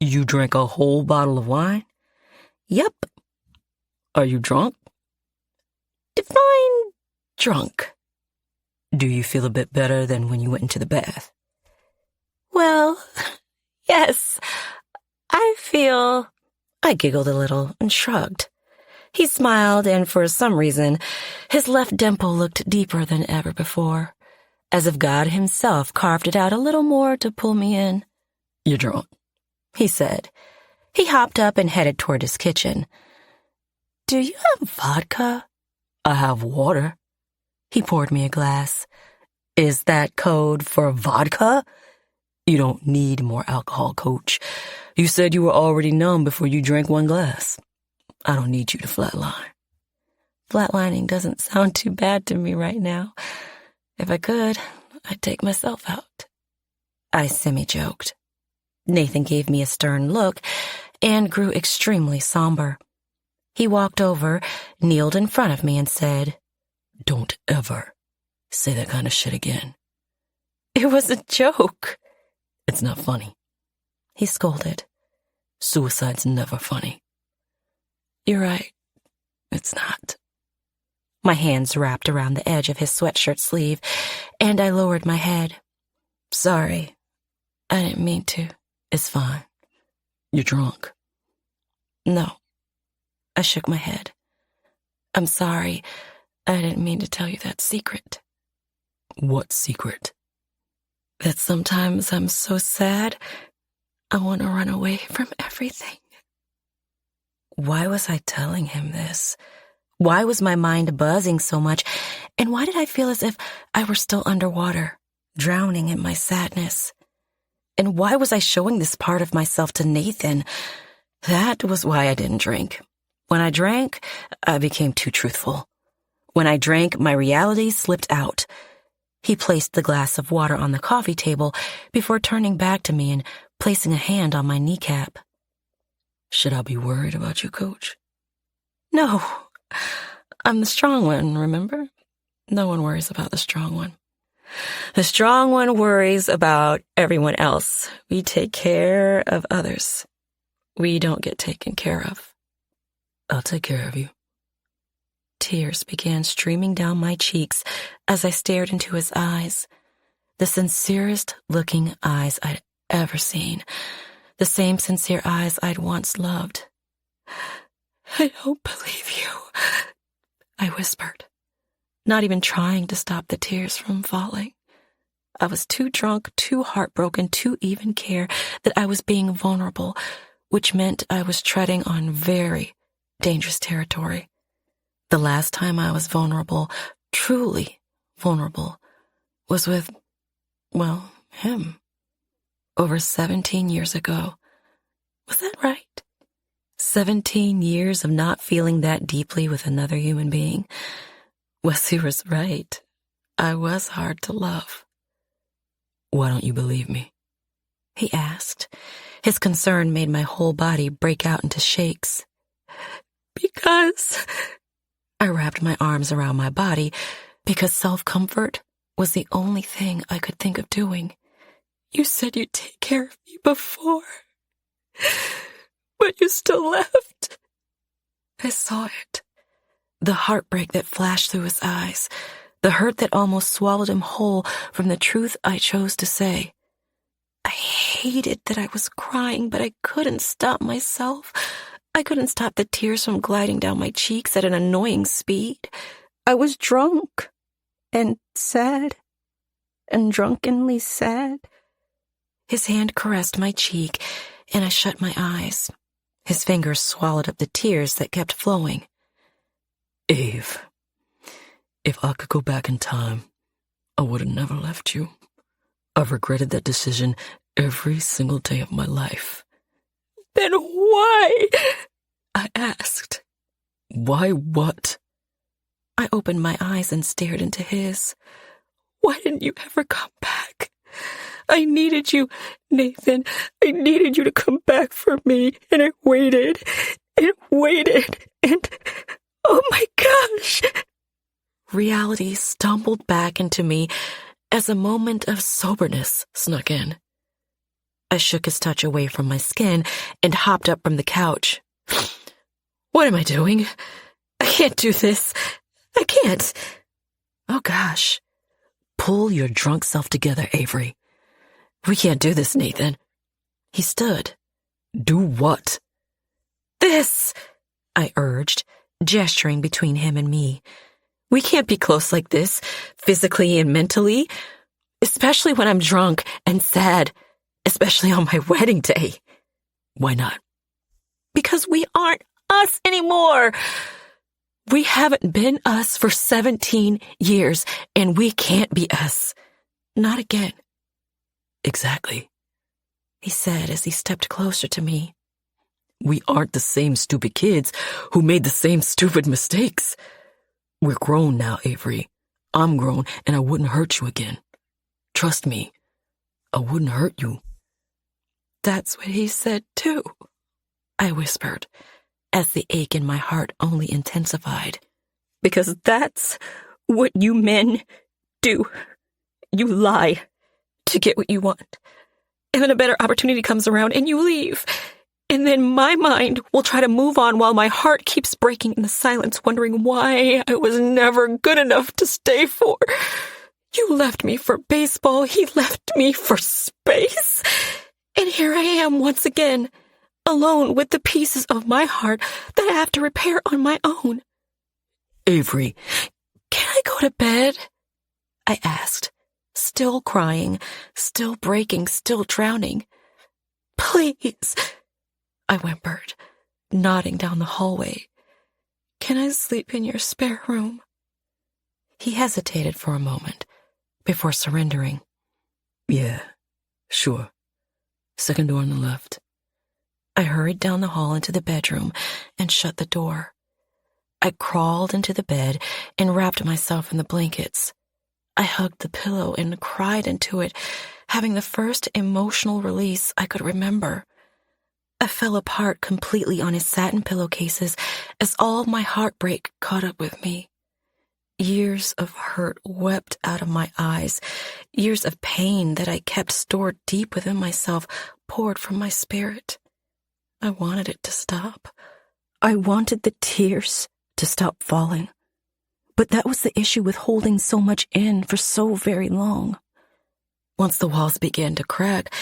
You drank a whole bottle of wine? Yep. Are you drunk? Define drunk. Do you feel a bit better than when you went into the bath? Well, yes. I giggled a little and shrugged. He smiled, and for some reason, his left dimple looked deeper than ever before, as if God himself carved it out a little more to pull me in. You're drunk, he said. He hopped up and headed toward his kitchen. Do you have vodka? I have water. He poured me a glass. Is that code for vodka? You don't need more alcohol, Coach. You said you were already numb before you drank one glass. I don't need you to flatline. Flatlining doesn't sound too bad to me right now. If I could, I'd take myself out. I semi-joked. Nathan gave me a stern look and grew extremely somber. He walked over, kneeled in front of me, and said, Don't ever say that kind of shit again. It was a joke. It's not funny, he scolded. Suicide's never funny. You're right. It's not. My hands wrapped around the edge of his sweatshirt sleeve, and I lowered my head. Sorry. I didn't mean to. It's fine. You're drunk. No. I shook my head. I'm sorry. I didn't mean to tell you that secret. What secret? That sometimes I'm so sad, I want to run away from everything. Why was I telling him this? Why was my mind buzzing so much? And why did I feel as if I were still underwater, drowning in my sadness? And why was I showing this part of myself to Nathan? That was why I didn't drink. When I drank, I became too truthful. When I drank, my reality slipped out. He placed the glass of water on the coffee table before turning back to me and placing a hand on my kneecap. Should I be worried about you, Coach? No. I'm the strong one, remember? No one worries about the strong one. The strong one worries about everyone else. We take care of others. We don't get taken care of. I'll take care of you. Tears began streaming down my cheeks as I stared into his eyes. The sincerest looking eyes I'd ever seen. The same sincere eyes I'd once loved. I don't believe you, I whispered. not even trying to stop the tears from falling. I was too drunk, too heartbroken, to even care that I was being vulnerable, which meant I was treading on very dangerous territory. The last time I was vulnerable, truly vulnerable, was with, well, him. Over 17 years ago. Was that right? 17 years of not feeling that deeply with another human being. Wesley was right. I was hard to love. "Why don't you believe me?" he asked. His concern made my whole body break out into shakes. "Because..." I wrapped my arms around my body because self-comfort was the only thing I could think of doing. "You said you'd take care of me before, but you still left." I saw it. The heartbreak that flashed through his eyes, the hurt that almost swallowed him whole from the truth I chose to say. I hated that I was crying, but I couldn't stop myself. I couldn't stop the tears from gliding down my cheeks at an annoying speed. I was drunk and sad and drunkenly sad. His hand caressed my cheek, and I shut my eyes. His fingers swallowed up the tears that kept flowing. "Eve, if I could go back in time, I would have never left you. I've regretted that decision every single day of my life." "Then why?" I asked. "Why what?" I opened my eyes and stared into his. "Why didn't you ever come back? I needed you, Nathan. I needed you to come back for me, and I waited, and waited, and oh my gosh!" Reality stumbled back into me as a moment of soberness snuck in. I shook his touch away from my skin and hopped up from the couch. "What am I doing? I can't do this. I can't." "Oh gosh. Pull your drunk self together, Avery. We can't do this, Nathan." He stood. "Do what?" "This," I urged, gesturing between him and me. "We can't be close like this, physically and mentally, especially when I'm drunk and sad, especially on my wedding day." "Why not?" "Because we aren't us anymore. We haven't been us for 17 years, and we can't be us. Not again." "Exactly," he said as he stepped closer to me. "We aren't the same stupid kids who made the same stupid mistakes. We're grown now, Avery. I'm grown, and I wouldn't hurt you again. Trust me, I wouldn't hurt you." "That's what he said, too," I whispered, as the ache in my heart only intensified. "Because that's what you men do. You lie to get what you want. And then a better opportunity comes around and you leave. And then my mind will try to move on while my heart keeps breaking in the silence, wondering why I was never good enough to stay for. You left me for baseball. He left me for space. And here I am once again, alone with the pieces of my heart that I have to repair on my own." "Avery, can I go to bed?" I asked, still crying, still breaking, still drowning. "Please," I whimpered, nodding down the hallway. "Can I sleep in your spare room?" He hesitated for a moment before surrendering. "Yeah, sure. Second door on the left." I hurried down the hall into the bedroom and shut the door. I crawled into the bed and wrapped myself in the blankets. I hugged the pillow and cried into it, having the first emotional release I could remember. I fell apart completely on his satin pillowcases as all of my heartbreak caught up with me. Years of hurt wept out of my eyes. Years of pain that I kept stored deep within myself poured from my spirit. I wanted it to stop. I wanted the tears to stop falling. But that was the issue with holding so much in for so very long. Once the walls began to crack,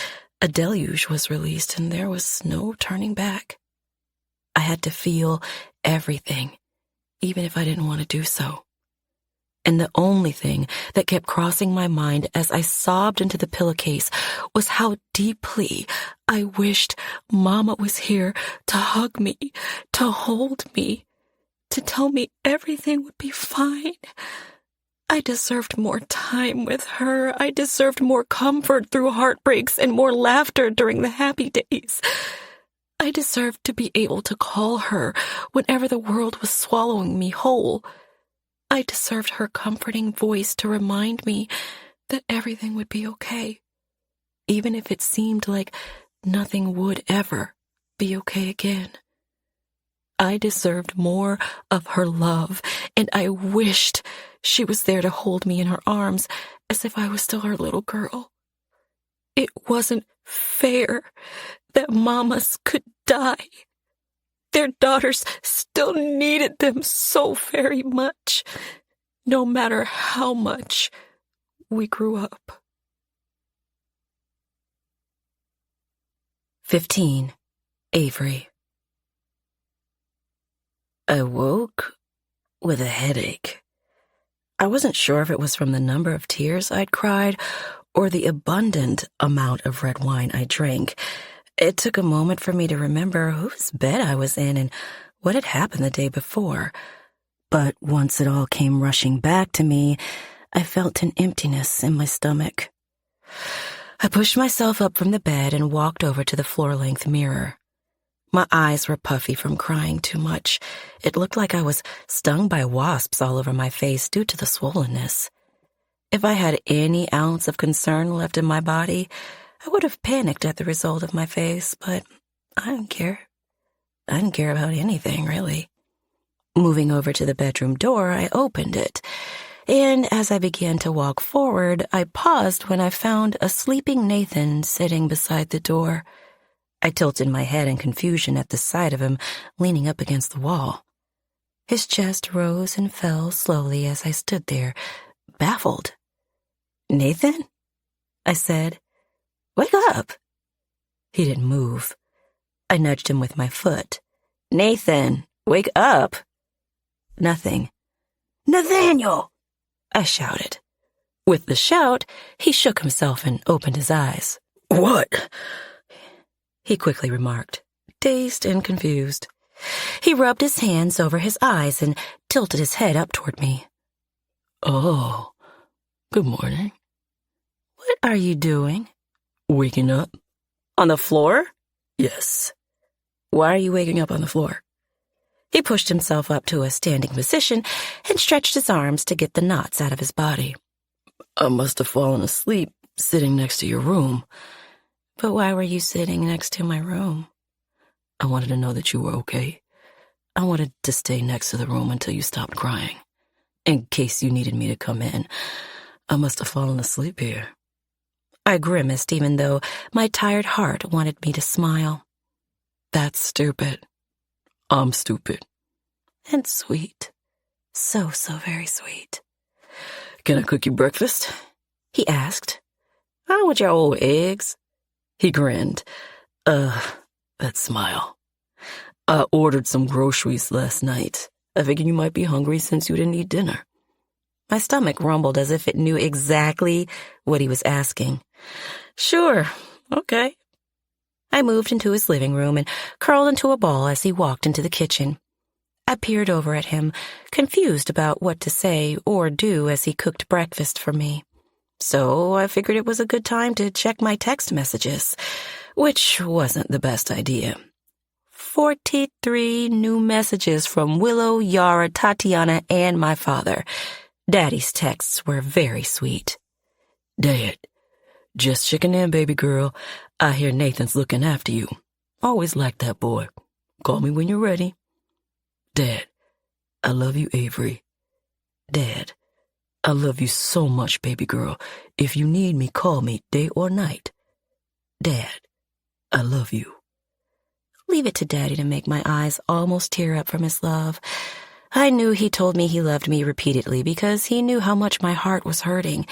a deluge was released and there was no turning back. I had to feel everything, even if I didn't want to do so. And the only thing that kept crossing my mind as I sobbed into the pillowcase was how deeply I wished Mama was here to hug me, to hold me, to tell me everything would be fine. I deserved more time with her. I deserved more comfort through heartbreaks and more laughter during the happy days. I deserved to be able to call her whenever the world was swallowing me whole. I deserved her comforting voice to remind me that everything would be okay, even if it seemed like nothing would ever be okay again. I deserved more of her love, and I wished she was there to hold me in her arms as if I was still her little girl. It wasn't fair that mamas could die. Their daughters still needed them so very much, no matter how much we grew up. 15. Avery. I woke with a headache. I wasn't sure if it was from the number of tears I'd cried or the abundant amount of red wine I drank. It took a moment for me to remember whose bed I was in and what had happened the day before. But once it all came rushing back to me, I felt an emptiness in my stomach. I pushed myself up from the bed and walked over to the floor-length mirror. My eyes were puffy from crying too much. It looked like I was stung by wasps all over my face due to the swollenness. If I had any ounce of concern left in my body, I would have panicked at the result of my face, but I didn't care. I didn't care about anything, really. Moving over to the bedroom door, I opened it, and as I began to walk forward, I paused when I found a sleeping Nathan sitting beside the door. I tilted my head in confusion at the sight of him leaning up against the wall. His chest rose and fell slowly as I stood there, baffled. "Nathan?" I said. "Wake up." He didn't move. I nudged him with my foot. "Nathan, wake up." Nothing. "Nathaniel!" I shouted. With the shout, he shook himself and opened his eyes. "What?" he quickly remarked, dazed and confused. He rubbed his hands over his eyes and tilted his head up toward me. "Oh, good morning." "What are you doing?" "Waking up." "On the floor?" "Yes." "Why are you waking up on the floor?" He pushed himself up to a standing position and stretched his arms to get the knots out of his body. "I must have fallen asleep sitting next to your room." "But why were you sitting next to my room?" "I wanted to know that you were okay. I wanted to stay next to the room until you stopped crying, in case you needed me to come in. I must have fallen asleep here." I grimaced even though my tired heart wanted me to smile. "That's stupid." "I'm stupid." "And sweet. So very sweet." "Can I cook you breakfast?" he asked. "I don't want your old eggs." He grinned. That smile. "I ordered some groceries last night. I figured you might be hungry since you didn't eat dinner." My stomach rumbled as if it knew exactly what he was asking. "Sure, okay." I moved into his living room and curled into a ball as he walked into the kitchen. I peered over at him, confused about what to say or do as he cooked breakfast for me. So I figured it was a good time to check my text messages, which wasn't the best idea. 43 new messages from Willow, Yara, Tatiana, and my father. Daddy's texts were very sweet. "Dad, just checking in, baby girl. I hear Nathan's looking after you. Always liked that boy. Call me when you're ready. Dad, I love you, Avery. Dad, I love you so much, baby girl. If you need me, call me day or night. Dad, I love you." Leave it to Daddy to make my eyes almost tear up from his love. I knew he told me he loved me repeatedly because he knew how much my heart was hurting,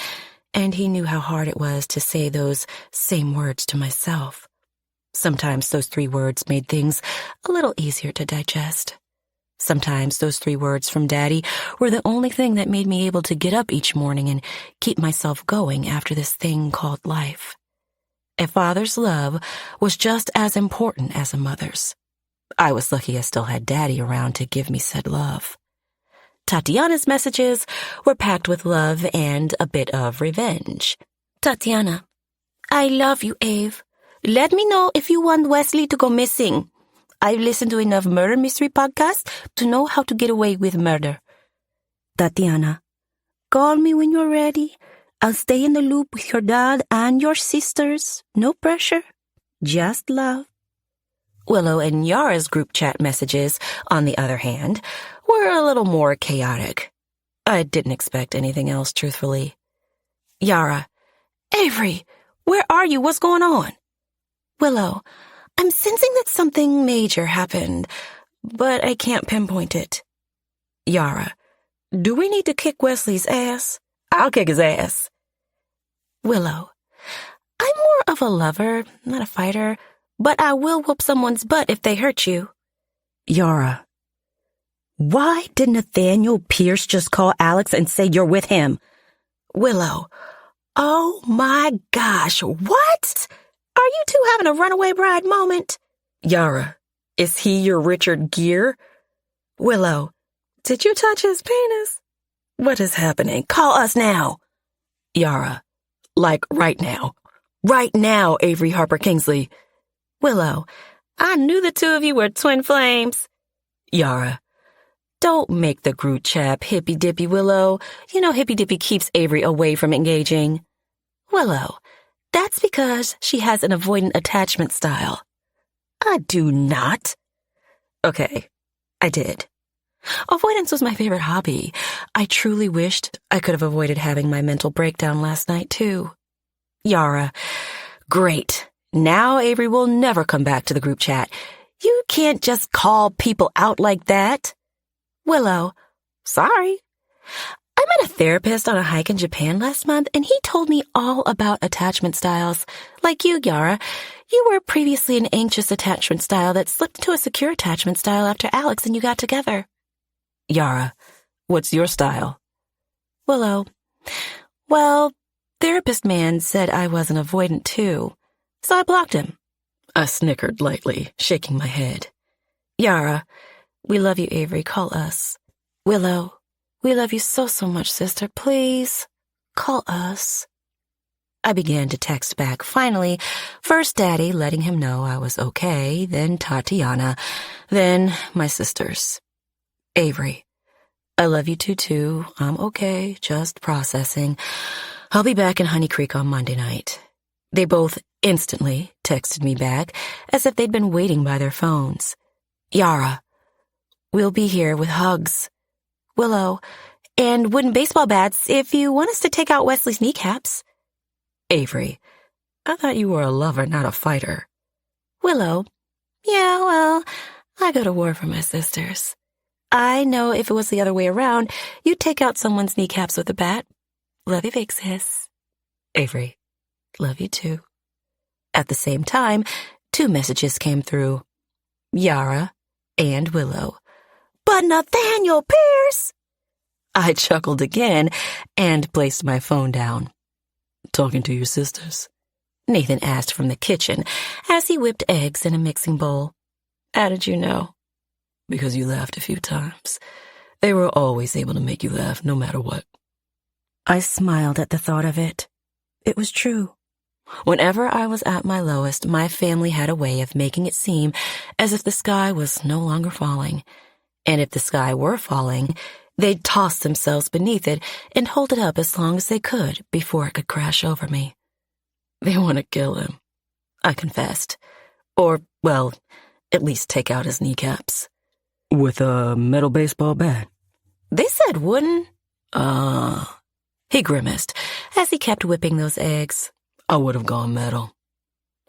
and he knew how hard it was to say those same words to myself. Sometimes those 3 words made things a little easier to digest. Sometimes those 3 words from Daddy were the only thing that made me able to get up each morning and keep myself going after this thing called life. A father's love was just as important as a mother's. I was lucky I still had Daddy around to give me said love. Tatiana's messages were packed with love and a bit of revenge. Tatiana, I love you, Ave. Let me know if you want Wesley to go missing. I've listened to enough murder mystery podcasts to know how to get away with murder. Tatiana, call me when you're ready. I'll stay in the loop with your dad and your sisters. No pressure, just love. Willow and Yara's group chat messages, on the other hand, were a little more chaotic. I didn't expect anything else, truthfully. Yara, Avery, where are you? What's going on? Willow, I'm sensing that something major happened, but I can't pinpoint it. Yara, do we need to kick Wesley's ass? I'll kick his ass. Willow, I'm more of a lover, not a fighter, but I will whoop someone's butt if they hurt you. Yara, why did Nathaniel Pierce just call Alex and say you're with him? Willow, oh my gosh, what? Are you two having a runaway bride moment? Yara, is he your Richard Gere? Willow, did you touch his penis? What is happening? Call us now. Yara, like right now. Right now, Avery Harper Kingsley. Willow, I knew the 2 of you were twin flames. Yara, don't make the group chat hippy-dippy, Willow. You know hippy-dippy keeps Avery away from engaging. Willow, that's because she has an avoidant attachment style. I do not. Okay, I did. Avoidance was my favorite hobby. I truly wished I could have avoided having my mental breakdown last night, too. Yara, great. Now Avery will never come back to the group chat. You can't just call people out like that. Willow, sorry. I met a therapist on a hike in Japan last month, and he told me all about attachment styles. Like you, Yara, you were previously an anxious attachment style that slipped into a secure attachment style after Alex and you got together. Yara, what's your style? Willow, well, therapist man said I was an avoidant too, so I blocked him. I snickered lightly, shaking my head. Yara, we love you, Avery. Call us. Willow, we love you so much, sister. Please, call us. I began to text back, finally. First Daddy, letting him know I was okay, then Tatiana, then my sisters. Avery, I love you too. I'm okay, just processing. I'll be back in Honey Creek on Monday night. They both instantly texted me back, as if they'd been waiting by their phones. Yara, we'll be here with hugs. Willow, and wooden baseball bats if you want us to take out Wesley's kneecaps. Avery, I thought you were a lover, not a fighter. Willow, yeah, well, I go to war for my sisters. I know if it was the other way around, you'd take out someone's kneecaps with a bat. Love you big, sis. Avery, love you too. At the same time, 2 messages came through. Yara and Willow. But Nathaniel Pierce! I chuckled again and placed my phone down. Talking to your sisters? Nathan asked from the kitchen as he whipped eggs in a mixing bowl. How did you know? Because you laughed a few times. They were always able to make you laugh no matter what. I smiled at the thought of it. It was true. Whenever I was at my lowest, my family had a way of making it seem as if the sky was no longer falling. And if the sky were falling, they'd toss themselves beneath it and hold it up as long as they could before it could crash over me. They want to kill him, I confessed. Or, well, at least take out his kneecaps. With a metal baseball bat? They said wooden. He grimaced as he kept whipping those eggs. I would have gone metal.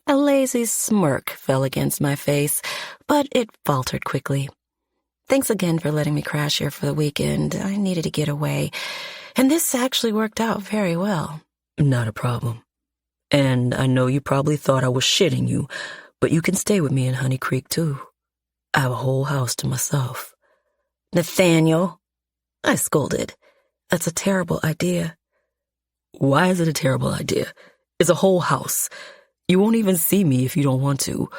A lazy smirk fell against my face, but it faltered quickly. Thanks again for letting me crash here for the weekend. I needed to get away, and this actually worked out very well. Not a problem. And I know you probably thought I was shitting you, but you can stay with me in Honey Creek, too. I have a whole house to myself. Nathaniel, I scolded. That's a terrible idea. Why is it a terrible idea? It's a whole house. You won't even see me if you don't want to.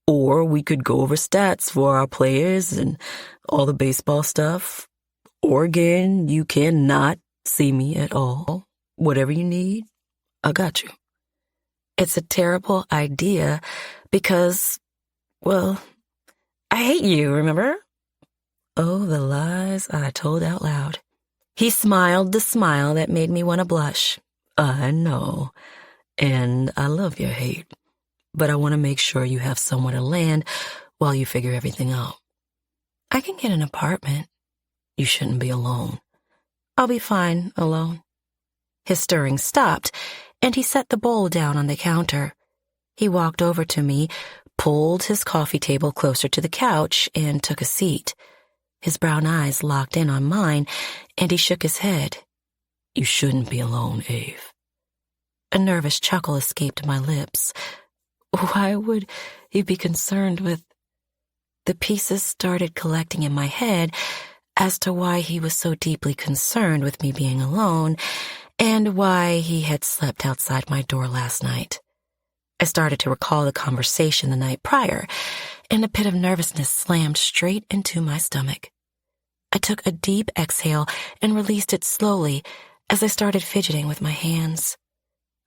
Or we could go over stats for our players and all the baseball stuff. Or again, you cannot see me at all. Whatever you need, I got you. It's a terrible idea because, well, I hate you, remember? Oh, the lies I told out loud. He smiled the smile that made me want to blush. I know, and I love your hate, but I want to make sure you have somewhere to land while you figure everything out. I can get an apartment. You shouldn't be alone. I'll be fine alone. His stirring stopped, and he set the bowl down on the counter. He walked over to me, pulled his coffee table closer to the couch, and took a seat. His brown eyes locked in on mine, and he shook his head. You shouldn't be alone, Ave. A nervous chuckle escaped my lips. Why would he be concerned with... The pieces started collecting in my head as to why he was so deeply concerned with me being alone and why he had slept outside my door last night. I started to recall the conversation the night prior, and a pit of nervousness slammed straight into my stomach. I took a deep exhale and released it slowly as I started fidgeting with my hands.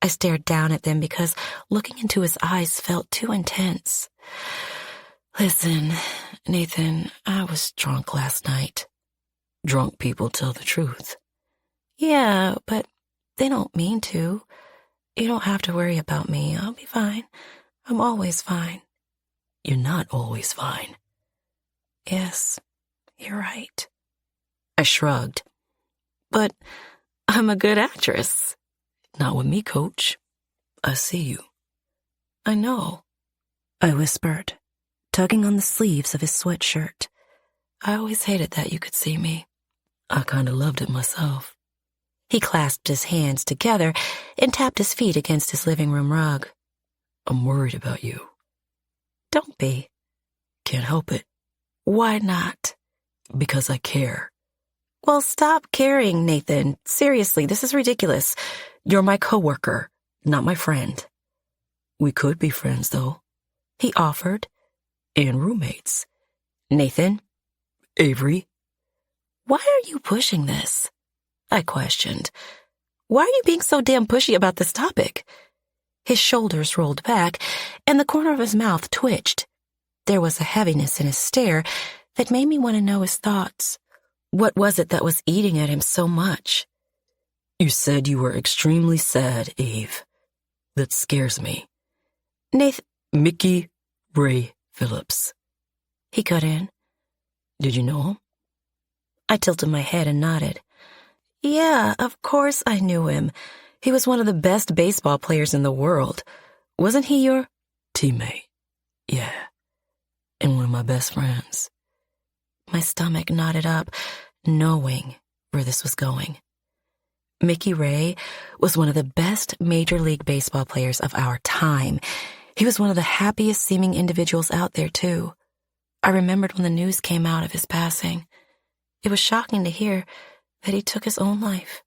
I stared down at them because looking into his eyes felt too intense. Listen, Nathan, I was drunk last night. Drunk people tell the truth. Yeah, but they don't mean to. You don't have to worry about me. I'll be fine. I'm always fine. You're not always fine. Yes, you're right. I shrugged. But I'm a good actress. Not with me, Coach. I see you. I know, I whispered, tugging on the sleeves of his sweatshirt. I always hated that you could see me. I kind of loved it myself. He clasped his hands together and tapped his feet against his living room rug. I'm worried about you. Don't be. Can't help it. Why not? Because I care. Well, stop caring, Nathan. Seriously, this is ridiculous. You're my coworker, not my friend. We could be friends, though, he offered, and roommates. Nathan? Avery? Why are you pushing this? I questioned. Why are you being so damn pushy about this topic? His shoulders rolled back, and the corner of his mouth twitched. There was a heaviness in his stare that made me want to know his thoughts. What was it that was eating at him so much? You said you were extremely sad, Eve. That scares me. Mickey Ray Phillips. He cut in. Did you know him? I tilted my head and nodded. Yeah, of course I knew him. He was one of the best baseball players in the world. Wasn't he your teammate? Yeah. And one of my best friends. My stomach knotted up, knowing where this was going. Mickey Ray was one of the best Major League Baseball players of our time. He was one of the happiest seeming individuals out there, too. I remembered when the news came out of his passing. It was shocking to hear that he took his own life.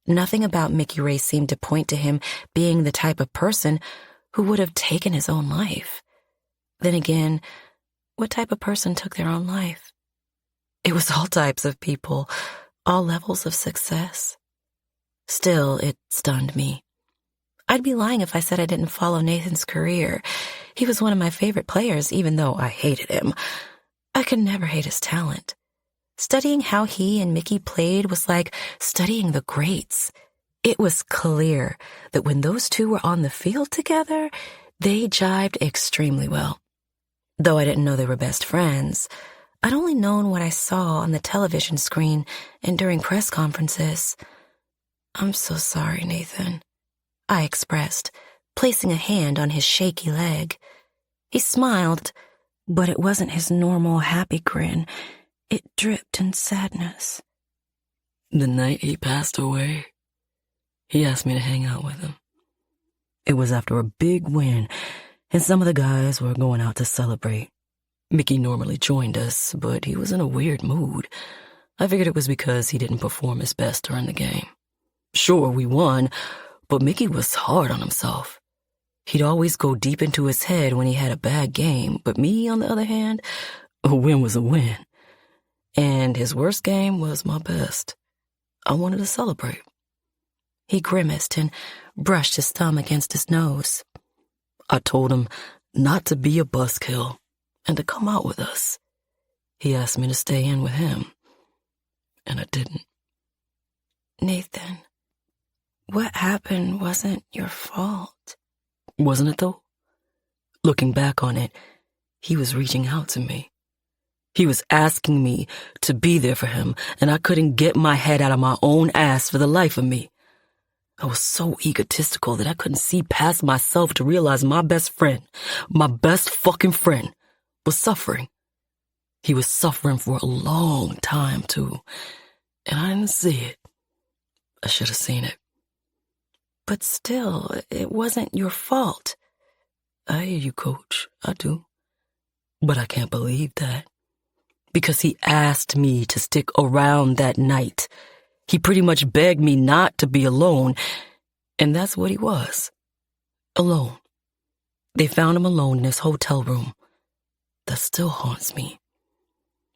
Nothing about Mickey Ray seemed to point to him being the type of person who would have taken his own life. Then again, what type of person took their own life? It was all types of people, all levels of success. Still, it stunned me. I'd be lying if I said I didn't follow Nathan's career. He was one of my favorite players, even though I hated him. I could never hate his talent. Studying how he and Mickey played was like studying the greats. It was clear that when those two were on the field together, they jived extremely well. Though I didn't know they were best friends, I'd only known what I saw on the television screen and during press conferences. I'm so sorry, Nathan, I expressed, placing a hand on his shaky leg. He smiled, but it wasn't his normal happy grin. It dripped in sadness. The night he passed away, he asked me to hang out with him. It was after a big win, and some of the guys were going out to celebrate. Mickey normally joined us, but he was in a weird mood. I figured it was because he didn't perform his best during the game. Sure, we won, but Mickey was hard on himself. He'd always go deep into his head when he had a bad game, but me, on the other hand, a win was a win. And his worst game was my best. I wanted to celebrate. He grimaced and brushed his thumb against his nose. I told him not to be a buzzkill and to come out with us. He asked me to stay in with him, and I didn't. Nathan, what happened wasn't your fault. Wasn't it, though? Looking back on it, he was reaching out to me. He was asking me to be there for him, and I couldn't get my head out of my own ass for the life of me. I was so egotistical that I couldn't see past myself to realize my best friend, my best fucking friend, was suffering. He was suffering for a long time, too, and I didn't see it. I should have seen it. But still, it wasn't your fault. I hear you, Coach. I do. But I can't believe that. Because he asked me to stick around that night. He pretty much begged me not to be alone, and that's what he was. Alone. They found him alone in his hotel room. That still haunts me.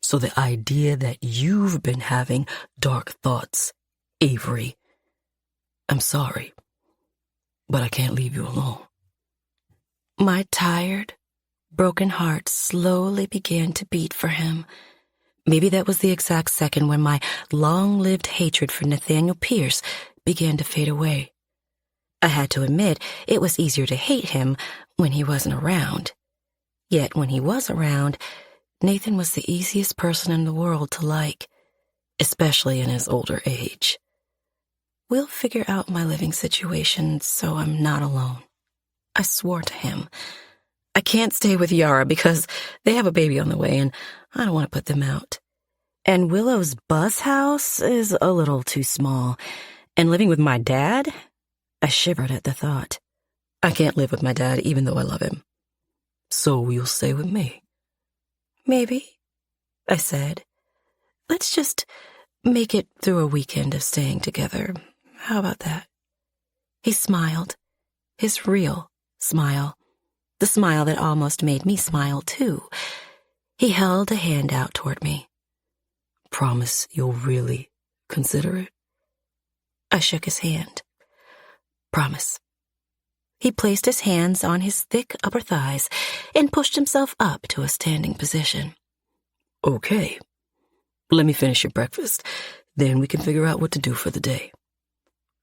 So the idea that you've been having dark thoughts, Avery, I'm sorry, but I can't leave you alone. My tired, broken heart slowly began to beat for him. Maybe that was the exact second when my long-lived hatred for Nathaniel Pierce began to fade away. I had to admit it was easier to hate him when he wasn't around. Yet when he was around, Nathan was the easiest person in the world to like, especially in his older age. We'll figure out my living situation so I'm not alone. I swore to him. I can't stay with Yara because they have a baby on the way and I don't want to put them out. And Willow's bus house is a little too small. And living with my dad? I shivered at the thought. I can't live with my dad even though I love him. So you'll stay with me? Maybe, I said. Let's just make it through a weekend of staying together. How about that? He smiled. His real smile. The smile that almost made me smile, too. He held a hand out toward me. Promise you'll really consider it? I shook his hand. Promise. He placed his hands on his thick upper thighs and pushed himself up to a standing position. Okay. Let me finish your breakfast. Then we can figure out what to do for the day.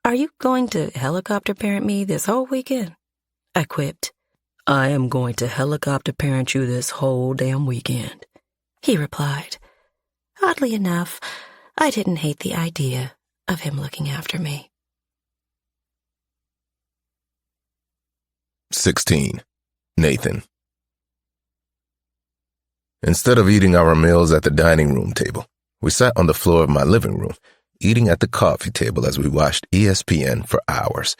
Are you going to helicopter parent me this whole weekend? I quipped. I am going to helicopter parent you this whole damn weekend, he replied. Oddly enough, I didn't hate the idea of him looking after me. 16. Nathan. Instead of eating our meals at the dining room table, we sat on the floor of my living room, eating at the coffee table as we watched ESPN for hours.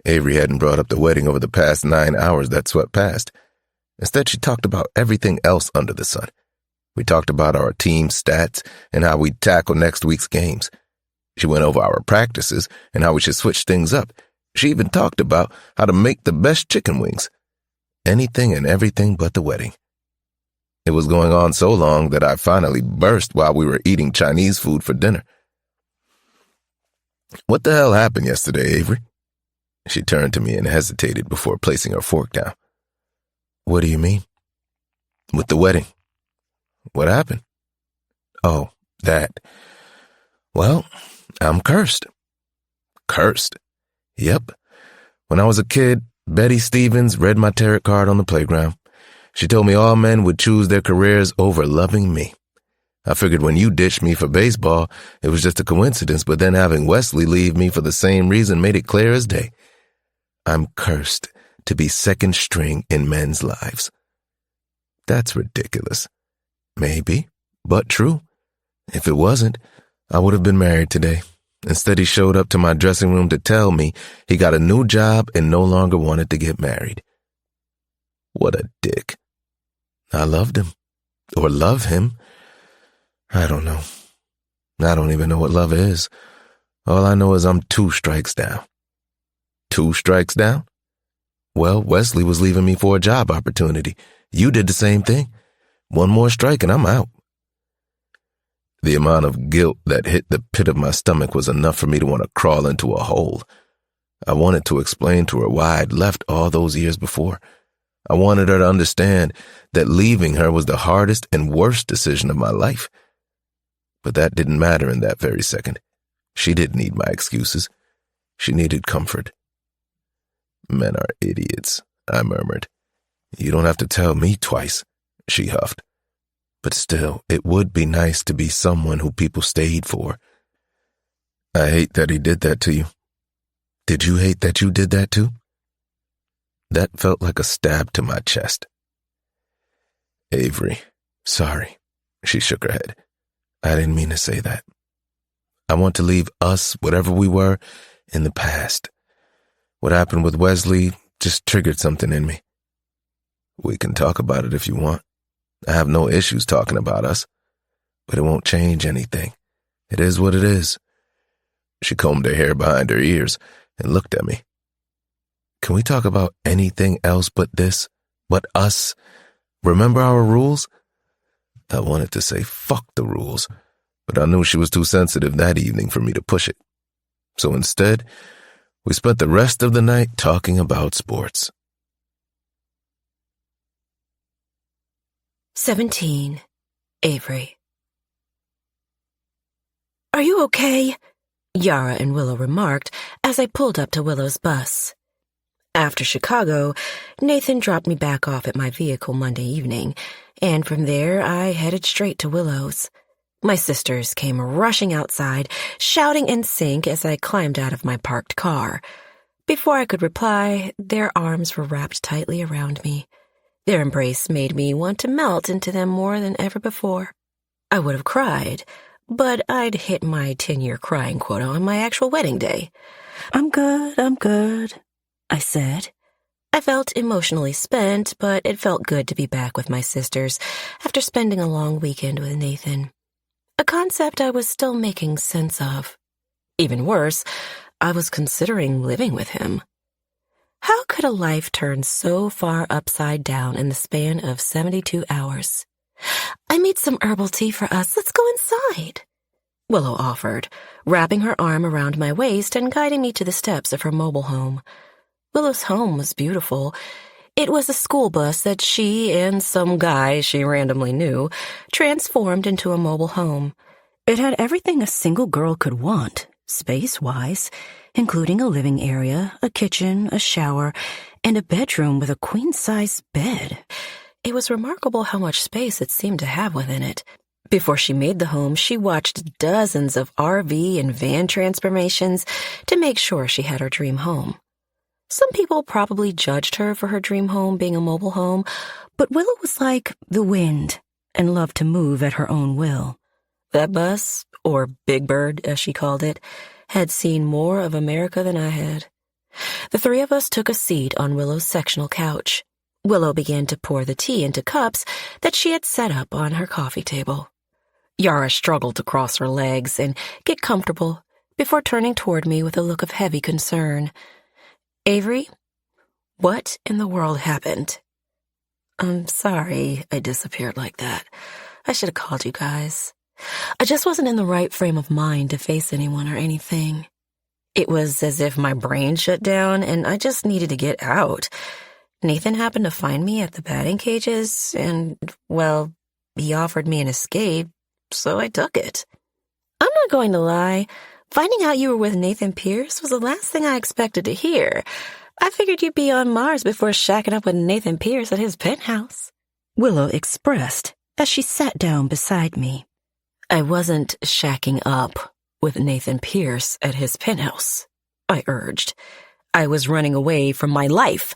Avery hadn't brought up the wedding over the past 9 hours that swept past. Instead, she talked about everything else under the sun. We talked about our team stats and how we'd tackle next week's games. She went over our practices and how we should switch things up. She even talked about how to make the best chicken wings. Anything and everything but the wedding. It was going on so long that I finally burst while we were eating Chinese food for dinner. What the hell happened yesterday, Avery? She turned to me and hesitated before placing her fork down. What do you mean? With the wedding. What happened? Oh, that. Well, I'm cursed. Cursed? Yep. When I was a kid, Betty Stevens read my tarot card on the playground. She told me all men would choose their careers over loving me. I figured when you ditched me for baseball, it was just a coincidence, but then having Wesley leave me for the same reason made it clear as day. I'm cursed to be second string in men's lives. That's ridiculous. Maybe, but true. If it wasn't, I would have been married today. Instead, he showed up to my dressing room to tell me he got a new job and no longer wanted to get married. What a dick. I loved him. Or love him. I don't know. I don't even know what love is. All I know is I'm 2 strikes down. 2 strikes down? Well, Wesley was leaving me for a job opportunity. You did the same thing. 1 more strike and I'm out. The amount of guilt that hit the pit of my stomach was enough for me to want to crawl into a hole. I wanted to explain to her why I'd left all those years before. I wanted her to understand that leaving her was the hardest and worst decision of my life. But that didn't matter in that very second. She didn't need my excuses. She needed comfort. Men are idiots, I murmured. You don't have to tell me twice, she huffed. But still, it would be nice to be someone who people stayed for. I hate that he did that to you. Did you hate that you did that too? That felt like a stab to my chest. Avery, sorry, she shook her head. I didn't mean to say that. I want to leave us, whatever we were, in the past. What happened with Wesley just triggered something in me. We can talk about it if you want. I have no issues talking about us, but it won't change anything. It is what it is. She combed her hair behind her ears and looked at me. Can we talk about anything else but this? But us? Remember our rules? I wanted to say fuck the rules, but I knew she was too sensitive that evening for me to push it. So instead, we spent the rest of the night talking about sports. 17. Avery. Are you okay? Yara and Willow remarked as I pulled up to Willow's bus. After Chicago, Nathan dropped me back off at my vehicle Monday evening, and from there I headed straight to Willow's. My sisters came rushing outside, shouting in sync as I climbed out of my parked car. Before I could reply, their arms were wrapped tightly around me. Their embrace made me want to melt into them more than ever before. I would have cried, but I'd hit my 10-year crying quota on my actual wedding day. I'm good, I said. I felt emotionally spent, but it felt good to be back with my sisters after spending a long weekend with Nathan. A concept I was still making sense of. Even worse, I was considering living with him. How could a life turn so far upside down in the span of 72 hours? I made some herbal tea for us. Let's go inside, Willow offered, wrapping her arm around my waist and guiding me to the steps of her mobile home. Willow's home was beautiful. It was a school bus that she and some guy she randomly knew transformed into a mobile home. It had everything a single girl could want, space-wise, including a living area, a kitchen, a shower, and a bedroom with a queen-size bed. It was remarkable how much space it seemed to have within it. Before she made the home, she watched dozens of RV and van transformations to make sure she had her dream home. Some people probably judged her for her dream home being a mobile home, but Willow was like the wind and loved to move at her own will. That bus, or Big Bird as she called it, had seen more of America than I had. The 3 of us took a seat on Willow's sectional couch. Willow began to pour the tea into cups that she had set up on her coffee table. Yara struggled to cross her legs and get comfortable before turning toward me with a look of heavy concern. Avery, what in the world happened? I'm sorry I disappeared like that. I should have called you guys. I just wasn't in the right frame of mind to face anyone or anything. It was as if my brain shut down and I just needed to get out. Nathan happened to find me at the batting cages and, well, he offered me an escape, so I took it. I'm not going to lie. Finding out you were with Nathan Pierce was the last thing I expected to hear. I figured you'd be on Mars before shacking up with Nathan Pierce at his penthouse, Willow expressed as she sat down beside me. I wasn't shacking up with Nathan Pierce at his penthouse, I urged. I was running away from my life.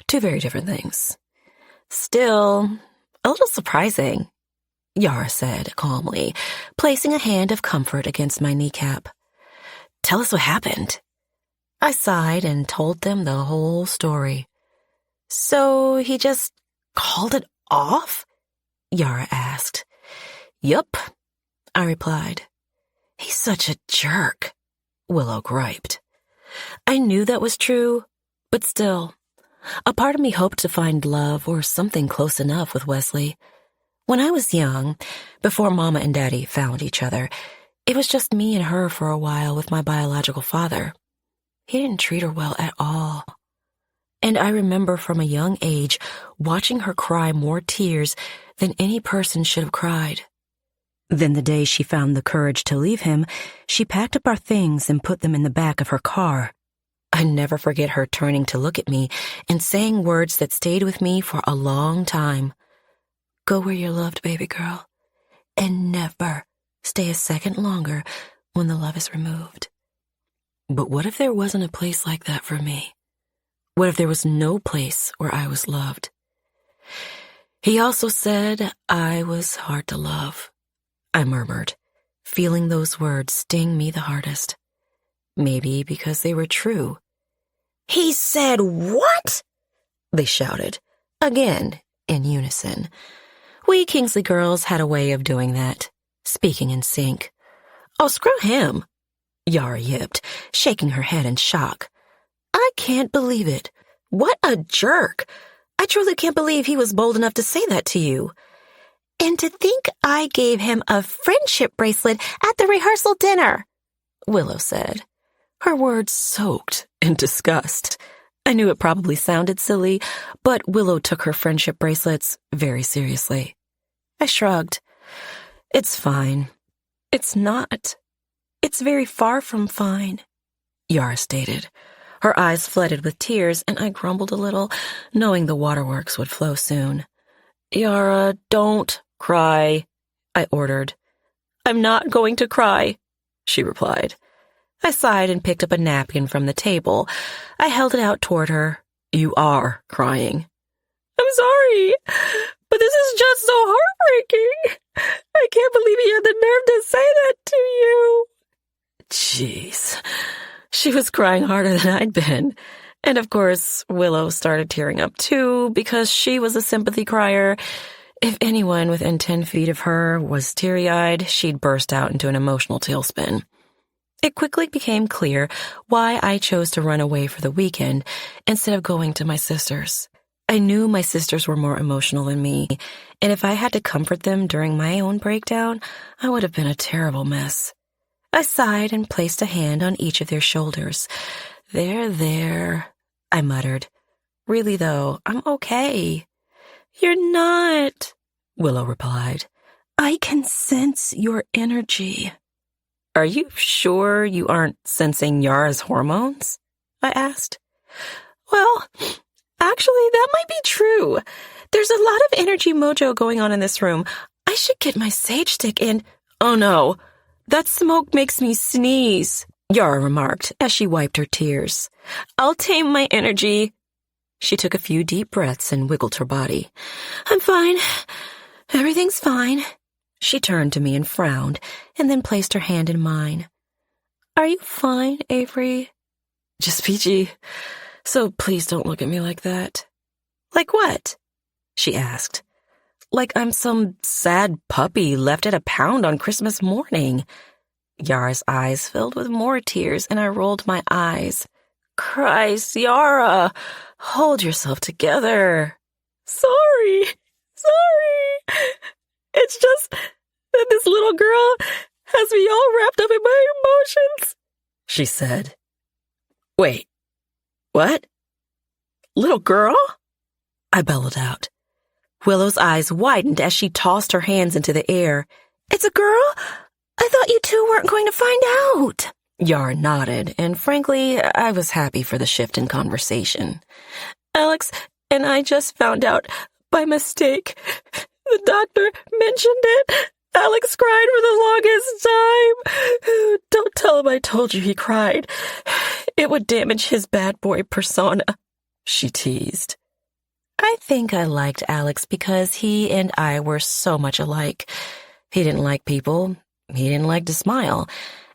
2 very different things. Still, a little surprising, Yara said calmly, placing a hand of comfort against my kneecap. Tell us what happened. I sighed and told them the whole story. So he just called it off? Yara asked. Yup, I replied. He's such a jerk, Willow griped. I knew that was true, but still, a part of me hoped to find love or something close enough with Wesley. When I was young, before Mama and Daddy found each other, it was just me and her for a while with my biological father. He didn't treat her well at all. And I remember from a young age watching her cry more tears than any person should have cried. Then the day she found the courage to leave him, she packed up our things and put them in the back of her car. I never forget her turning to look at me and saying words that stayed with me for a long time. Go where you're loved, baby girl, and never stay a second longer when the love is removed. But what if there wasn't a place like that for me? What if there was no place where I was loved? He also said I was hard to love, I murmured, feeling those words sting me the hardest. Maybe because they were true. He said what? They shouted, again in unison. We Kingsley girls had a way of doing that, speaking in sync. Oh, screw him, Yara yipped, shaking her head in shock. I can't believe it. What a jerk. I truly can't believe he was bold enough to say that to you. And to think I gave him a friendship bracelet at the rehearsal dinner, Willow said, her words soaked in disgust. I knew it probably sounded silly, but Willow took her friendship bracelets very seriously. I shrugged. It's fine. It's not. It's very far from fine, Yara stated. Her eyes flooded with tears, and I grumbled a little, knowing the waterworks would flow soon. Yara, don't cry, I ordered. I'm not going to cry, she replied. I sighed and picked up a napkin from the table. I held it out toward her. You are crying. I'm sorry, but this is just so heartbreaking. I can't believe he had the nerve to say that to you. Jeez. She was crying harder than I'd been. And of course, Willow started tearing up too, because she was a sympathy crier. If anyone within 10 feet of her was teary-eyed, she'd burst out into an emotional tailspin. It quickly became clear why I chose to run away for the weekend instead of going to my sisters. I knew my sisters were more emotional than me, and if I had to comfort them during my own breakdown, I would have been a terrible mess. I sighed and placed a hand on each of their shoulders. There, I muttered. Really, though, I'm okay. You're not, Willow replied. I can sense your energy. Are you sure you aren't sensing Yara's hormones? I asked. Well, actually, that might be true. There's a lot of energy mojo going on in this room. I should get my sage stick and... Oh no, that smoke makes me sneeze, Yara remarked as she wiped her tears. I'll tame my energy. She took a few deep breaths and wiggled her body. I'm fine. Everything's fine. She turned to me and frowned, and then placed her hand in mine. Are you fine, Avery? Just peachy. So please don't look at me like that. Like what? She asked. Like I'm some sad puppy left at a pound on Christmas morning. Yara's eyes filled with more tears, and I rolled my eyes. Christ, Yara, hold yourself together. Sorry. It's just that this little girl has me all wrapped up in my emotions, she said. Wait, what? Little girl? I bellowed out. Willow's eyes widened as she tossed her hands into the air. It's a girl? I thought you two weren't going to find out. Yara nodded, and frankly, I was happy for the shift in conversation. Alex and I just found out by mistake. The doctor mentioned it. Alex cried for the longest time. Don't tell him I told you he cried. It would damage his bad boy persona, she teased. I think I liked Alex because he and I were so much alike. He didn't like people. He didn't like to smile.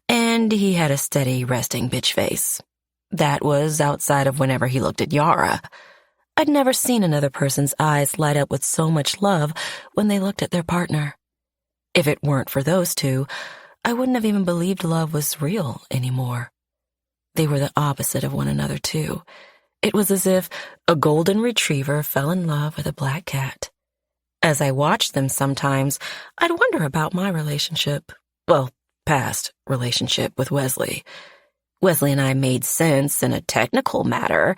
And he had a steady, resting bitch face. That was outside of whenever he looked at Yara. I'd never seen another person's eyes light up with so much love when they looked at their partner. If it weren't for those two, I wouldn't have even believed love was real anymore. They were the opposite of one another, too. It was as if a golden retriever fell in love with a black cat. As I watched them sometimes, I'd wonder about my relationship. Well, past relationship with Wesley. Wesley and I made sense in a technical matter.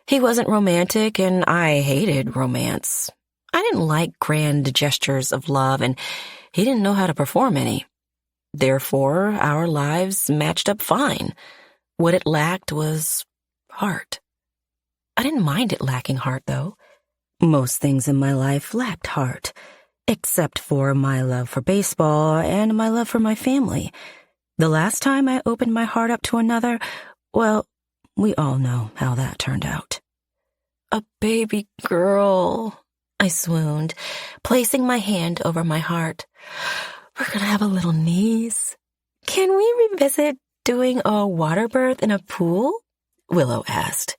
He wasn't romantic, and I hated romance. I didn't like grand gestures of love, and he didn't know how to perform any. Therefore, our lives matched up fine. What it lacked was heart. I didn't mind it lacking heart, though. Most things in my life lacked heart, except for my love for baseball and my love for my family. The last time I opened my heart up to another, well, we all know how that turned out. A baby girl, I swooned, placing my hand over my heart. We're gonna have a little niece. Can we revisit doing a water birth in a pool? Willow asked.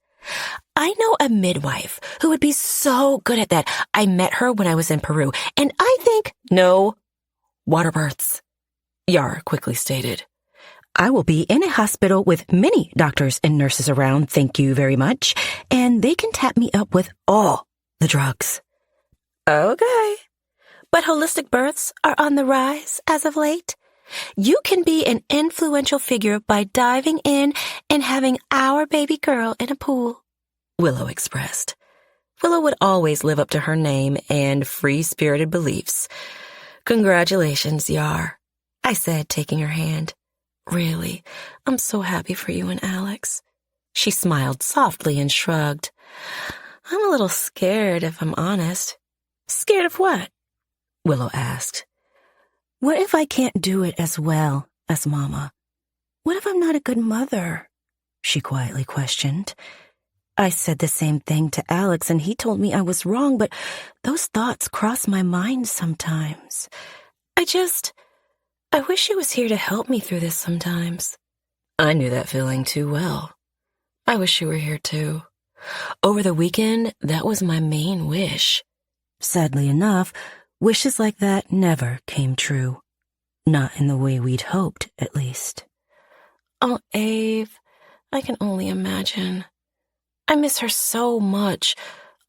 I know a midwife who would be so good at that. I met her when I was in Peru, and I think no water births, Yara quickly stated. I will be in a hospital with many doctors and nurses around, thank you very much, and they can tap me up with all the drugs. Okay. But holistic births are on the rise as of late. You can be an influential figure by diving in and having our baby girl in a pool, Willow expressed. Willow would always live up to her name and free-spirited beliefs. Congratulations, Yar, I said, taking her hand. Really, I'm so happy for you and Alex. She smiled softly and shrugged. I'm a little scared, if I'm honest. Scared of what? Willow asked. What if I can't do it as well as Mama? What if I'm not a good mother? She quietly questioned. I said the same thing to Alex, and he told me I was wrong, but those thoughts cross my mind sometimes. I wish she was here to help me through this sometimes. I knew that feeling too well. I wish she were here too. Over the weekend, that was my main wish. Sadly enough, wishes like that never came true. Not in the way we'd hoped, at least. Oh, Ave, I can only imagine. I miss her so much,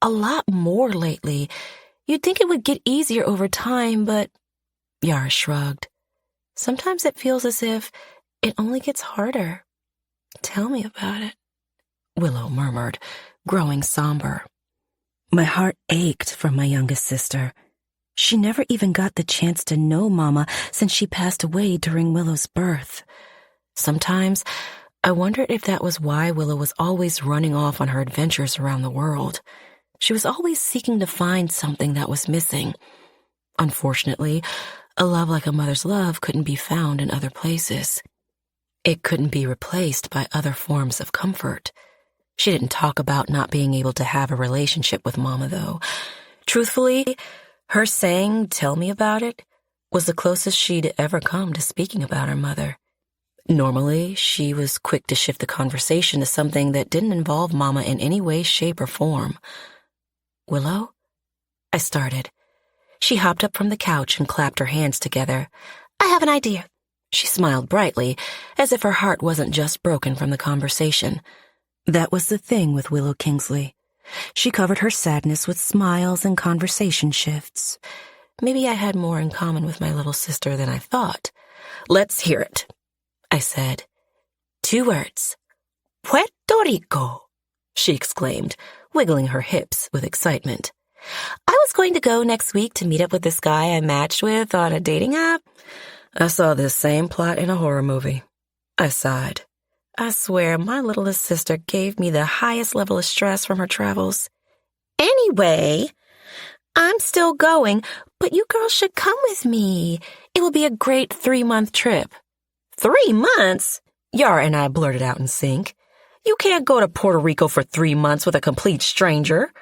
a lot more lately. You'd think it would get easier over time, but... Yara shrugged. Sometimes it feels as if it only gets harder. Tell me about it, Willow murmured, growing somber. My heart ached for my youngest sister. She never even got the chance to know Mama since she passed away during Willow's birth. Sometimes I wondered if that was why Willow was always running off on her adventures around the world. She was always seeking to find something that was missing. Unfortunately, a love like a mother's love couldn't be found in other places. It couldn't be replaced by other forms of comfort. She didn't talk about not being able to have a relationship with Mama, though. Truthfully, her saying, "Tell me about it," was the closest she'd ever come to speaking about her mother. Normally, she was quick to shift the conversation to something that didn't involve Mama in any way, shape, or form. Willow? I started. She hopped up from the couch and clapped her hands together. I have an idea. She smiled brightly, as if her heart wasn't just broken from the conversation. That was the thing with Willow Kingsley. She covered her sadness with smiles and conversation shifts. Maybe I had more in common with my little sister than I thought. Let's hear it, I said. 2 words. Puerto Rico, she exclaimed, wiggling her hips with excitement. I was going to go next week to meet up with this guy I matched with on a dating app. I saw this same plot in a horror movie. I sighed. I swear my littlest sister gave me the highest level of stress from her travels. Anyway, I'm still going, but you girls should come with me. It will be a great 3-month trip. 3 months? Yara and I blurted out in sync. You can't go to Puerto Rico for 3 months with a complete stranger,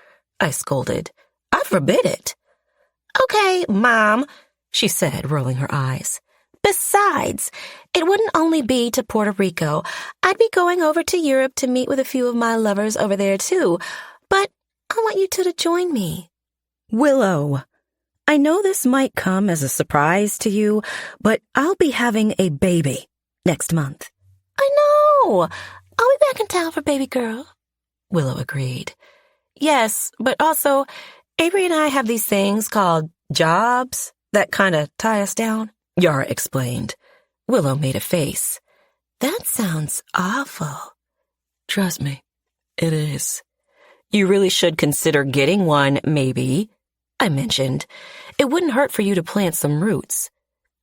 I scolded. I forbid it. Okay, Mom, she said, rolling her eyes. Besides, it wouldn't only be to Puerto Rico. I'd be going over to Europe to meet with a few of my lovers over there, too. But I want you two to join me. Willow, I know this might come as a surprise to you, but I'll be having a baby next month. I know. I'll be back in town for baby girl. Willow agreed. Yes, but also, Avery and I have these things called jobs that kind of tie us down, Yara explained. Willow made a face. That sounds awful. Trust me, it is. You really should consider getting one, maybe, I mentioned. It wouldn't hurt for you to plant some roots.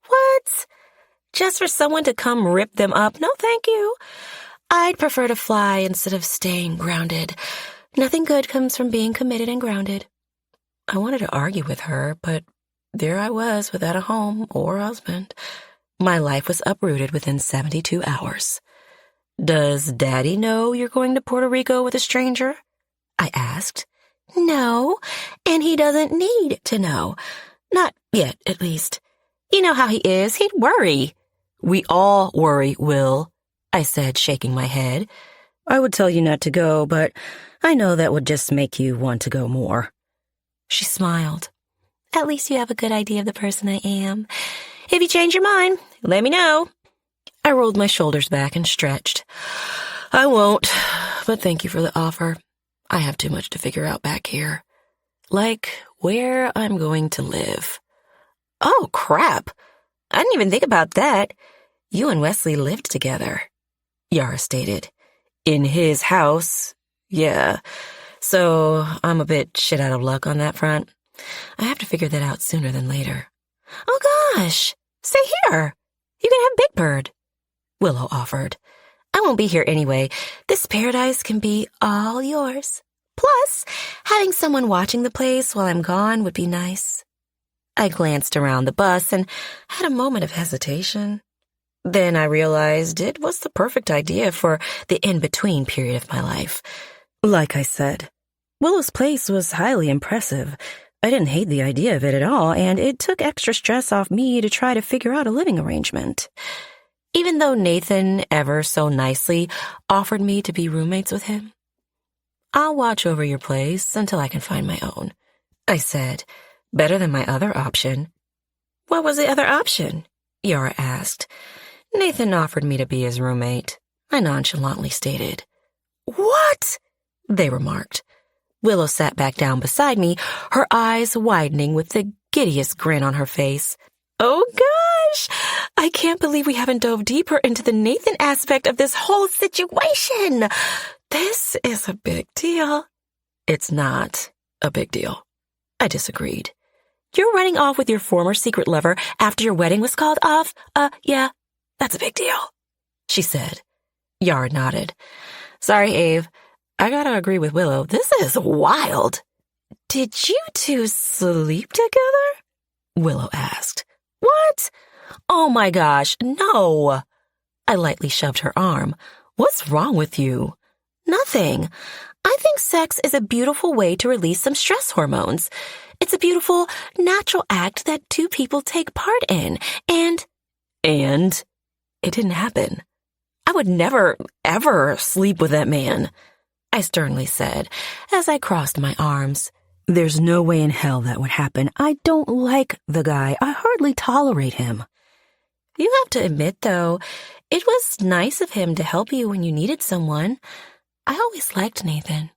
What? Just for someone to come rip them up? No, thank you. I'd prefer to fly instead of staying grounded. Nothing good comes from being committed and grounded. I wanted to argue with her, but there I was without a home or husband. My life was uprooted within 72 hours. Does Daddy know you're going to Puerto Rico with a stranger? I asked. No, and he doesn't need to know. Not yet, at least. You know how he is. He'd worry. We all worry, Will, I said, shaking my head. I would tell you not to go, but I know that would just make you want to go more. She smiled. At least you have a good idea of the person I am. If you change your mind, let me know. I rolled my shoulders back and stretched. I won't, but thank you for the offer. I have too much to figure out back here. Like where I'm going to live. Oh, crap. I didn't even think about that. You and Wesley lived together, Yara stated. In his house, yeah. So I'm a bit shit out of luck on that front. I have to figure that out sooner than later. Oh, gosh. Stay here. You can have Big Bird, Willow offered. I won't be here anyway. This paradise can be all yours. Plus, having someone watching the place while I'm gone would be nice. I glanced around the bus and had a moment of hesitation. Then I realized it was the perfect idea for the in-between period of my life. Like I said, Willow's place was highly impressive. I didn't hate the idea of it at all, and it took extra stress off me to try to figure out a living arrangement. Even though Nathan ever so nicely offered me to be roommates with him. I'll watch over your place until I can find my own, I said. Better than my other option. What was the other option? Yara asked. Nathan offered me to be his roommate, I nonchalantly stated. What? They remarked. Willow sat back down beside me, her eyes widening with the giddiest grin on her face. Oh, gosh! I can't believe we haven't dove deeper into the Nathan aspect of this whole situation. This is a big deal. It's not a big deal, I disagreed. You're running off with your former secret lover after your wedding was called off? Yeah, that's a big deal, she said. Yara nodded. Sorry, Ave. I gotta agree with Willow. This is wild. Did you two sleep together? Willow asked. What? Oh my gosh, no. I lightly shoved her arm. What's wrong with you? Nothing. I think sex is a beautiful way to release some stress hormones. It's a beautiful, natural act that two people take part in, and it didn't happen. I would never, ever sleep with that man, I sternly said as I crossed my arms. There's no way in hell that would happen. I don't like the guy. I hardly tolerate him. You have to admit, though, it was nice of him to help you when you needed someone. I always liked Nathan,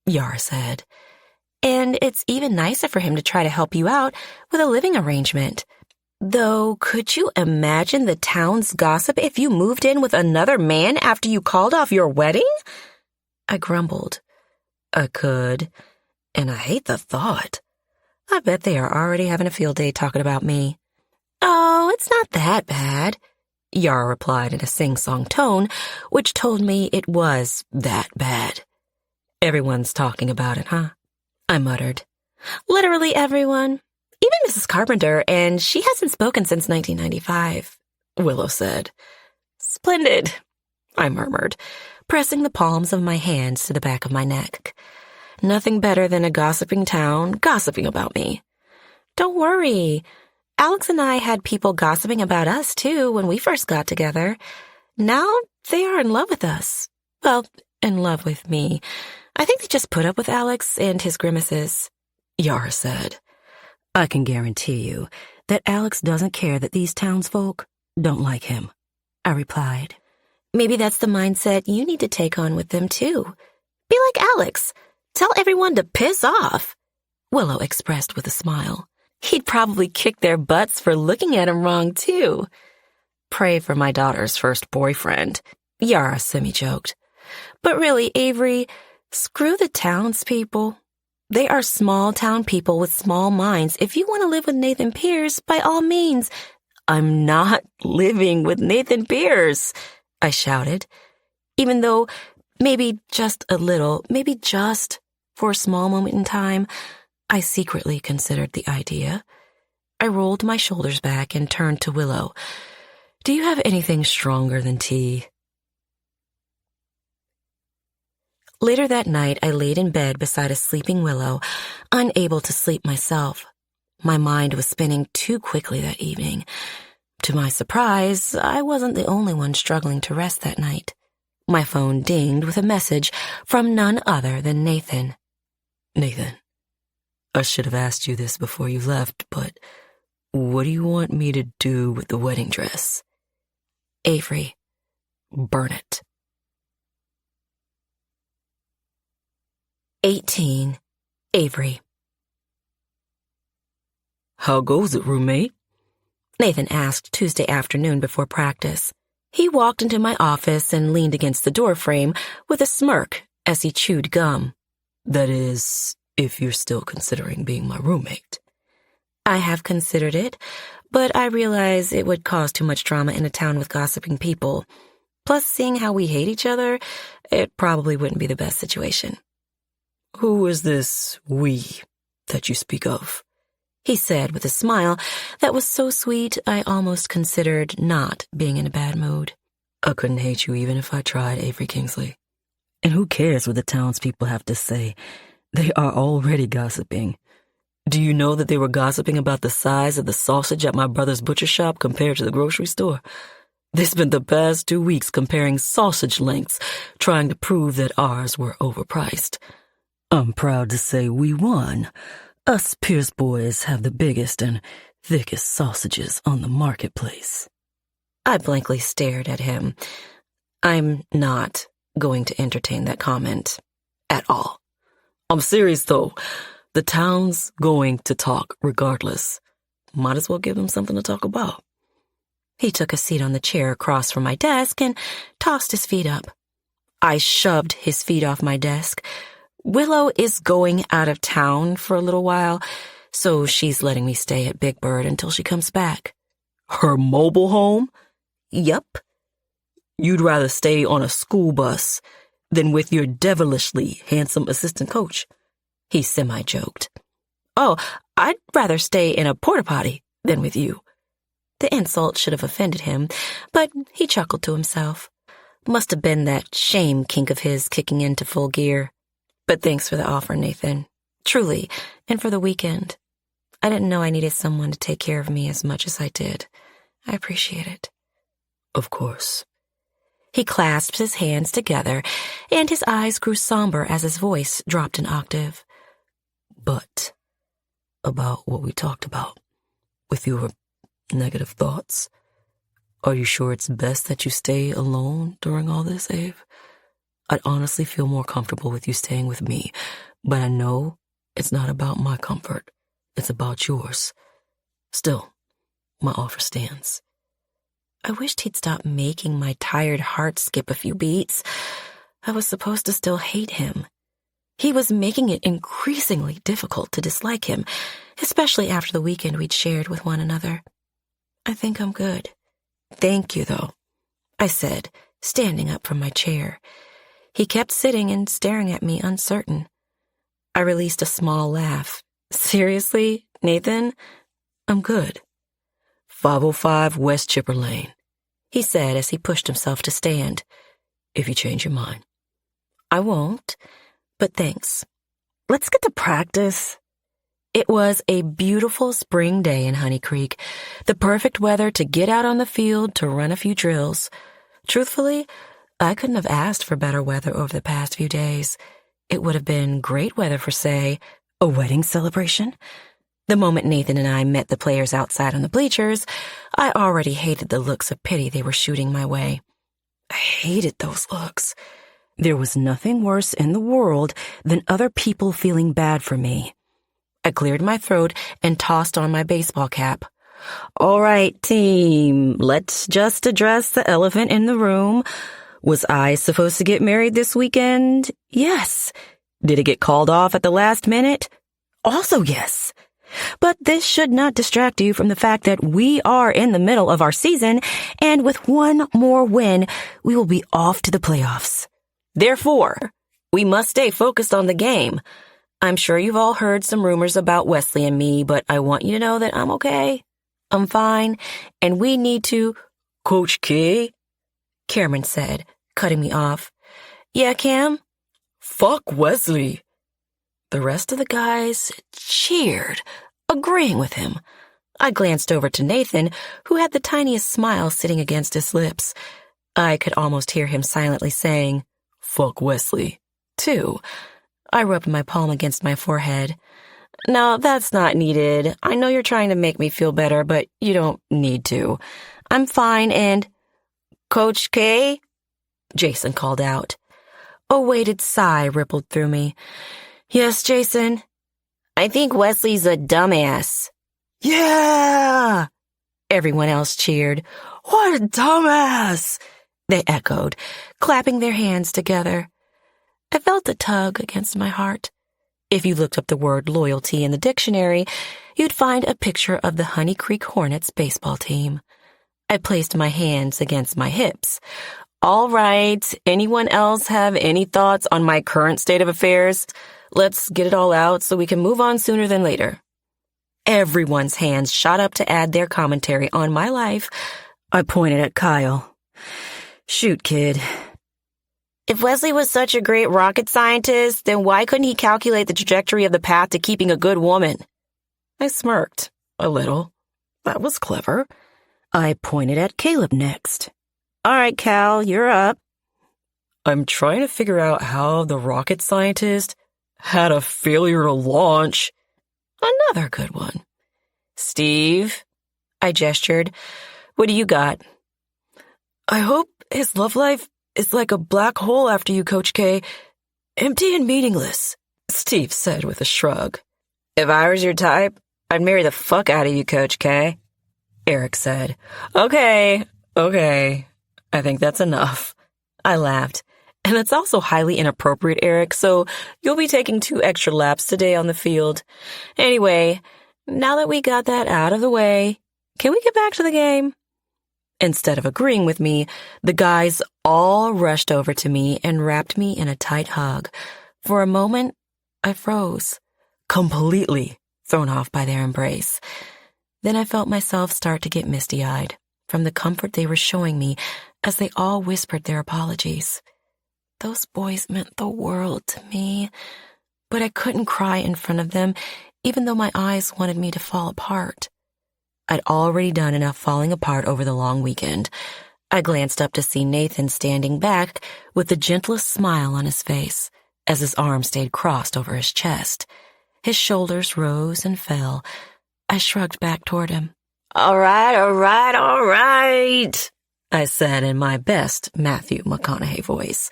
Yara said. And it's even nicer for him to try to help you out with a living arrangement. Though, could you imagine the town's gossip if you moved in with another man after you called off your wedding? I grumbled. I could, and I hate the thought. I bet they are already having a field day talking about me. Oh, it's not that bad, Yara replied in a sing-song tone, which told me it was that bad. Everyone's talking about it, huh? I muttered. Literally everyone. Even Mrs. Carpenter, and she hasn't spoken since 1995, Willow said. Splendid, I murmured, pressing the palms of my hands to the back of my neck. Nothing better than a gossiping town gossiping about me. Don't worry. Alex and I had people gossiping about us, too, when we first got together. Now they are in love with us. Well, in love with me. I think they just put up with Alex and his grimaces, Yara said. I can guarantee you that Alex doesn't care that these townsfolk don't like him, I replied. Maybe that's the mindset you need to take on with them, too. Be like Alex. Tell everyone to piss off, Willow expressed with a smile. He'd probably kick their butts for looking at him wrong, too. Pray for my daughter's first boyfriend, Yara semi-joked. But really, Avery, screw the townspeople. They are small-town people with small minds. If you want to live with Nathan Pierce, by all means. I'm not living with Nathan Pierce, I shouted, even though maybe just a little, maybe just for a small moment in time, I secretly considered the idea. I rolled my shoulders back and turned to Willow. Do you have anything stronger than tea? Later that night, I laid in bed beside a sleeping Willow, unable to sleep myself. My mind was spinning too quickly that evening. To my surprise, I wasn't the only one struggling to rest that night. My phone dinged with a message from none other than Nathan. Nathan, I should have asked you this before you left, but what do you want me to do with the wedding dress? Avery, burn it. 18. Avery. How goes it, roommate? Nathan asked Tuesday afternoon before practice. He walked into my office and leaned against the doorframe with a smirk as he chewed gum. That is, if you're still considering being my roommate. I have considered it, but I realize it would cause too much drama in a town with gossiping people. Plus, seeing how we hate each other, it probably wouldn't be the best situation. Who is this we that you speak of? He said with a smile that was so sweet I almost considered not being in a bad mood. I couldn't hate you even if I tried, Avery Kingsley. And who cares what the townspeople have to say? They are already gossiping. Do you know that they were gossiping about the size of the sausage at my brother's butcher shop compared to the grocery store? They spent the past 2 weeks comparing sausage lengths, trying to prove that ours were overpriced. I'm proud to say we won. Us Pierce boys have the biggest and thickest sausages on the marketplace. I blankly stared at him. I'm not going to entertain that comment at all. I'm serious, though. The town's going to talk regardless. Might as well give them something to talk about. He took a seat on the chair across from my desk and tossed his feet up. I shoved his feet off my desk. Willow is going out of town for a little while, so she's letting me stay at Big Bird until she comes back. Her mobile home? Yup. You'd rather stay on a school bus than with your devilishly handsome assistant coach, he semi-joked. Oh, I'd rather stay in a porta-potty than with you. The insult should have offended him, but he chuckled to himself. Must have been that shame kink of his kicking into full gear. But thanks for the offer, Nathan. Truly, and for the weekend. I didn't know I needed someone to take care of me as much as I did. I appreciate it. Of course. He clasped his hands together, and his eyes grew somber as his voice dropped an octave. But about what we talked about, with your negative thoughts, are you sure it's best that you stay alone during all this, Ave? I'd honestly feel more comfortable with you staying with me, but I know it's not about my comfort. It's about yours. Still, my offer stands. I wished he'd stop making my tired heart skip a few beats. I was supposed to still hate him. He was making it increasingly difficult to dislike him, especially after the weekend we'd shared with one another. I think I'm good. Thank you, though, I said, standing up from my chair. He kept sitting and staring at me, uncertain. I released a small laugh. Seriously, Nathan? I'm good. 505 West Chipper Lane, he said as he pushed himself to stand. If you change your mind. I won't, but thanks. Let's get to practice. It was a beautiful spring day in Honey Creek, the perfect weather to get out on the field to run a few drills. Truthfully, I couldn't have asked for better weather over the past few days. It would have been great weather for, say, a wedding celebration. The moment Nathan and I met the players outside on the bleachers, I already hated the looks of pity they were shooting my way. I hated those looks. There was nothing worse in the world than other people feeling bad for me. I cleared my throat and tossed on my baseball cap. All right, team, let's just address the elephant in the room. Was I supposed to get married this weekend? Yes. Did it get called off at the last minute? Also yes. But this should not distract you from the fact that we are in the middle of our season, and with one more win, we will be off to the playoffs. Therefore, we must stay focused on the game. I'm sure you've all heard some rumors about Wesley and me, but I want you to know that I'm okay. I'm fine, and we need to— Coach K? Cameron said, cutting me off. Yeah, Cam? Fuck Wesley. The rest of the guys cheered, agreeing with him. I glanced over to Nathan, who had the tiniest smile sitting against his lips. I could almost hear him silently saying, Fuck Wesley, too. I rubbed my palm against my forehead. No, that's not needed. I know you're trying to make me feel better, but you don't need to. I'm fine and— Coach K? Jason called out. A weighted sigh rippled through me. Yes, Jason. I think Wesley's a dumbass. Yeah! Everyone else cheered. What a dumbass! They echoed, clapping their hands together. I felt a tug against my heart. If you looked up the word loyalty in the dictionary, you'd find a picture of the Honey Creek Hornets baseball team. I placed my hands against my hips. All right, anyone else have any thoughts on my current state of affairs? Let's get it all out so we can move on sooner than later. Everyone's hands shot up to add their commentary on my life. I pointed at Kyle. Shoot, kid. If Wesley was such a great rocket scientist, then why couldn't he calculate the trajectory of the path to keeping a good woman? I smirked a little. That was clever. I pointed at Caleb next. All right, Cal, you're up. I'm trying to figure out how the rocket scientist had a failure to launch. Another good one. Steve, I gestured. What do you got? I hope his love life is like a black hole after you, Coach K. Empty and meaningless, Steve said with a shrug. If I was your type, I'd marry the fuck out of you, Coach K. Eric said. Okay. I think that's enough. I laughed. And it's also highly inappropriate, Eric, so you'll be taking 2 extra laps today on the field. Anyway, now that we got that out of the way, can we get back to the game? Instead of agreeing with me, the guys all rushed over to me and wrapped me in a tight hug. For a moment, I froze, completely thrown off by their embrace. Then I felt myself start to get misty-eyed from the comfort they were showing me as they all whispered their apologies. Those boys meant the world to me, but I couldn't cry in front of them, even though my eyes wanted me to fall apart. I'd already done enough falling apart over the long weekend. I glanced up to see Nathan standing back with the gentlest smile on his face as his arms stayed crossed over his chest. His shoulders rose and fell. I shrugged back toward him. All right, I said in my best Matthew McConaughey voice.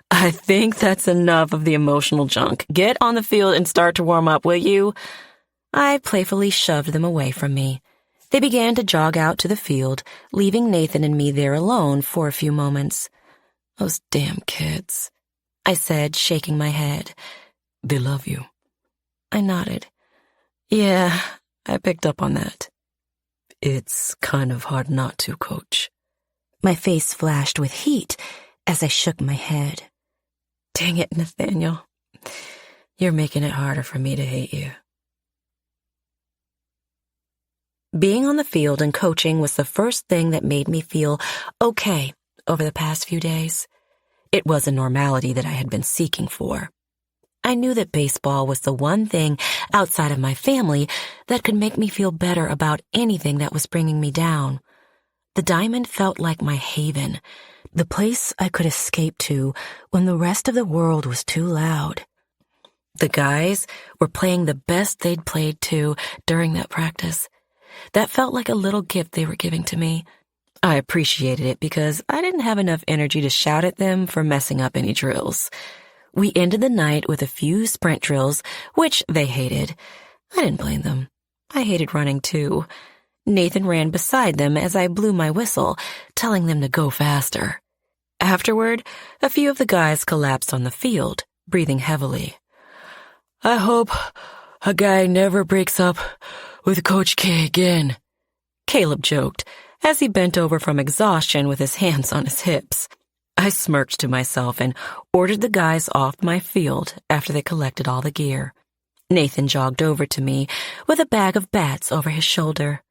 I think that's enough of the emotional junk. Get on the field and start to warm up, will you? I playfully shoved them away from me. They began to jog out to the field, leaving Nathan and me there alone for a few moments. Those damn kids, I said, shaking my head. They love you. I nodded. Yeah, I picked up on that. It's kind of hard not to, Coach. My face flashed with heat as I shook my head. Dang it, Nathaniel. You're making it harder for me to hate you. Being on the field and coaching was the first thing that made me feel okay over the past few days. It was a normality that I had been seeking for. I knew that baseball was the one thing outside of my family that could make me feel better about anything that was bringing me down. The diamond felt like my haven, the place I could escape to when the rest of the world was too loud. The guys were playing the best they'd played too during that practice. That felt like a little gift they were giving to me. I appreciated it because I didn't have enough energy to shout at them for messing up any drills. We ended the night with a few sprint drills, which they hated. I didn't blame them. I hated running too. Nathan ran beside them as I blew my whistle, telling them to go faster. Afterward, a few of the guys collapsed on the field, breathing heavily. I hope a guy never breaks up with Coach K again, Caleb joked as he bent over from exhaustion with his hands on his hips. I smirked to myself and ordered the guys off my field after they collected all the gear. Nathan jogged over to me with a bag of bats over his shoulder.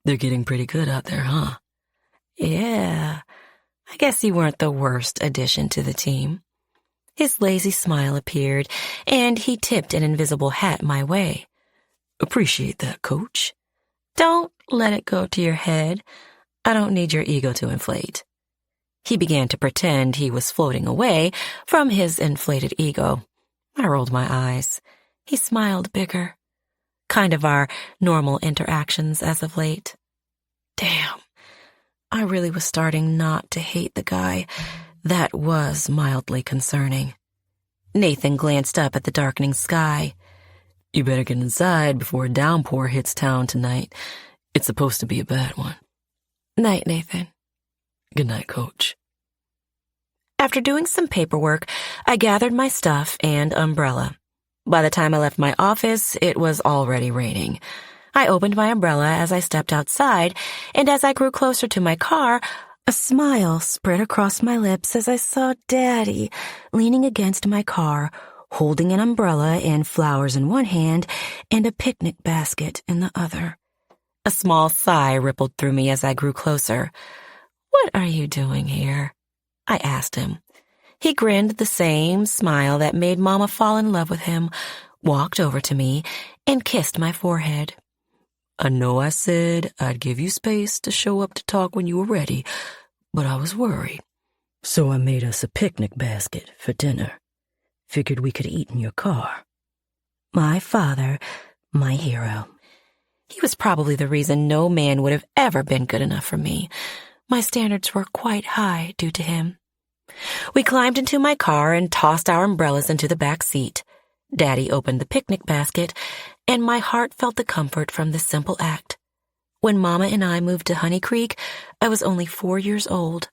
They're getting pretty good out there, huh? Yeah, I guess you weren't the worst addition to the team. His lazy smile appeared, and he tipped an invisible hat my way. Appreciate that, Coach. Don't let it go to your head. I don't need your ego to inflate. He began to pretend he was floating away from his inflated ego. I rolled my eyes. He smiled bigger. Kind of our normal interactions as of late. Damn, I really was starting not to hate the guy. That was mildly concerning. Nathan glanced up at the darkening sky. You better get inside before a downpour hits town tonight. It's supposed to be a bad one. Night, Nathan. Good night, Coach. After doing some paperwork, I gathered my stuff and umbrella. By the time I left my office, it was already raining. I opened my umbrella as I stepped outside, and as I grew closer to my car, a smile spread across my lips as I saw Daddy leaning against my car, holding an umbrella and flowers in one hand and a picnic basket in the other. A small sigh rippled through me as I grew closer. What are you doing here? I asked him. He grinned the same smile that made Mama fall in love with him, walked over to me, and kissed my forehead. I know I said I'd give you space to show up to talk when you were ready, but I was worried. So I made us a picnic basket for dinner. Figured we could eat in your car. My father, my hero. He was probably the reason no man would have ever been good enough for me. My standards were quite high due to him. We climbed into my car and tossed our umbrellas into the back seat. Daddy opened the picnic basket, and my heart felt the comfort from this simple act. When Mama and I moved to Honey Creek, I was only 4 years old.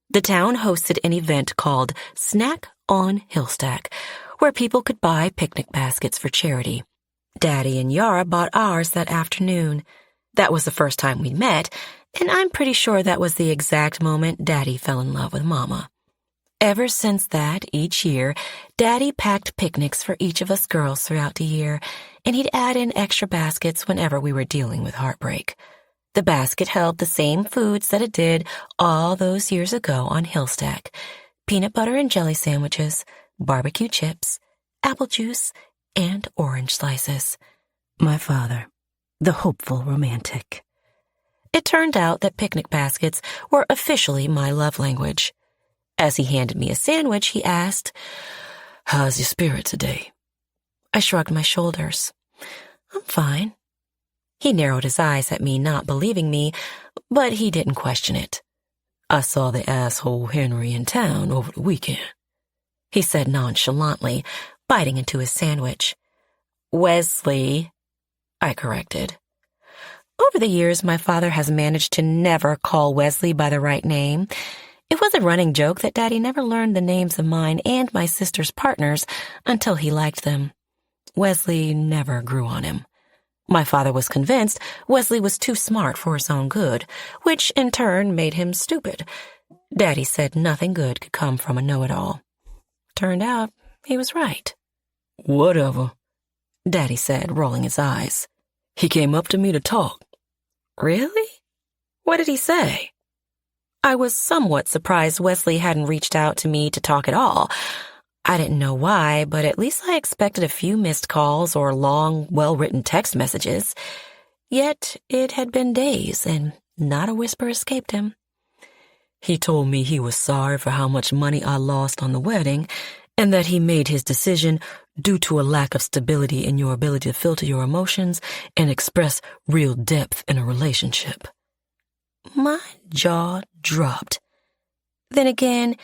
The town hosted an event called Snack on Hillstack, where people could buy picnic baskets for charity. Daddy and Yara bought ours that afternoon. That was the first time we'd met, and I'm pretty sure that was the exact moment Daddy fell in love with Mama. Ever since that, each year, Daddy packed picnics for each of us girls throughout the year, and he'd add in extra baskets whenever we were dealing with heartbreak. The basket held the same foods that it did all those years ago on Hillstack: peanut butter and jelly sandwiches, barbecue chips, apple juice, and orange slices. My father, the hopeful romantic. It turned out that picnic baskets were officially my love language. As he handed me a sandwich, he asked, "How's your spirit today?" I shrugged my shoulders. "I'm fine." He narrowed his eyes at me, not believing me, but he didn't question it. "I saw the asshole Henry in town over the weekend," he said nonchalantly, biting into his sandwich. "Wesley," I corrected. Over the years, my father has managed to never call Wesley by the right name. It was a running joke that Daddy never learned the names of mine and my sister's partners until he liked them. Wesley never grew on him. My father was convinced Wesley was too smart for his own good, which in turn made him stupid. Daddy said nothing good could come from a know-it-all. Turned out he was right. "Whatever," Daddy said, rolling his eyes. "He came up to me to talk." "Really? What did he say?" I was somewhat surprised Wesley hadn't reached out to me to talk at all. I didn't know why, but at least I expected a few missed calls or long, well-written text messages. Yet it had been days, and not a whisper escaped him. He told me he was sorry for how much money I lost on the wedding, and that he made his decision due to a lack of stability in your ability to filter your emotions and express real depth in a relationship. My jaw dropped. Then again,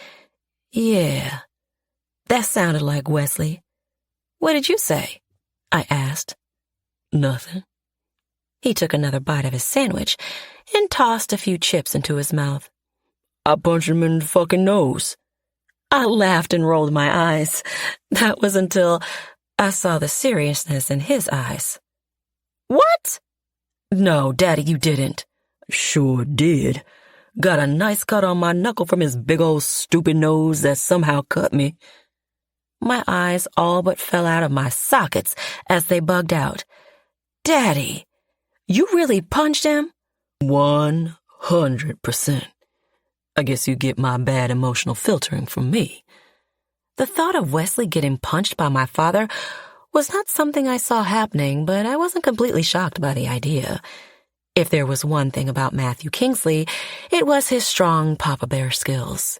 yeah, that sounded like Wesley. What did you say? I asked. Nothing. He took another bite of his sandwich and tossed a few chips into his mouth. I punched him in the fucking nose. I laughed and rolled my eyes. That was until I saw the seriousness in his eyes. What? No, Daddy, you didn't. Sure did. Got a nice cut on my knuckle from his big old stupid nose that somehow cut me. My eyes all but fell out of my sockets as they bugged out. Daddy, you really punched him? 100%. I guess you get my bad emotional filtering from me. The thought of Wesley getting punched by my father was not something I saw happening, but I wasn't completely shocked by the idea. If there was one thing about Matthew Kingsley, it was his strong Papa Bear skills.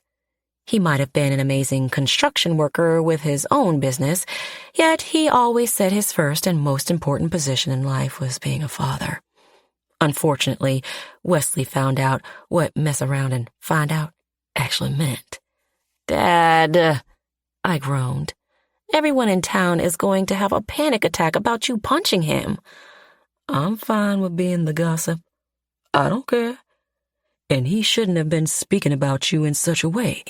He might have been an amazing construction worker with his own business, yet he always said his first and most important position in life was being a father. Unfortunately, Wesley found out what mess around and find out actually meant. Dad, I groaned. Everyone in town is going to have a panic attack about you punching him. I'm fine with being the gossip. I don't care. And he shouldn't have been speaking about you in such a way,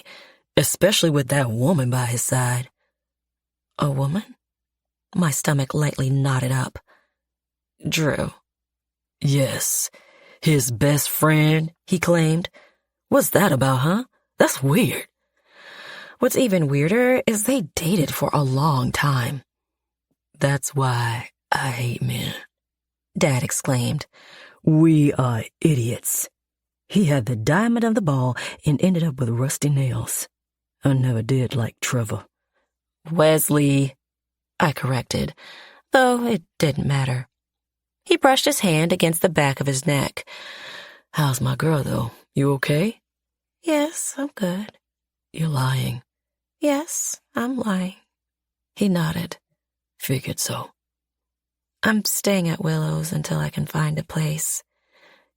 especially with that woman by his side. A woman? My stomach lightly knotted up. Drew. Yes, his best friend, he claimed. What's that about, huh? That's weird. What's even weirder is they dated for a long time. That's why I hate men, Dad exclaimed. We are idiots. He had the diamond of the ball and ended up with rusty nails. I never did like Trevor. Wesley, I corrected, though it didn't matter. He brushed his hand against the back of his neck. How's my girl, though? You okay? Yes, I'm good. You're lying. Yes, I'm lying. He nodded. Figured so. I'm staying at Willow's until I can find a place.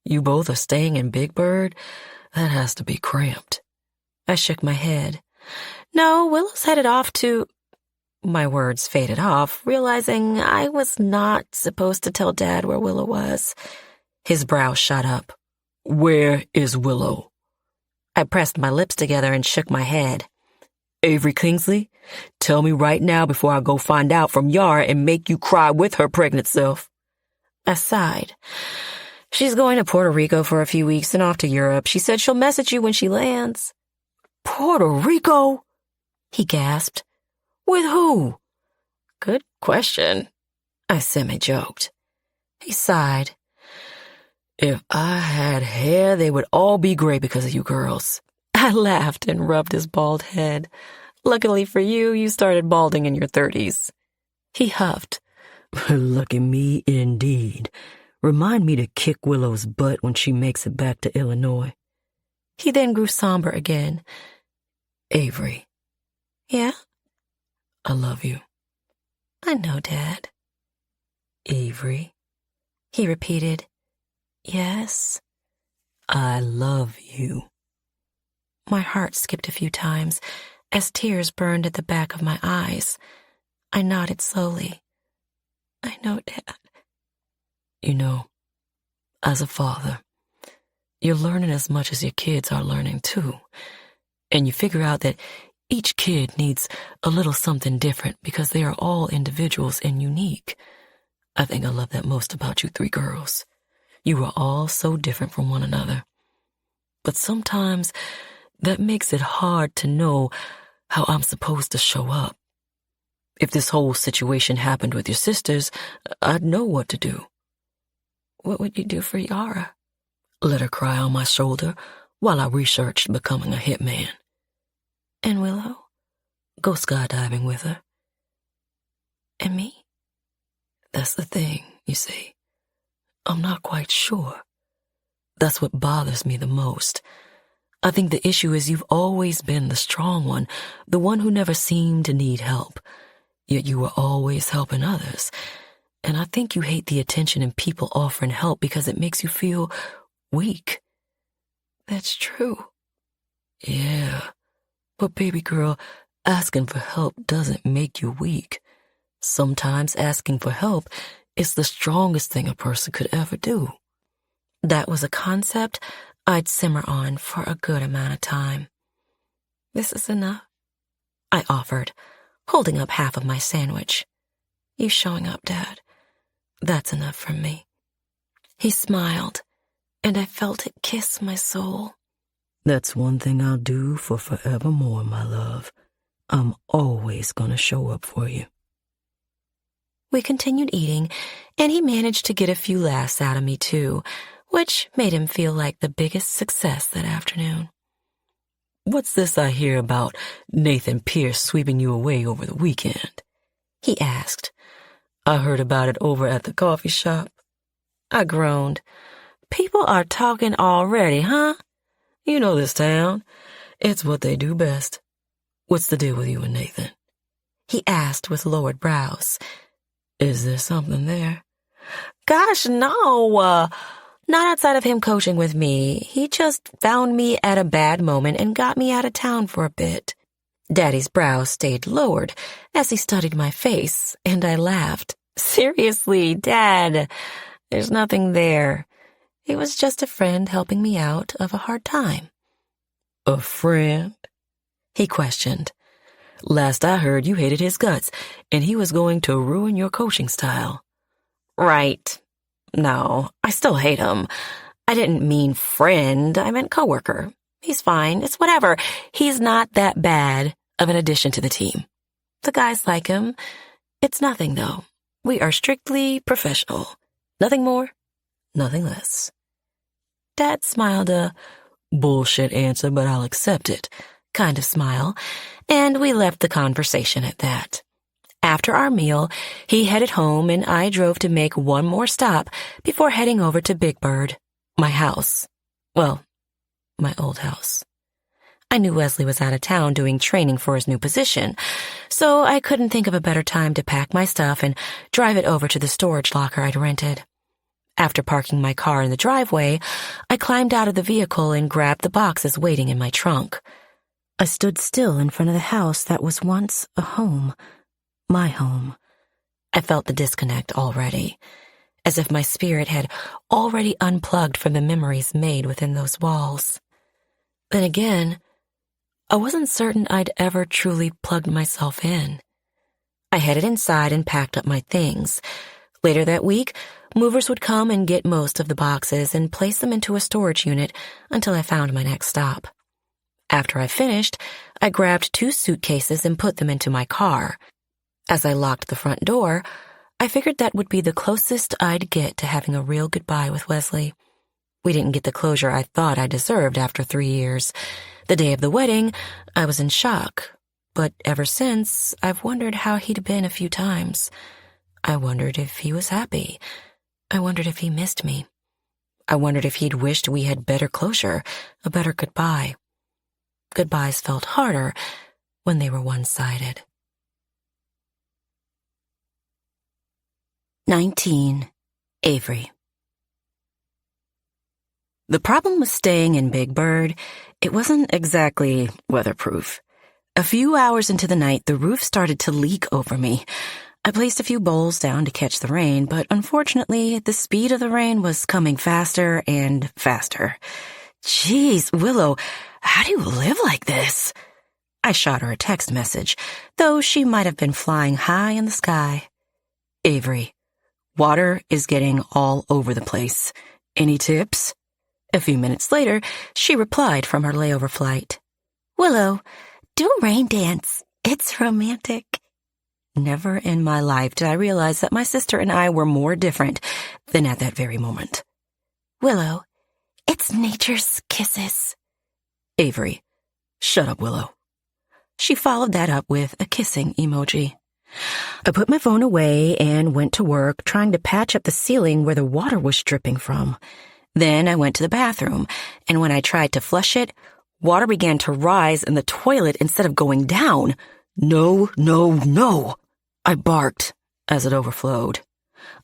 You both are staying in Big Bird? That has to be cramped. I shook my head. No, Willow's headed off to... My words faded off, realizing I was not supposed to tell Dad where Willow was. His brow shot up. Where is Willow? I pressed my lips together and shook my head. Avery Kingsley, tell me right now before I go find out from Yara and make you cry with her pregnant self. I sighed. She's going to Puerto Rico for a few weeks and off to Europe. She said she'll message you when she lands. Puerto Rico? He gasped. With who? Good question, I semi-joked. He sighed. If I had hair, they would all be gray because of you girls. I laughed and rubbed his bald head. Luckily for you, you started balding in your 30s. He huffed. Lucky me indeed. Remind me to kick Willow's butt when she makes it back to Illinois. He then grew somber again. Avery. Yeah? I love you. I know, Dad. Avery. He repeated. Yes. I love you. My heart skipped a few times as tears burned at the back of my eyes. I nodded slowly. I know, Dad. You know, as a father, you're learning as much as your kids are learning too. And you figure out that each kid needs a little something different because they are all individuals and unique. I think I love that most about you three girls. You are all so different from one another. But sometimes that makes it hard to know how I'm supposed to show up. If this whole situation happened with your sisters, I'd know what to do. What would you do for Yara? Let her cry on my shoulder while I researched becoming a hitman. And Willow? Go skydiving with her. And me? That's the thing, you see. I'm not quite sure. That's what bothers me the most. I think the issue is you've always been the strong one, the one who never seemed to need help. Yet you were always helping others. And I think you hate the attention and people offering help because it makes you feel weak. That's true. Yeah. But baby girl, asking for help doesn't make you weak. Sometimes asking for help is the strongest thing a person could ever do. That was a concept I'd simmer on for a good amount of time. This is enough, I offered, holding up half of my sandwich. You showing up, Dad. That's enough for me. He smiled, and I felt it kiss my soul. That's one thing I'll do for forevermore, my love. I'm always gonna show up for you. We continued eating, and he managed to get a few laughs out of me, too, which made him feel like the biggest success that afternoon. What's this I hear about Nathan Pierce sweeping you away over the weekend? He asked. I heard about it over at the coffee shop. I groaned. People are talking already, huh? You know this town. It's what they do best. What's the deal with you and Nathan? He asked with lowered brows. Is there something there? Gosh, no. Not outside of him coaching with me. He just found me at a bad moment and got me out of town for a bit. Daddy's brows stayed lowered as he studied my face, and I laughed. Seriously, Dad, there's nothing there. It was just a friend helping me out of a hard time. A friend? He questioned. Last I heard, you hated his guts, and he was going to ruin your coaching style. Right. No, I still hate him. I didn't mean friend, I meant coworker. He's fine, it's whatever. He's not that bad of an addition to the team. The guys like him. It's nothing, though. We are strictly professional. Nothing more, nothing less. Dad smiled a bullshit answer, but I'll accept it kind of smile, and we left the conversation at that. After our meal, he headed home and I drove to make one more stop before heading over to Big Bird, my house. Well, my old house. I knew Wesley was out of town doing training for his new position, so I couldn't think of a better time to pack my stuff and drive it over to the storage locker I'd rented. After parking my car in the driveway, I climbed out of the vehicle and grabbed the boxes waiting in my trunk. I stood still in front of the house that was once a home. My home. I felt the disconnect already, as if my spirit had already unplugged from the memories made within those walls. Then again, I wasn't certain I'd ever truly plugged myself in. I headed inside and packed up my things. Later that week, movers would come and get most of the boxes and place them into a storage unit until I found my next stop. After I finished, I grabbed 2 suitcases and put them into my car. As I locked the front door, I figured that would be the closest I'd get to having a real goodbye with Wesley. We didn't get the closure I thought I deserved after 3 years. The day of the wedding, I was in shock. But ever since, I've wondered how he'd been a few times. I wondered if he was happy. I wondered if he missed me. I wondered if he'd wished we had better closure, a better goodbye. Goodbyes felt harder when they were one-sided. 19. Avery. The problem with staying in Big Bird, it wasn't exactly weatherproof. A few hours into the night, the roof started to leak over me. I placed a few bowls down to catch the rain, but unfortunately, the speed of the rain was coming faster and faster. Jeez, Willow, how do you live like this? I shot her a text message, though she might have been flying high in the sky. Avery, water is getting all over the place. Any tips? A few minutes later, she replied from her layover flight. Willow, do a rain dance. It's romantic. Never in my life did I realize that my sister and I were more different than at that very moment. Willow, it's nature's kisses. Avery, shut up, Willow. She followed that up with a kissing emoji. I put my phone away and went to work trying to patch up the ceiling where the water was dripping from. Then I went to the bathroom, and when I tried to flush it, Water began to rise in the toilet instead of going down. No, no, no, I barked as it overflowed.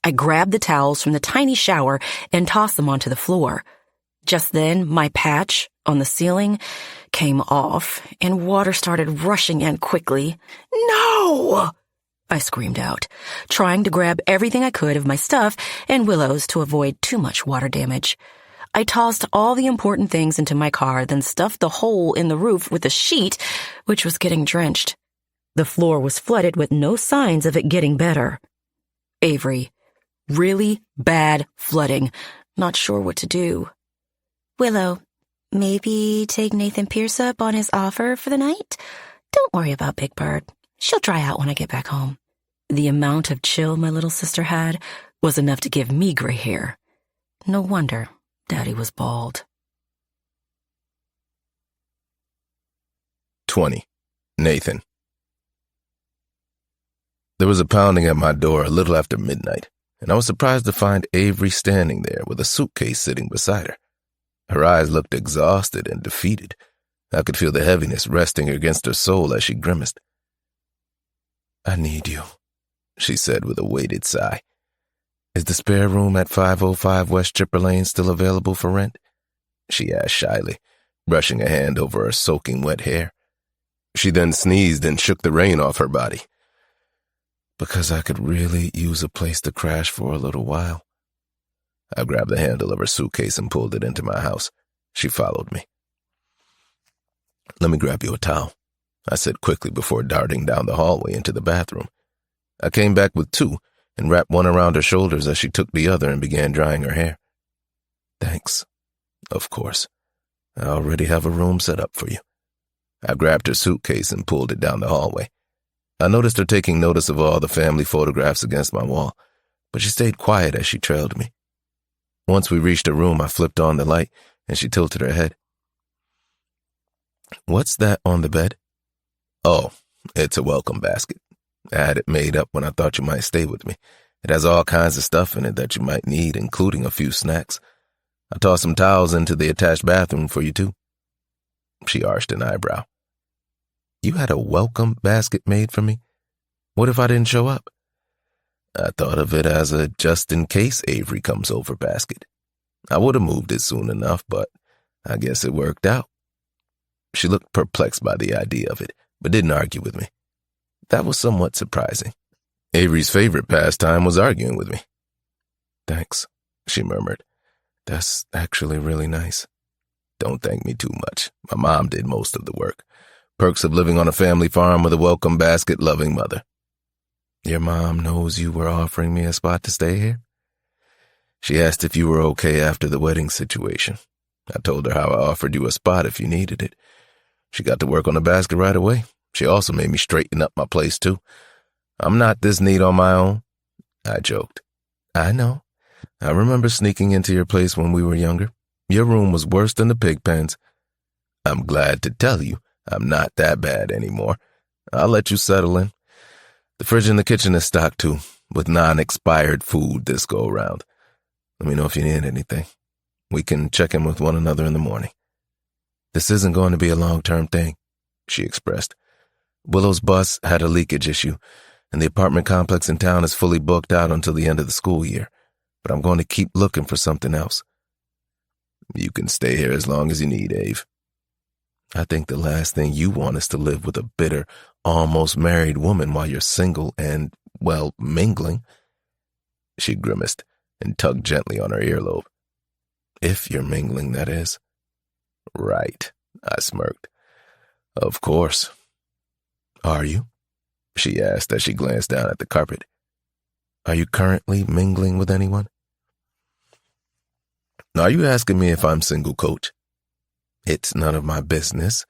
I grabbed the towels from the tiny shower and tossed them onto the floor. Just then, my patch on the ceiling came off and water started rushing in quickly. No! I screamed out, trying to grab everything I could of my stuff and Willow's to avoid too much water damage. I tossed all the important things into my car, then stuffed the hole in the roof with a sheet, which was getting drenched. The floor was flooded with no signs of it getting better. Avery, really bad flooding. Not sure what to do. Willow, maybe take Nathan Pierce up on his offer for the night? Don't worry about Big Bird. She'll dry out when I get back home. The amount of chill my little sister had was enough to give me gray hair. No wonder Daddy was bald. 20. Nathan. There was a pounding at my door a little after midnight, and I was surprised to find Avery standing there with a suitcase sitting beside her. Her eyes looked exhausted and defeated. I could feel the heaviness resting against her soul as she grimaced. "I need you," she said with a weighted sigh. "Is the spare room at 505 West Chipper Lane still available for rent?" she asked shyly, brushing a hand over her soaking wet hair. She then sneezed and shook the rain off her body. "Because I could really use a place to crash for a little while." I grabbed the handle of her suitcase and pulled it into my house. She followed me. "Let me grab you a towel," I said quickly before darting down the hallway into the bathroom. I came back with two and wrapped one around her shoulders as she took the other and began drying her hair. "Thanks. Of course. I already have a room set up for you." I grabbed her suitcase and pulled it down the hallway. I noticed her taking notice of all the family photographs against my wall, but she stayed quiet as she trailed me. Once we reached her room, I flipped on the light, and she tilted her head. "What's that on the bed?" "Oh, it's a welcome basket. I had it made up when I thought you might stay with me. It has all kinds of stuff in it that you might need, including a few snacks. I tossed some towels into the attached bathroom for you, too." She arched an eyebrow. "You had a welcome basket made for me? What if I didn't show up?" "I thought of it as a just-in-case Avery comes over basket. I would have moved it soon enough, but I guess it worked out." She looked perplexed by the idea of it, but didn't argue with me. That was somewhat surprising. Avery's favorite pastime was arguing with me. "Thanks," she murmured. "That's actually really nice." "Don't thank me too much. My mom did most of the work. Perks of living on a family farm with a welcome basket-loving mother." "Your mom knows you were offering me a spot to stay here?" "She asked if you were okay after the wedding situation. I told her how I offered you a spot if you needed it. She got to work on the basket right away. She also made me straighten up my place, too. I'm not this neat on my own." I joked. "I know. I remember sneaking into your place when we were younger. Your room was worse than the pig pens." "I'm glad to tell you I'm not that bad anymore. I'll let you settle in. The fridge in the kitchen is stocked, too, with non-expired food this go-around. Let me know if you need anything. We can check in with one another in the morning." "This isn't going to be a long-term thing," she expressed. "Willow's bus had a leakage issue, and the apartment complex in town is fully booked out until the end of the school year, but I'm going to keep looking for something else." "You can stay here as long as you need, Ave." "I think the last thing you want is to live with a bitter, almost married woman while you're single and, well, mingling." She grimaced and tugged gently on her earlobe. "If you're mingling, that is." "Right," I smirked. "Of course." "Are you?" she asked as she glanced down at the carpet. "Are you currently mingling with anyone?" "Are you asking me if I'm single, Coach?" "It's none of my business,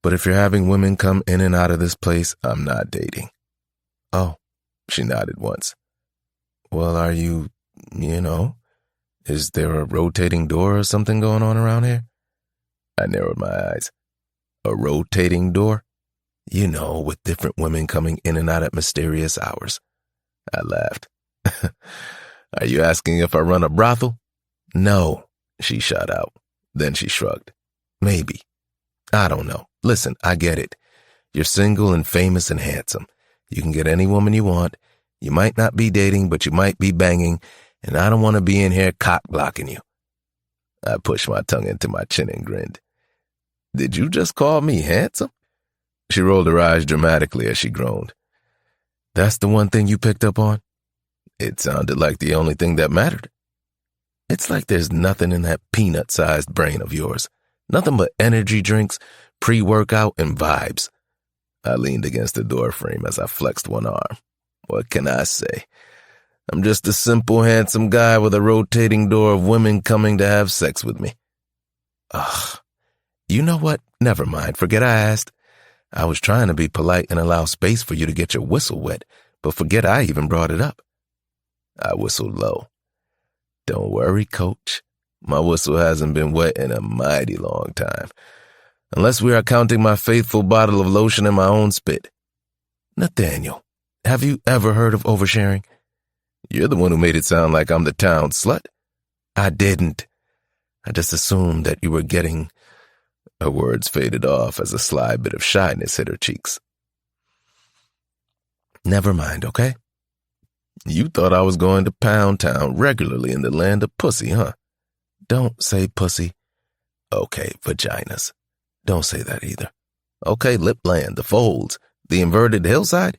but if you're having women come in and out of this place, I'm not dating." "Oh," she nodded once. "Well, are you, is there a rotating door or something going on around here?" I narrowed my eyes. "A rotating door?" With different women coming in and out at mysterious hours." I laughed. "Are you asking if I run a brothel?" "No," she shot out. Then she shrugged. "Maybe." I don't know. Listen, I get it. You're single and famous and handsome. You can get any woman you want. You might not be dating, but you might be banging, and I don't want to be in here cock-blocking you. I pushed my tongue into my chin and grinned. Did you just call me handsome? She rolled her eyes dramatically as she groaned. That's the one thing you picked up on? It sounded like the only thing that mattered. It's like there's nothing in that peanut-sized brain of yours. Nothing but energy drinks, pre-workout, and vibes. I leaned against the doorframe as I flexed one arm. What can I say? I'm just a simple, handsome guy with a rotating door of women coming to have sex with me. Ugh. You know what? Never mind. Forget I asked. I was trying to be polite and allow space for you to get your whistle wet, but forget I even brought it up. I whistled low. Don't worry, Coach. My whistle hasn't been wet in a mighty long time. Unless we are counting my faithful bottle of lotion and my own spit. Nathaniel, have you ever heard of oversharing? You're the one who made it sound like I'm the town slut. I didn't. I just assumed that you were getting... Her words faded off as a sly bit of shyness hit her cheeks. Never mind, okay? You thought I was going to Pound Town regularly in the land of pussy, huh? Don't say pussy. Okay, vaginas. Don't say that either. Okay, Lipland, the folds, the inverted hillside.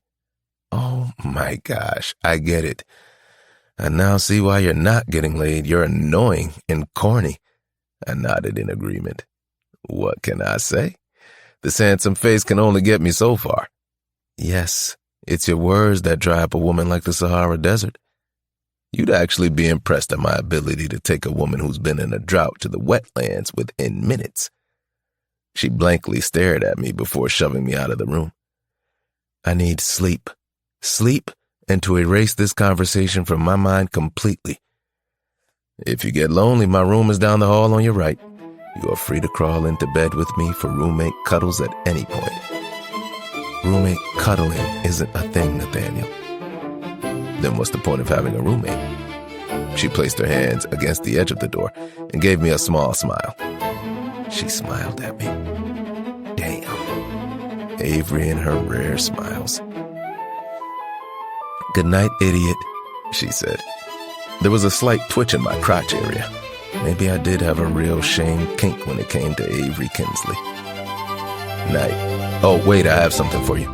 Oh my gosh, I get it. I now see why you're not getting laid. You're annoying and corny. I nodded in agreement. What can I say? This handsome face can only get me so far. Yes, it's your words that dry up a woman like the Sahara Desert. You'd actually be impressed at my ability to take a woman who's been in a drought to the wetlands within minutes. She blankly stared at me before shoving me out of the room. I need sleep. Sleep, and to erase this conversation from my mind completely. If you get lonely, my room is down the hall on your right. You are free to crawl into bed with me for roommate cuddles at any point. Roommate cuddling isn't a thing, Nathaniel. Then what's the point of having a roommate? She placed her hands against the edge of the door and gave me a small smile. She smiled at me. Damn. Avery and her rare smiles. Good night, idiot, she said. There was a slight twitch in my crotch area. Maybe I did have a real shame kink when it came to Avery Kinsley. Night. Oh, wait, I have something for you.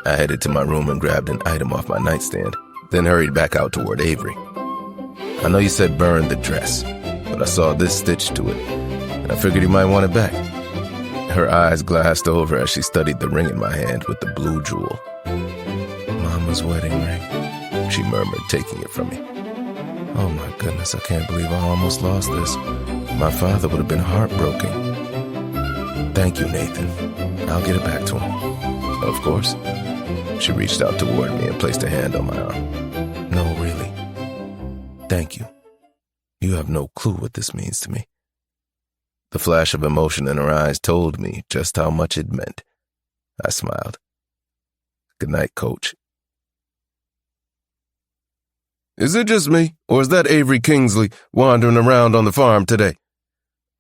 I headed to my room and grabbed an item off my nightstand, then hurried back out toward Avery. I know you said burn the dress, but I saw this stitch to it, and I figured you might want it back. Her eyes glassed over as she studied the ring in my hand with the blue jewel. Mama's wedding ring, she murmured, taking it from me. Oh my goodness, I can't believe I almost lost this. My father would have been heartbroken. Thank you, Nathan. I'll get it back to him. Of course. She reached out toward me and placed a hand on my arm. No, really. Thank you. You have no clue what this means to me. The flash of emotion in her eyes told me just how much it meant. I smiled. Good night, Coach. Is it just me, or is that Avery Kingsley wandering around on the farm today?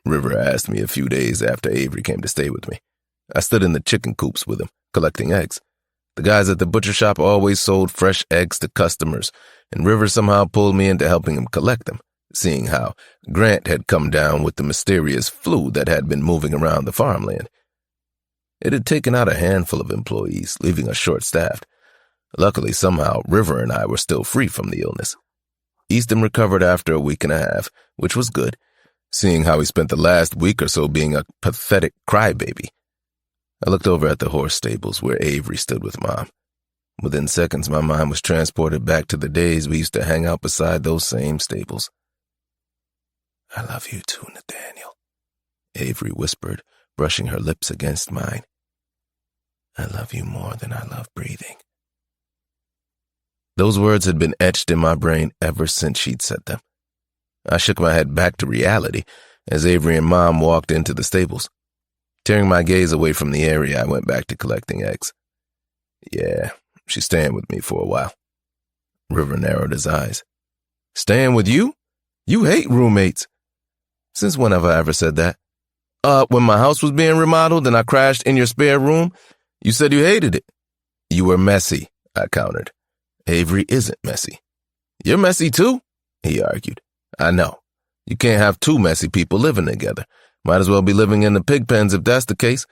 River asked me a few days after Avery came to stay with me. I stood in the chicken coops with him, collecting eggs. The guys at the butcher shop always sold fresh eggs to customers, and River somehow pulled me into helping him collect them, seeing how Grant had come down with the mysterious flu that had been moving around the farmland. It had taken out a handful of employees, leaving us short-staffed. Luckily, somehow, River and I were still free from the illness. Easton recovered after a week and a half, which was good, seeing how he spent the last week or so being a pathetic crybaby. I looked over at the horse stables where Avery stood with Mom. Within seconds, my mind was transported back to the days we used to hang out beside those same stables. I love you too, Nathaniel, Avery whispered, brushing her lips against mine. I love you more than I love breathing. Those words had been etched in my brain ever since she'd said them. I shook my head back to reality as Avery and Mom walked into the stables. Tearing my gaze away from the area, I went back to collecting eggs. Yeah, she's staying with me for a while. River narrowed his eyes. Staying with you? You hate roommates. Since when have I ever said that? When my house was being remodeled and I crashed in your spare room, you said you hated it. You were messy, I countered. Avery isn't messy. You're messy too, he argued. I know. You can't have two messy people living together. Might as well be living in the pig pens if that's the case.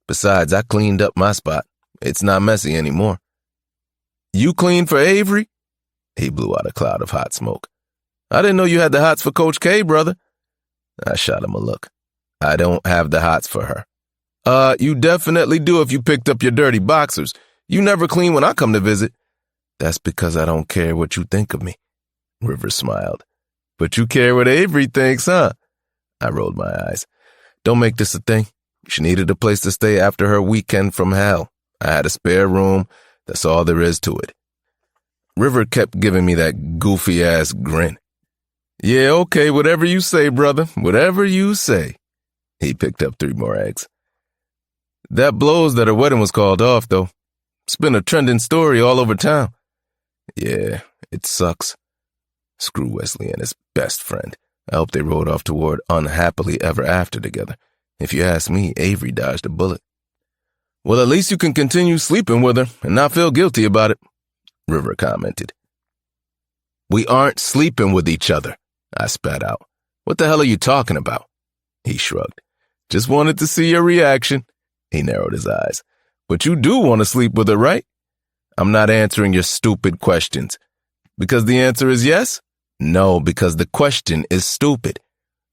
Besides, I cleaned up my spot. It's not messy anymore. You cleaned for Avery? He blew out a cloud of hot smoke. I didn't know you had the hots for Coach K, brother. I shot him a look. I don't have the hots for her. You definitely do if you picked up your dirty boxers. You never clean when I come to visit. That's because I don't care what you think of me. Rivers smiled. But you care what Avery thinks, huh? I rolled my eyes. Don't make this a thing. She needed a place to stay after her weekend from hell. I had a spare room. That's all there is to it. River kept giving me that goofy-ass grin. Yeah, okay, whatever you say, brother. Whatever you say. He picked up 3 more eggs. That blows that her wedding was called off, though. It's been a trending story all over town. Yeah, it sucks. Screw Wesley and his best friend. I hope they rode off toward unhappily ever after together. If you ask me, Avery dodged a bullet. Well, at least you can continue sleeping with her and not feel guilty about it, River commented. We aren't sleeping with each other, I spat out. What the hell are you talking about? He shrugged. Just wanted to see your reaction. He narrowed his eyes. But you do want to sleep with her, right? I'm not answering your stupid questions. Because the answer is yes? No, because the question is stupid.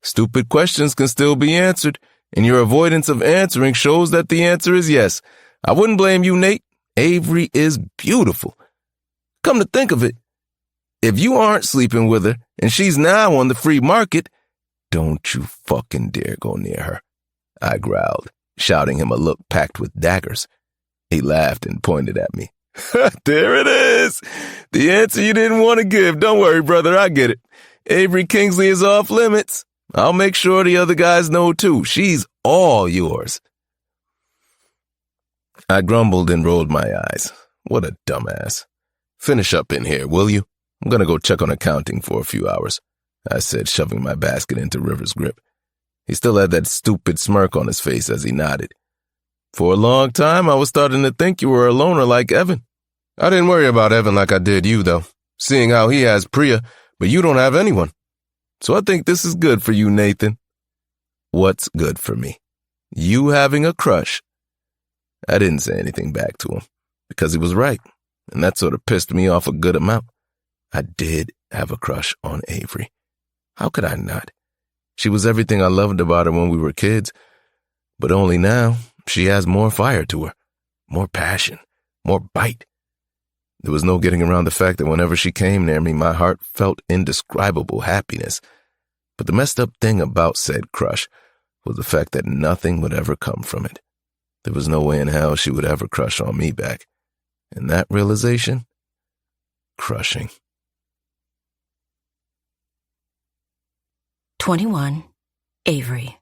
Stupid questions can still be answered, and your avoidance of answering shows that the answer is yes. I wouldn't blame you, Nate. Avery is beautiful. Come to think of it, if you aren't sleeping with her and she's now on the free market, don't you fucking dare go near her. I growled, shouting him a look packed with daggers. He laughed and pointed at me. There it is. The answer you didn't want to give. Don't worry, brother, I get it. Avery Kingsley is off limits. I'll make sure the other guys know too. She's all yours. I grumbled and rolled my eyes. What a dumbass. Finish up in here, will you? I'm gonna go check on accounting for a few hours, I said, shoving my basket into River's grip. He still had that stupid smirk on his face as he nodded. For a long time, I was starting to think you were a loner like Evan. I didn't worry about Evan like I did you, though, seeing how he has Priya, but you don't have anyone. So I think this is good for you, Nathan. What's good for me? You having a crush? I didn't say anything back to him, because he was right, and that sort of pissed me off a good amount. I did have a crush on Avery. How could I not? She was everything I loved about her when we were kids, but only now she has more fire to her, more passion, more bite. There was no getting around the fact that whenever she came near me, my heart felt indescribable happiness. But the messed up thing about said crush was the fact that nothing would ever come from it. There was no way in hell she would ever crush on me back. And that realization? Crushing. 21. Avery.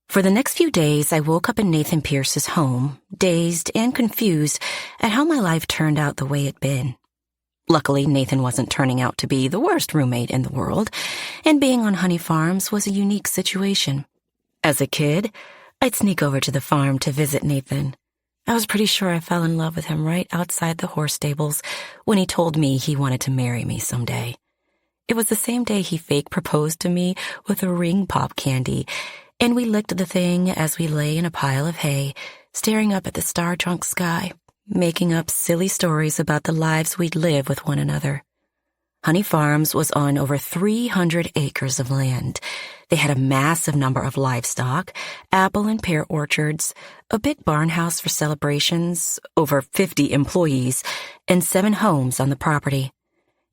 For the next few days, I woke up in Nathan Pierce's home, dazed and confused at how my life turned out the way it'd been. Luckily, Nathan wasn't turning out to be the worst roommate in the world, and being on Honey Farms was a unique situation. As a kid, I'd sneak over to the farm to visit Nathan. I was pretty sure I fell in love with him right outside the horse stables when he told me he wanted to marry me someday. It was the same day he fake proposed to me with a ring pop candy, and we licked the thing as we lay in a pile of hay, staring up at the star-drunk sky, making up silly stories about the lives we'd live with one another. Honey Farms was on over 300 acres of land. They had a massive number of livestock, apple and pear orchards, a big barn house for celebrations, over 50 employees, and 7 homes on the property.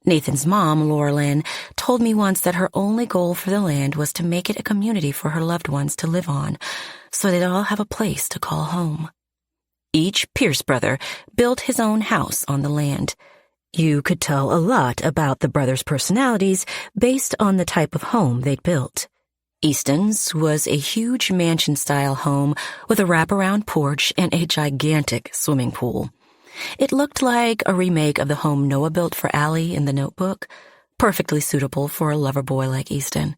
Nathan's mom, Laura Lynn, told me once that her only goal for the land was to make it a community for her loved ones to live on, so they'd all have a place to call home. Each Pierce brother built his own house on the land. You could tell a lot about the brothers' personalities based on the type of home they'd built. Easton's was a huge mansion-style home with a wraparound porch and a gigantic swimming pool. It looked like a remake of the home Noah built for Allie in The Notebook, perfectly suitable for a lover boy like Easton.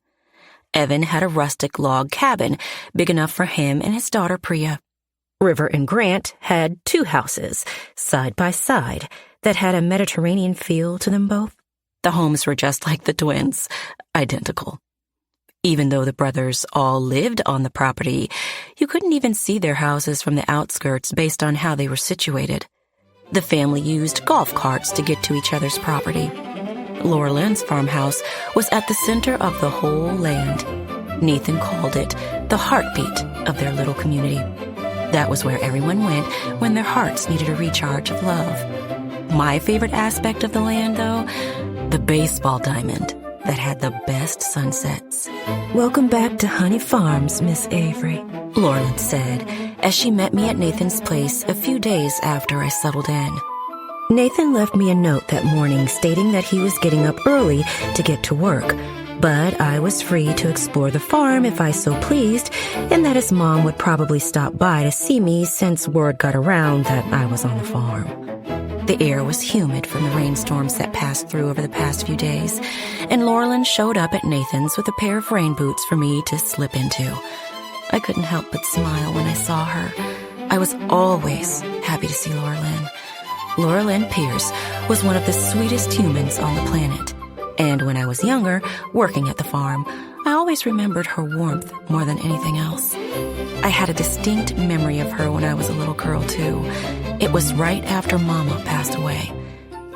Evan had a rustic log cabin, big enough for him and his daughter Priya. River and Grant had 2 houses, side by side, that had a Mediterranean feel to them both. The homes were just like the twins, identical. Even though the brothers all lived on the property, you couldn't even see their houses from the outskirts based on how they were situated. The family used golf carts to get to each other's property. Laura Lynn's farmhouse was at the center of the whole land. Nathan called it the heartbeat of their little community. That was where everyone went when their hearts needed a recharge of love. My favorite aspect of the land, though, the baseball diamond that had the best sunsets. "Welcome back to Honey Farms, Miss Avery," Laura said as she met me at Nathan's place a few days after I settled in. Nathan left me a note that morning stating that he was getting up early to get to work, but I was free to explore the farm if I so pleased, and that his mom would probably stop by to see me since word got around that I was on the farm. The air was humid from the rainstorms that passed through over the past few days, and Laurelyn showed up at Nathan's with a pair of rain boots for me to slip into. I couldn't help but smile when I saw her. I was always happy to see Laurelyn. Laurelyn Pierce was one of the sweetest humans on the planet. And when I was younger, working at the farm, I always remembered her warmth more than anything else. I had a distinct memory of her when I was a little girl, too. It was right after Mama passed away.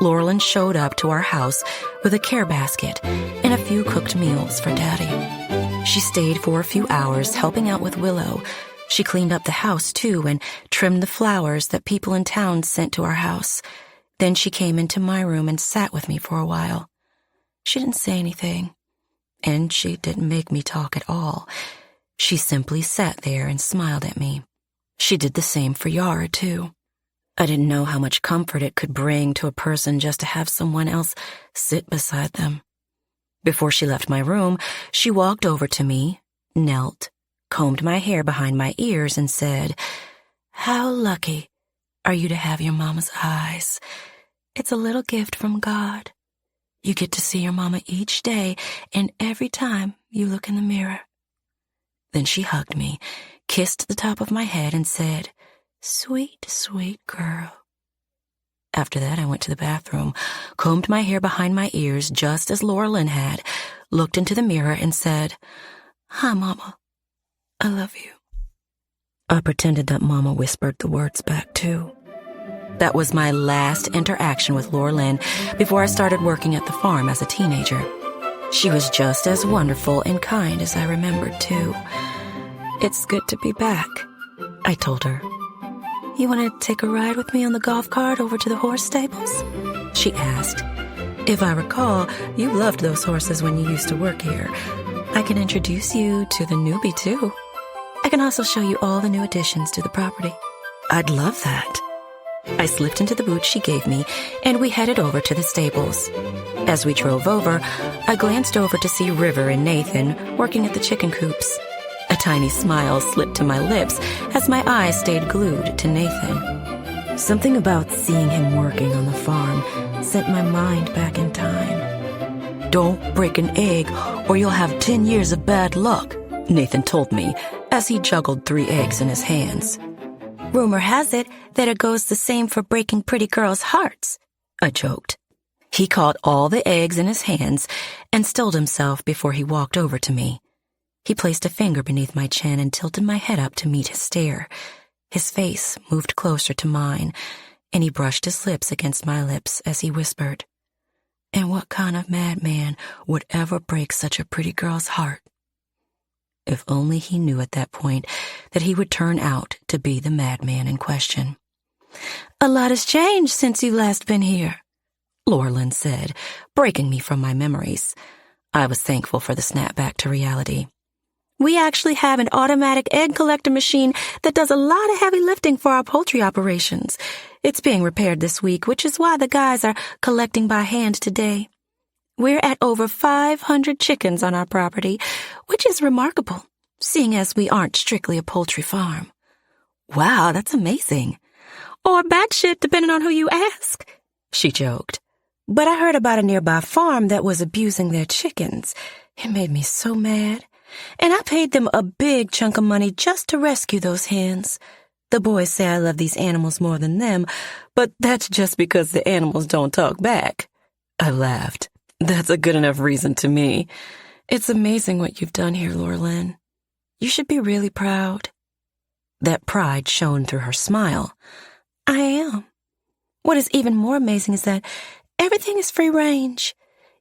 Laurelyn showed up to our house with a care basket and a few cooked meals for Daddy. She stayed for a few hours helping out with Willow. She cleaned up the house, too, and trimmed the flowers that people in town sent to our house. Then she came into my room and sat with me for a while. She didn't say anything, and she didn't make me talk at all. She simply sat there and smiled at me. She did the same for Yara, too. I didn't know how much comfort it could bring to a person just to have someone else sit beside them. Before she left my room, she walked over to me, knelt, combed my hair behind my ears, and said, "How lucky are you to have your mama's eyes? It's a little gift from God. You get to see your mama each day and every time you look in the mirror." Then she hugged me, kissed the top of my head, and said, "Sweet, sweet girl." After that, I went to the bathroom, combed my hair behind my ears just as Laurelyn had, looked into the mirror, and said, "Hi, Mama. I love you." I pretended that Mama whispered the words back, too. That was my last interaction with Laurelyn before I started working at the farm as a teenager. She was just as wonderful and kind as I remembered, too. "It's good to be back," I told her. "You want to take a ride with me on the golf cart over to the horse stables?" she asked. "If I recall, you loved those horses when you used to work here. I can introduce you to the newbie, too. I can also show you all the new additions to the property." "I'd love that." I slipped into the boots she gave me, and we headed over to the stables. As we drove over, I glanced over to see River and Nathan working at the chicken coops. A tiny smile slipped to my lips as my eyes stayed glued to Nathan. Something about seeing him working on the farm sent my mind back in time. "Don't break an egg or you'll have 10 years of bad luck," Nathan told me as he juggled 3 eggs in his hands. "Rumor has it that it goes the same for breaking pretty girls' hearts," I joked. He caught all the eggs in his hands and stilled himself before he walked over to me. He placed a finger beneath my chin and tilted my head up to meet his stare. His face moved closer to mine, and he brushed his lips against my lips as he whispered, "And what kind of madman would ever break such a pretty girl's heart?" If only he knew at that point that he would turn out to be the madman in question. "A lot has changed since you've last been here," Laurelyn said, breaking me from my memories. I was thankful for the snap back to reality. "We actually have an automatic egg collector machine that does a lot of heavy lifting for our poultry operations. It's being repaired this week, which is why the guys are collecting by hand today. We're at over 500 chickens on our property, which is remarkable, seeing as we aren't strictly a poultry farm." "Wow, that's amazing." "Or batshit, depending on who you ask," she joked. "But I heard about a nearby farm that was abusing their chickens. It made me so mad. And I paid them a big chunk of money just to rescue those hens. The boys say I love these animals more than them, but that's just because the animals don't talk back. I laughed. That's a good enough reason to me. It's amazing what you've done here, Lorelyn. You should be really proud. That pride shone through her smile. I am. What is even more amazing is that everything is free range.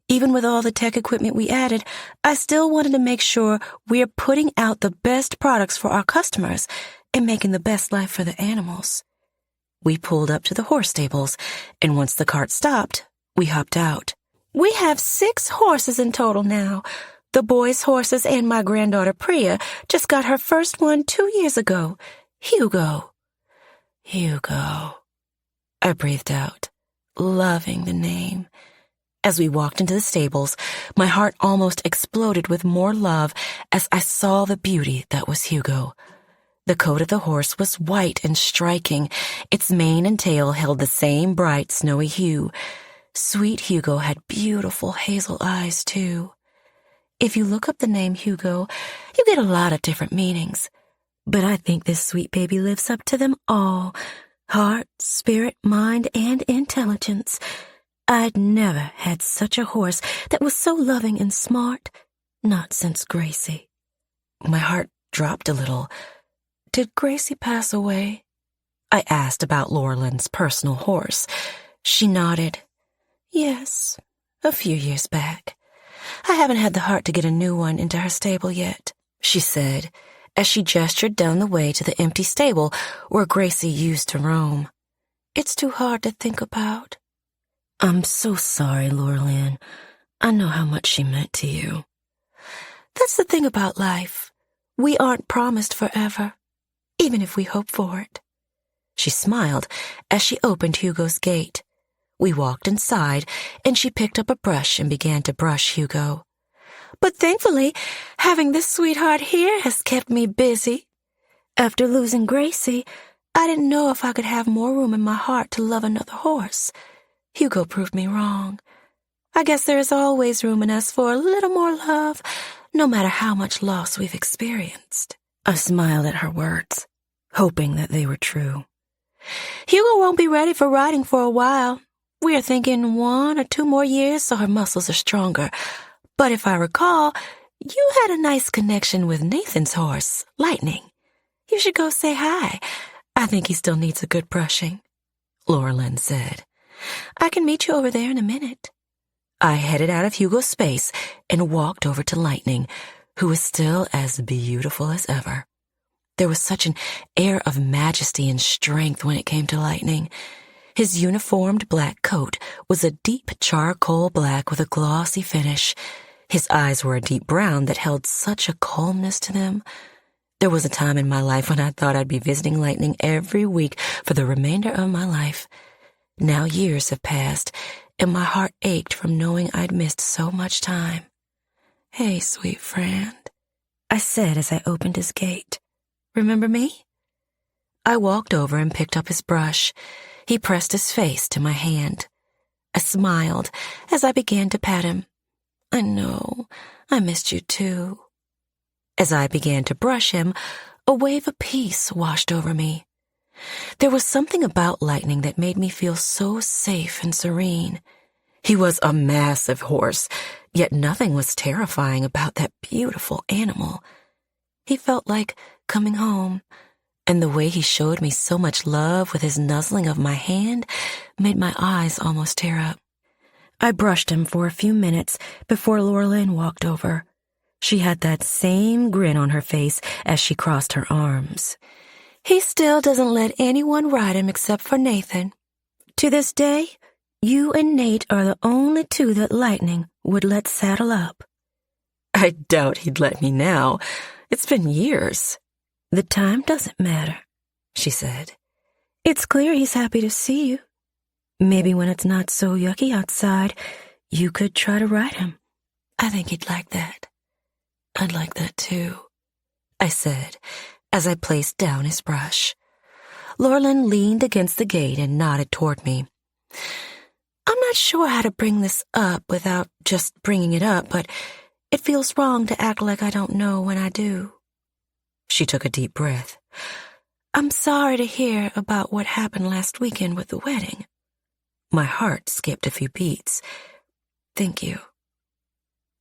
Even with all the tech equipment we added, I still wanted to make sure we're putting out the best products for our customers and making the best life for the animals. We pulled up to the horse stables, and once the cart stopped, we hopped out. We have 6 horses in total now. The boys' horses and my granddaughter Priya just got her first one 2 years ago. Hugo. Hugo. I breathed out, loving the name. As we walked into the stables, my heart almost exploded with more love as I saw the beauty that was Hugo. The coat of the horse was white and striking. Its mane and tail held the same bright, snowy hue. Sweet Hugo had beautiful hazel eyes, too. If you look up the name Hugo, you get a lot of different meanings. But I think this sweet baby lives up to them all. Heart, spirit, mind, and intelligence. I'd never had such a horse that was so loving and smart, not since Gracie. My heart dropped a little. Did Gracie pass away? I asked about Lorelyn's personal horse. She nodded. Yes, a few years back. I haven't had the heart to get a new one into her stable yet, she said, as she gestured down the way to the empty stable where Gracie used to roam. It's too hard to think about. I'm so sorry, Lorelyn. I know how much she meant to you. That's the thing about life. We aren't promised forever, even if we hope for it. She smiled as she opened Hugo's gate. We walked inside, and she picked up a brush and began to brush Hugo. But thankfully, having this sweetheart here has kept me busy. After losing Gracie, I didn't know if I could have more room in my heart to love another horse. Hugo proved me wrong. I guess there is always room in us for a little more love, no matter how much loss we've experienced. I smiled at her words, hoping that they were true. Hugo won't be ready for riding for a while. We are thinking 1 or 2 more years so her muscles are stronger. But if I recall, you had a nice connection with Nathan's horse, Lightning. You should go say hi. I think he still needs a good brushing, Lorelyn said. I can meet you over there in a minute. I headed out of Hugo's space and walked over to Lightning, who was still as beautiful as ever. There was such an air of majesty and strength when it came to Lightning. His uniformed black coat was a deep charcoal black with a glossy finish. His eyes were a deep brown that held such a calmness to them. There was a time in my life when I thought I'd be visiting Lightning every week for the remainder of my life. Now years have passed, and my heart ached from knowing I'd missed so much time. Hey, sweet friend, I said as I opened his gate. Remember me? I walked over and picked up his brush. He pressed his face to my hand. I smiled as I began to pat him. I know, I missed you too. As I began to brush him, a wave of peace washed over me. There was something about Lightning that made me feel so safe and serene. He was a massive horse, yet nothing was terrifying about that beautiful animal. He felt like coming home, and the way he showed me so much love with his nuzzling of my hand made my eyes almost tear up. I brushed him for a few minutes before Lorelyn walked over. She had that same grin on her face as she crossed her arms. He still doesn't let anyone ride him except for Nathan. To this day, you and Nate are the only 2 that Lightning would let saddle up. I doubt he'd let me now. It's been years. The time doesn't matter, she said. It's clear he's happy to see you. Maybe when it's not so yucky outside, you could try to ride him. I think he'd like that. I'd like that too, I said as I placed down his brush. Lorelyn leaned against the gate and nodded toward me. I'm not sure how to bring this up without just bringing it up, but It feels wrong to act like I don't know when I do. She took a deep breath. I'm sorry to hear about what happened last weekend with the wedding. My heart skipped a few beats. Thank you.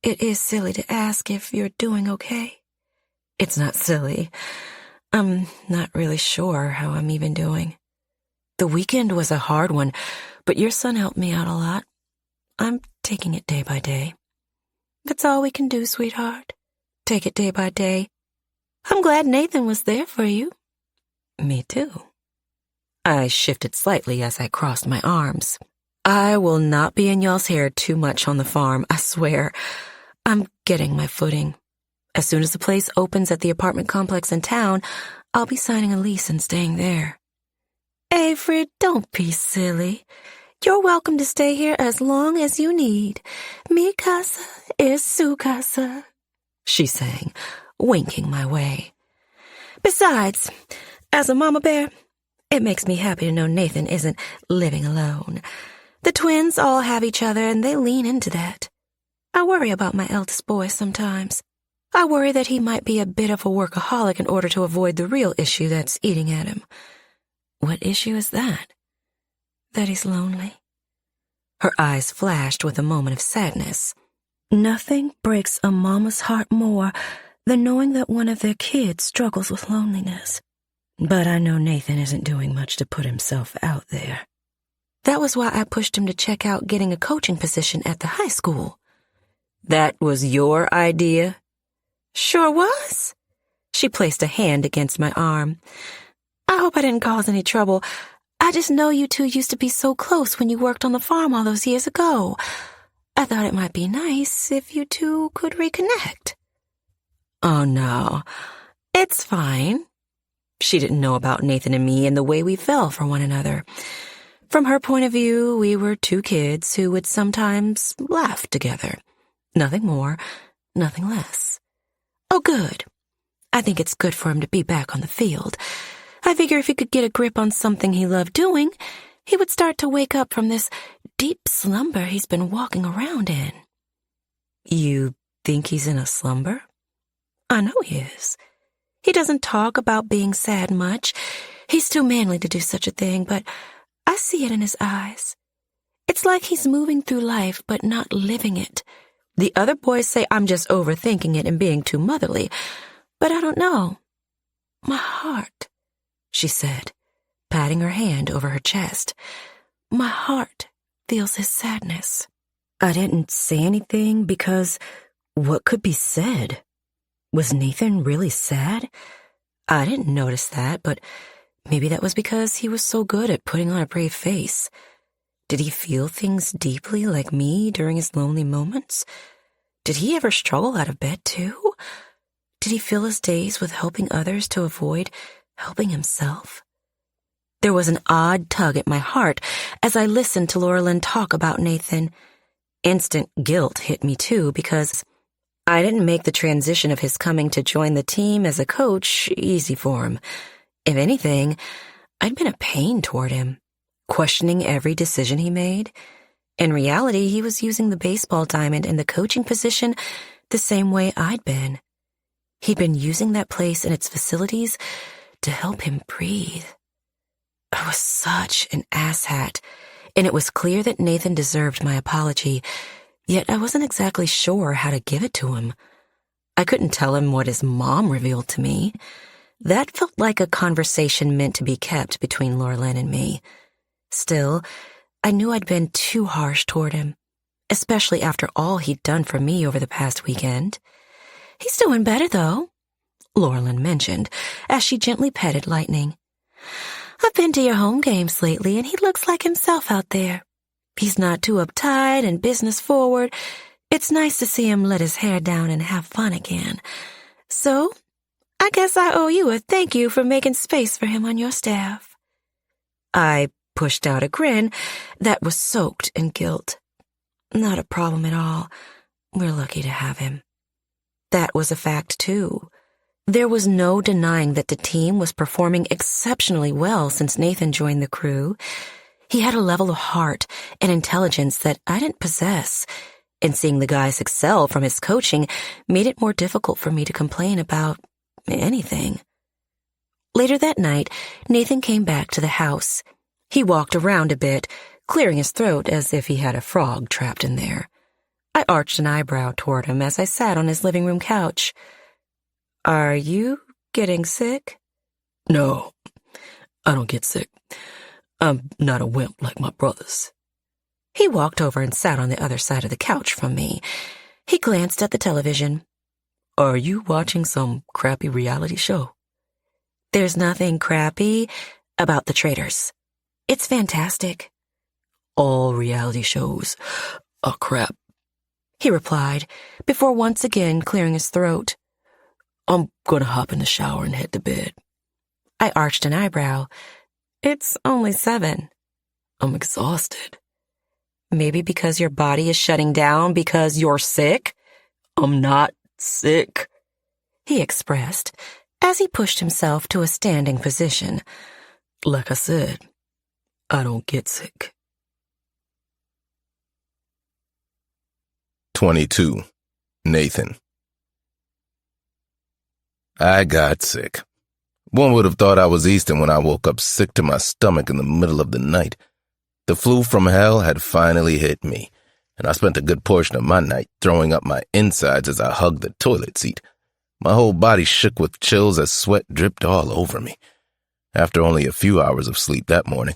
It is silly to ask if you're doing okay. It's not silly. I'm not really sure how I'm even doing. The weekend was a hard one, but your son helped me out a lot. I'm taking it day by day. That's all we can do, sweetheart. Take it day by day. I'm glad Nathan was there for you. Me too. I shifted slightly as I crossed my arms. I will not be in y'all's hair too much on the farm, I swear. I'm getting my footing. As soon as the place opens at the apartment complex in town, I'll be signing a lease and staying there. Avery, don't be silly. You're welcome to stay here as long as you need. Mi casa es su casa, she sang, winking my way. Besides, as a mama bear, it makes me happy to know Nathan isn't living alone. The twins all have each other and they lean into that. I worry about my eldest boy sometimes. I worry that he might be a bit of a workaholic in order to avoid the real issue that's eating at him. What issue is that? That he's lonely. Her eyes flashed with a moment of sadness. Nothing breaks a mama's heart more than knowing that one of their kids struggles with loneliness. But I know Nathan isn't doing much to put himself out there. That was why I pushed him to check out getting a coaching position at the high school. That was your idea? Sure was. She placed a hand against my arm. I hope I didn't cause any trouble. I just know you two used to be so close when you worked on the farm all those years ago. I thought it might be nice if you two could reconnect. Oh, no. It's fine. She didn't know about Nathan and me and the way we fell for one another. From her point of view, we were two kids who would sometimes laugh together. Nothing more, nothing less. Oh, good. I think it's good for him to be back on the field. I figure if he could get a grip on something he loved doing, he would start to wake up from this deep slumber he's been walking around in. You think he's in a slumber? I know he is. He doesn't talk about being sad much. He's too manly to do such a thing, but I see it in his eyes. It's like he's moving through life but not living it. The other boys say I'm just overthinking it and being too motherly, but I don't know. My heart, she said, patting her hand over her chest. My heart feels his sadness. I didn't say anything because what could be said? Was Nathan really sad? I didn't notice that, but maybe that was because he was so good at putting on a brave face. Did he feel things deeply like me during his lonely moments? Did he ever struggle out of bed too? Did he fill his days with helping others to avoid helping himself? There was an odd tug at my heart as I listened to Laura Lynn talk about Nathan. Instant guilt hit me too because I didn't make the transition of his coming to join the team as a coach easy for him. If anything, I'd been a pain toward him, questioning every decision he made. In reality, he was using the baseball diamond in the coaching position the same way I'd been. He'd been using that place and its facilities to help him breathe. I was such an asshat, and it was clear that Nathan deserved my apology, yet I wasn't exactly sure how to give it to him. I couldn't tell him what his mom revealed to me. That felt like a conversation meant to be kept between Laura Lynn and me. Still, I knew I'd been too harsh toward him, especially after all he'd done for me over the past weekend. He's doing better, though, Laura Lynn mentioned, as she gently petted Lightning. I've been to your home games lately, and he looks like himself out there. He's not too uptight and business forward. It's nice to see him let his hair down and have fun again. So, I guess I owe you a thank you for making space for him on your staff. I pushed out a grin that was soaked in guilt. Not a problem at all. We're lucky to have him. That was a fact, too. There was no denying that the team was performing exceptionally well since Nathan joined the crew. He had a level of heart and intelligence that I didn't possess, and seeing the guys excel from his coaching made it more difficult for me to complain about anything. Later that night, Nathan came back to the house. He walked around a bit, clearing his throat as if he had a frog trapped in there. I arched an eyebrow toward him as I sat on his living room couch. "Are you getting sick?" No, I don't get sick. I'm not a wimp like my brothers. He walked over and sat on the other side of the couch from me. He glanced at the television. Are you watching some crappy reality show? There's nothing crappy about the Traitors. It's fantastic. All reality shows are crap, he replied, before once again clearing his throat. I'm gonna hop in the shower and head to bed. I arched an eyebrow. It's only 7. I'm exhausted. Maybe because your body is shutting down because you're sick? I'm not sick, he expressed as he pushed himself to a standing position. Like I said, I don't get sick. 22. Nathan. I got sick. One would have thought I was Easton when I woke up sick to my stomach in the middle of the night. The flu from hell had finally hit me, and I spent a good portion of my night throwing up my insides as I hugged the toilet seat. My whole body shook with chills as sweat dripped all over me. After only a few hours of sleep that morning,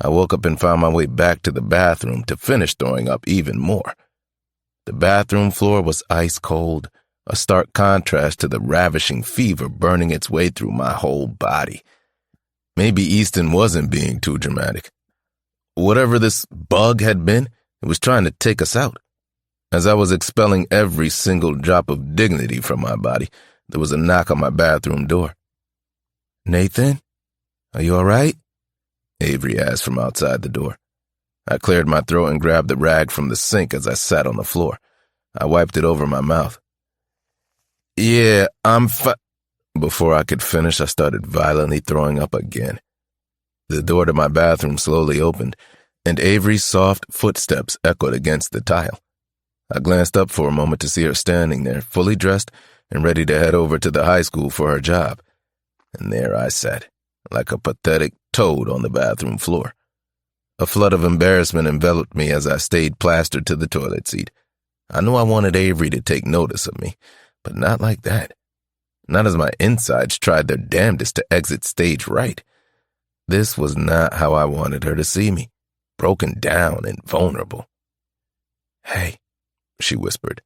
I woke up and found my way back to the bathroom to finish throwing up even more. The bathroom floor was ice cold, a stark contrast to the ravishing fever burning its way through my whole body. Maybe Easton wasn't being too dramatic. Whatever this bug had been, it was trying to take us out. As I was expelling every single drop of dignity from my body, there was a knock on my bathroom door. "Nathan, are you all right?" Avery asked from outside the door. I cleared my throat and grabbed the rag from the sink as I sat on the floor. I wiped it over my mouth. "Yeah, I'm fi—" Before I could finish, I started violently throwing up again. The door to my bathroom slowly opened, and Avery's soft footsteps echoed against the tile. I glanced up for a moment to see her standing there, fully dressed and ready to head over to the high school for her job. And there I sat, like a pathetic toad on the bathroom floor. A flood of embarrassment enveloped me as I stayed plastered to the toilet seat. I knew I wanted Avery to take notice of me, but not like that. Not as my insides tried their damnedest to exit stage right. This was not how I wanted her to see me, broken down and vulnerable. "Hey," she whispered.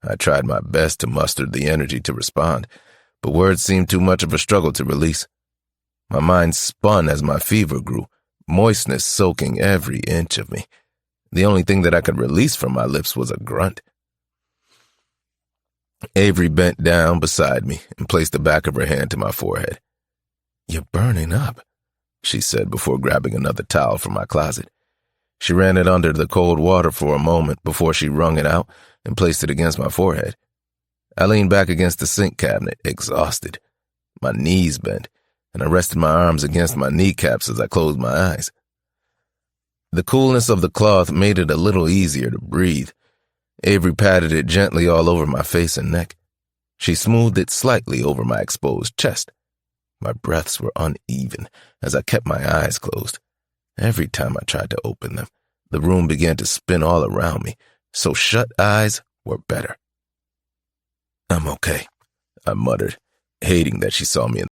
I tried my best to muster the energy to respond, but words seemed too much of a struggle to release. My mind spun as my fever grew, moistness soaking every inch of me. The only thing that I could release from my lips was a grunt. Avery bent down beside me and placed the back of her hand to my forehead. "You're burning up," she said before grabbing another towel from my closet. She ran it under the cold water for a moment before she wrung it out and placed it against my forehead. I leaned back against the sink cabinet, exhausted. My knees bent, and I rested my arms against my kneecaps as I closed my eyes. The coolness of the cloth made it a little easier to breathe. Avery patted it gently all over my face and neck. She smoothed it slightly over my exposed chest. My breaths were uneven as I kept my eyes closed. Every time I tried to open them, the room began to spin all around me, so shut eyes were better. "I'm okay," I muttered, hating that she saw me in